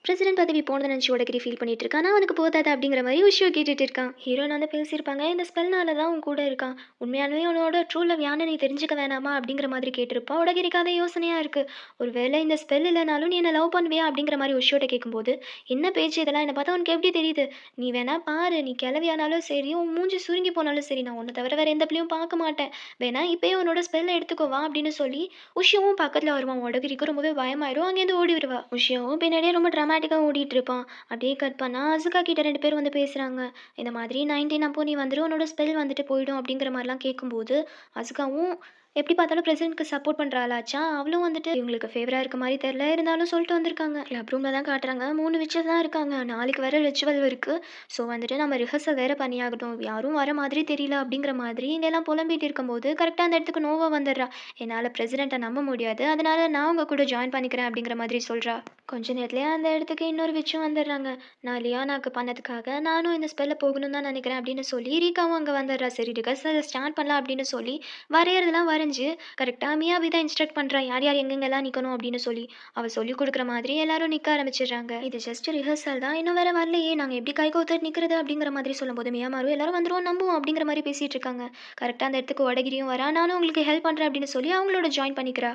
பிரசிடென்ட் பதவி போனதை நினச்சி உடகிரி ஃபீல் பண்ணிட்டு இருக்கான். நான் அவனுக்கு போதாது அப்படிங்கிற மாதிரி விஷயம் கேட்டுட்டு இருக்கான். ஹீரோயின் வந்து பேசியிருப்பாங்க, இந்த ஸ்பெல்னால தான் உன் கூட இருக்கான், உண்மையானவே அவனோட ட்ரூ லவ் யானை நீ தெரிஞ்சுக்க வேணாமா அப்படிங்கிற மாதிரி கேட்டிருப்பா. உடகிரிக்கு அதே யோசனையாக இருக்குது. ஒரு வேளை இந்த ஸ்பெல் இல்லைனாலும் நீ என்ன லவ் பண்ணுவியா அப்படிங்கிற மாதிரி விஷயத்தை கேட்கும்போது, என்ன பேச்சு இதெல்லாம், என்னை பார்த்தா உனக்கு எப்படி தெரியுது, நீ வேணா பாரு, நீ கிளவியானாலும் சரி, உன் மூஞ்சி சுருங்கி போனாலும் சரி, நான் உன்னை தவிர வேறு எந்த பிள்ளையும் பார்க்க மாட்டேன், வேணா இப்போயே உன்னோட ஸ்பெல்லை எடுத்துக்கோவா அப்படின்னு சொல்லி உஷியாவும் பக்கத்தில் வருவான். உடகிரிக்கு ரொம்பவே பயமாயிடும், அங்கேருந்து ஓடி வருவா. உஷியாவும் பின்னாடியே ரொம்ப ட்ராமாட்டிக்காக ஓடிட்டு இருப்பான். அப்படியே கட் பண்ணால் அசுகா கிட்ட 2 பேரும் வந்து பேசுகிறாங்க. இந்த மாதிரி 19 அப்போ நீ வந்துட்டு உன்னோட ஸ்பெல் வந்துட்டு போயிடும் அப்படிங்கிற மாதிரிலாம் கேட்கும்போது, அசுகாவும் எப்படி பார்த்தாலும் பிரசிடென்ட்க்கு சப்போர்ட் பண்ணுற ஆளாச்சா, அவளும் வந்துட்டு இவங்களுக்கு ஃபேவராக இருக்க மாதிரி தெரில, இருந்தாலும் சொல்லிட்டு வந்திருக்காங்க. கிளப் ரூமில் தான் காட்டுறாங்க, 3 விச்சஸ் தான் இருக்காங்க, நாளைக்கு வேறு ரிச்சுவல் இருக்குது, ஸோ வந்துட்டு நம்ம ரிஹர்சல் வேறு பண்ணியாகட்டும், யாரும் வர மாதிரி தெரியல அப்படிங்கிற மாதிரி இங்கெல்லாம் புலம்பிட்டு இருக்கும்போது கரெக்டாக அந்த இடத்துக்கு நோவா வந்துடுறா. என்னால் பிரசிடென்ட்டை நம்ப முடியாது, அதனால நான் உங்கள் கூட ஜாயின் பண்ணிக்கிறேன் அப்படிங்கிற மாதிரி சொல்கிறா. கொஞ்ச நேரத்துலேயே அந்த இடத்துக்கு இன்னொரு விச்சும் வந்துடுறாங்க. நான் லியானாக்கு பண்ணதுக்காக நானும் இந்த ஸ்பெல்ல போகணும்னு தான் நினைக்கிறேன் அப்படின்னு சொல்லி ரீகாவும் அங்கே வந்துடுறா. சரி ரிஹர்சல் ஸ்டார்ட் பண்ணலாம் அப்படின்னு சொல்லி வரையறதெல்லாம் வரைஞ்சி கரெக்டாக மியாவி தான் இன்ஸ்ட்ரக்ட் பண்ணுறா, யார் யார் எங்கெங்கெல்லாம் நிற்கணும் அப்படின்னு சொல்லி. அவள் சொல்லி கொடுக்குற மாதிரி எல்லாரும் நிற்க ஆரம்பிச்சிடுறாங்க. இது ஜஸ்ட் ரிஹர்சல் தான், இன்னும் வேறு வரலையே, நாங்கள் எப்படி கை கோத்துட்டு நிற்கிறது அப்படிங்கிற மாதிரி சொல்லும்போது மியாமாரும் எல்லாரும் வந்துருவோம் நம்புவோம் அப்படிங்கிற மாதிரி பேசிகிட்டு இருக்காங்க. கரெக்டாக அந்த இடத்துக்கு உடகிரியும் வரா, நானும் உங்களுக்கு ஹெல்ப் பண்ணுறேன் அப்படின்னு சொல்லி அவங்களோட ஜாயின் பண்ணிக்கிறா.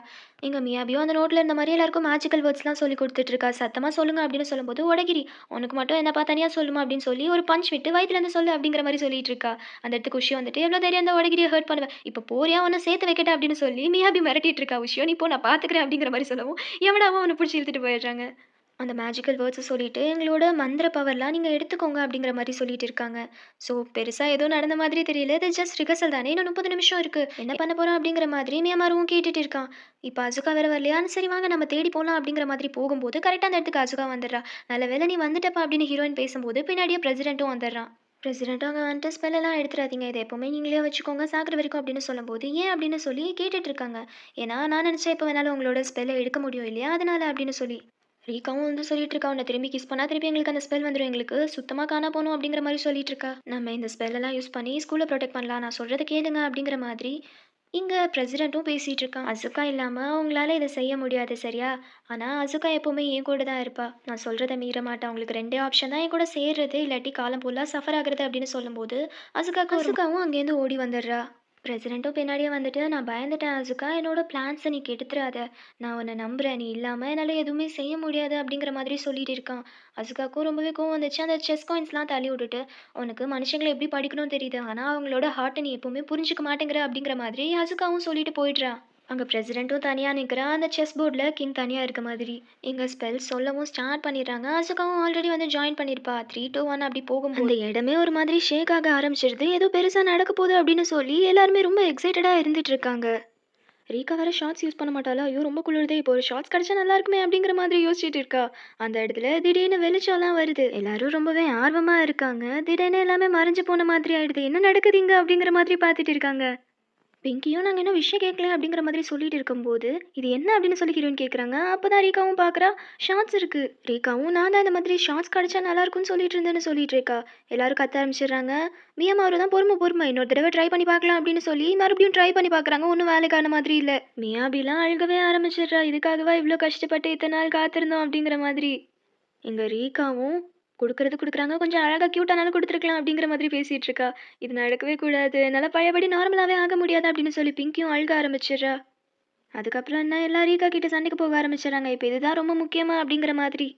இங்கே மியாபியும் அந்த நோட்டில் இருந்த மாதிரி எல்லாருக்கும் மேஜிக்கல் வேர்ட்ஸ்லாம் சொல்லி கொடுத்துட்ருக்கா. சத்தமாக சொல்லுங்க அப்படின்னு சொல்லும்போது உடகிரி உனக்கு மட்டும் என்னப்பா தனியாக சொல்லுமா அப்படின்னு சொல்லி ஒரு பஞ்ச் விட்டு வயிற்றுலேருந்து சொல்லு அப்படிங்கிற மாதிரி சொல்லிட்டு இருக்கா. அந்த இடத்துக்கு விஷயம் வந்துட்டு எவ்வளோ தைரியம் அந்த உடகிரியை ஹர்ட் பண்ணுவேன், இப்போ போறியா ஒன்று சேர்த்து வைக்கட்ட அப்படின்னு சொல்லி மியாபி மிரட்டிட்டு இருக்கா. விஷயம் நீ போ நான் பார்த்துக்கிறேன் அப்படிங்கிற மாதிரி சொல்லவும் எவடாவும் அவனை பிடிச்சி இழுத்துட்டு போயிடுறாங்க. அந்த மேஜிக்கல் வேர்ட்ஸ சொல்லிட்டு, எங்களோட மந்திர பவர்லாம் நீங்க எடுத்துக்கோங்க அப்படிங்கிற மாரி சொல்லிட்டு இருக்காங்க. ஸோ பெருசா எதுவும் நடந்த மாதிரி தெரியல. இது ஜஸ்ட் ரிஹர்சல் தானே. இன்னும் 30 நிமிஷம் இருக்கு. என்ன பண்ண போறோம் அப்படிங்கிற மாதிரி மியாமாருவும் கேட்டுட்டு இருக்கான். இப்ப அசுகா வேற வரலையா? சரி வாங்க நம்ம தேடி போலாம் அப்படிங்கிற மாதிரி போகும்போது, கரெக்ட்டா அந்த இடத்துக்கு அசுகா வந்துடுறா. நல்ல வேளை நீ வந்துட்டப்பா அப்படின்னு ஹீரோயின் பேசும்போது, பின்னாடியே பிரசிடென்ட்டும் வந்துடுறான். பிரசிடென்ட்டும் அங்க வந்துட்டு ஸ்பெல்லெல்லாம் எடுத்துறாதீங்க. இத எப்பவுமே நீங்களே வச்சுக்கோங்க. சாகுற வரைக்கும் அப்படின்னு சொல்லும்போது, ஏன் அப்படின்னு சொல்லி கேட்டுட்டு இருக்காங்க. ஏன்னா நான் நினைச்சா எப்ப வேணாலும் உங்களோட ஸ்பெல்ல எடுக்க முடியும் இல்லையா? அதனால அப்படின்னு சொல்லி. ரீகாவும் வந்து சொல்லிட்டு இருக்கா, உன்னை திரும்பி கிஸ் பண்ணா திருப்பி எங்களுக்கு அந்த ஸ்பெல் வந்துடும், எங்களுக்கு சுத்தமாக காணா போகணும் அப்படிங்கிற மாதிரி சொல்லிட்டு இருக்கா. நம்ம இந்த ஸ்பெல்லெல்லாம் யூஸ் பண்ணி ஸ்கூலை ப்ரொடெக்ட் பண்ணலாம், நான் சொல்கிறத கேளுங்க அப்படிங்கிற மாதிரி இங்கே பிரசிடென்ட்டும் பேசிகிட்டு இருக்கான். அசுகா இல்லாமல் அவங்களால இதை செய்ய முடியாது சரியா. ஆனால் அசுகா எப்போவுமே என் கூட தான் இருப்பா, நான் சொல்கிறத மீற மாட்டேன். அவங்களுக்கு ரெண்டே ஆப்ஷன் தான், என் கூட சேர்றது இல்லாட்டி காலம் ஃபுல்லாக சஃபர் ஆகுறது அப்படின்னு சொல்லும்போது அசுகாவும் அங்கேருந்து ஓடி வந்துடுறா. பிரசிடென்ட்டும் பின்னாடியே வந்துட்டு, நான் பயந்துட்டேன் அசுகா, என்னோட பிளான்ஸை நீ கெடுத்துறாத, நான் உன்னை நம்புறேன், நீ இல்லாமல் என்னால் எதுவுமே செய்ய முடியாது அப்படிங்கிற மாதிரி சொல்லிட்டு இருக்கான். அசுகாக்கும் ரொம்பவே கோவம் வந்துச்சு. அந்த செஸ் காயின்ஸ்லாம் தள்ளி விட்டுட்டு, உனக்கு மனுஷங்களை எப்படி படிக்கணும்னு தெரியுது, ஆனால் அவங்களோட ஹார்ட்டை நீ எப்பவுமே புரிஞ்சுக்க மாட்டேங்கிற அப்படிங்கிற மாதிரி அசுகாவும் சொல்லிட்டு போயிடுறா. அங்க பிரசிடென்ட்டும் தனியா நிக்கிறா. அந்த செஸ் போர்ட்ல கிங் தனியா இருக்க மாதிரி. இங்க ஸ்பெல் சொல்லவும் ஸ்டார்ட் பண்ணிடுறாங்க. அசுகாவும் ஆல்ரெடி வந்து ஜாயின் பண்ணியிருப்பா. 3, 2, 1 அப்படி போகும்போது அந்த இடமே ஒரு மாதிரி ஷேக் ஆக ஆரம்பிச்சிருது. ஏதோ பெருசா நடக்க போகுது அப்படின்னு சொல்லி எல்லாருமே ரொம்ப எக்ஸைட்டடா இருந்துட்டு இருக்காங்க. ரீகா வேற ஷார்ட்ஸ் யூஸ் பண்ண மாட்டாளா? ஐயோ ரொம்ப குளிருதே, இப்போ ஒரு ஷார்ட்ஸ் கிடைச்சா நல்லா இருக்குமே அப்படிங்கிற மாதிரி யோசிச்சுட்டு இருக்கா. அந்த இடத்துல திடீர்னு வெளிச்சம்லாம் வருது. எல்லாரும் ரொம்பவே ஆர்வமா இருக்காங்க. திடீர்னு எல்லாமே மறைஞ்சு போன மாதிரி ஆயிடுது. என்ன நடக்குது இங்க அப்படிங்கிற மாதிரி பார்த்துட்டு இருக்காங்க. பிங்கியும் நாங்கள் என்ன விஷயம் கேட்கல அப்படிங்கிற மாதிரி சொல்லிட்டு இருக்கும்போது, இது என்ன அப்படின்னு சொல்லி ஹீரோயின் கேட்குறாங்க. அப்போ தான் ரீகாவும் பார்க்குறா, ஷார்ட்ஸ் இருக்கு. ரீகாவும் நான் தான் இந்த மாதிரி ஷார்ட்ஸ் கிடைச்சா நல்லா இருக்கும்னு சொல்லிட்டு இருந்தேன்னு சொல்லிட்டு இருக்கா. எல்லாரும் கத்த ஆரம்பிச்சிடுறாங்க. மியாமாரு தான் பொறுமை பொறுமை, இன்னொரு தடவை ட்ரை பண்ணி பார்க்கலாம் அப்படின்னு சொல்லி மறுபடியும் ட்ரை பண்ணி பார்க்குறாங்க. ஒன்றும் வேலைக்கான மாதிரி இல்லை. மியாபிலாம் அழுகவே ஆரம்பிச்சிடுறா. இதுக்காகவா இவ்வளோ கஷ்டப்பட்டு இத்தனை நாள் காத்திருந்தோம் அப்படிங்கிற மாதிரி. எங்க ரீகாவும் குடுக்குறது குடுக்குறாங்க. கொஞ்சம் அழகா கியூட்டானாலும் குடுத்துருக்கலாம் அப்படிங்கிற மாதிரி பேசிட்டு இருக்கா. இது நடக்கவே கூடாது. என்னால பழையபடி நார்மலாவே ஆக முடியாது அப்படின்னு சொல்லி பிங்கியும் அழுக ஆரம்பிச்சிடுறா. அதுக்கப்புறம் என்ன எல்லாம் ரீகா கிட்ட சண்டைக்கு போக ஆரம்பிச்சிடுறாங்க. இப்ப இதுதான் ரொம்ப முக்கியமா அப்படிங்கிற மாதிரி.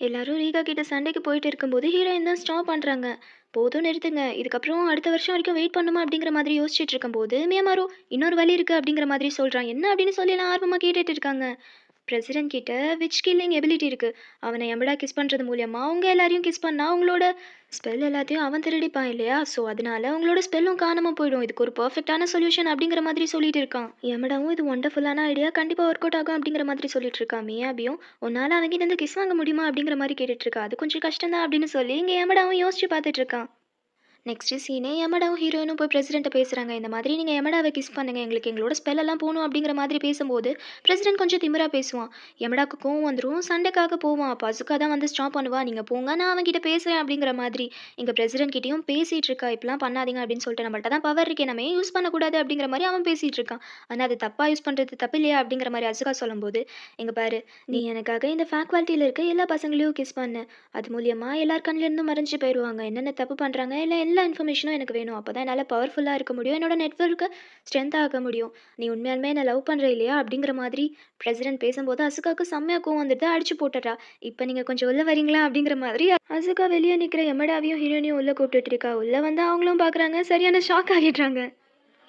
எல்லாரும் ரீகா கிட்ட சண்டைக்கு போயிட்டு இருக்கும்போது ஹீரோயின் தான் ஸ்டாப் பண்றாங்க. போதும் நிறுத்துங்க. இதுக்கப்புறம் அடுத்த வருஷம் வரைக்கும் வெயிட் பண்ணுமா அப்படிங்கிற மாதிரி யோசிச்சுட்டு இருக்கும்போது மியாமாரு இன்னொரு வழி இருக்கு அப்படிங்கிற மாதிரி சொல்றான். என்ன அப்படின்னு சொல்லி எல்லாம் ஆர்வமா கேட்டுட்டு இருக்காங்க. பிரசிடென்ட் கிட்ட விச் கில்லிங் எபிலிட்டி இருக்கு. அவனை எம்படா கிஸ் பண்றது மூலியமா அவங்க எல்லாரையும் கிஸ் பண்ணா அவங்களோட ஸ்பெல் எல்லாத்தையும் அவன் திருடிப்பான் இல்லையா? ஸோ அதனால அவங்களோட ஸ்பெல்லும் காணாம போயிடும். இதுக்கு ஒரு பர்ஃபெக்டான சொல்யூஷன் அப்படிங்கிற மாதிரி சொல்லிட்டு இருக்கான். எமடாவும் இது ஒண்டர்ஃபுல்லான ஐடியா, கண்டிப்பா ஒர்க் அவுட் ஆகும் அப்படிங்கிற மாதிரி சொல்லிட்டு இருக்கான். மியாபியும் உன்னால அவங்க கிட்ட இருந்து கிஸ் வாங்க முடியுமா அப்படிங்கிற மாதிரி கேட்டுட்டு இருக்கா. அது கொஞ்சம் கஷ்டம் தான் அப்படின்னு சொல்லி இங்க எமடாவும் யோசிச்சு பார்த்துட்டு இருக்கான். நெக்ஸ்ட் சீனே யமடாவும் ஹீரோயினும் போய் பிரசிடென்ட்டை பேசுகிறாங்க. இந்த மாதிரி நீங்கள் யமடாவை கிஸ் பண்ணுங்க, எங்களுக்கு எங்களோட ஸ்பெல்லெல்லாம் போகணும் அப்படிங்கிற மாதிரி பேசும்போது பிரசிடென்ட் கொஞ்சம் திமிரா பேசுவான். யமடாக்கு கோவம் வந்துடும், சண்டைக்காக போவான். அப்போ அசுகா தான் வந்து ஸ்டாப் பண்ணுவா. நீங்கள் போங்க, நான் அவன்கிட்ட பேசுகிறேன் அப்படிங்கிற மாதிரி. இங்கே பிரசிடென்ட் கிட்டேயும் பேசிகிட்டு இருக்கா. இப்படிலாம் பண்ணாதீங்க அப்படின்னு சொல்லிட்டு, நம்மள்ட்ட தான் பவர் இருக்கே, நம்ம ஏன் யூஸ் பண்ணக்கூடாது அப்படிங்கிற மாதிரி அவன் பேசிகிட்டு இருக்கான். ஆனால் அது தப்பாக யூஸ் பண்ணுறது தப்பு இல்லையா அப்படிங்கிற மாதிரி அசுகா சொல்லும்போது, இங்கே பாரு, நீ எனக்காக இந்த ஃபேக்வாலிட்டியில் இருக்க எல்லா பசங்களையும் கிஸ் பண்ணு, அது மூலியமா எல்லார் கண்ணிலேருந்தும் மறைஞ்சு போயிடுவாங்க. என்னென்ன தப்பு பண்ணுறாங்க இல்லை எல்லா இன்ஃபர்மேஷனும் எனக்கு வேணும். அப்போ தான் என்னால் பவர்ஃபுல்லாக இருக்க முடியும், என்னோட நெட்வொர்க்கை ஸ்ட்ரென்த் ஆக முடியும். நீ உண்மையாலுமே என்னை லவ் பண்ணுற இல்லையா அப்படிங்கிற மாதிரி பிரசிடென்ட் பேசும்போது அசுகாவுக்கு செம்மையாக கோவம் வந்துட்டு அடிச்சு போட்டுறா. இப்போ நீங்கள் கொஞ்சம் உள்ள வரீங்களா அப்படிங்கிற மாதிரி அசுகா வெளியே நிற்கிற எமடாவையும் ஹீரோனையும் உள்ளே கூப்பிட்டுட்டு இருக்கா. உள்ளே வந்து அவங்களும் பார்க்குறாங்க. சரியான ஷாக் ஆகிடுறாங்க.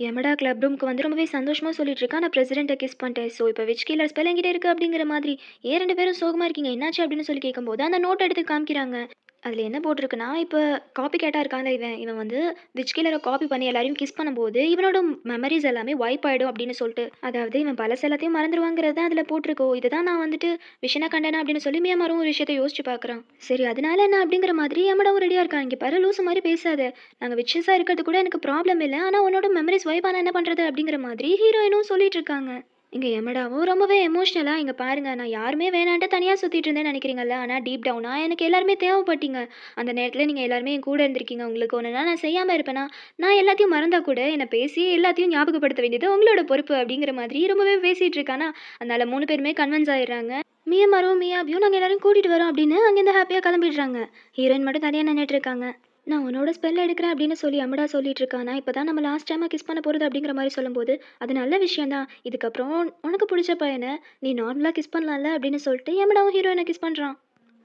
யமடா கிளப் ரூமுக்கு வந்து ரொம்பவே சந்தோஷமாக சொல்லிட்டு இருக்கா, நான் பிரசிடென்ட்டை கிஸ் பண்ணிட்டேன். ஸோ இப்போ விச் கீலர் ஸ்பெல் என்கிட்ட இருக்குது அப்படிங்கிற மாதிரி. ஏன் 2 பேரும் சோகமாக இருக்கீங்க, என்னாச்சு அப்படின்னு சொல்லி கேட்கும்போது அந்த நோட் எடுத்து காமிக்கிறாங்க. அதில் என்ன போட்டிருக்குன்னா, இப்போ காப்பி கேட்டாக இருக்கான்ல இவன், இவன் வந்து விச் கீலரை காப்பி பண்ணி எல்லாரையும் கிஸ் பண்ணும்போது இவனோட மெமரிஸ் எல்லாமே வைப் ஆகிடும் அப்படின்னு சொல்லிட்டு, அதாவது இவன் பழச எல்லாத்தையும் மறந்துடுவாங்கிறது தான் அதில் போட்டிருக்கோ. இதுதான் நான் வந்துட்டு விஷனா கண்டனா அப்படின்னு சொல்லி மியாமாரும் ஒரு விஷயத்தை யோசிச்சு பார்க்குறான். சரி அதனால என்ன அப்படிங்கிற மாதிரி யமடாவும் ரெடியாக இருக்கான். இங்கே பாரு லூசு மாதிரி பேசாத, நாங்கள் விச்சஸாக இருக்கிறது கூட எனக்கு ப்ராப்ளம் இல்லை, ஆனால் உன்னோட மெமரிஸ் வைப் ஆனால் என்ன பண்ணுறது அப்படிங்கிற மாதிரி ஹீரோயினும் சொல்லிட்டு இருக்காங்க. இங்கே யமடாவும் ரொம்பவே எமோஷ்னலாக, இங்கே பாருங்க நான் யாருமே வேணான்ட்டு தனியாக சுற்றிட்டு இருந்தேன்னு நினைக்கிறீங்கல்ல, ஆனால் டீப் டவுனாக எனக்கு எல்லாருமே தேவைப்பட்டீங்க. அந்த நேரத்தில் நீங்கள் எல்லாருமே என் கூட இருந்திருக்கீங்க. உங்களுக்கு ஒன்றுனா நான் செய்யாமல் இருப்பேனா, நான் எல்லாத்தையும் மறந்தா கூட என்னை பேசி எல்லாத்தையும் ஞாபகப்படுத்த வேண்டியது உங்களோட பொறுப்பு அப்படிங்கிற மாதிரி ரொம்பவே பேசிகிட்டு இருக்கானா. அதனால் 3 பேருமே கன்வின்ஸ் ஆயிடுறாங்க. மியாமாரும் மியாபியும் நாங்கள் எல்லாரும் கூட்டிகிட்டு வரோம் அப்படின்னு அங்கேருந்து ஹாப்பியாக கிளம்பிடுறாங்க. ஹீரோயின் மட்டும் தனியாக நின்றுட்டு இருக்காங்க. நான் உன்னோட ஸ்பெல் எடுக்கிறேன் அப்படின்னு சொல்லி அம்மடா சொல்லிட்டு இருக்கானா. இப்போ தான் நம்ம லாஸ்ட் டைமாக கிஸ் பண்ண போகிறது அப்படிங்கிற மாதிரி சொல்லும்போது, அது நல்ல விஷயம் தான், இதுக்கப்புறம் உனக்கு பிடிச்ச பையனை நீ நார்மலாக கிஸ் பண்ணலாம்ல அப்படின்னு சொல்லிட்டு எம்மடாவும் ஹீரோயினை கிஸ் பண்ணுறான்.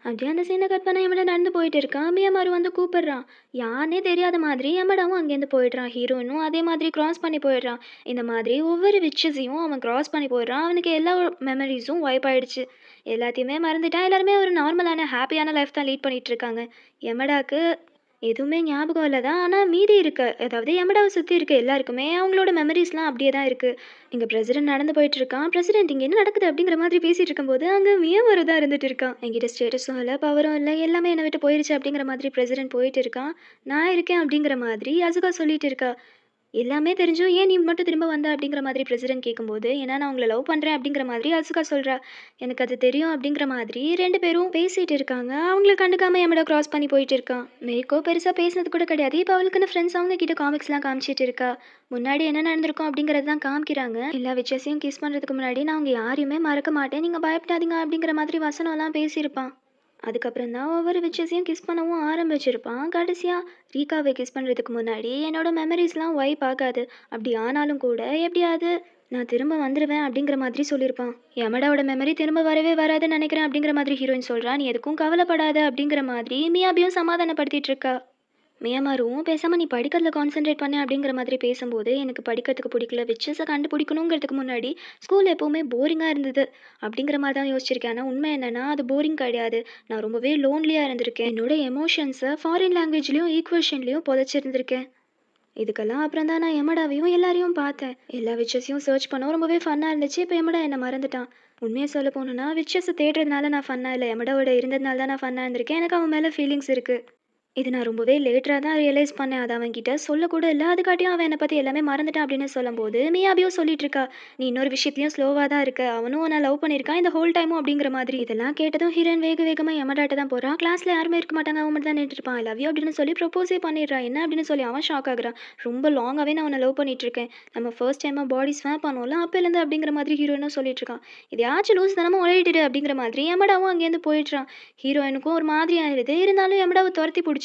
அப்படியே அந்த சீனை கட் பண்ண எமடா நடந்து போயிட்டு இருக்கான். மியாமாரு வந்து கூப்பிடுறான். யாருன்னே தெரியாத மாதிரி எமடாவும் அங்கேருந்து போயிடுறான். ஹீரோயினும் அதே மாதிரி கிராஸ் பண்ணி போயிடுறான். இந்த மாதிரி ஒவ்வொரு விச்சஸையும் அவன் கிராஸ் பண்ணி போயிடுறான். அவனுக்கு எல்லா மெமரிஸும் வைப் ஆயிடுச்சு. எல்லாத்தையுமே மறந்துட்டான். எல்லாருமே ஒரு நார்மலான ஹாப்பியான லைஃப் தான் லீட் பண்ணிட்டு இருக்காங்க. எமடாக்கு எதுவுமே ஞாபகம் இல்ல தான். ஆனா மீதி இருக்க அதாவது எமடாவ சுத்தி இருக்க எல்லாருக்குமே அவங்களோட மெமரீஸ்லாம் அப்படியே தான் இருக்கு. இங்க பிரசிடென்ட் நடந்து போயிட்டு இருக்கான். பிரசிடென்ட் இங்க என்ன நடக்குது அப்படிங்கிற மாதிரி பேசிட்டு இருக்கும்போது, அங்க மியாமாரு தான் இருந்துட்டு இருக்கான். என்கிட்ட ஸ்டேட்டஸும் இல்ல, பவரும் இல்ல, எல்லாமே என்ன விட்டு போயிருச்சு அப்படிங்கிற மாதிரி பிரசிடென்ட் போயிட்டு இருக்கான். நான் இருக்கேன் அப்படிங்கிற மாதிரி அசுகா சொல்லிட்டு இருக்கா. எல்லாமே தெரிஞ்சும் ஏன் நீ மட்டும் திரும்ப வந்த அப்படிங்கிற மாதிரி பிரசிடென்ட் கேட்கும்போது, ஏன்னா நான் உங்கள லவ் பண்றேன் அப்படிங்கிற மாதிரி அசுகா சொல்றா. எனக்கு அது தெரியும் அப்படிங்கிற மாதிரி 2 பேரும் பேசிட்டு இருக்காங்க. அவங்கள கண்டுக்காம எமடா கிராஸ் பண்ணி போயிட்டு இருக்கான். மேக்கோ பெருசா பேசினது கூட கிடையாது. இப்போ அவளுக்குன்னு ஃப்ரெண்ட்ஸ் அவங்க கிட்ட காமிக்ஸ்லாம் காமிச்சிட்டு இருக்கா. முன்னாடி என்ன நடந்திருக்கும் அப்படிங்கிறது தான் காமிக்கிறாங்க. எல்லா விச்சஸையும் கிஸ் பண்றதுக்கு முன்னாடி நான் உங்க யாரையுமே மறக்க மாட்டேன். நீங்க பயப்படாதீங்க அப்படிங்கிற மாதிரி வசனம்லாம் பேசியிருப்பான். அதுக்கப்புறம் தான் ஒவ்வொரு விச்சஸையும் கிஸ் பண்ணவும் ஆரம்பிச்சிருப்பான். கடைசியா ரீகாவை கிஸ் பண்ணுறதுக்கு முன்னாடி என்னோட மெமரிஸ்லாம் வைப் ஆகாது. அப்படி ஆனாலும் கூட எப்படியாவது நான் திரும்ப வந்துடுவேன் அப்படிங்கிற மாதிரி சொல்லியிருப்பான். யமடாவோட மெமரி திரும்ப வரவே வராதுன்னு நினைக்கிறேன் அப்படிங்கிற மாதிரி ஹீரோயின் சொல்கிறா. நீ எதுக்கும் கவலைப்படாத அப்படிங்கிற மாதிரி மியாபியும் சமாதானப்படுத்திட்டு இருக்கா. மியாமாருவும் பேசாமல் நீ படிக்கிறதுல கான்சென்ட்ரேட் பண்ண அப்படிங்கிற மாதிரி பேசும்போது எனக்கு படிக்கிறதுக்கு பிடிக்கல விச்சஸை கண்டுபிடிக்கணுங்கிறதுக்கு முன்னாடி ஸ்கூல் எப்போவுமே போரிங்காக இருந்தது அப்படிங்கிற மாதிரி தான் யோசிச்சிருக்கேன். ஆனால் உண்மை என்னென்னா அது போரிங் கிடையாது. நான் ரொம்பவே லோன்லியாக இருந்திருக்கேன். என்னோட எமோஷன்ஸை ஃபாரின் லாங்குவேஜ்லேயும் ஈக்குவேஷன்லேயும் புதைச்சிருந்திருக்கேன். இதுக்கெல்லாம் அப்புறம் தான் நான் எமடாவையும் எல்லாரையும் பார்த்தேன். எல்லா விச்சஸையும் சர்ச் பண்ணவும் ரொம்பவே ஃபன்னாக இருந்துச்சு. இப்போ எமடா என்னை மறந்துட்டான். உண்மையை சொல்ல போனோன்னா விச்சஸை தேடுறதுனால நான் ஃபன்னாக இல்லை, எமடாவோட இருந்ததுனால தான் நான் ஃபன்னாக இருந்திருக்கேன். எனக்கு அவன் மேலே ஃபீலிங்ஸ் இருக்குது. இது நான் ரொம்பவே லேட்டரா தான் ரியலைஸ் பண்ணேன். அது அவன்கிட்ட சொல்லக்கூட இல்ல. அதுக்காட்டியும் அவன் என்ன பத்தி எல்லாமே மறந்துட்டான் அப்படின்னு சொல்லும்போது, மியாபியும் சொல்லிட்டு இருக்கா. "நீ இன்னொரு விஷயத்துலயும் ஸ்லோவா தான் இருக்க. அவனும் உன்ன லவ் பண்ணியிருக்கான் இந்த ஹோல் டைமும்" அப்படிங்கிற மாதிரி. இதெல்லாம் கேட்டதும் ஹீரோயின் வேக வேகமா யமடாட்ட தான் போறான். கிளாஸ்ல யாருமே இருக்க மாட்டாங்க. அவன் மட்டும் தான் நின்னுட்டு இருப்பான். "ஐ லவ் யூ" அப்படின்னு சொல்லி ப்ரொபோஸே பண்ணிடுறா. என்ன அப்படின்னு சொல்லி அவன் ஷாக் ஆகுறான். "ரொம்ப லாங்காவே நான் உன்ன லவ் பண்ணிட்டு இருக்கேன். நம்ம ஃபர்ஸ்ட் டைமா பாடி ஸ்வாப் பண்ணோம்ல அப்பைலேருந்து" அப்படிங்கிற மாதிரி ஹீரோயினும் சொல்லிட்டு இருக்கான். "இதையாச்சும் லூஸ் தனமா உளறிட்டுடு" அப்படிங்கிற மாதிரி யமடாவும் அங்கேருந்து போயிடுறான். ஹீரோயினுக்கும் ஒரு மாதிரி ஆயிடுது. இருந்தாலும் யமடாவை துரத்தி பிடிச்சி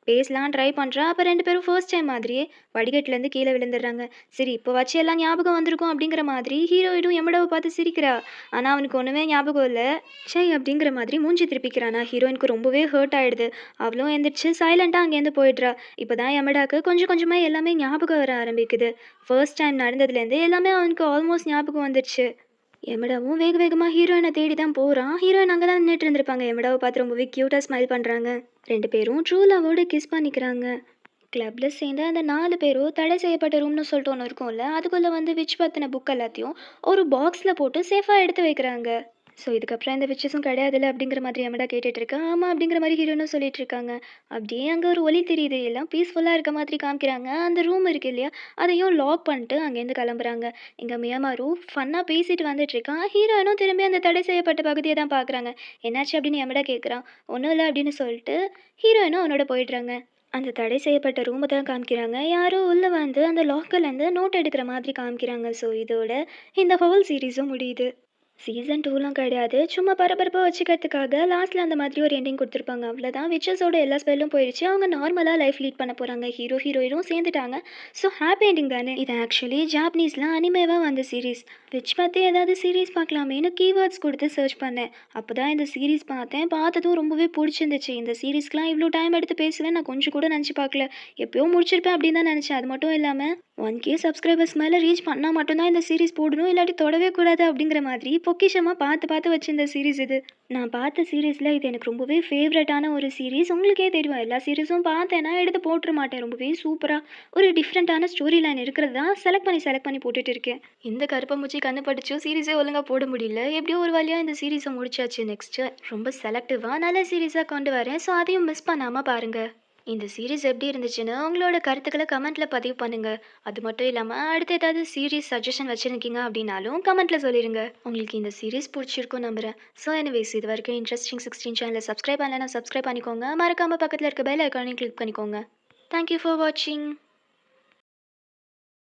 பேசலாம் ட்ரை பண்ணுறா. அப்போ 2 பேரும் ஃபர்ஸ்ட் டைம் மாதிரியே வடிகட்டிலேருந்து கீழே விழுந்துடுறாங்க. சரி இப்போ வச்சு எல்லாம் ஞாபகம் வந்திருக்கும் அப்படிங்கிற மாதிரி ஹீரோயினும் எமடாவை பார்த்து சிரிக்கிறா. ஆனால் அவனுக்கு ஒன்றுமே ஞாபகம் இல்லை. ச்சை அப்படிங்கிற மாதிரி மூஞ்சி திருப்பிக்கிறானா. ஹீரோயினுக்கு ரொம்பவே ஹர்ட் ஆயிடுது. அவளும் எந்திரிச்சு சைலண்ட்டாக அங்கேருந்து போயிடுறா. இப்போ தான் எமடாக்கு கொஞ்சம் கொஞ்சமாக எல்லாமே ஞாபகம் வர ஆரம்பிக்குது. ஃபர்ஸ்ட் டைம் நடந்ததுலேருந்து எல்லாமே அவனுக்கு ஆல்மோஸ்ட் ஞாபகம் வந்துடுச்சு. எமடாவும் வேக வேகமா ஹீரோயினை தேடி தான் போறான். ஹீரோயின் அங்கே தான் நின்றுட்டு இருந்திருப்பாங்க. எமடாவை பார்த்து ரொம்பவே க்யூட்டாக ஸ்மைல் பண்ணுறாங்க. 2 பேரும் ட்ரூ லவ்வோட கிஸ் பண்ணிக்கிறாங்க. கிளப்ல சேர்ந்து அந்த 4 பேரும் தடை செய்யப்பட்ட ரூம்னு சொல்லிட்டு ஒன்று இருக்கும்ல, அதுக்குள்ளே வந்து விச் பற்றின புக் எல்லாத்தையும் ஒரு பாக்ஸில் போட்டு சேஃபாக எடுத்து வைக்கிறாங்க. ஸோ இதுக்கப்புறம் எந்த விச்சஸும் கிடையாதுல்ல அப்படிங்கிற மாதிரி எமடா கேட்டுட்டு இருக்கா. ஆமாம் அப்படிங்கிற மாதிரி ஹீரோனும் சொல்லிட்டு இருக்காங்க. அப்படியே அங்கே ஒரு ஒலி தெரியுது. எல்லாம் பீஸ்ஃபுல்லாக இருக்க மாதிரி காமிக்கிறாங்க. அந்த ரூம் இருக்கு இல்லையா, அதையும் லாக் பண்ணிட்டு அங்கேருந்து கிளம்புறாங்க. இங்கே மியாமாரு ஃபன்னாக பேசிட்டு வந்துட்டு இருக்கான். ஹீரோயினும் திரும்பி அந்த தடை செய்யப்பட்ட பகுதியை தான் பார்க்குறாங்க. என்னாச்சு அப்படின்னு எமடா கேட்குறான். ஒன்றும் இல்லை அப்படின்னு சொல்லிட்டு ஹீரோயினும் அவனோட போயிடுறாங்க. அந்த தடை செய்யப்பட்ட ரூமை தான் காமிக்கிறாங்க. யாரோ உள்ளே வந்து அந்த லாக்கர்லேருந்து நோட் எடுக்கிற மாதிரி காமிக்கிறாங்க. ஸோ இதோட இந்த ஹோல் சீரீஸும் முடியுது. சீசன் 2லாம் கிடையாது. சும்மா பரபரப்பா வச்சுக்கிறதுக்காக லாஸ்ட்ல அந்த மாதிரி ஒரு எண்டிங் குடுத்துருப்பாங்க. அவ்வளோதான். விச்சஸோட எல்லா ஸ்பெல்லும் போயிடுச்சு. அவங்க நார்மலா லைஃப் லீட் பண்ண போறாங்க. ஹீரோ, ஹீரோயினும் சேர்ந்துட்டாங்க. ஸோ ஹாப்பி எண்டிங் தானே! இது ஆக்சுவலி ஜாப்பனீஸ்ல அனிமேவா வந்த சீரிஸ். விச் பத்தி ஏதாவது சீரிஸ் பார்க்கலாமேன்னு கீவேர்ட்ஸ் கொடுத்து சர்ச் பண்ணேன். அப்பதான் இந்த சீரிஸ் பார்த்தேன். பார்த்ததும் ரொம்பவே பிடிச்சிருந்துச்சு. இந்த சீரிஸ்க்குலாம் இவ்வளோ டைம் எடுத்து பேசுவேன் நான் கொஞ்சம் கூட நினச்சு பார்க்கல. எப்பயோ முடிச்சிருப்பேன் அப்படின்னு தான் நினச்சேன். அது மட்டும் இல்லாம 1K சப்ஸ்கிரைபர்ஸ் மேலே ரீச் பண்ணால் மட்டும்தான் இந்த சீரிஸ் போடணும், இல்லாட்டி தொடவே கூடாது அப்படிங்கிற மாதிரி பொக்கிஷமாக பார்த்து பார்த்து வச்சிருந்த சீரிஸ் இது. நான் பார்த்த சீரிஸில் இது எனக்கு ரொம்பவே ஃபேவரட்டான ஒரு சீரிஸ். உங்களுக்கே தெரியும் எல்லா சீரிஸும் பார்த்தேன்னா எடுத்து போட்டுற மாட்டேன். ரொம்பவே சூப்பராக ஒரு டிஃப்ரெண்ட்டான ஸ்டோரி லைன் இருக்கிறது தான் செலக்ட் பண்ணி போட்டுட்டு இருக்கேன். இந்த கருப்பம்பூச்சி கண்ணு படிச்சும் சீரிஸே ஒழுங்காக போட முடியல. எப்படியோ ஒரு வழியாக இந்த சீரிஸை முடிச்சாச்சு. நெக்ஸ்ட்டு ரொம்ப செலக்டிவாக நல்ல சீரிஸாக கொண்டு வரேன். ஸோ அதையும் மிஸ் பண்ணாமல் பாருங்கள். இந்த சீரிஸ் எப்படி இருந்துச்சுன்னு உங்களோட கருத்துக்களை கமெண்ட்ல பதிவு பண்ணுங்க. அது மட்டும் இல்லாம அடுத்து ஏதாவது சீரிஸ் சஜஷன் வச்சிருக்கீங்க அப்படின்னாலும் கமெண்ட்ல சொல்லிருங்க. உங்களுக்கு இந்த சீரிஸ் பிடிச்சிருக்கும் நம்புறேன். ஸோ எனிவேஸ் இது வரைக்கும் இன்ட்ரெஸ்டிங் 16 சேனலை சப்ஸ்கிரைப் பண்ணலன்னா சப்ஸ்கிரைப் பண்ணிக்கோங்க. மறக்காம பக்கத்தில் இருக்க பெல் ஐக்கானையும் கிளிக் பண்ணிக்கோங்க. தேங்க்யூ ஃபார் வாட்சிங்.